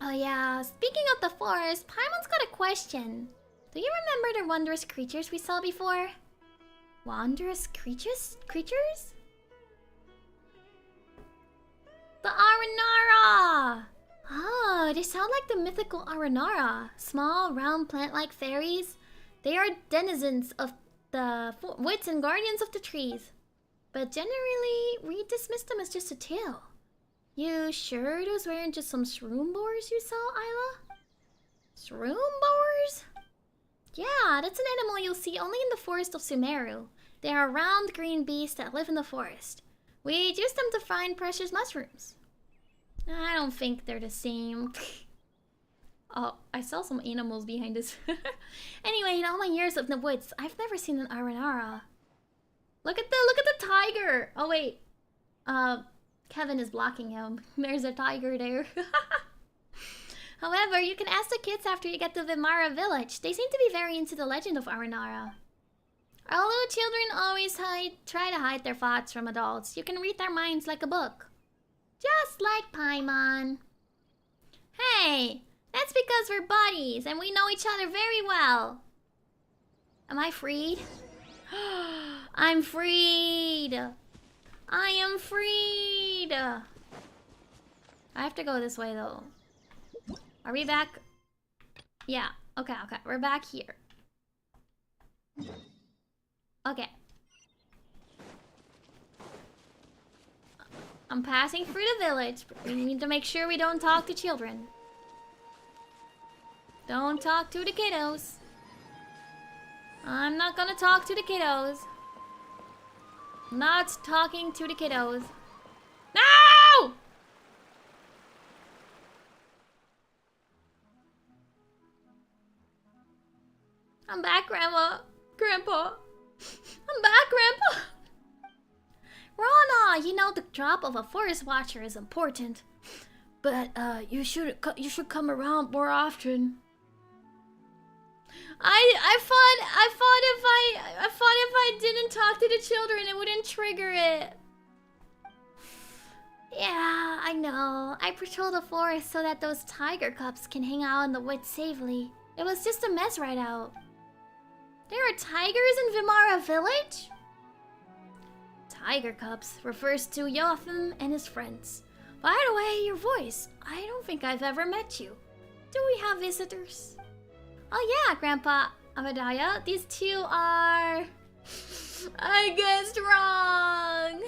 A: Oh yeah, speaking of the forest, Paimon's got a question. Do you remember the wondrous creatures we saw before? Wondrous creatures? The Aranara! Oh, they sound like the mythical Aranara. Small, round, plant-like fairies. They are denizens of the woods and guardians of the trees. But generally, we dismiss them as just a tale. You sure those weren't just some shroom boars you saw, Ayla? Shroom boars? Yeah, that's an animal you'll see only in the forest of Sumaru. They are round green beasts that live in the forest. We use them to find precious mushrooms. I don't think they're the same. Oh, I saw some animals behind us. Anyway, in all my years of the woods, I've never seen an aranara. Look at the tiger. Oh wait, Kevin is blocking him. There's a tiger there. However, you can ask the kids after you get to Vimara village. They seem to be very into the legend of Aranara. Although children always try to hide their thoughts from adults, you can read their minds like a book. Just like Paimon. Hey, that's because we're buddies and we know each other very well. Am I freed? I'm freed. I am freed. I have to go this way though. Are we back? Yeah, okay, we're back here. Okay. I'm passing through the village, but we need to make sure we don't talk to children. Don't talk to the kiddos. I'm not gonna talk to the kiddos. Not talking to the kiddos. No! I'm back, Grandma. Grandpa. I'm back, Grandpa. Rana, you know the job of a forest watcher is important, but you should come around more often. I thought if I didn't talk to the children, it wouldn't trigger it. Yeah, I know. I patrol the forest so that those tiger cubs can hang out in the woods safely. It was just a mess right out. There are tigers in Vimara village? Tiger cubs refers to Yotham and his friends. By the way, your voice. I don't think I've ever met you. Do we have visitors? Oh yeah, Grandpa Abadaya. These two are... I guessed wrong.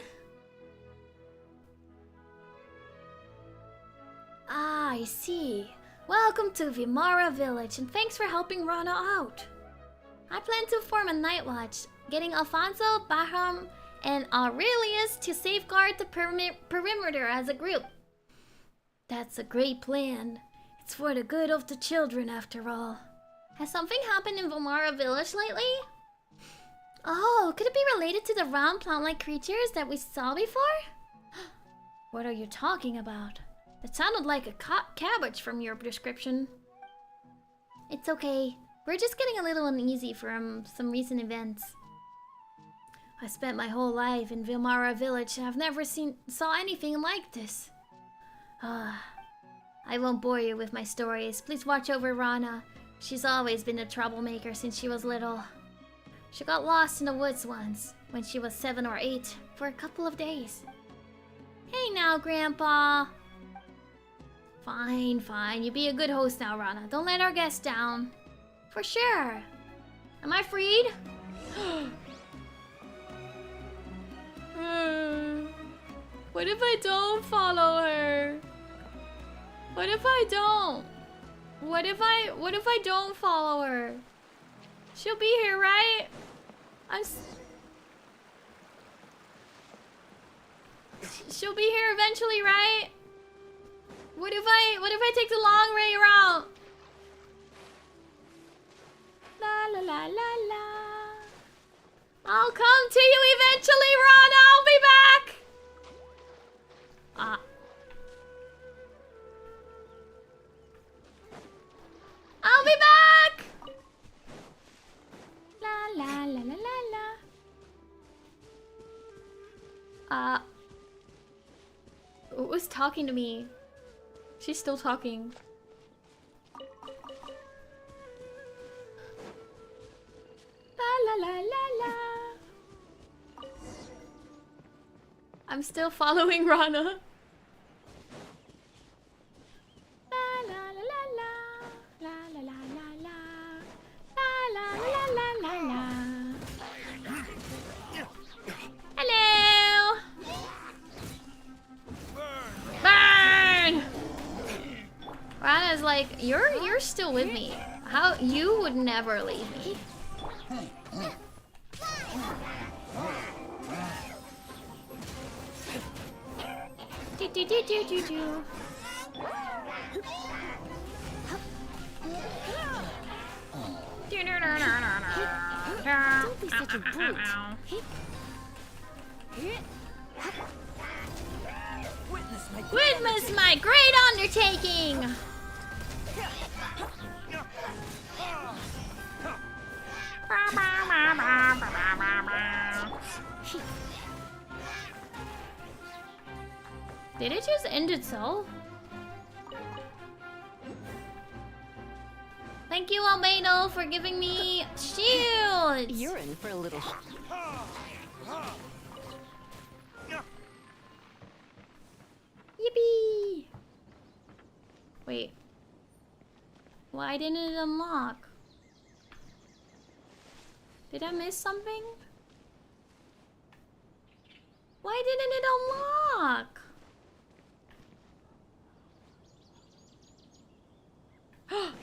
A: Ah, I see. Welcome to Vimara village and thanks for helping Rana out. I plan to form a night watch, getting Alfonso, Bahram, and Aurelius to safeguard the perimeter as a group. That's a great plan. It's for the good of the children after all. Has something happened in Vimara village lately? Oh, could it be related to the round plant-like creatures that we saw before? What are you talking about? It sounded like a cabbage from your description. It's okay. We're just getting a little uneasy from some recent events. I spent my whole life in Vimara village and I've never saw anything like this. I won't bore you with my stories. Please watch over Rana. She's always been a troublemaker since she was little. She got lost in the woods once, when she was 7 or 8, for a couple of days. Hey now, Grandpa. Fine, fine. You be a good host now, Rana. Don't let our guests down. For sure. Am I freed? What if I don't follow her? What if I don't? What if I don't follow her? She'll be here, right? She'll be here eventually, right? What if I take the long way around? La la la la la. I'll come to you eventually, Ron. I'll be back. I'll be back. La la la la la la. Who was talking to me? She's still talking. La la la la la. I'm still following Rana. La la la la la. La la la la la. La la la la la la. Hello. Burn. Rana's like, you're still with me. How you would never leave me. do do do do do.
D: Don't be such a brute.
A: Witness my great undertaking! Did it just end itself? Thank you, Albedo, for giving me shields!
N: You're in for a little...
A: Yippee! Wait. Why didn't it unlock? Did I miss something? Why didn't it unlock?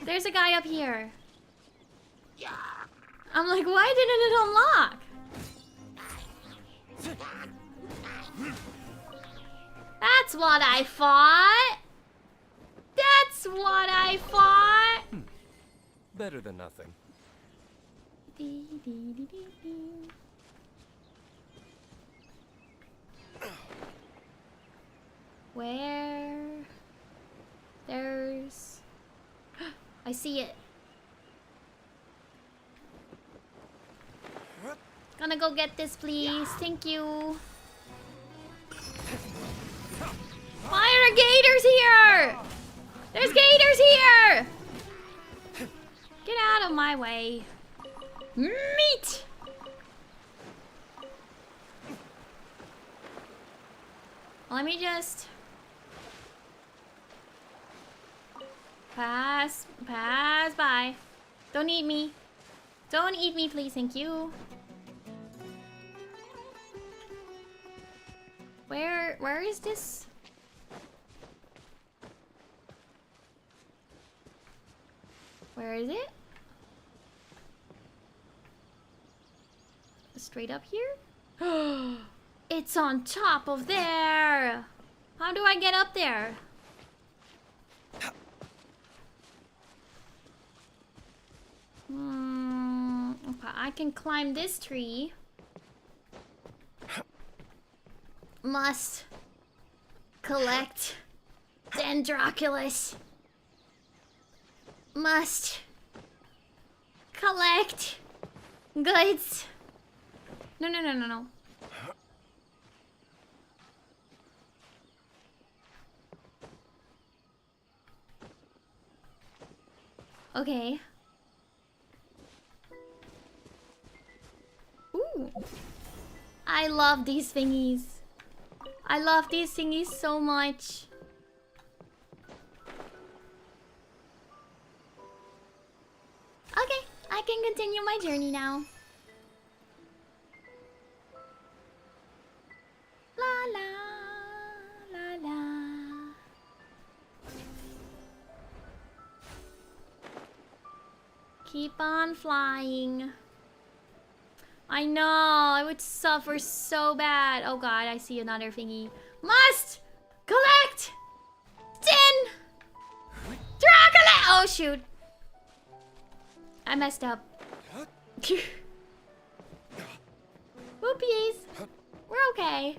A: There's a guy up here. I'm like, why didn't it unlock? That's what I thought. That's what I thought.
B: Better than nothing.
A: Where? There's... I see it. Gonna go get this, please. Thank you. Why are there gators here? There's gators here! Get out of my way. Meat! Let me just... pass by. Don't eat me. Don't eat me, please. Thank you. Where is this? Where is it? Straight up here? It's on top of there! How do I get up there? Okay, I can climb this tree. Must collect Dendroculus. Must collect goods. No. Okay. Ooh. I love these thingies. I love these thingies so much. Okay, I can continue my journey now. La la la la. Keep on flying. I know, I would suffer so bad. Oh god, I see another thingy. Must collect Dracula! Oh shoot. I messed up. Whoopies. We're okay.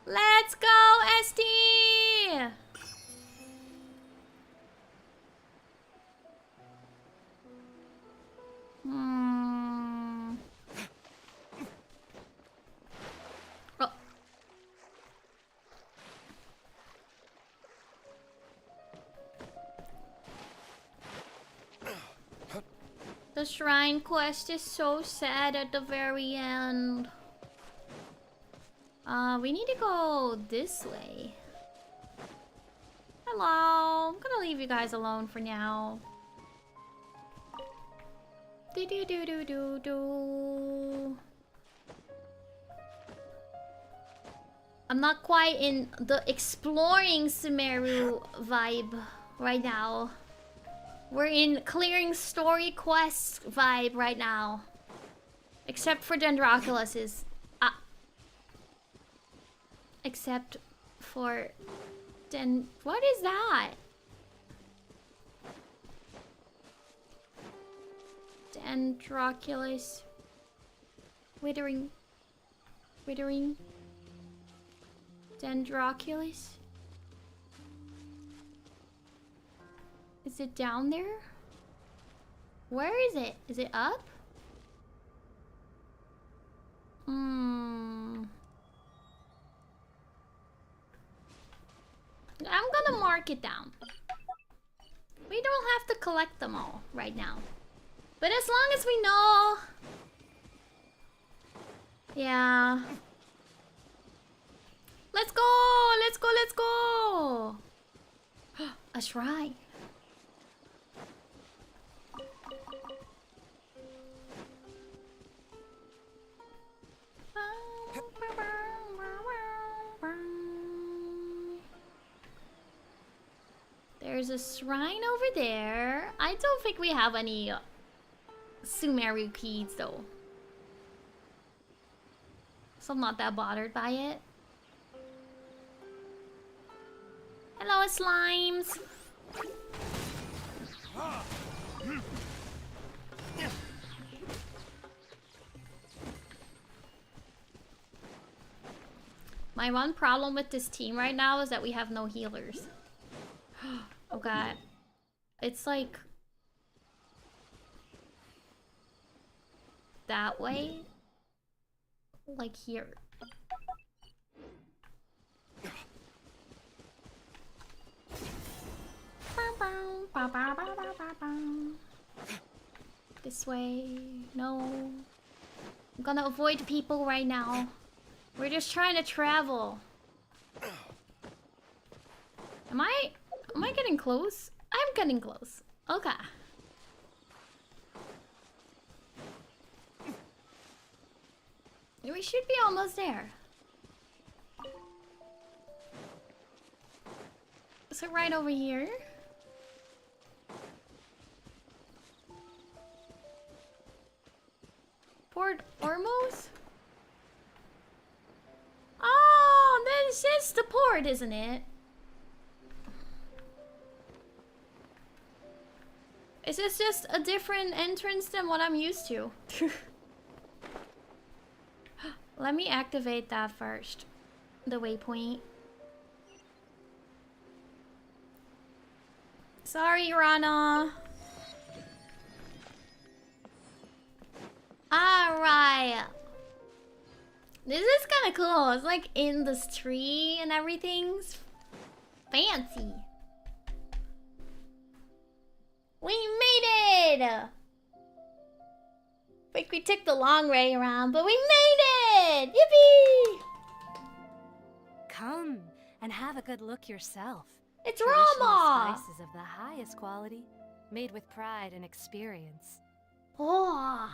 A: Let's go, SD! Oh. The shrine quest is so sad at the very end. We need to go this way. Hello. I'm gonna leave you guys alone for now. Do. I'm not quite in the exploring Sumaru vibe right now. We're in clearing story quest vibe right now. Except for Dendroculus except for what is that? Dendroculus. Withering. Dendroculus. Is it down there? Where is it? Is it up? I'm gonna mark it down. We don't have to collect them all right now. But as long as we know... Yeah. Let's go! Let's go, let's go! A shrine. There's a shrine over there. I don't think we have any Sumaru keys though. So I'm not that bothered by it. Hello, slimes. My one problem with this team right now is that we have no healers. Oh god. It's like... that way? Like here. This way. No. I'm gonna avoid people right now. We're just trying to travel. Am I getting close? I'm getting close. Okay. We should be almost there. So right over here. Port Ormos? Oh, this is the port, isn't it? Is this just a different entrance than what I'm used to? Let me activate that first. The waypoint. Sorry, Rana. Alright. This is kind of cool. It's like in this tree and everything's fancy. We made it! Think we took the long way around, but we made it! Yippee!
R: Come and have a good look yourself.
A: It's
R: Traditional
A: Rama!
R: Spices of the highest quality, made with pride and experience.
A: Oh.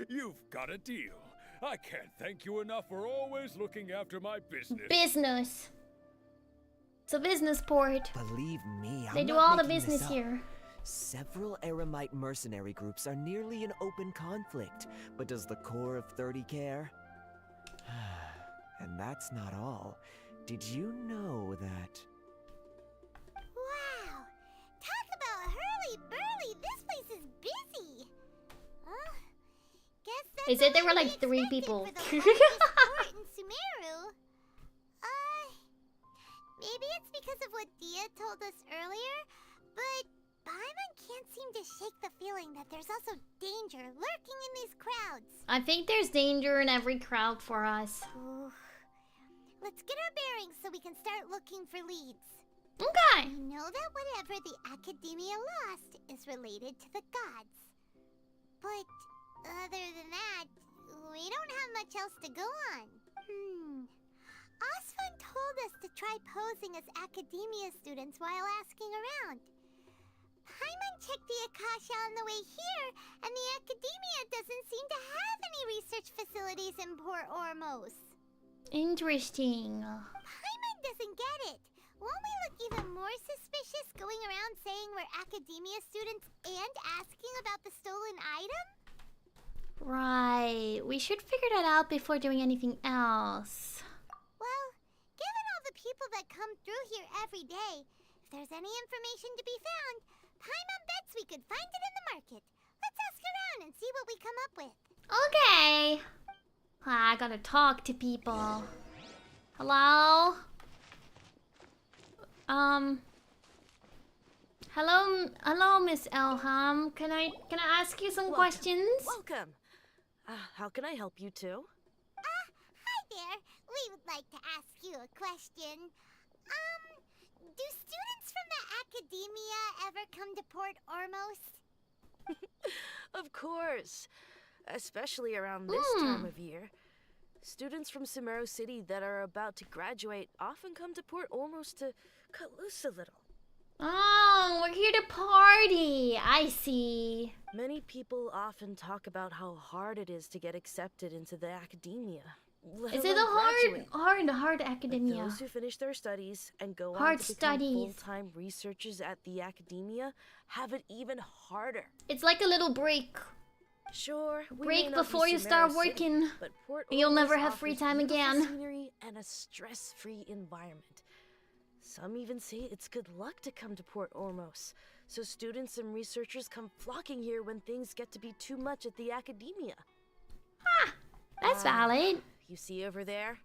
S: You've got a deal. I can't thank you enough for always looking after my business.
A: Business. It's a business port.
T: Believe me,
A: They
T: I'm
A: do
T: not
A: all the
T: making this
A: business
T: up.
A: here.
T: Several Eremite mercenary groups are nearly in open conflict, but does the core of 30 care? And that's not all. Did you know that...
G: Wow! Talk about hurly-burly! This place is busy! Guess that's
A: They said there
G: all
A: were
G: I
A: like 3 people.
G: for the largest port in Sumaru. Maybe it's because of what Dia told us earlier, but Paimon can't seem to shake the feeling that there's also danger lurking in these crowds.
A: I think there's danger in every crowd for us.
G: Ooh. Let's get our bearings so we can start looking for leads.
A: Okay.
G: We know that whatever the Academia lost is related to the gods. But other than that, we don't have much else to go on. Osvan told us to try posing as Academia students while asking around. Paimon checked the Akasha on the way here, and the Academia doesn't seem to have any research facilities in Port Ormos.
A: Interesting.
G: Paimon doesn't get it. won't we look even more suspicious going around saying we're academia students and asking about the stolen item?
A: Right. We should figure that out before doing anything else.
G: Well, given all the people that come through here every day, if there's any information to be found, Paimon bets we could find it in the market. Let's ask around and see what we come up with.
A: Okay. I gotta talk to people. Hello? Hello, Miss Elham. Can I ask you some questions?
U: Welcome. How can I help you too?
G: Hi there. We would like to ask you a question. Do students from the academia ever come to Port Ormos?
U: Of course. Especially around this time of year. Students from Sumaru City that are about to graduate often come to Port Ormos to cut loose a little.
A: Oh, we're here to party. I see.
U: Many people often talk about how hard it is to get accepted into the academia.
A: Is it a hard academia?
U: But those who finish their studies and go
A: Hard
U: on to become
A: studies.
U: full-time researchers at the academia have it even harder.
A: It's like a little break.
U: Sure, we
A: Break
U: may not be
A: before you
U: Sumaru
A: start
U: City,
A: working.
U: but Port
A: You'll
U: Ormos
A: never have free
U: offers
A: time
U: beautiful
A: again.
U: Scenery and a stress-free environment. Some even say it's good luck to come to Port Ormos, so students and researchers come flocking here when things get to be too much at the academia.
A: That's valid.
U: You see over there?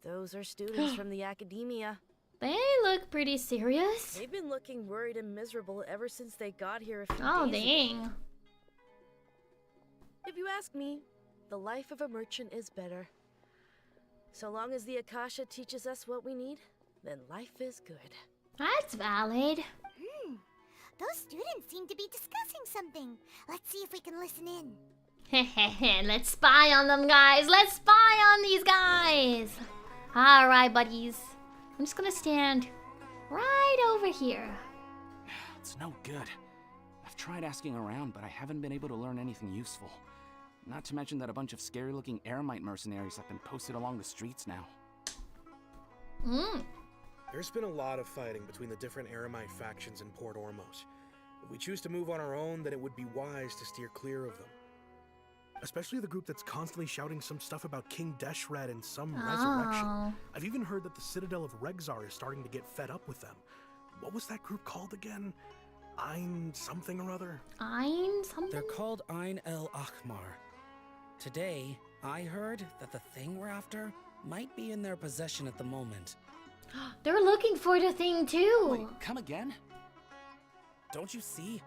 U: Those are students from the academia.
A: They look pretty serious.
U: They've been looking worried and miserable ever since they got here a few
A: Oh,
U: days
A: dang.
U: ago. If you ask me, the life of a merchant is better. So long as the Akasha teaches us what we need, then life is good.
A: That's valid.
G: Those students seem to be discussing something. Let's see if we can listen in.
A: Let's spy on them, guys. Let's spy on these guys. Alright, buddies. I'm just gonna stand right over here.
M: It's no good. I've tried asking around, but I haven't been able to learn anything useful. Not to mention that a bunch of scary-looking Eremite mercenaries have been posted along the streets now.
V: There's been a lot of fighting between the different Eremite factions in Port Ormos. If we choose to move on our own, then it would be wise to steer clear of them. Especially the group that's constantly shouting some stuff about King Deshret and some resurrection. I've even heard that the Citadel of Regzar is starting to get fed up with them. What was that group called again? Ein something or other?
A: Ein something?
W: They're called Ein El Akhmar. Today, I heard that the thing we're after might be in their possession at the moment.
A: They're looking for the thing too.
M: Wait, come again?
W: Don't you see?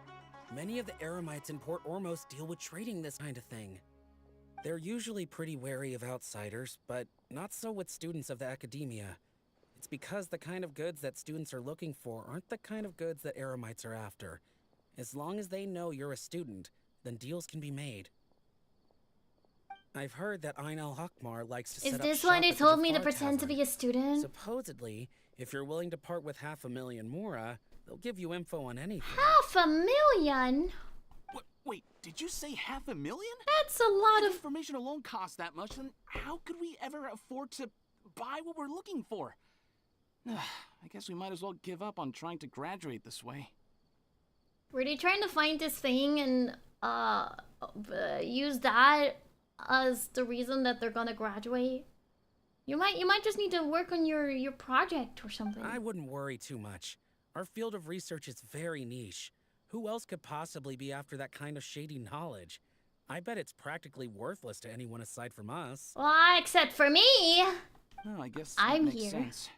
W: Many of the Eremites in Port Ormos deal with trading this kind of thing. They're usually pretty wary of outsiders, but not so with students of the academia. It's because the kind of goods that students are looking for aren't the kind of goods that Eremites are after. As long as they know you're a student, then deals can be made. I've heard that Ein El Hakmar likes to set
A: Is
W: up
A: this
W: shop
A: why they
W: at the
A: told me to
W: Jafar
A: pretend to
W: Tavern.
A: be a student?
W: Supposedly, if you're willing to part with 500,000 Mora, they'll give you info on anything.
A: 500,000?
M: Wait, did you say 500,000?
A: That's a lot
M: If
A: of
M: information alone costs that much, then how could we ever afford to buy what we're looking for? I guess we might as well give up on trying to graduate this way.
A: Were they trying to find this thing and use that as the reason that they're gonna graduate? You might just need to work on your project or something.
W: I wouldn't worry too much. Our field of research is very niche. Who else could possibly be after that kind of shady knowledge? I bet it's practically worthless to anyone aside from us.
A: Well, except for me.
M: Oh, I guess that
A: I'm
M: makes
A: here.
M: sense.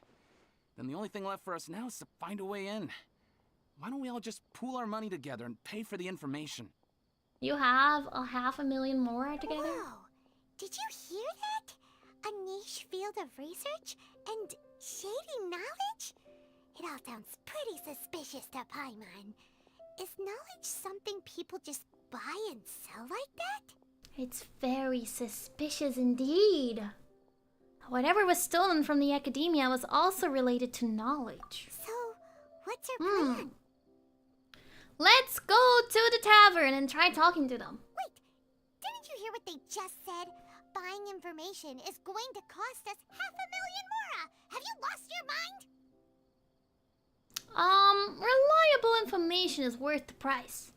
M: Then the only thing left for us now is to find a way in. Why don't we all just pool our money together and pay for the information?
A: You have a 500,000 more together?
G: Whoa! Did you hear that? A niche field of research and shady knowledge? It all sounds pretty suspicious to Paimon. Is knowledge something people just buy and sell like that?
A: It's very suspicious indeed. Whatever was stolen from the academia was also related to knowledge.
G: So, what's our plan?
A: Let's go to the tavern and try talking to them.
G: Wait, didn't you hear what they just said? Buying information is going to cost us 500,000 Mora! Have you lost your mind?
A: Reliable information is worth the price.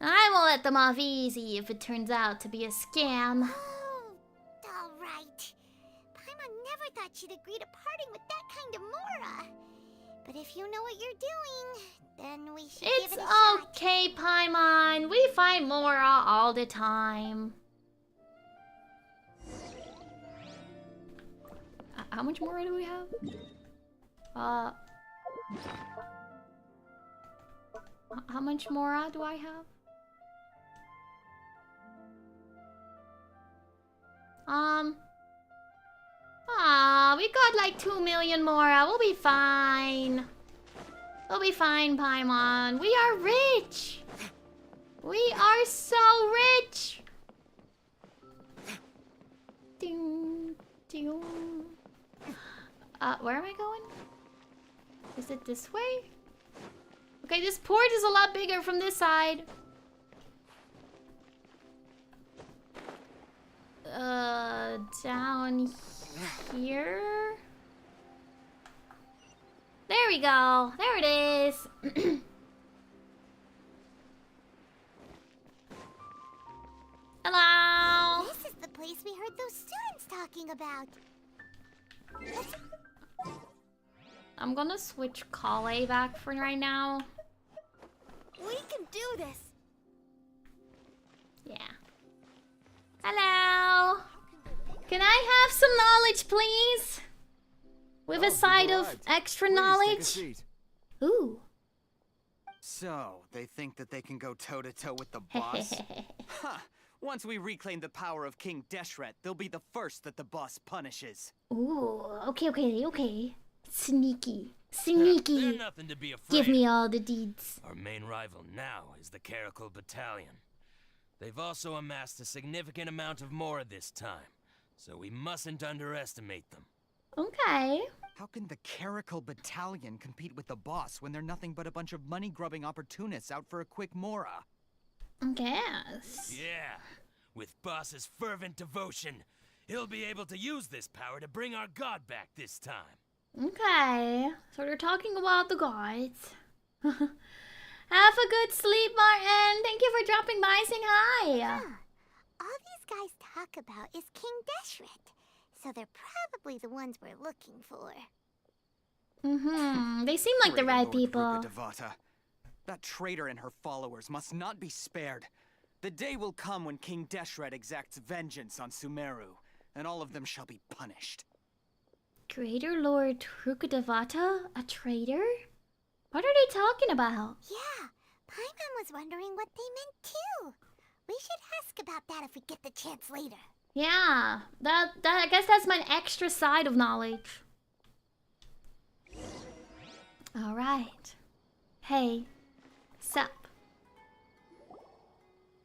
A: I won't let them off easy if it turns out to be a scam.
G: Oh, alright. Paimon never thought she'd agree to parting with that kind of Mora. But if you know what you're doing, then we should give it a shot.
A: It's okay, Paimon. We find Mora all the time. How much Mora do we have? How much Mora do I have? We got like 2 million Mora. We'll be fine. We'll be fine, Paimon. We are rich. We are so rich. Ding, ding. Where am I going? Is it this way? Okay, this port is a lot bigger from this side. Down here. There we go. There it is. Hello.
G: This is the place we heard those students talking about.
A: I'm gonna switch Kale back for right now.
G: We can do this.
A: Yeah. Hello. Can I have some knowledge, please? With a side of extra knowledge. Ooh.
C: So, they think that they can go toe-to-toe with the boss? Huh. Once we reclaim the power of King Deshret, they'll be the first that the boss punishes.
A: Ooh, okay. Sneaky.
B: They're nothing to be afraid.
A: Give me all the deeds.
B: Our main rival now is the Caracal Battalion. They've also amassed a significant amount of Mora this time, so we mustn't underestimate them.
A: Okay.
C: How can the Caracal Battalion compete with the boss when they're nothing but a bunch of money-grubbing opportunists out for a quick Mora?
A: Guess.
B: Yeah. With boss's fervent devotion, he'll be able to use this power to bring our god back this time.
A: Okay. So they're talking about the gods. Have a good sleep, Martin. Thank you for dropping by saying hi.
G: All these guys talk about is King Deshret, so they're probably the ones we're looking for.
A: They seem like the right people.
C: That traitor and her followers must not be spared. The day will come when King Deshret exacts vengeance on Sumaru, and all of them shall be punished.
A: Creator Lord Trukadevata? A traitor? What are they talking about?
G: Yeah, Paimon was wondering what they meant too. We should ask about that if we get the chance later.
A: Yeah, that I guess that's my extra side of knowledge. All right. Hey, sup?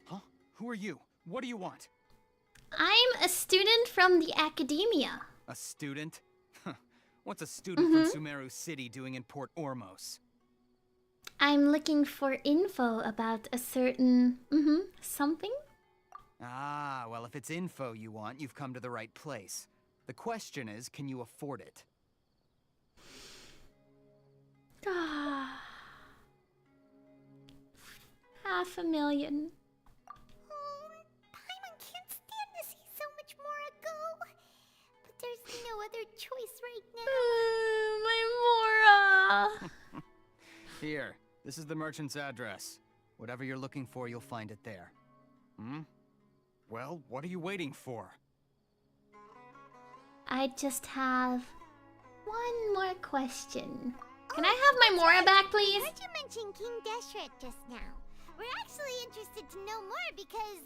C: Huh? Who are you? What do you want?
A: I'm a student from the academia.
C: A student? What's a student from Sumaru City doing in Port Ormos?
A: I'm looking for info about a certain, something.
C: Ah, well, if it's info you want, you've come to the right place. The question is, can you afford it?
A: $500,000.
G: Paimon can't stand to see so much more go. But there's no other choice right now.
A: My Mora.
C: Here, this is the merchant's address. Whatever you're looking for, you'll find it there. Well, what are you waiting for?
A: I just have one more question. Can I have my Mora back, please?
G: I heard you mention King Deshret just now. We're actually interested to know more because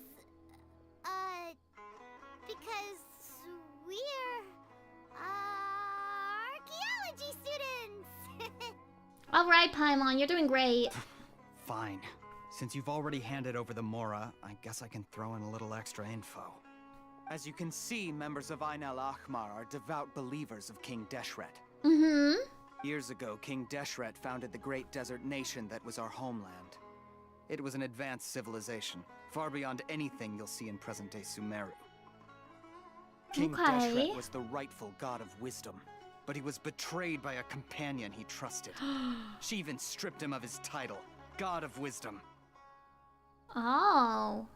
G: we're archaeology students.
A: All right, Paimon, you're doing great.
C: Fine. Since you've already handed over the Mora, I guess I can throw in a little extra info. As you can see, members of Ain al-Ahmar are devout believers of King Deshret. Years ago, King Deshret founded the great desert nation that was our homeland. It was an advanced civilization, far beyond anything you'll see in present-day Sumeru. King Deshret was the rightful god of wisdom, but he was betrayed by a companion he trusted. She even stripped him of his title, God of Wisdom.
A: Oh.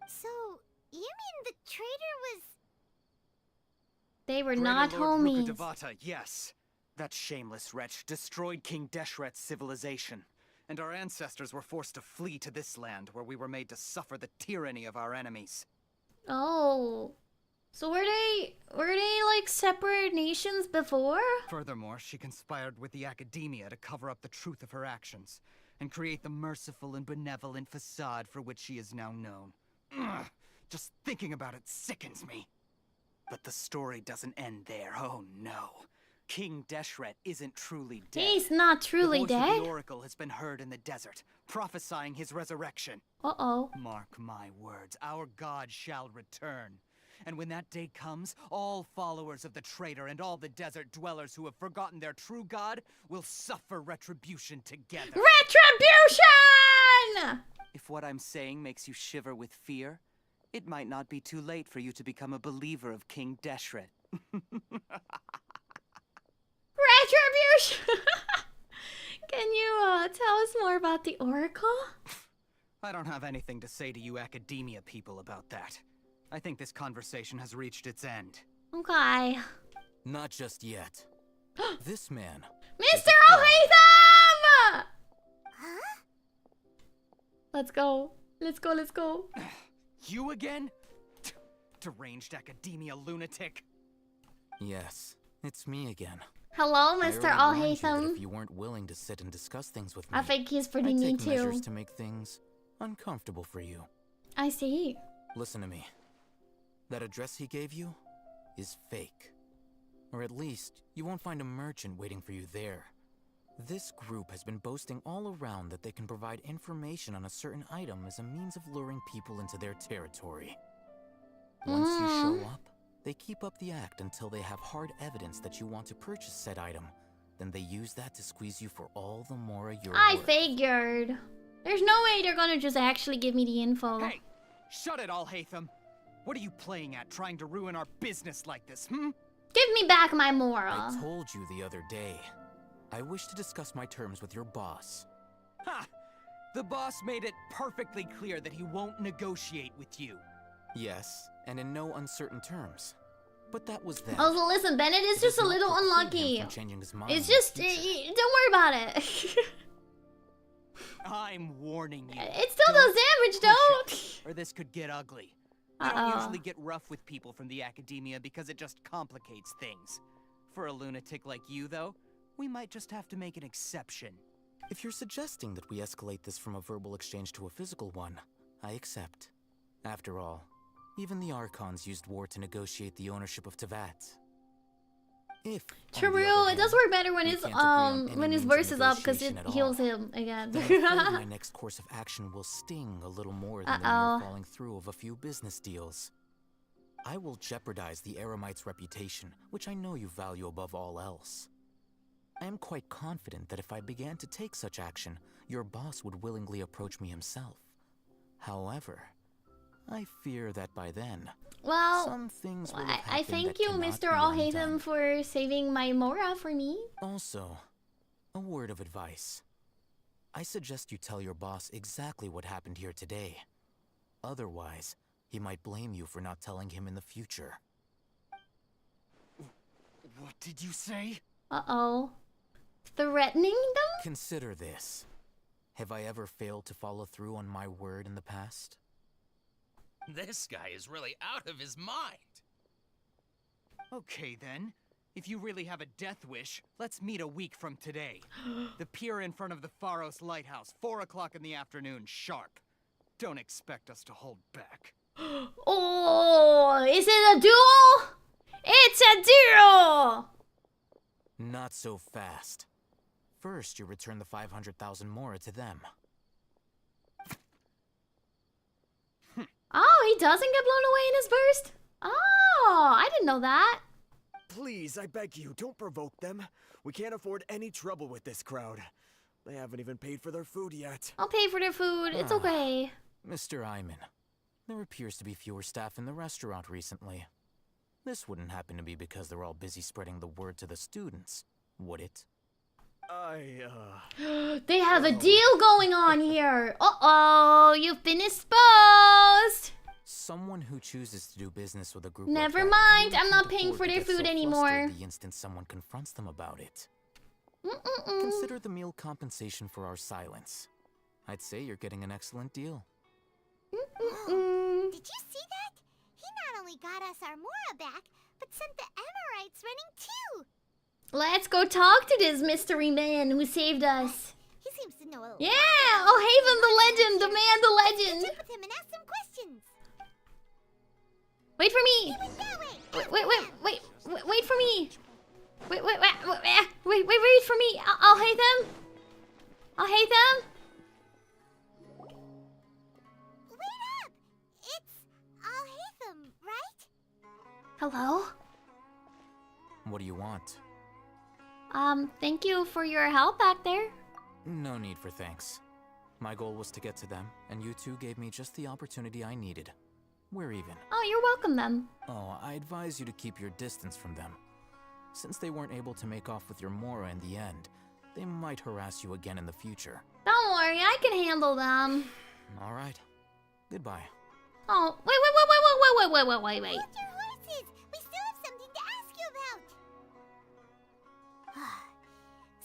G: So, you mean the traitor was...
A: They were
C: Greater
A: not
C: Lord
A: homies.
C: Rukkhadevata, yes. That shameless wretch destroyed King Deshret's civilization, and our ancestors were forced to flee to this land where we were made to suffer the tyranny of our enemies.
A: Oh. So were they like separate nations before?
C: Furthermore, she conspired with the academia to cover up the truth of her actions and create the merciful and benevolent facade for which she is now known. Ugh, just thinking about it sickens me. But the story doesn't end there. Oh no. King Deshret isn't truly dead.
A: He's not truly
C: the voice
A: dead.
C: Of the oracle has been heard in the desert, prophesying his resurrection.
A: Uh-oh.
C: Mark my words, our god shall return. And when that day comes, all followers of the traitor and all the desert dwellers who have forgotten their true god will suffer retribution together.
A: Retribution!
C: If what I'm saying makes you shiver with fear, it might not be too late for you to become a believer of King Deshret.
A: Retribution! Can you tell us more about the oracle?
C: I don't have anything to say to you academia people about that. I think this conversation has reached its end.
A: Okay.
E: Not just yet. This man...
A: Mr. O'Hatham!
G: Huh?
A: Let's go. Let's go, let's go.
C: You again? Deranged academia lunatic.
E: Yes, it's me again.
A: Hello,
E: I
A: Mr.
E: already warned you that
A: O'Hatham.
E: if you weren't willing to sit and discuss things with me,
A: I think he's pretty
E: I'd
A: mean
E: take measures
A: too.
E: to make things uncomfortable for you.
A: I see.
E: Listen to me. That address he gave you is fake. Or at least, you won't find a merchant waiting for you there. This group has been boasting all around that they can provide information on a certain item as a means of luring people into their territory. Once you show up, they keep up the act until they have hard evidence that you want to purchase said item. Then they use that to squeeze you for all the more you're
A: I
E: worth.
A: figured. There's no way they're gonna just actually give me the info.
C: Hey! Shut it, Alhatham! What are you playing at, trying to ruin our business like this, hmm?
A: Give me back my Mora.
E: I told you the other day. I wish to discuss my terms with your boss.
C: Ha! The boss made it perfectly clear that he won't negotiate with you.
E: Yes, and in no uncertain terms. But that was then.
A: Also, listen, Bennett is just a little unlucky.
E: Changing his mind
A: It's
E: in the
A: just,
E: future.
A: don't worry about it.
C: I'm warning you.
A: It still does damage, though.
C: Or this could get ugly. I don't usually get rough with people from the academia because it just complicates things. For a lunatic like you, though, we might just have to make an exception.
E: If you're suggesting that we escalate this from a verbal exchange to a physical one, I accept. After all, even the Archons used war to negotiate the ownership of Tevat. If,
A: True, it does work better when his verse is up because it
E: negotiation at
A: heals him again.
E: then I'm afraid my next course of action will sting a little more than the mere falling through of a few business deals. I will jeopardize the Eremite's reputation, which I know you value above all else. I am quite confident that if I began to take such action, your boss would willingly approach me himself. However, I fear that by then,
A: Well,
E: some things will
A: I
E: happen
A: thank
E: that
A: you,
E: cannot
A: Mr.
E: be
A: Alhatham,
E: undone.
A: for saving my Mora for me.
E: Also, a word of advice. I suggest you tell your boss exactly what happened here today. Otherwise, he might blame you for not telling him in the future.
C: What did you say?
A: Uh-oh. Threatening them?
E: Consider this. Have I ever failed to follow through on my word in the past?
B: This guy is really out of his mind.
C: Okay, then. If you really have a death wish, let's meet a week from today. The pier in front of the Pharos Lighthouse, 4 o'clock in the afternoon, sharp. Don't expect us to hold back.
A: Oh, is it a duel? It's a duel!
E: Not so fast. First, you return the 500,000 Mora to them.
A: Oh, he doesn't get blown away in his burst? Oh, I didn't know that.
T: Please, I beg you, don't provoke them. We can't afford any trouble with this crowd. They haven't even paid for their food yet.
A: I'll pay for their food. It's okay.
E: Mr. Iman, there appears to be fewer staff in the restaurant recently. This wouldn't happen to be because they're all busy spreading the word to the students, would it?
A: They have a deal going on here. Uh-oh, you've been exposed.
E: Someone who chooses to do business with a group
A: Never
E: like that
A: mind, I'm not paying for their food anymore.
E: The instant someone confronts them about it.
A: Mm-mm-mm.
E: Consider the meal compensation for our silence. I'd say you're getting an excellent deal.
G: Did you see that? He not only got us our Mora back, but sent the Amorites running too.
A: Let's go talk to this mystery man who saved us.
G: He seems to know a lot.
A: Yeah! Oh, Haven the legend! The man, the legend!
G: Check with him and ask some questions.
A: Wait for me! Wait for me! Wait for me! I'll hate them! I'll hate them!
G: Wait up! It's Al-Haytham, right?
A: Hello?
E: What do you want?
A: Thank you for your help back there.
E: No need for thanks. My goal was to get to them, and you two gave me just the opportunity I needed. We're even.
A: Oh, you're welcome then.
E: Oh, I advise you to keep your distance from them. Since they weren't able to make off with your Mora in the end, they might harass you again in the future.
A: Don't worry, I can handle them.
E: All right. Goodbye.
A: Oh, wait.
G: Hold your horses! We still have something to ask you about.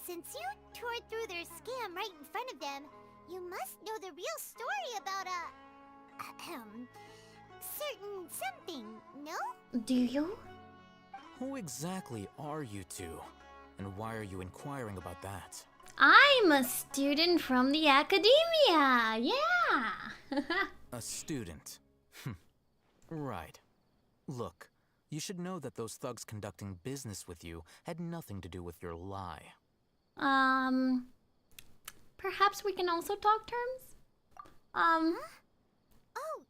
G: Since you tore through their scam right in front of them, you must know the real story about certain something, no?
A: Do you?
E: Who exactly are you two? And why are you inquiring about that?
A: I'm a student from the academia, yeah!
E: A student? Right. Look, you should know that those thugs conducting business with you had nothing to do with your lie.
A: Perhaps we can also talk terms?
G: Oh,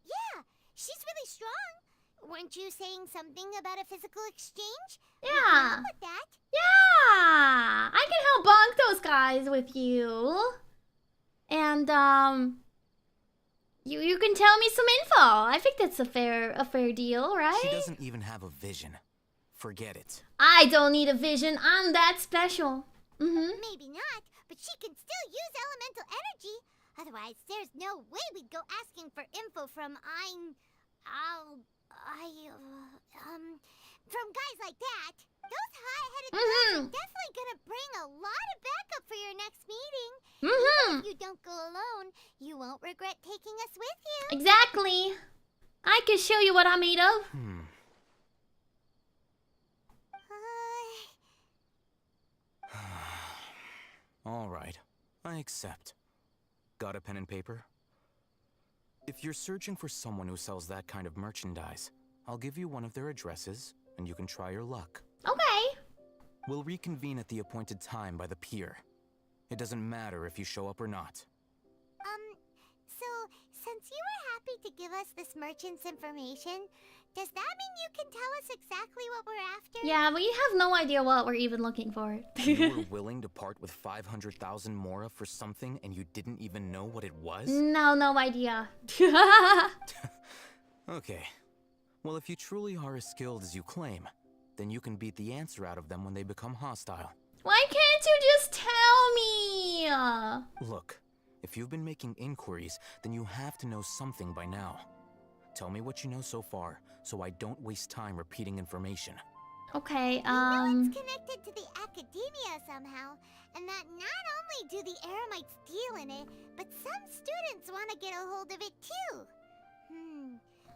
G: yeah! She's really strong! Weren't you saying something about a physical exchange?
A: Yeah!
G: With that?
A: Yeah! I can help bonk those guys with you. And, you can tell me some info. I think that's a fair deal, right?
E: She doesn't even have a vision. Forget it.
A: I don't need a vision. I'm that special.
G: Maybe not, but she can still use elemental energy. Otherwise, there's no way we'd go asking for info from from guys like that. Those hot-headed guys are definitely gonna bring a lot of backup for your next meeting. Even if you don't go alone, you won't regret taking us with you.
A: Exactly. I can show you what I'm made of.
E: All right, I accept. Got a pen and paper? If you're searching for someone who sells that kind of merchandise, I'll give you one of their addresses, and you can try your luck.
A: Okay.
E: We'll reconvene at the appointed time by the pier. It doesn't matter if you show up or not.
G: So, since you were happy to give us this merchant's information, does that mean you can tell us exactly what we're after?
A: Yeah, we have no idea what we're even looking for.
E: You were willing to part with 500,000 Mora for something and you didn't even know what it was?
A: No idea.
E: Okay. Well, if you truly are as skilled as you claim, then you can beat the answer out of them when they become hostile.
A: Why can't you just tell me?
E: Look, if you've been making inquiries, then you have to know something by now. Tell me what you know so far, so I don't waste time repeating information.
A: Okay,
G: You know it's connected to the academia somehow, and that not only do the Eremites deal in it, but some students want to get a hold of it too.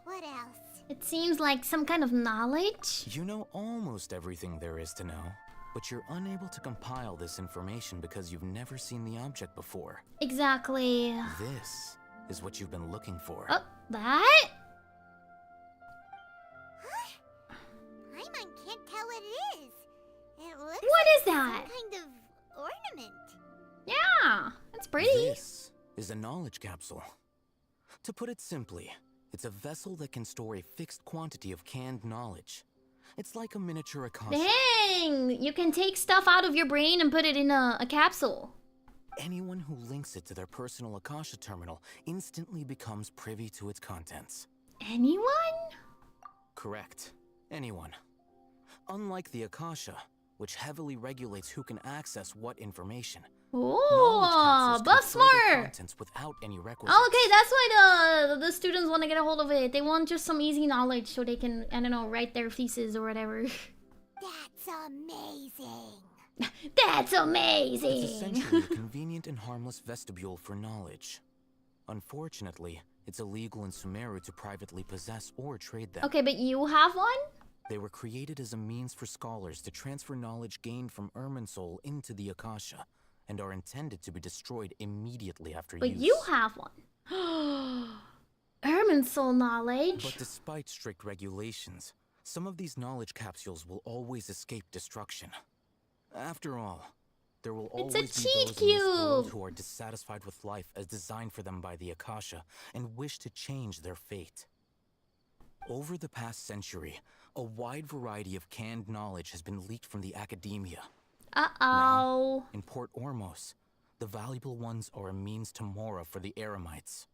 G: What else?
A: It seems like some kind of knowledge.
E: You know almost everything there is to know, but you're unable to compile this information because you've never seen the object before.
A: Exactly.
E: This is what you've been looking for.
A: Oh, that?
G: Paimon can't tell what it is. It looks
A: What
G: like
A: is that?
G: some kind of ornament.
A: Yeah, that's pretty.
E: This is a knowledge capsule. To put it simply, it's a vessel that can store a fixed quantity of canned knowledge. It's like a miniature Akasha.
A: Dang! You can take stuff out of your brain and put it in a capsule.
E: Anyone who links it to their personal Akasha terminal instantly becomes privy to its contents.
A: Anyone?
E: Correct. Anyone. Unlike the Akasha, which heavily regulates who can access what information.
A: Oh, buff smart.
E: Contents without any requisites.
A: Oh, okay, that's why the students want to get a hold of it. They want just some easy knowledge so they can, I don't know, write their thesis or whatever.
G: That's amazing.
A: That's amazing.
E: It's essentially a convenient and harmless vestibule for knowledge. Unfortunately, it's illegal in Sumaru to privately possess or trade them.
A: Okay, but you have one?
E: They were created as a means for scholars to transfer knowledge gained from Irminsul into the Akasha, and are intended to be destroyed immediately after use.
A: But you have one. Irminsul knowledge.
E: But despite strict regulations, some of these knowledge capsules will always escape destruction. After all, there will always be those in this world who are dissatisfied with life as designed for them by the Akasha and wish to change their fate. Over the past century, a wide variety of canned knowledge has been leaked from the academia.
A: Uh-oh.
E: Now, in Port Ormos, the valuable ones are a means to Mora for the Eremites.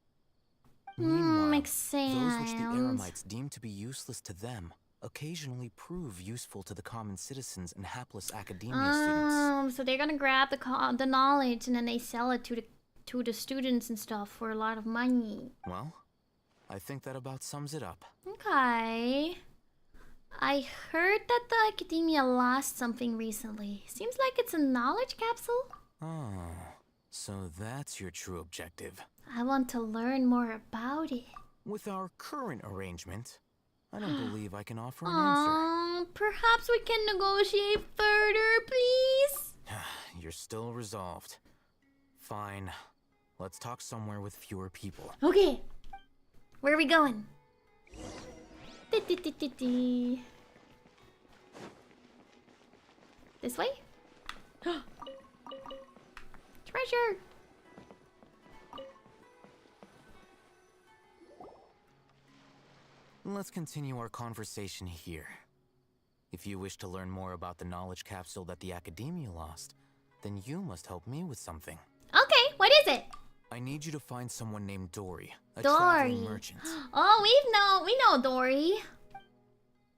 E: Meanwhile,
A: makes sense.
E: Those which the Eremites deem to be useless to them occasionally prove useful to the common citizens and hapless academia students.
A: So they're gonna grab the knowledge and then they sell it to the students and stuff for a lot of money.
E: Well, I think that about sums it up.
A: Okay. I heard that the academia lost something recently. Seems like it's a knowledge capsule.
E: Oh, so that's your true objective.
A: I want to learn more about it.
E: With our current arrangement, I don't believe I can offer an answer.
A: Perhaps we can negotiate further, please?
E: You're still resolved. Fine. Let's talk somewhere with fewer people.
A: Okay. Where are we going? This way? Treasure!
E: Let's continue our conversation here. If you wish to learn more about the knowledge capsule that the Academia lost, then you must help me with something.
A: Okay, what is it?
E: I need you to find someone named Dory, a
A: Dory.
E: traveling merchant.
A: Oh, we know Dory.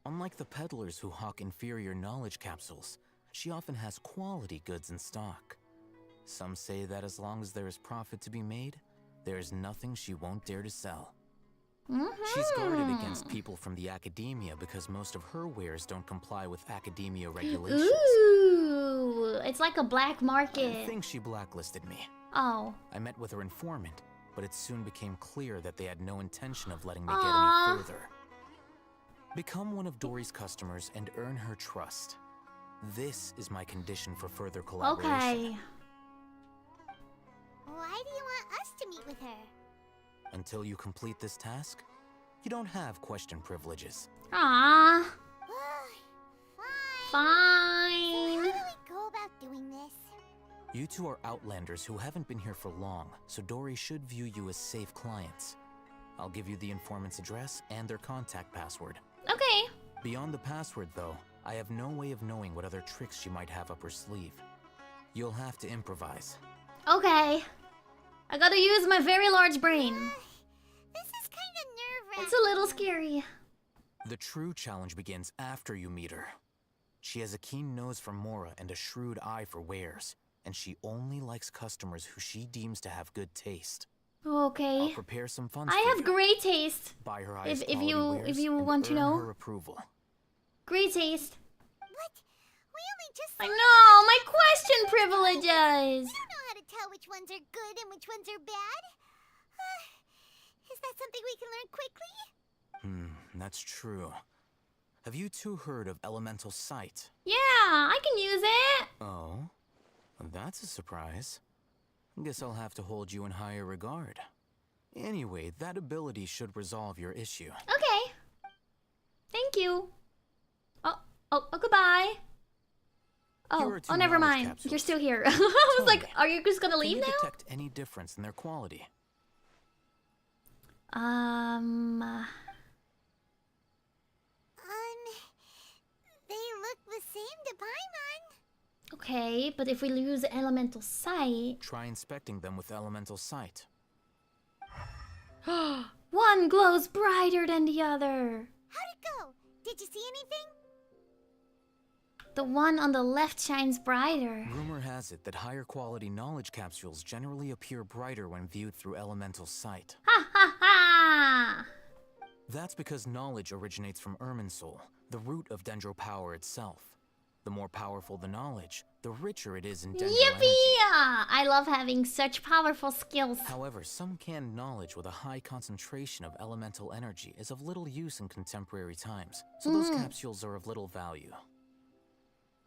E: Unlike the peddlers who hawk inferior knowledge capsules, she often has quality goods in stock. Some say that as long as there is profit to be made, there is nothing she won't dare to sell. She's guarded against people from the academia because most of her wares don't comply with academia regulations.
A: Ooh, it's like a black market.
E: I think she blacklisted me.
A: Oh.
E: I met with her informant, but it soon became clear that they had no intention of letting me get any further. Become one of Dory's customers and earn her trust. This is my condition for further collaboration.
A: Okay.
G: Why do you want us to meet with her?
E: Until you complete this task, you don't have question privileges.
A: Aww.
G: Fine.
A: Fine.
G: So how do we go about doing this?
E: You two are outlanders who haven't been here for long, so Dory should view you as safe clients. I'll give you the informant's address and their contact password.
A: Okay.
E: Beyond the password, though, I have no way of knowing what other tricks she might have up her sleeve. You'll have to improvise.
A: Okay. I gotta use my very large brain.
G: This is kind of nerve-wracking.
A: It's a little scary.
E: The true challenge begins after you meet her. She has a keen nose for Mora and a shrewd eye for wares, and she only likes customers who she deems to have good taste.
A: Okay.
E: I'll prepare some fun.
A: I have great taste.
E: Buy her
A: If
E: wares
A: you
E: and
A: want to
E: earn
A: know.
E: her approval.
A: Great taste.
G: What? We only just...
A: I know, my question privileges.
G: You don't know how to tell which ones are good and which ones are bad. Is that something we can learn quickly?
E: That's true. Have you two heard of elemental sight?
A: Yeah, I can use it.
E: Oh, that's a surprise. Guess I'll have to hold you in higher regard. Anyway, that ability should resolve your issue.
A: Okay. Thank you. Oh, goodbye. Oh, never mind.
E: Capsules.
A: You're still here. I was like, are you just gonna leave
E: now? Can you
A: now?
E: detect any difference in their quality?
G: They look the same to Paimon.
A: Okay, but if we lose elemental sight...
E: Try inspecting them with elemental sight.
A: One glows brighter than the other.
G: How'd it go? Did you see anything?
A: The one on the left shines brighter.
E: Rumor has it that higher quality knowledge capsules generally appear brighter when viewed through elemental sight.
A: Ha ha ha!
E: That's because knowledge originates from Irminsul, the root of Dendro power itself. The more powerful the knowledge, the richer it is in Dendro
A: Yippee!
E: energy.
A: I love having such powerful skills.
E: However, some canned knowledge with a high concentration of elemental energy is of little use in contemporary times, so those capsules are of little value.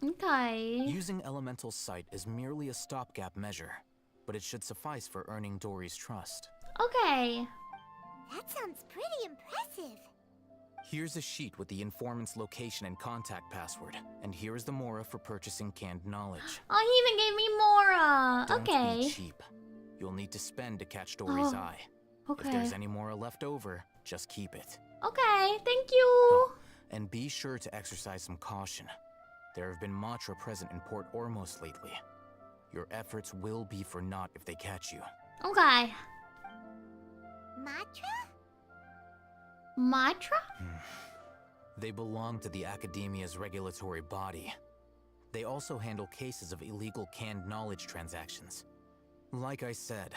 A: Okay.
E: Using elemental sight is merely a stopgap measure, but it should suffice for earning Dory's trust.
A: Okay.
G: That sounds pretty impressive.
E: Here's a sheet with the informant's location and contact password, and here is the Mora for purchasing canned knowledge.
A: Oh, he even gave me Mora.
E: Don't
A: Okay.
E: be cheap. You'll need to spend to catch Dory's eye.
A: Okay.
E: If there's any Mora left over, just keep it.
A: Okay, thank you.
E: Oh, and be sure to exercise some caution. There have been Matra present in Port Ormos lately. Your efforts will be for naught if they catch you.
A: Okay.
G: Matra?
A: Matra?
E: They belong to the Academia's regulatory body. They also handle cases of illegal canned knowledge transactions. Like I said,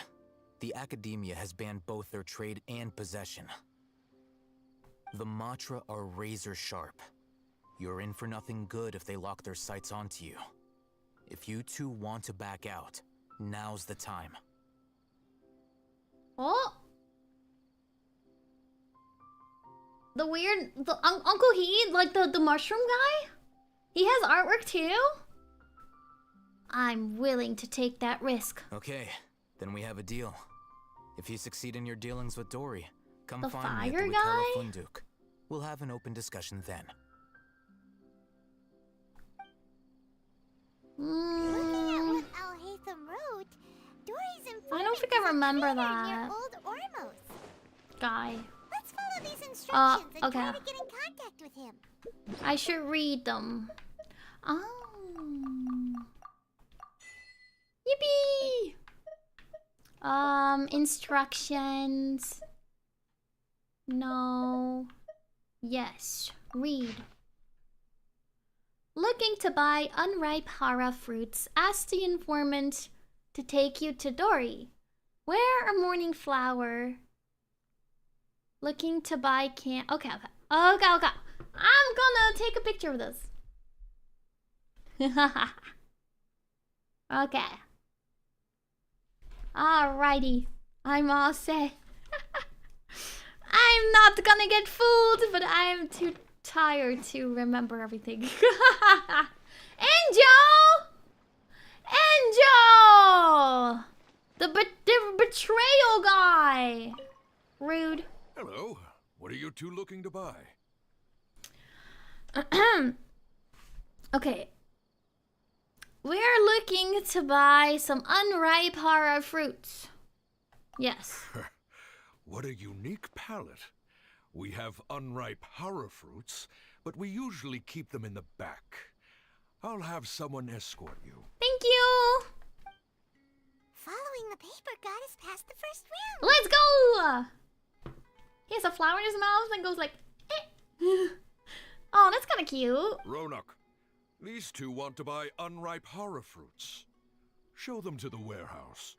E: the Academia has banned both their trade and possession. The Matra are razor sharp. You're in for nothing good if they lock their sights onto you. If you two want to back out, now's the time.
A: Oh. The weird... Uncle He, like the mushroom guy? He has artwork too? I'm willing to take that risk.
E: Okay, then we have a deal. If you succeed in your dealings with Dory, come
A: The
E: find me at
A: fire
E: the
A: guy?
E: Wikella Funduk. We'll have an open discussion then.
G: Looking at what Al Haytham wrote, Dory's informant
A: I don't think I remember
G: is a trader
A: that.
G: near Old Ormos.
A: Guy.
G: Let's follow these instructions and
A: okay.
G: try to get in contact with him.
A: I should read them. Oh. Yippee! Instructions. No. Yes. Read. Looking to buy unripe hara fruits, ask the informant to take you to Dory. Wear a morning flower. Looking to buy can... Okay. I'm gonna take a picture of this. Okay. Alrighty. I'm all set. I'm not gonna get fooled, but I'm too tired to remember everything. Angel! Angel! The betrayal guy! Rude.
S: Hello. What are you two looking to buy?
A: Okay. We're looking to buy some unripe hara fruits. Yes.
S: What a unique palate. We have unripe hara fruits, but we usually keep them in the back. I'll have someone escort you.
A: Thank you!
G: Following the paper got us past the first round.
A: Let's go! He has a flower in his mouth and goes like, eh. Oh, that's kind of cute.
S: Ronak, these two want to buy unripe hara fruits. Show them to the warehouse.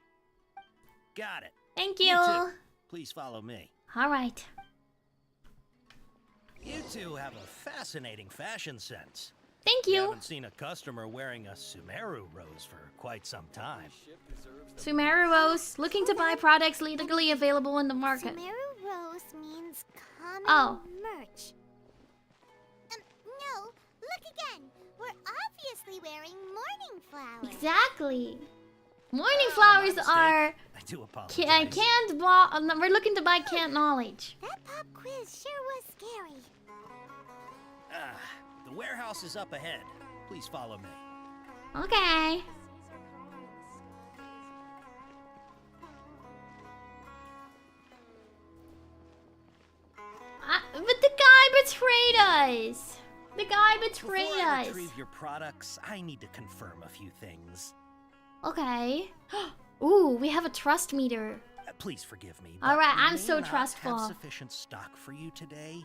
F: Got it.
A: Thank you.
F: Two, please follow me.
A: All right.
F: You two have a fascinating fashion sense.
A: Thank
F: We
A: you.
F: haven't seen a customer wearing a Sumaru rose for quite some time.
A: Sumaru Rose, looking to buy products legally available in the market.
G: Sumaru Rose means common
A: Oh.
G: merch. No, look again. We're obviously wearing morning flowers.
A: Exactly. Morning flowers are
F: I do apologize.
A: canned. We're looking to buy canned knowledge.
G: That pop quiz sure was scary.
F: The warehouse is up ahead. Please follow me.
A: Okay. But the guy betrayed us. The guy betrayed
F: Before I
A: us.
F: retrieve your products, I need to confirm a few things.
A: Okay. Ooh, we have a trust meter.
F: Please forgive me.
A: All
F: but
A: right,
F: we
A: I'm
F: may
A: so
F: not
A: trustful.
F: Have sufficient stock for you today.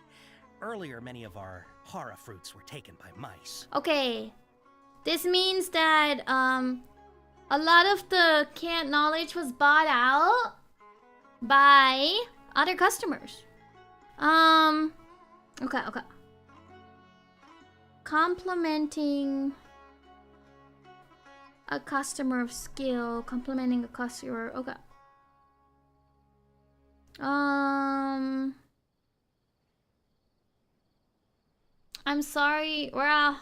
F: Earlier, many of our hara fruits were taken by mice.
A: Okay. This means that a lot of the canned knowledge was bought out by other customers. Okay. Complimenting a customer of skill, complimenting a customer. Okay. I'm sorry. Well,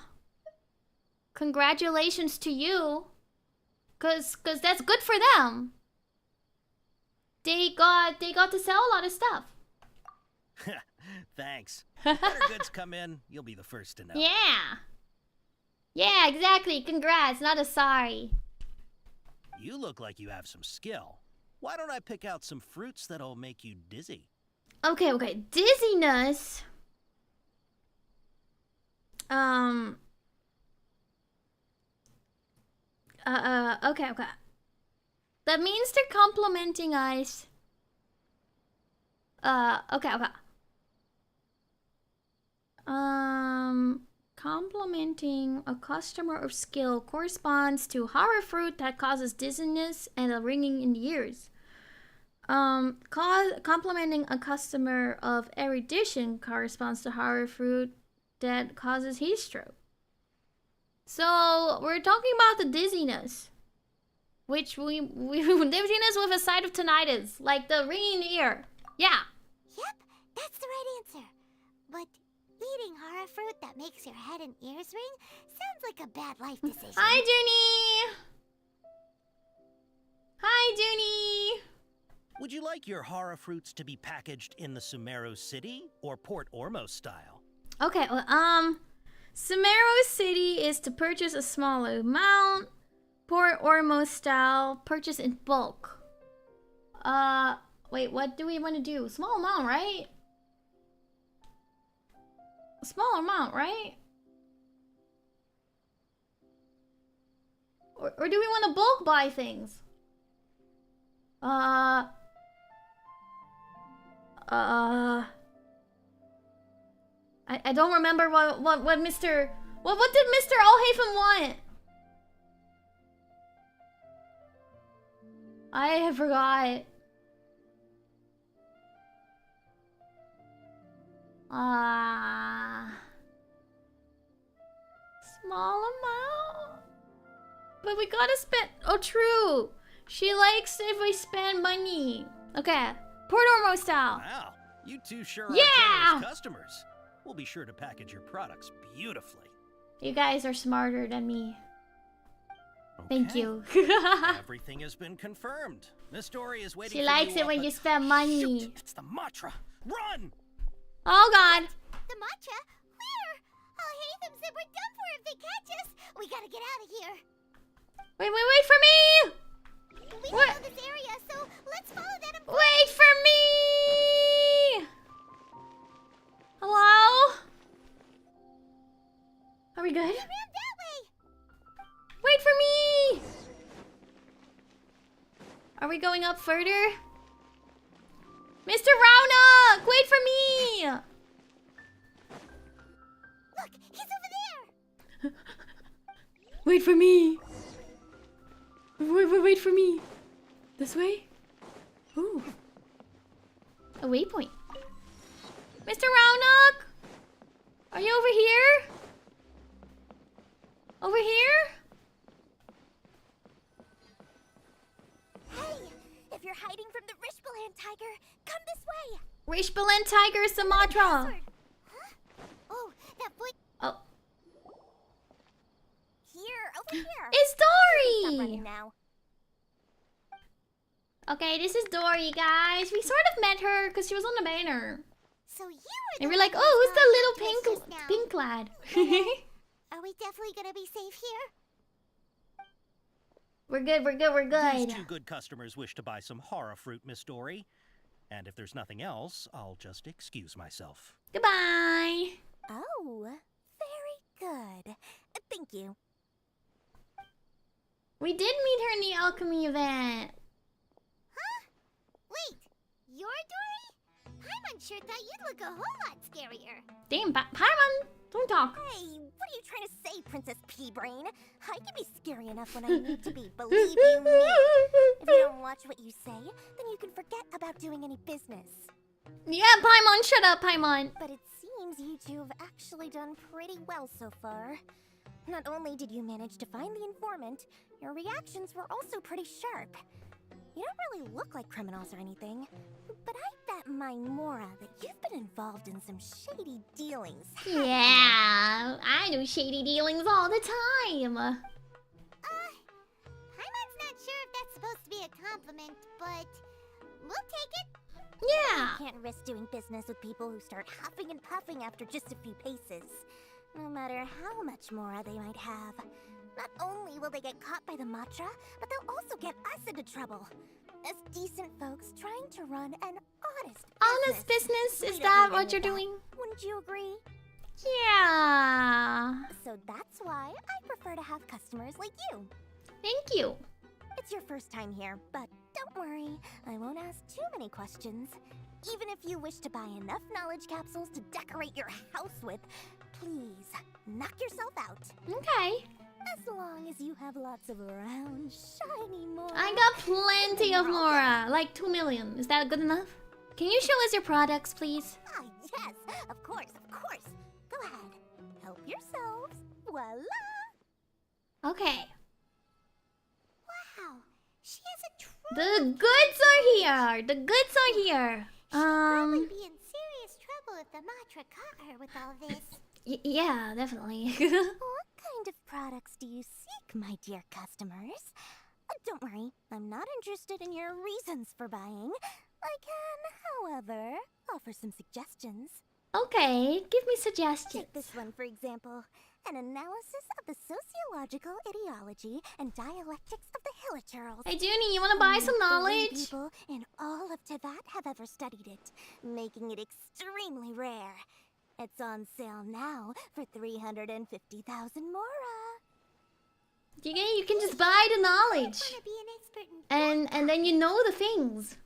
A: congratulations to you. Cause that's good for them. They got to sell a lot of stuff.
F: Thanks. If better goods come in, you'll be the first to know.
A: Yeah. Yeah, exactly. Congrats, not a sorry.
F: You look like you have some skill. Why don't I pick out some fruits that'll make you dizzy?
A: Okay. Dizziness. Okay. That means they're complimenting us. Okay. Complimenting a customer of skill corresponds to horror fruit that causes dizziness and a ringing in the ears. Complimenting a customer of erudition corresponds to horror fruit that causes heat stroke. So we're talking about the dizziness, which we dizziness with a side of tinnitus, like the ringing ear. Yeah.
G: Yep, that's the right answer. But eating horror fruit that makes your head and ears ring sounds like a bad life decision.
A: Hi, Zhuni.
F: Would you like your horror fruits to be packaged in the Sumaru City or Port Ormos style?
A: Okay, well, Sumaru City is to purchase a small amount. Port Ormos style, purchase in bulk. Wait, what do we want to do? Small amount, right? A small amount, right? Or do we want to bulk buy things? I don't remember what did Mr. Alhaven want? I forgot. Small amount? But we gotta spend. Oh, true. She likes if we spend money. Okay. Port Ormos style.
F: Wow, you two sure are
A: Yeah!
F: generous customers. We'll be sure to package your products beautifully.
A: You guys are smarter than me. Thank you.
F: Everything has been confirmed. Miss Dory is waiting
A: She
F: for
A: likes
F: you
A: it
F: up
A: when
F: at-
A: you spend money.
F: Shoot, it's the Matra. Run!
A: Oh god.
G: The matcha? Where? Alhaven said we're done for if they catch us. We gotta get out of here.
A: Wait for me!
G: We don't know this area, so let's follow that.
A: Wait for me! Hello? Are we good?
G: Around that way.
A: Wait for me! Are we going up further? Mr. Raunak! Wait for me!
G: Look, he's over there.
A: Wait for me! Wait for me! This way? Ooh. A waypoint. Mr. Raunak! Are you over here? Over here?
G: Hey, if you're hiding from the Rishbalan tiger, come this way.
A: Rishbalan Tiger Sumatra.
G: Huh? Oh, that boy.
A: Oh.
G: Here, over here.
A: It's
G: Stop
A: Dory!
G: running now.
A: Okay, this is Dory, guys. We sort of met her because she was on the banner.
G: So you
A: And
G: were
A: we're like, oh, who's the little pink lad?
G: Are we definitely gonna be safe here?
A: We're good.
F: These two good customers wish to buy some horror fruit, Miss Dory. And if there's nothing else, I'll just excuse myself.
A: Goodbye.
G: Oh, very good. Thank you.
A: We did meet her in the alchemy event.
G: Huh? Wait, you're Dory? Paimon sure thought you'd look a whole lot scarier.
A: Damn, Paimon, don't talk.
G: Hey, what
I: What are you trying to say, Princess Pea-Brain? I can be scary enough when I need to be, believe you me. If you don't watch what you say, then you can forget about doing any business.
A: Yeah, Paimon, shut up, Paimon.
I: But it seems you two have actually done pretty well so far. Not only did you manage to find the informant, your reactions were also pretty sharp. You don't really look like criminals or anything, but I bet my Mora that you've been involved in some shady dealings.
A: Yeah, I do shady dealings all the time.
G: Paimon's not sure if that's supposed to be a compliment, but we'll take it.
A: Yeah.
I: You can't risk doing business with people who start huffing and puffing after just a few paces. No matter how much Mora they might have. Not only will they get caught by the Matra, but they'll also get us into trouble. As decent folks trying to run an honest
A: business? Is
I: We don't
A: that
I: need
A: what
I: any
A: you're
I: of that.
A: doing?
I: Wouldn't you agree?
A: Yeah.
I: So that's why I prefer to have customers like you.
A: Thank you.
I: It's your first time here, but don't worry, I won't ask too many questions. Even if you wish to buy enough knowledge capsules to decorate your house with, please, knock yourself out.
A: Okay.
I: As long as you have lots of round, shiny Mora.
A: I got plenty of Mora, like 2 million. Is that good enough? Can you show us your products, please?
I: Ah, yes, of course, of course. Go ahead, help yourselves. Voila!
A: Okay.
G: Wow, she has a true...
A: The goods are here. The goods are here.
G: Probably be in serious trouble if the Matra caught her with all this.
A: Yeah, definitely.
I: What kind of products do you seek, my dear customers? Don't worry, I'm not interested in your reasons for buying. I can, however, offer some suggestions.
A: Okay, give me suggestions.
I: Take this one, for example. An analysis of the sociological ideology and dialectics of the Hilichurls.
A: Hey, Zhuni, you wanna buy some
I: Only 3
A: knowledge?
I: people in all of Teyvat have ever studied it, making it extremely rare. It's on sale now for 350,000 Mora.
A: You can just buy the knowledge.
G: I wanna be an expert in
A: And then you know the things.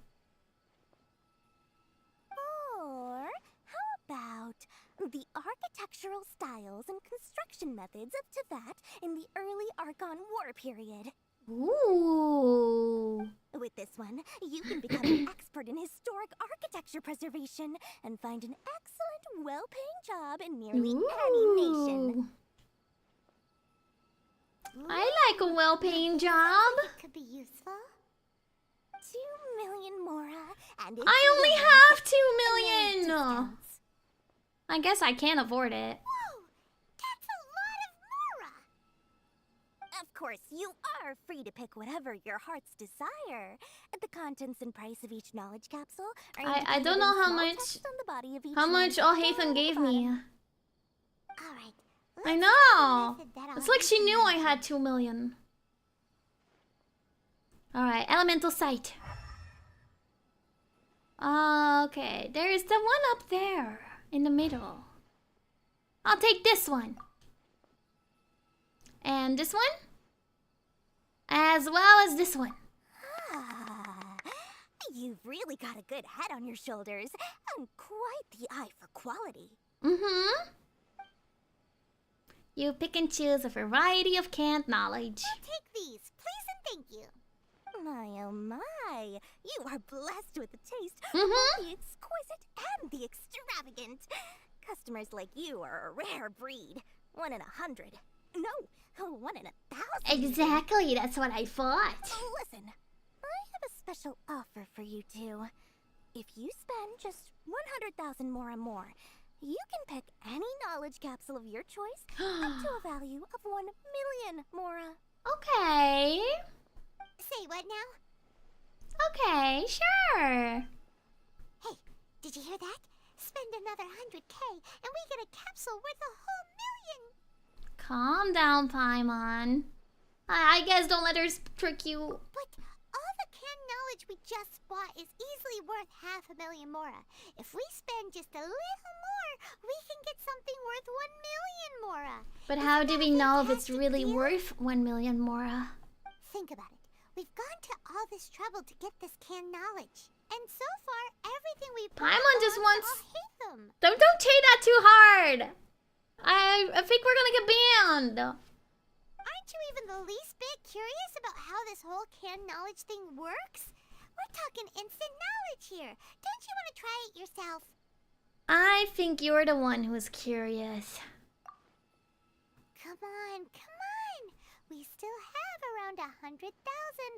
I: Or how about the architectural styles and construction methods of Teyvat in the early Archon War period?
A: Ooh.
I: With this one, you can become an expert in historic architecture preservation and find an excellent, well-paying job in nearly any nation.
A: I like a well-paying job.
I: Could be useful. 2 million Mora, and it's
A: I only
I: yours.
A: have 2
I: No
A: million.
I: discounts.
A: I guess I can't afford it.
G: Whoa, that's a lot of Mora.
I: Of course, you are free to pick whatever your heart's desire. The contents and price of each knowledge capsule are
A: I
I: indicated
A: don't
I: in
A: know how
I: small
A: much
I: text on the body of each
A: how
I: one
A: much
I: down
A: Alhaithan
I: the
A: gave
I: bottom.
A: me.
G: Alright.
A: I know. It's like she knew I had 2 million. Alright, elemental sight. Okay, there's the one up there in the middle. I'll take this one. And this one? As well as this one.
I: Ah, you've really got a good head on your shoulders and quite the eye for quality.
A: Mm-hmm. You pick and choose a variety of canned knowledge.
G: Take these, please and thank you.
I: My oh my, you are blessed with a taste for
A: Mhm.
I: both the exquisite and the extravagant. Customers like you are a rare breed. 1 in 100. No, 1 in 1,000.
A: Exactly, that's what I thought.
I: Listen, I have a special offer for you two. If you spend just 100,000 Mora more, you can pick any knowledge capsule of your choice up to a value of 1 million Mora.
A: Okay.
G: Say what now?
A: Okay, sure.
G: Hey, did you hear that? Spend another 100K and we get a capsule worth a whole million.
A: Calm down, Paimon. I guess don't let her trick you.
G: But all the canned knowledge we just bought is easily worth 500,000 Mora. If we spend just a little more, we can get something worth 1 million Mora.
A: But how do we know if it's really worth 1 million Mora?
G: Think about it. We've gone to all this trouble to get this canned knowledge. And so far, everything we've bought
A: Paimon just
G: belongs
A: wants...
G: to Alhaitham.
A: Don't say that too hard. I think we're gonna get banned.
G: Aren't you even the least bit curious about how this whole canned knowledge thing works? We're talking instant knowledge here. Don't you want to try it yourself?
A: I think you're the one who's curious.
G: Come on, come on. We still have around 100,000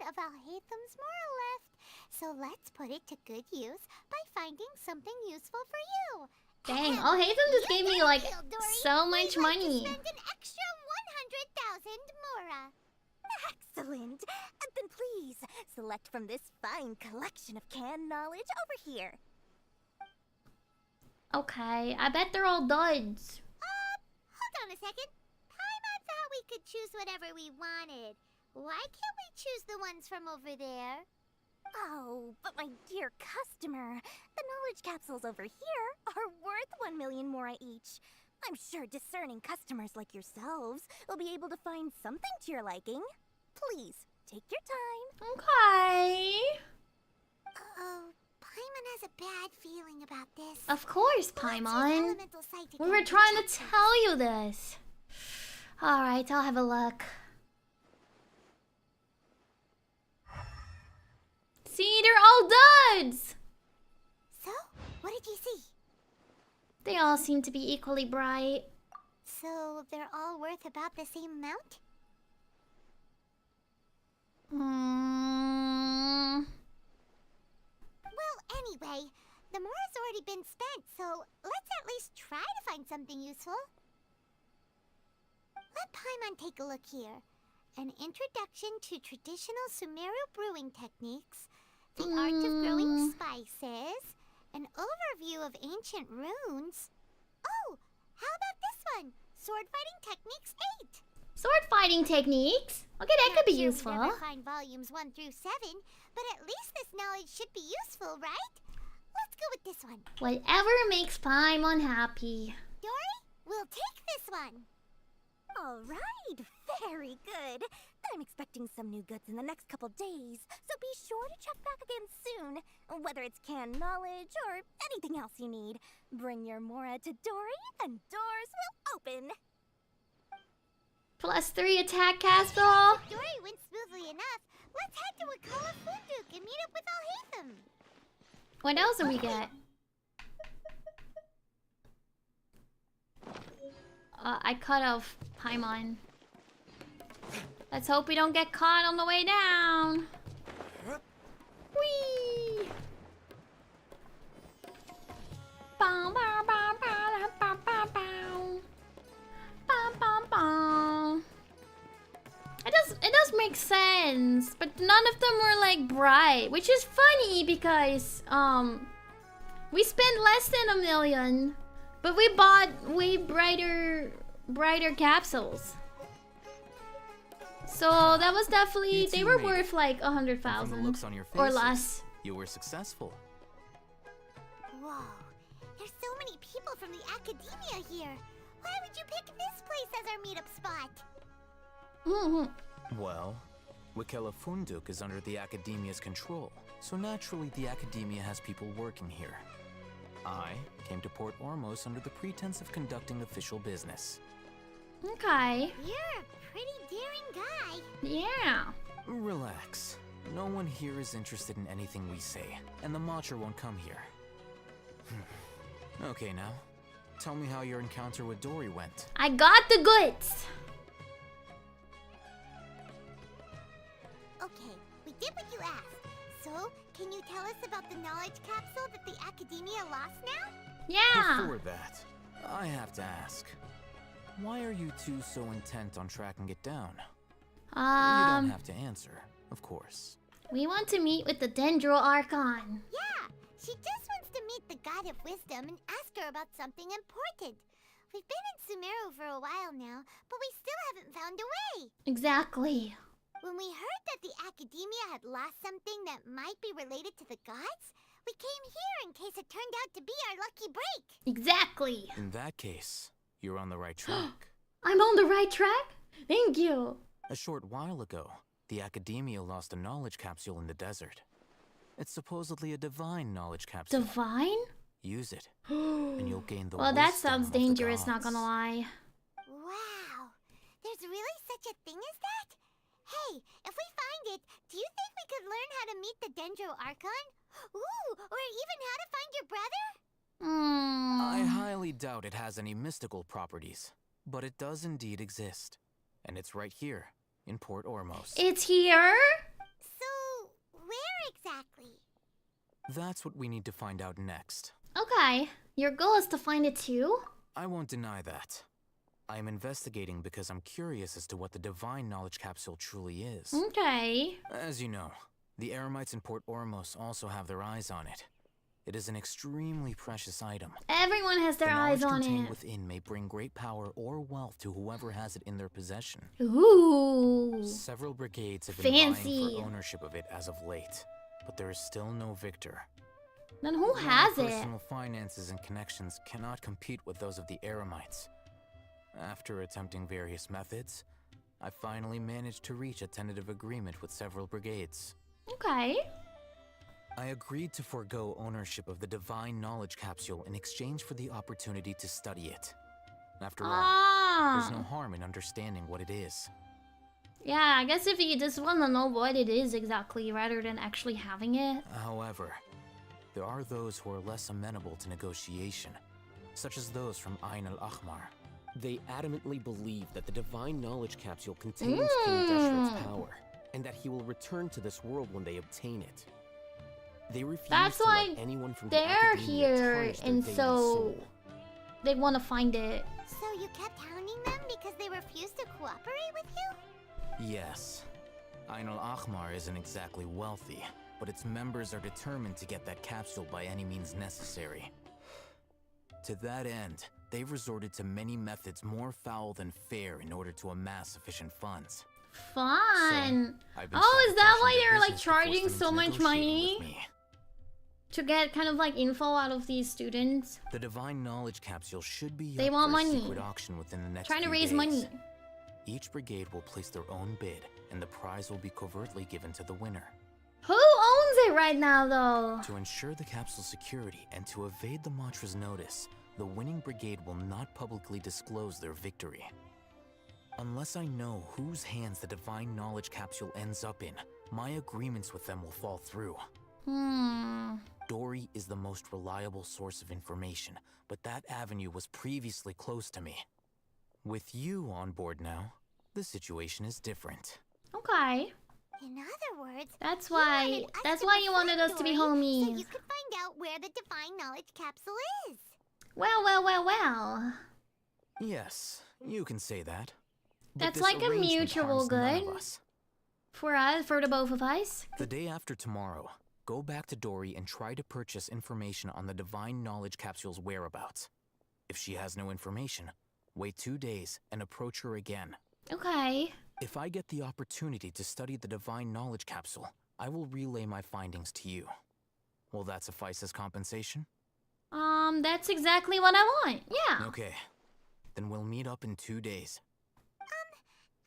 G: of Alhaitham's Mora left. So let's put it to good use by finding something useful for you.
A: Dang, Alhaitham just gave me like so much money.
G: Spend an extra 100,000 Mora.
I: Excellent. Then please, select from this fine collection of canned knowledge over here.
A: Okay, I bet they're all duds.
G: Hold on a second. Paimon thought we could choose whatever we wanted. Why can't we choose the ones from over there?
I: Oh, but my dear customer, the knowledge capsules over here are worth 1 million Mora each. I'm sure discerning customers like yourselves will be able to find something to your liking. Please, take your time.
A: Okay.
G: Uh-oh. Paimon has a bad feeling about this.
A: Of course, Paimon. We were trying to tell you this. Alright, I'll have a look. See, they're all duds!
G: So, what did you see?
A: They all seem to be equally bright.
G: So, they're all worth about the same amount? Well, anyway, the Mora's already been spent, so let's at least try to find something useful. Let Paimon take a look here. An introduction to traditional Sumaru brewing techniques, the art of growing spices, an overview of ancient runes. Oh, how about this one? Sword fighting techniques 8.
A: Sword fighting techniques? Okay, that could be useful.
G: We'll never find volumes 1 through 7, but at least this knowledge should be useful, right? Let's go with this one.
A: Whatever makes Paimon happy.
G: Dory, we'll take this one.
I: All right, very good. I'm expecting some new goods in the next couple days, so be sure to check back again soon. Whether it's canned knowledge or anything else you need, bring your Mora to Dory and doors will open.
A: +3 attack castle.
G: If Dory went smoothly enough, let's head to Wakala Funduk and meet up with Alhaitham.
A: What else do we get? I cut off Paimon. Let's hope we don't get caught on the way down. Whee! Bow, bow, bow, bow, bow, bow, bow. Bow, bow, bow. It does make sense, but none of them were like bright, which is funny because we spent less than 1 million. But we bought way brighter capsules. So that was definitely, they were worth like 100,000 or less.
E: You were successful.
G: Whoa, there's so many people from the academia here. Why would you pick this place as our meetup spot?
E: Well, Wakela Funduk is under the academia's control, so naturally the academia has people working here. I came to Port Ormos under the pretense of conducting official business.
A: Okay.
G: You're a pretty daring guy.
A: Yeah.
E: Relax. No one here is interested in anything we say, and the Matcher won't come here. Okay, now, tell me how your encounter with Dory went.
A: I got the goods.
G: Okay, we did what you asked. So, can you tell us about the knowledge capsule that the academia lost now?
A: Yeah.
E: Before that, I have to ask, why are you two so intent on tracking it down? You don't have to answer, of course.
A: We want to meet with the Dendro Archon.
G: Yeah, she just wants to meet the God of Wisdom and ask her about something important. We've been in Sumaru for a while now, but we still haven't found a way.
A: Exactly.
G: When we heard that the academia had lost something that might be related to the gods, we came here in case it turned out to be our lucky break.
A: Exactly.
E: In that case, you're on the right track.
A: I'm on the right track? Thank you.
E: A short while ago, the academia lost a knowledge capsule in the desert. It's supposedly a divine knowledge capsule.
A: Divine?
E: use it, and you'll gain the
A: Well, that
E: wisdom
A: sounds
E: of the
A: dangerous, not
E: gods.
A: gonna lie.
G: Wow. There's really such a thing as that? Hey, if we find it, do you think we could learn how to meet the Dendro Archon? Ooh, or even how to find your brother?
E: I highly doubt it has any mystical properties, but it does indeed exist. And it's right here, in Port Ormos.
A: It's here?
G: So, where exactly?
E: That's what we need to find out next.
A: Okay. Your goal is to find it too?
E: I won't deny that. I am investigating because I'm curious as to what the Divine Knowledge Capsule truly is.
A: Okay.
E: As you know, the Eremites in Port Ormos also have their eyes on it. It is an extremely precious item.
A: Everyone has their eyes on
E: The knowledge contained
A: it.
E: within may bring great power or wealth to whoever has it in their possession.
A: Ooh.
E: Several brigades have been
A: Fancy.
E: vying for ownership of it as of late, but there is still no victor.
A: Then who
E: My
A: has it?
E: personal finances and connections cannot compete with those of the Eremites. After attempting various methods, I finally managed to reach a tentative agreement with several brigades.
A: Okay.
E: I agreed to forego ownership of the Divine Knowledge Capsule in exchange for the opportunity to study it. After all, there's no harm in understanding what it is.
A: Yeah, I guess if you just want to know what it is exactly rather than actually having it.
E: However, there are those who are less amenable to negotiation, such as those from Ain al-Ahmar.
H: They adamantly believe that the Divine Knowledge Capsule contains King Deshret's power, and that he will return to this world when they obtain it. They refuse
A: That's
H: to
A: why
H: let anyone from the
A: they're
H: Academia
A: here,
H: tarnish their
A: and
H: daily
A: so
H: soul.
A: they want to find it.
G: So you kept hounding them because they refused to cooperate with you?
E: Yes. Ain al-Ahmar isn't exactly wealthy, but its members are determined to get that capsule by any means necessary. To that end, they've resorted to many methods more foul than fair in order to amass sufficient funds.
A: Fun.
E: I've been
A: Oh, is that why
E: sabotaging their
A: they're like
E: business to force
A: charging
E: them
A: so
E: into
A: much
E: negotiating with
A: money?
E: me.
A: To get kind of like info out of these students?
E: The Divine Knowledge Capsule should be
A: They
E: up
A: want
E: for a
A: money.
E: secret auction within the next
A: Trying to
E: few
A: raise
E: days.
A: money.
E: Each brigade will place their own bid, and the prize will be covertly given to the winner.
A: Who owns it right now, though?
E: To ensure the capsule's security and to evade the mantra's notice, the winning brigade will not publicly disclose their victory. Unless I know whose hands the Divine Knowledge Capsule ends up in, my agreements with them will fall through. Dory is the most reliable source of information, but that avenue was previously closed to me. With you on board now, the situation is different.
A: Okay.
G: In other words,
A: That's
G: you
A: why
G: wanted us
A: that's
G: to
A: why you wanted
G: befriend
A: us to be
G: Dory
A: homies.
G: So you could find out where the Divine Knowledge Capsule is.
A: Well.
E: Yes, you can say that. But
A: That's
E: this
A: like a
E: arrangement
A: mutual
E: harms none
A: good.
E: of us.
A: For us, for the both of us.
E: The day after tomorrow, go back to Dory and try to purchase information on the Divine Knowledge Capsule's whereabouts. If she has no information, wait 2 days and approach her again.
A: Okay.
E: If I get the opportunity to study the Divine Knowledge Capsule, I will relay my findings to you. Will that suffice as compensation?
A: That's exactly what I want. Yeah.
E: Okay. Then we'll meet up in 2 days.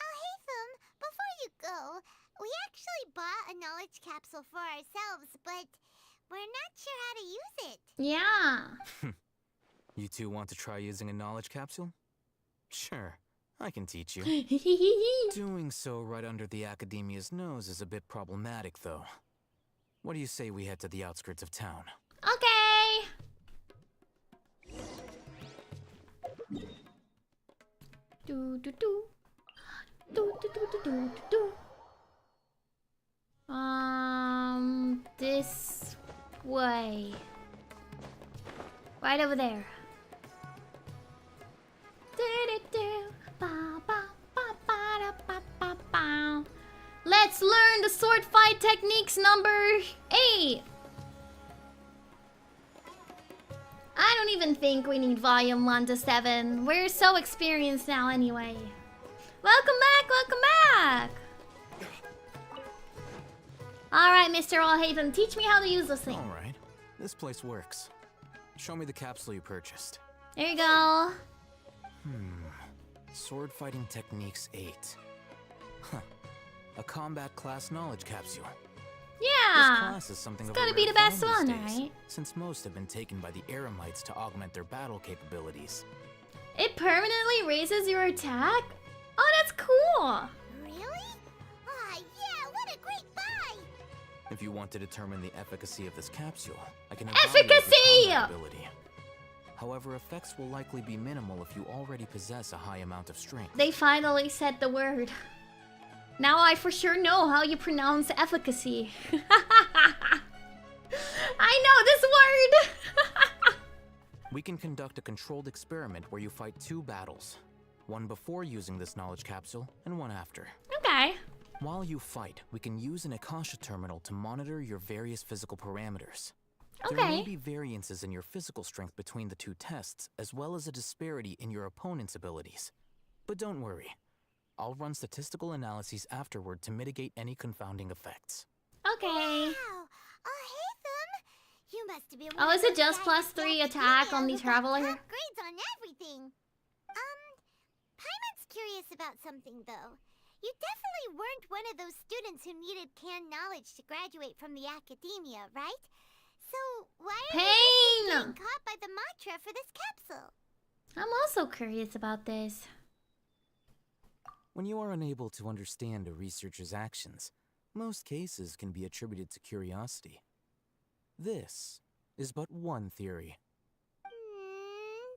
G: Alhaitham, before you go, we actually bought a knowledge capsule for ourselves, but we're not sure how to use it.
A: Yeah.
E: You two want to try using a knowledge capsule? Sure, I can teach you. Doing so right under the Academia's nose is a bit problematic, though. What do you say we head to the outskirts of town?
A: Okay. Do do do. Do do do do do do. This way. Right over there. Let's learn the sword fight techniques number 8. I don't even think we need volume 1 to 7. We're so experienced now anyway. Welcome back. Alright, Mr. Alhaven, teach me how to use this thing.
E: Alright, this place works. Show me the capsule you purchased.
A: There you go.
E: Sword Fighting Techniques 8. Huh. A combat class knowledge capsule.
A: Yeah.
E: This class is something
A: It's
E: of a
A: gotta be
E: rare
A: the best
E: find
A: one,
E: these days,
A: right?
E: since most have been taken by the Eremites to augment their battle capabilities.
A: It permanently raises your attack? Oh, that's cool.
G: Really? Ah, yeah, what a great buy!
E: If you want to determine the efficacy of this capsule, I can evaluate
A: Efficacy!
E: your combat ability. However, effects will likely be minimal if you already possess a high amount of strength.
A: They finally said the word. Now I for sure know how you pronounce efficacy. I know this word!
E: We can conduct a controlled experiment where you fight 2 battles. One before using this knowledge capsule, and one after.
A: Okay.
E: While you fight, we can use an Akasha terminal to monitor your various physical parameters. There may be variances in your physical strength between the 2 tests, as well as a disparity in your opponent's abilities. But don't worry. I'll run statistical analyses afterward to mitigate any confounding effects.
A: Okay.
G: Wow. Oh, hey, Thumb. You must have been
A: Oh,
G: one
A: is
G: of
A: it
G: those
A: just
G: guys
A: +3
G: at
A: attack on the
G: who got
A: Traveler?
G: top grades on everything. Paimon's curious about something, though. You definitely weren't one of those students who needed canned knowledge to graduate from the academia, right? So, why are you getting caught by the mantra for this capsule?
A: I'm also curious about this.
E: When you are unable to understand a researcher's actions, most cases can be attributed to curiosity. This is but one theory.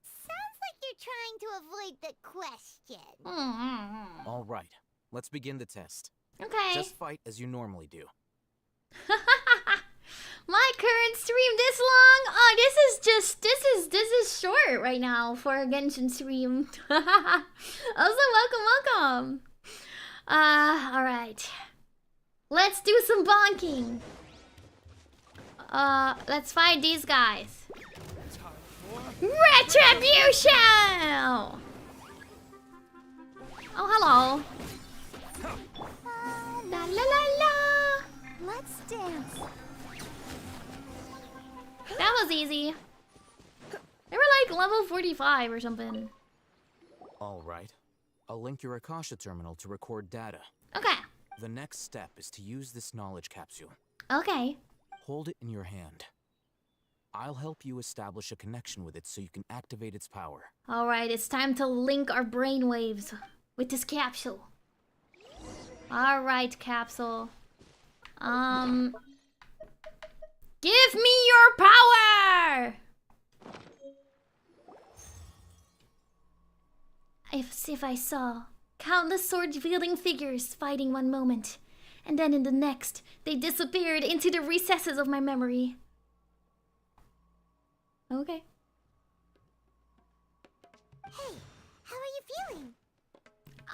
G: Sounds like you're trying to avoid the question.
E: All right, let's begin the test.
A: Okay.
E: Just fight as you normally do.
A: My current stream this long? Oh, this is short right now for a Genshin stream. Also, welcome. Alright. Let's do some bonking. Let's fight these guys. Retribution! Oh, hello. La la la la.
I: Let's dance.
A: That was easy. They were like level 45 or something.
E: All right. I'll link your Akasha terminal to record data.
A: Okay.
E: The next step is to use this knowledge capsule.
A: Okay.
E: Hold it in your hand. I'll help you establish a connection with it so you can activate its power.
A: Alright, it's time to link our brainwaves with this capsule. Alright, capsule. Give me your power! If I saw countless sword-wielding figures fighting one moment, and then in the next, they disappeared into the recesses of my memory. Okay.
G: Hey, how are you feeling?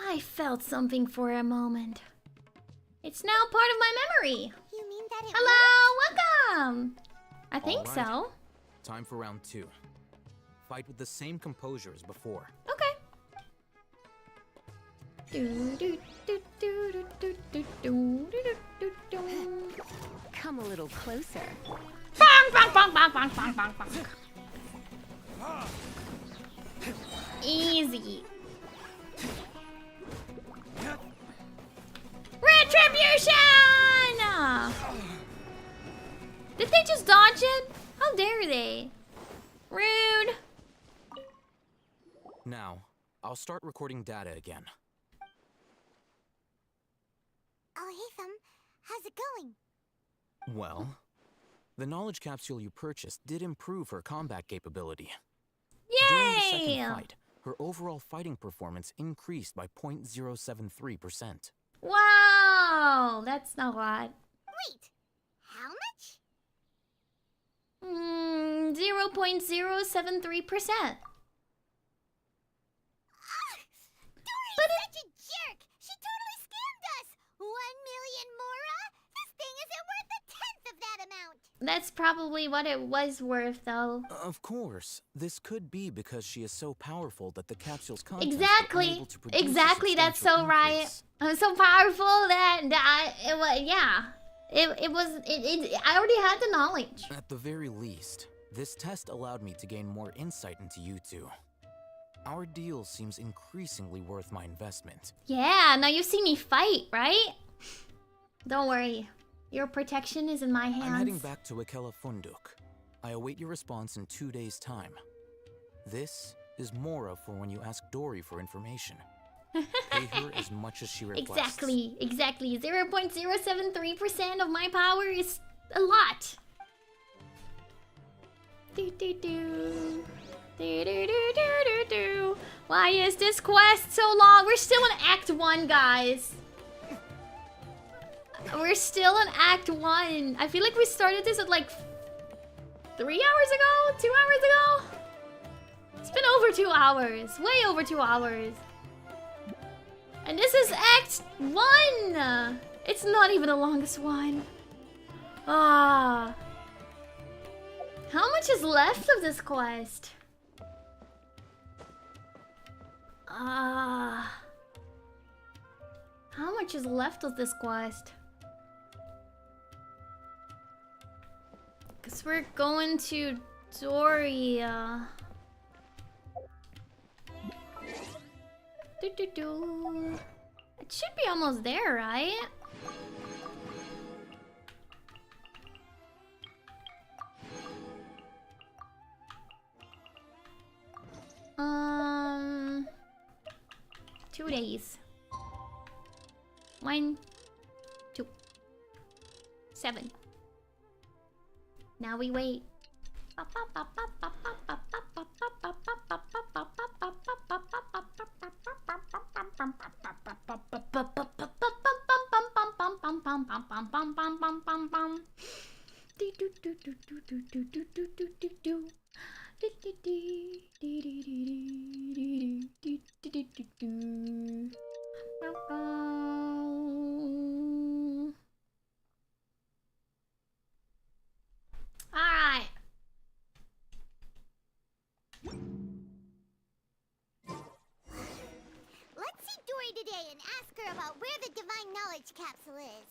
A: I felt something for a moment. It's now part of my memory.
G: You mean that it
A: Hello, welcome. I think
E: All right.
A: so.
E: Time for round 2. Fight with the same composure as before.
A: Okay.
R: Come a little closer.
A: Bang, bang, bang, bang, bang, bang, bang, bang. Easy. Retribution! Did they just dodge it? How dare they? Rude.
E: Now, I'll start recording data again.
G: Oh, hey, Thumb. How's it going?
E: Well, the knowledge capsule you purchased did improve her combat capability.
A: Yay!
E: During the second fight, her overall fighting performance increased by 0.073%.
A: Wow, that's not a lot.
G: Wait, how much?
A: 0.073%.
G: But such a jerk! She totally scammed us! 1 million mora? This thing isn't worth a tenth of that amount!
A: That's probably what it was worth, though.
E: Of course, this could be because she is so powerful that the capsule's contents were
A: Exactly.
E: unable to produce a
A: Exactly. That's so
E: substantial
A: right.
E: increase.
A: I'm so powerful that it was. Yeah. It was. I already had the knowledge.
E: At the very least, this test allowed me to gain more insight into you two. Our deal seems increasingly worth my investment.
A: Yeah. Now you see me fight, right? Don't worry. Your protection is in my hands.
E: I'm heading back to Akela Funduk. I await your response in 2 days' time. This is Mora for when you ask Dory for information. Pay her as much as she requests.
A: Exactly. 0.073% of my power is a lot. Why is this quest so long? We're still in Act 1, guys. We're still in Act 1. I feel like we started this at like 3 hours ago? 2 hours ago? It's been over 2 hours. Way over 2 hours. And this is Act 1! It's not even the longest one. Ah. How much is left of this quest? Ah. How much is left of this quest? Because we're going to Doria. It should be almost there, right? Um, 2 days. 1, 2, 7. Now we wait. Alright.
G: Let's see Dory today and ask her about where the divine knowledge capsule is.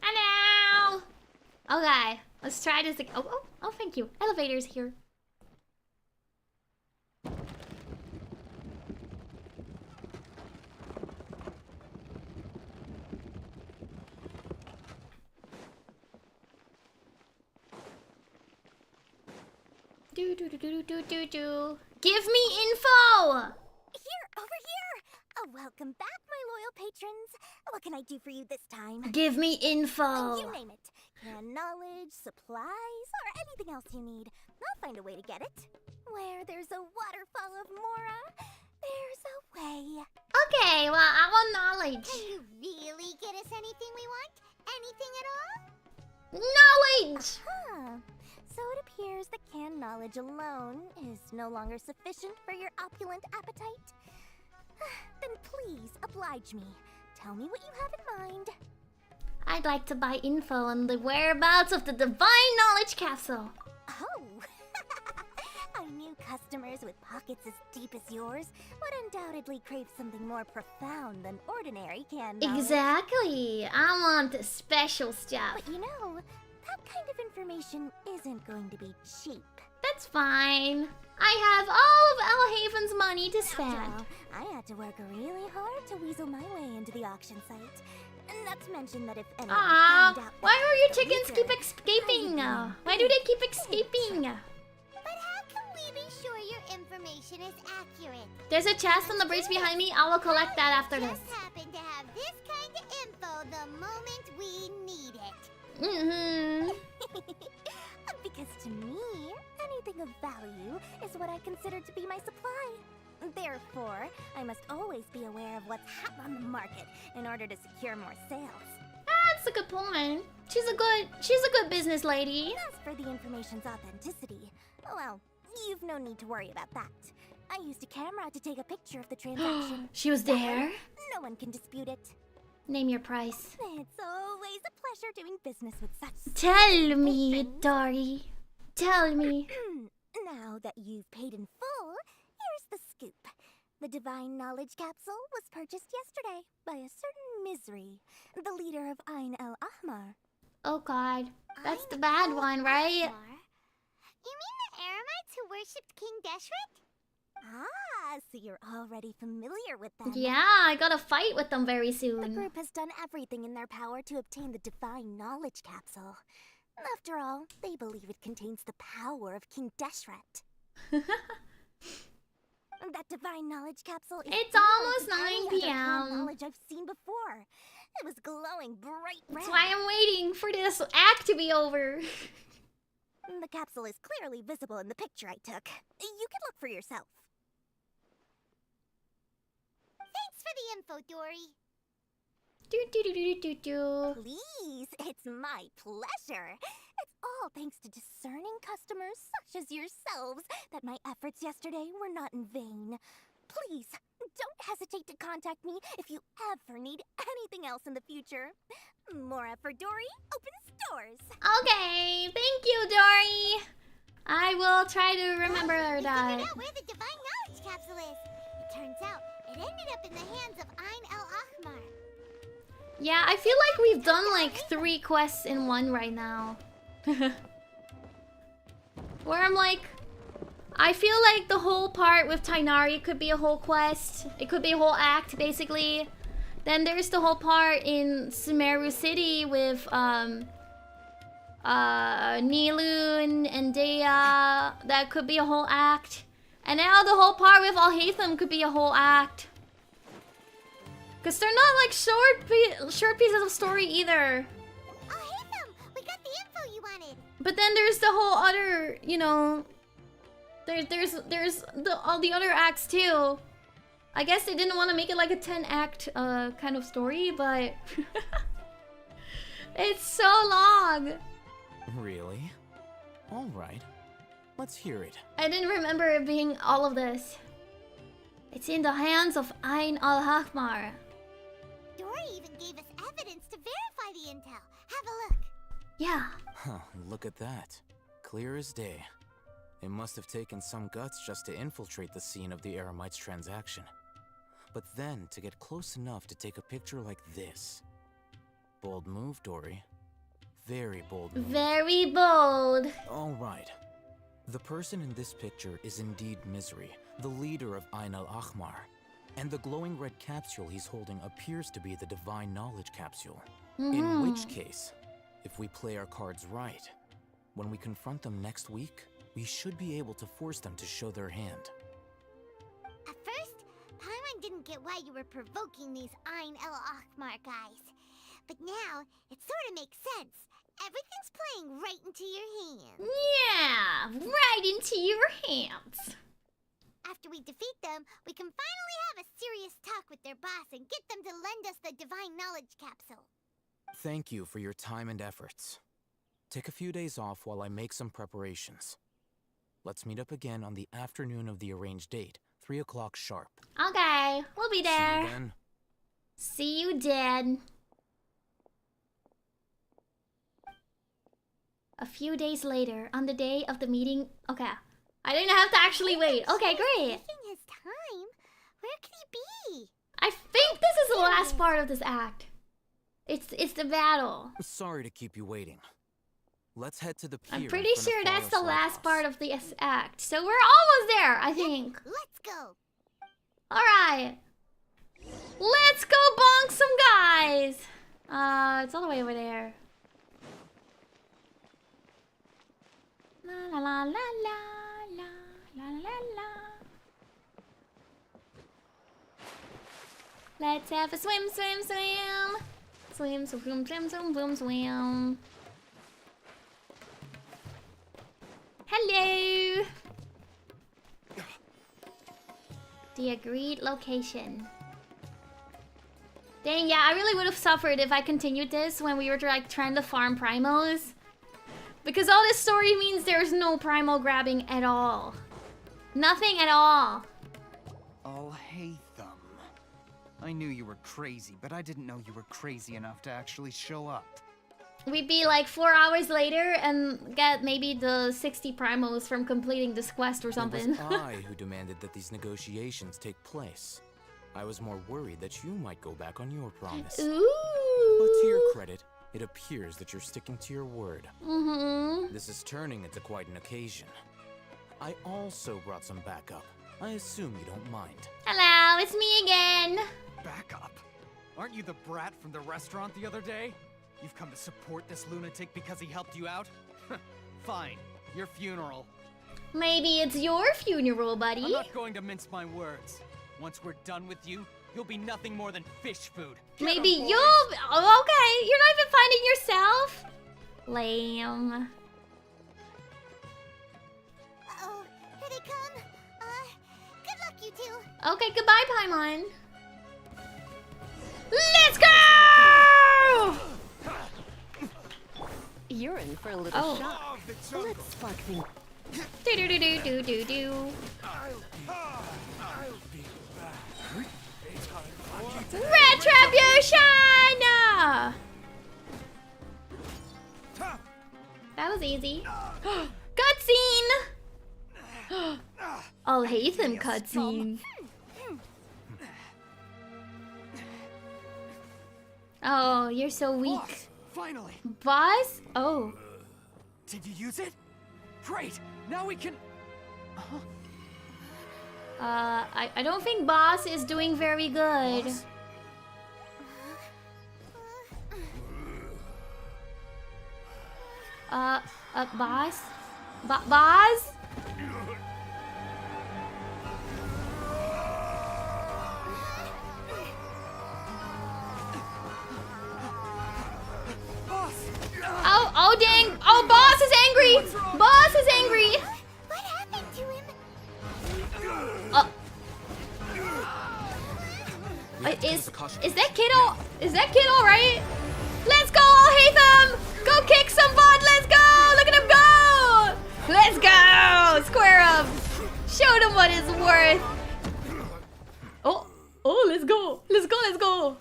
A: Hello! Okay, let's try this again. Oh, thank you. Elevator's here. Do. Give me info!
I: Here, over here! Oh, welcome back, my loyal patrons. What can I do for you this time?
A: Give me info!
I: You name it. Canned knowledge, supplies, or anything else you need. I'll find a way to get it. Where there's a waterfall of Mora, there's a way.
A: Okay, well, I want knowledge.
G: Can you really get us anything we want? Anything at all?
A: Knowledge!
I: Huh. So it appears that canned knowledge alone is no longer sufficient for your opulent appetite. Then please, oblige me. Tell me what you have in mind.
A: I'd like to buy info on the whereabouts of the divine knowledge capsule.
I: Oh! I knew customers with pockets as deep as yours would undoubtedly crave something more profound than ordinary canned knowledge.
A: Exactly. I want the special stuff.
I: But you know, that kind of information isn't going to be cheap.
A: That's fine. I have all of Elhaven's money to spend.
I: After all, I had to work really hard to weasel my way into the auction site. Not to mention that if anyone found out...
A: Why do your chickens keep escaping? Why do they keep escaping?
G: But how can we be sure your information is accurate?
A: There's a chest on the bridge behind me. I will collect that after this.
G: Just happen to have this kind of info the moment we need it.
I: Because to me, anything of value is what I consider to be my supply. Therefore, I must always be aware of what's hot on the market in order to secure more sales.
A: That's a good point. She's a good business lady.
I: As for the information's authenticity, well, you've no need to worry about that. I used a camera to take a picture of the transaction.
A: She was there?
I: No one can dispute it.
A: Name your price.
I: It's always a pleasure doing business with such...
A: Tell me, Dory. Tell me.
I: Now that you've paid in full, here's the scoop. The divine knowledge capsule was purchased yesterday by a certain Misery, the leader of Ain el Ahmar.
A: Oh god, that's the bad one, right?
G: You mean the Eremites who worshipped King Deshret?
I: Ah, So you're already familiar with them.
A: Yeah, I gotta fight with them very soon.
I: The group has done everything in their power to obtain the Divine Knowledge Capsule. After all, they believe it contains the power of King Deshret. That Divine Knowledge Capsule is
A: It's
I: unlike
A: almost 9
I: any other
A: p.m.
I: knowledge I've seen before. It was glowing bright red.
A: That's why I'm waiting for this act to be over.
I: The capsule is clearly visible in the picture I took. You can look for yourself.
G: Thanks for the info, Dory.
I: Please, it's my pleasure. It's all thanks to discerning customers such as yourselves that my efforts yesterday were not in vain. Please, don't hesitate to contact me if you ever need anything else in the future. More effort, Dory. Opens doors.
A: Okay, thank you, Dory. I will try to remember that.
G: Figured out where the Divine Knowledge Capsule is. It turns out it ended up in the hands of Ayn el-Ahmar.
A: Yeah, I feel like we've done like 3 quests in one right now. Where I'm like, I feel like the whole part with Tighnari could be a whole quest. It could be a whole act, basically. Then there's the whole part in Sumaru City with Nilun and Dea. That could be a whole act. And now the whole part with Alhaitham could be a whole act. Because they're not like short pieces of story either.
G: Alhaitham, we got the info you wanted.
A: But then there's the whole other, you know, there's all the other acts too. I guess they didn't want to make it like a 10-act kind of story, but it's so long.
E: Really? All right. Let's hear it.
A: I didn't remember it being all of this. It's in the hands of Ayn al-Ahmar.
G: Dory even gave us evidence to verify the intel. Have a look.
A: Yeah.
E: Huh, look at that. Clear as day. It must have taken some guts just to infiltrate the scene of the Eremites transaction. But then to get close enough to take a picture like this. Bold move, Dory. Very bold move.
A: Very bold.
E: All right. The person in this picture is indeed Misery, the leader of Ayn al-Ahmar. And the glowing red capsule he's holding appears to be the Divine Knowledge Capsule. In which case, if we play our cards right, when we confront them next week, we should be able to force them to show their hand.
G: At first, Paimon didn't get why you were provoking these Ayn el-Ahmar guys. But now, it sort of makes sense. Everything's playing right into your hands.
A: Yeah, right into your hands.
G: After we defeat them, we can finally have a serious talk with their boss and get them to lend us the Divine Knowledge Capsule.
E: Thank you for your time and efforts. Take a few days off while I make some preparations. Let's meet up again on the afternoon of the arranged date, 3 o'clock sharp.
A: Okay, we'll be there.
E: See you then.
A: See you dead. A few days later, on the day of the meeting... Okay, I didn't have to actually wait. Okay, great.
G: Taking his time? Where could he be?
A: I think this is the last part of this act. It's the battle.
E: Sorry to keep you waiting. Let's head to the pier.
A: I'm pretty sure that's the last part of this act. So we're almost there, I think.
G: Let's go.
A: Alright. Let's go bonk some guys. It's all the way over there. La la la la la la la la la. Let's have a swim, swim, swim. Swim, swim, swim, swim, swim, swim, swim. Hello. The agreed location. Dang, yeah, I really would have suffered if I continued this when we were like trying to farm primos. Because all this story means there's no primo grabbing at all. Nothing at all.
C: Alhaitham. I knew you were crazy, but I didn't know you were crazy enough to actually show up.
A: We'd be like 4 hours later and get maybe the 60 primos from completing this quest or something.
E: It was I who demanded that these negotiations take place. I was more worried that you might go back on your promise.
A: Ooh.
E: But to your credit, it appears that you're sticking to your word.
A: Mm-hmm.
E: This is turning into quite an occasion. I also brought some backup. I assume you don't mind.
A: Hello, it's me again.
C: Back up. Aren't you the brat from the restaurant the other day? You've come to support this lunatic because he helped you out? Fine, your funeral.
A: Maybe it's your funeral, buddy.
C: I'm not going to mince my words. Once we're done with you, you'll be nothing more than fish food.
A: Maybe you'll... Oh, okay, you're not even finding yourself? Lame.
G: Uh-oh, here they come. Good luck, you two.
A: Okay, goodbye, Paimon. Let's go!
Q: You're in for a little shock. Let's spark things.
A: Do-do-do-do-do-do-do. Retribution! That was easy. Cutscene! Alhaitham cutscene. Oh, you're so weak.
C: Boss, finally.
A: Boss? Oh.
C: Did you use it? Great. Now we can.
A: I don't think Boss is doing very good. Boss? Boss? Oh dang! Oh, Boss is angry! Boss is angry!
G: What happened to him?
A: Is that kid all? Is that kid all right? Let's go, Alhaitham! Go kick some butt! Let's go! Look at him go! Let's go! Square up! Show them what it's worth. Oh, let's go! Let's go! Let's go!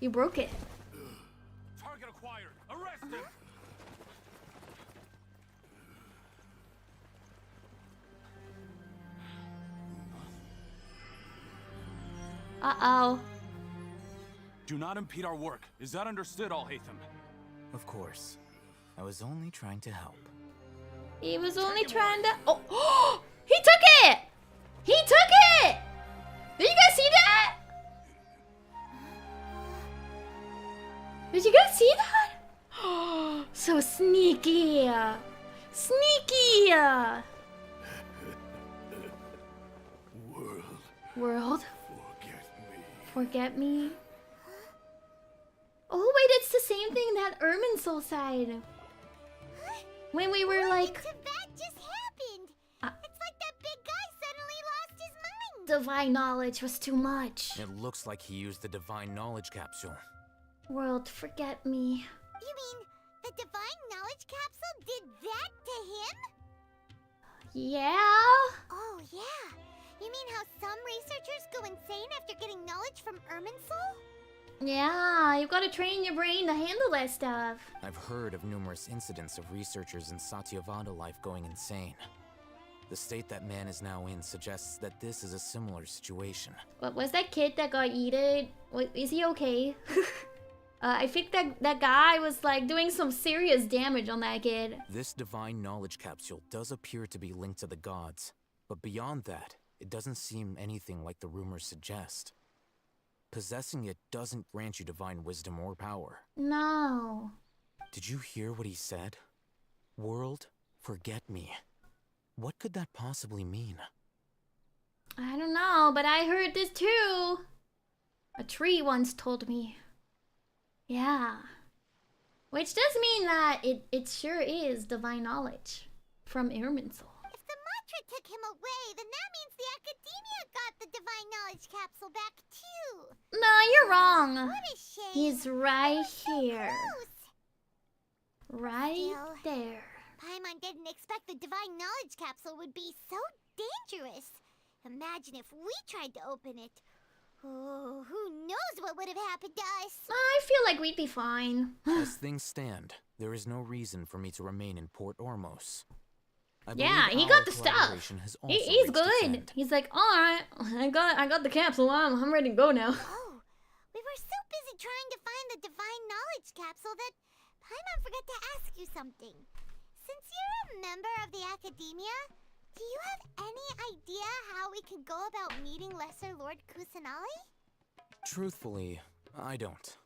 A: You broke it.
S: Target acquired. Arrest him.
A: Uh-oh.
M: Do not impede our work. Is that understood, Alhaitham?
E: Of course. I was only trying to help.
A: He was only trying to... Oh! He took it! He took it! Did you guys see that? Did you guys see that? Oh, so sneaky. Sneaky. World. Forget me. Oh wait, it's the same thing that Irminsul said. When we were like...
G: That just happened. It's like that big guy suddenly lost his mind.
A: Divine knowledge was too much.
E: It looks like he used the divine knowledge capsule.
A: World, forget me.
G: You mean the divine knowledge capsule did that to him?
A: Yeah?
G: Oh, yeah. You mean how some researchers go insane after getting knowledge from Irminsul?
A: Yeah, you've got to train your brain to handle that stuff.
E: I've heard of numerous incidents of researchers in Satyavada life going insane. The state that man is now in suggests that this is a similar situation.
A: What was that kid that got eaten? Is he okay? I think that guy was like doing some serious damage on that kid.
E: This divine knowledge capsule does appear to be linked to the gods, but beyond that, it doesn't seem anything like the rumors suggest. Possessing it doesn't grant you divine wisdom or power.
A: No.
E: Did you hear what he said? World, forget me. What could that possibly mean?
A: I don't know, but I heard this too. A tree once told me. Yeah. Which does mean that it sure is divine knowledge from Irminsul.
G: If the mantra took him away, then that means the academia got the divine knowledge capsule back too.
A: No, you're wrong.
G: What a shame.
A: He's right here.
G: So
A: right
G: Still,
A: there.
G: Paimon didn't expect the divine knowledge capsule would be so dangerous. Imagine if we tried to open it. Oh, who knows what would have happened to us?
A: I feel like we'd be fine.
E: As things stand, there is no reason for me to remain in Port Ormos.
A: Yeah, he got the stuff. He's good. He's like, all right, I got the capsule. I'm ready to go now.
G: Oh, we were so busy trying to find the divine knowledge capsule that Paimon forgot to ask you something. Since you're a member of the academia, Do you have any idea how we can go about meeting Lesser Lord Kusanali?
E: Truthfully, I don't.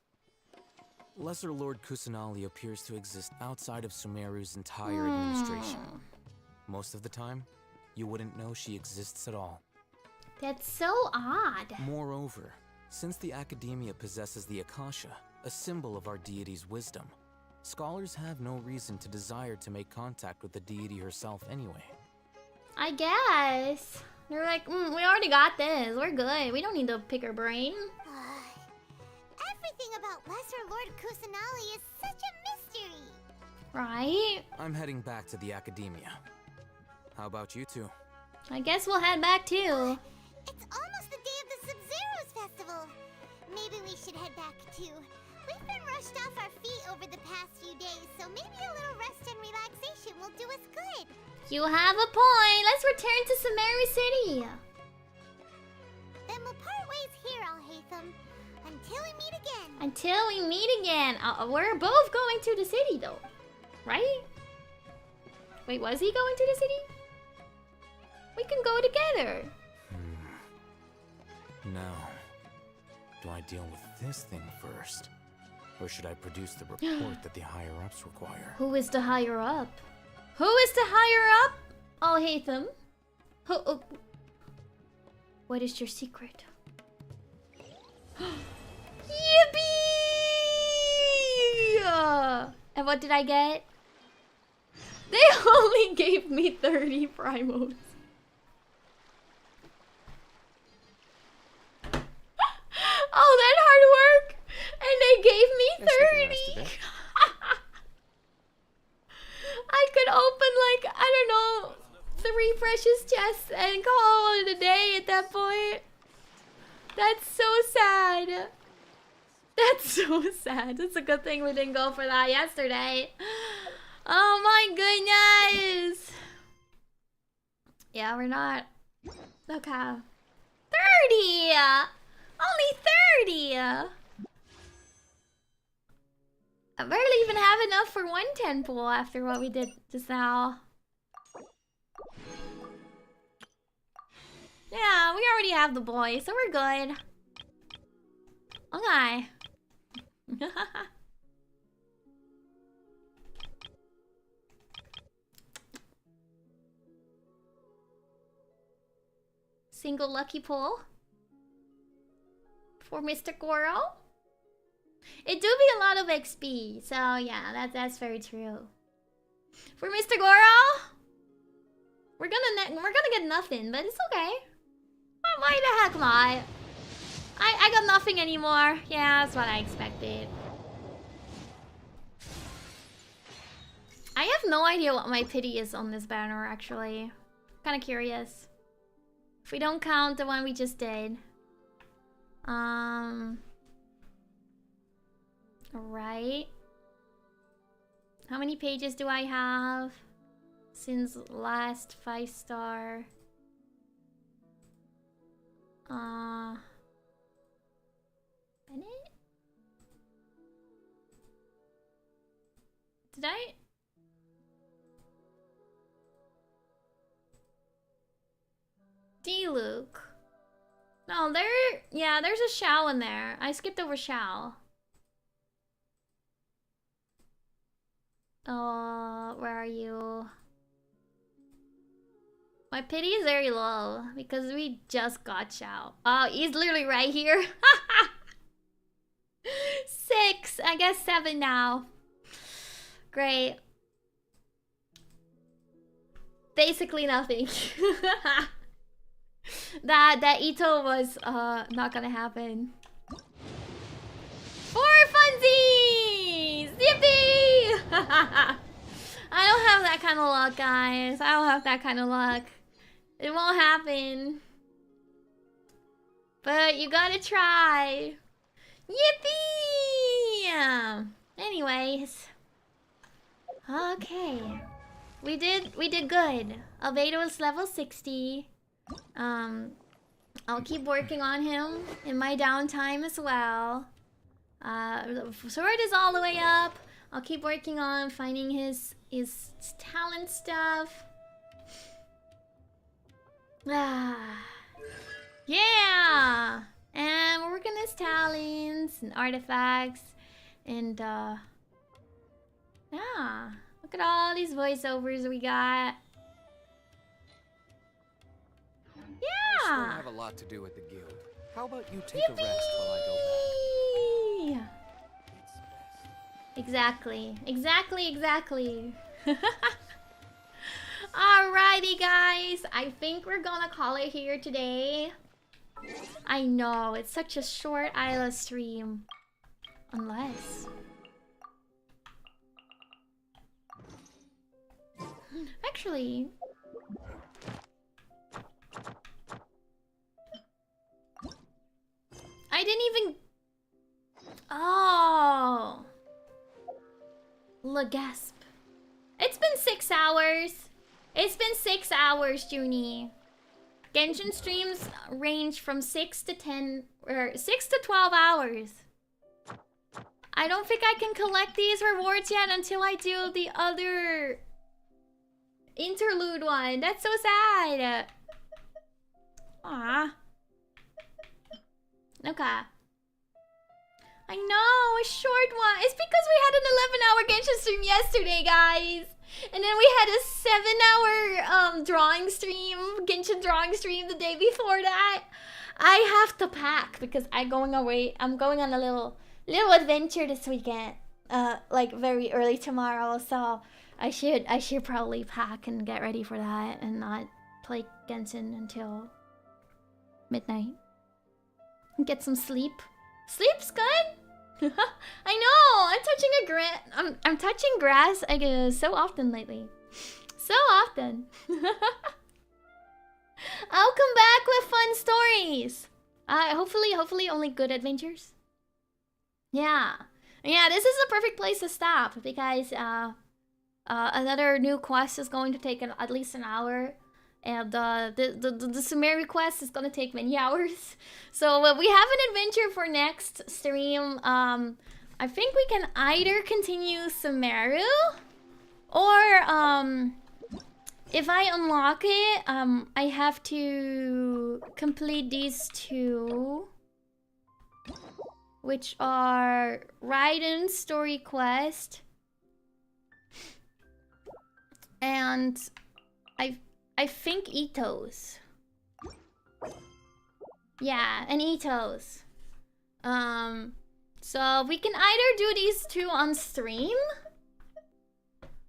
E: Lesser Lord Kusanali appears to exist outside of Sumeru's entire administration. Most of the time, you wouldn't know she exists at all.
A: That's so odd.
E: Moreover, since the Academia possesses the Akasha, a symbol of our deity's wisdom, scholars have no reason to desire to make contact with the deity herself anyway.
A: I guess. They're like, we already got this. We're good. We don't need to pick her brain.
G: Everything about Lesser Lord Kusanali is such a mystery.
A: Right?
E: I'm heading back to the Academia. How about you two?
A: I guess we'll head back too.
G: It's almost the day of the Sub-Zero's festival. Maybe we should head back too. We've been rushed off our feet over the past few days, so maybe a little rest and relaxation will do us good.
A: You have a point. Let's return to Sumaru City.
G: Then we'll part ways here, Alhaitham. Until we meet again.
A: Until we meet again. We're both going to the city though. Right? Wait, was he going to the city? We can go together.
E: Now, do I deal with this thing first? Or should I produce the report that the higher-ups require?
A: Who is the higher up? Who is the higher up? I'll hate them. Who? What is your secret? Yippee! And what did I get? They only gave me 30 primos. Oh, that hard work! And they gave me 30! I could open like, I don't know, 3 precious chests and call it a day at that point. That's so sad. That's so sad. It's a good thing we didn't go for that yesterday. Oh my goodness. Yeah, we're not. Okay. 30! Only 30! I barely even have enough for 110 pool after what we did just now. Yeah, we already have the boy, so we're good. Okay. Single lucky pull for Mr. Goro. It do be a lot of XP, so yeah, that's very true. For Mr. Goro, we're gonna get nothing, but it's okay. Why the heck not? I got nothing anymore. Yeah, that's what I expected. I have no idea what my pity is on this banner, actually. Kind of curious. If we don't count the one we just did. Right. How many pages do I have since last 5-star? Bennett? Did I? D-Luke. No, yeah, there's a Shao in there. I skipped over Shao. Where are you? My pity is very low because we just got Shao. Oh, he's literally right here. 6. I guess 7 now. Great. Basically nothing. That Ito was not gonna happen. 4 funsies! Yippee! I don't have that kind of luck, guys. I don't have that kind of luck. It won't happen. But you gotta try. Yippee! Anyways. Okay. We did good. Albedo is level 60. I'll keep working on him in my downtime as well. Sword is all the way up. I'll keep working on finding his talent stuff. Yeah! And we're working as talents and artifacts. And, yeah. Look at all these voiceovers we got.
J: I still
A: Yeah!
J: have a lot to do with the guild. How about you take a rest while I go back?
A: Exactly. Alrighty, guys. I think we're gonna call it here today. I know, it's such a short Ayla stream. Unless... Actually... I didn't even... Oh... Gasp. It's been 6 hours. It's been 6 hours, Zhuni. Genshin streams range from 6 to 10 or 6 to 12 hours. I don't think I can collect these rewards yet until I do the other interlude one. That's so sad. Ah. Okay. I know, a short one. It's because we had an 11-hour Genshin stream yesterday, guys. And then we had a 7-hour drawing stream, Genshin drawing stream the day before that. I have to pack because I'm going away. I'm going on a little adventure this weekend. Like very early tomorrow, so I should probably pack and get ready for that and not play Genshin until midnight. Get some sleep. Sleep's good. I know. I'm touching grass. I guess so often lately. So often. I'll come back with fun stories. Hopefully only good adventures. Yeah. This is a perfect place to stop because another new quest is going to take at least an hour. And the Sumaru quest is gonna take many hours. So we have an adventure for next stream. I think we can either continue Sumaru or if I unlock it, I have to complete these two, which are Raiden's story quest and I think Ito's. Yeah, and Ito's. So we can either do these two on stream.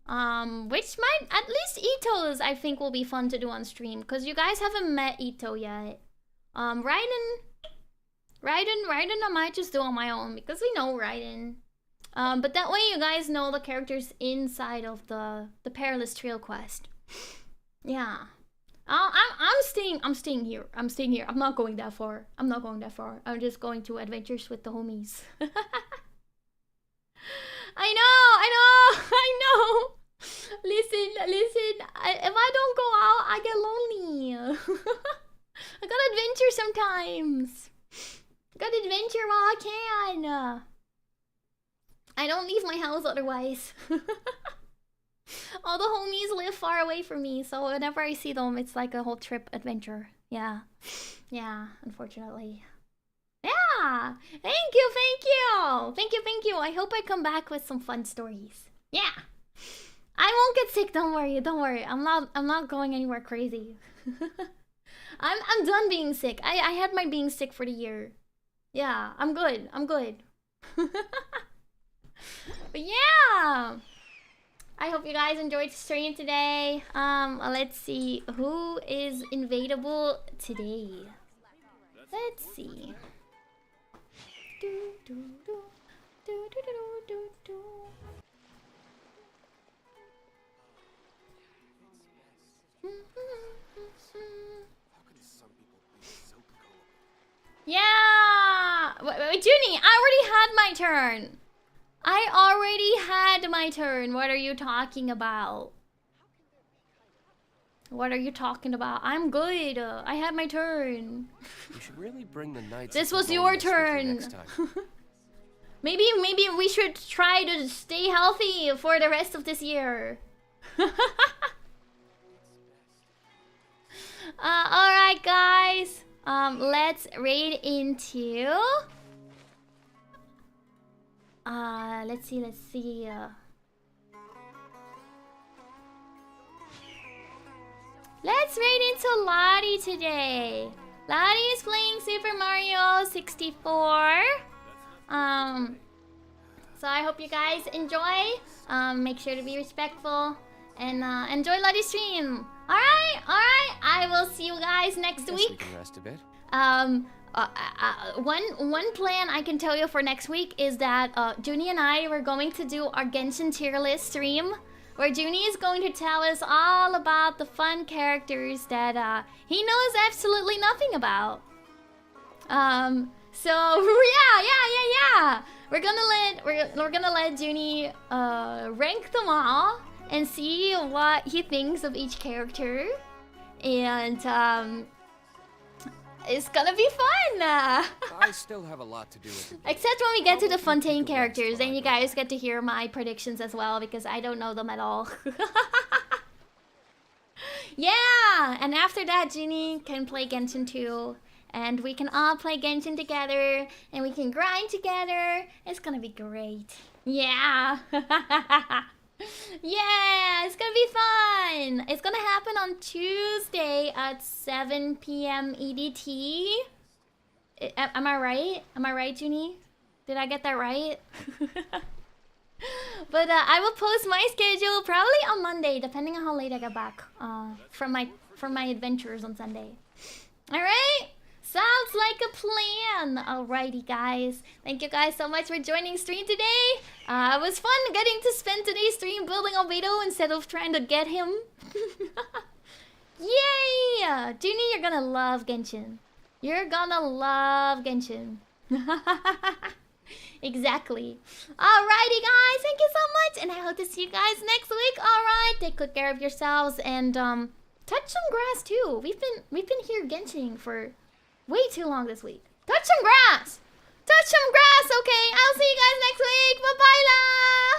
A: Which might, at least Ito's I think will be fun to do on stream. Because you guys haven't met Ito yet. Raiden I might just do on my own because we know Raiden. But that way you guys know the characters inside of the Perilous Trail quest. Yeah. I'm staying here. I'm not going that far. I'm just going to adventures with the homies. I know. Listen. If I don't go out, I get lonely. I gotta adventure sometimes. Gotta adventure while I can. I don't leave my house otherwise. All the homies live far away from me, so whenever I see them, it's like a whole trip adventure. Yeah, unfortunately. Yeah, thank you. I hope I come back with some fun stories. Yeah, I won't get sick. Don't worry. I'm not going anywhere crazy. I'm done being sick. I had my being sick for the year. Yeah, I'm good. But yeah. I hope you guys enjoyed the stream today. Let's see who is invadable today. Let's see. Yeah. Wait, Zhuni, I already had my turn. What are you talking about? I'm good. I had my turn.
H: You should really bring the knights.
A: This was your turn. Maybe we should try to stay healthy for the rest of this year. Alright, guys. Let's raid into... let's see. Let's raid into Lottie today. Lottie is playing Super Mario 64. So I hope you guys enjoy. Make sure to be respectful and enjoy Lottie's stream. Alright. I will see you guys next week.
J: We can rest a bit.
A: One plan I can tell you for next week is that Zhuni and I were going to do our Genshin tier list stream, where Zhuni is going to tell us all about the fun characters that he knows absolutely nothing about. So yeah. We're gonna let Zhuni rank them all and see what he thinks of each character, and it's gonna be fun!
J: I still have a lot to do with it.
A: Except when we get to the Fontaine characters, then you guys get to hear my predictions as well, because I don't know them at all. Yeah! And after that, Zhuni can play Genshin too. And we can all play Genshin together, and we can grind together. It's gonna be great. Yeah! Yeah, it's gonna be fun. It's gonna happen on Tuesday at 7 p.m. EDT. Am I right? Am I right, Zhuni? Did I get that right? But I will post my schedule probably on Monday, depending on how late I get back from my adventures on Sunday. All right. Sounds like a plan. Alrighty, guys. Thank you guys so much for joining stream today. It was fun getting to spend today's stream building Albedo instead of trying to get him. Yay! Zhuni, you're gonna love Genshin. You're gonna love Genshin. Exactly. Alrighty, guys. Thank you so much. And I hope to see you guys next week. Alright. Take good care of yourselves. And touch some grass, too. We've been here Genshining for... way too long this week. Touch some grass! Touch some grass, okay? I'll see you guys next week. Bye-bye, la!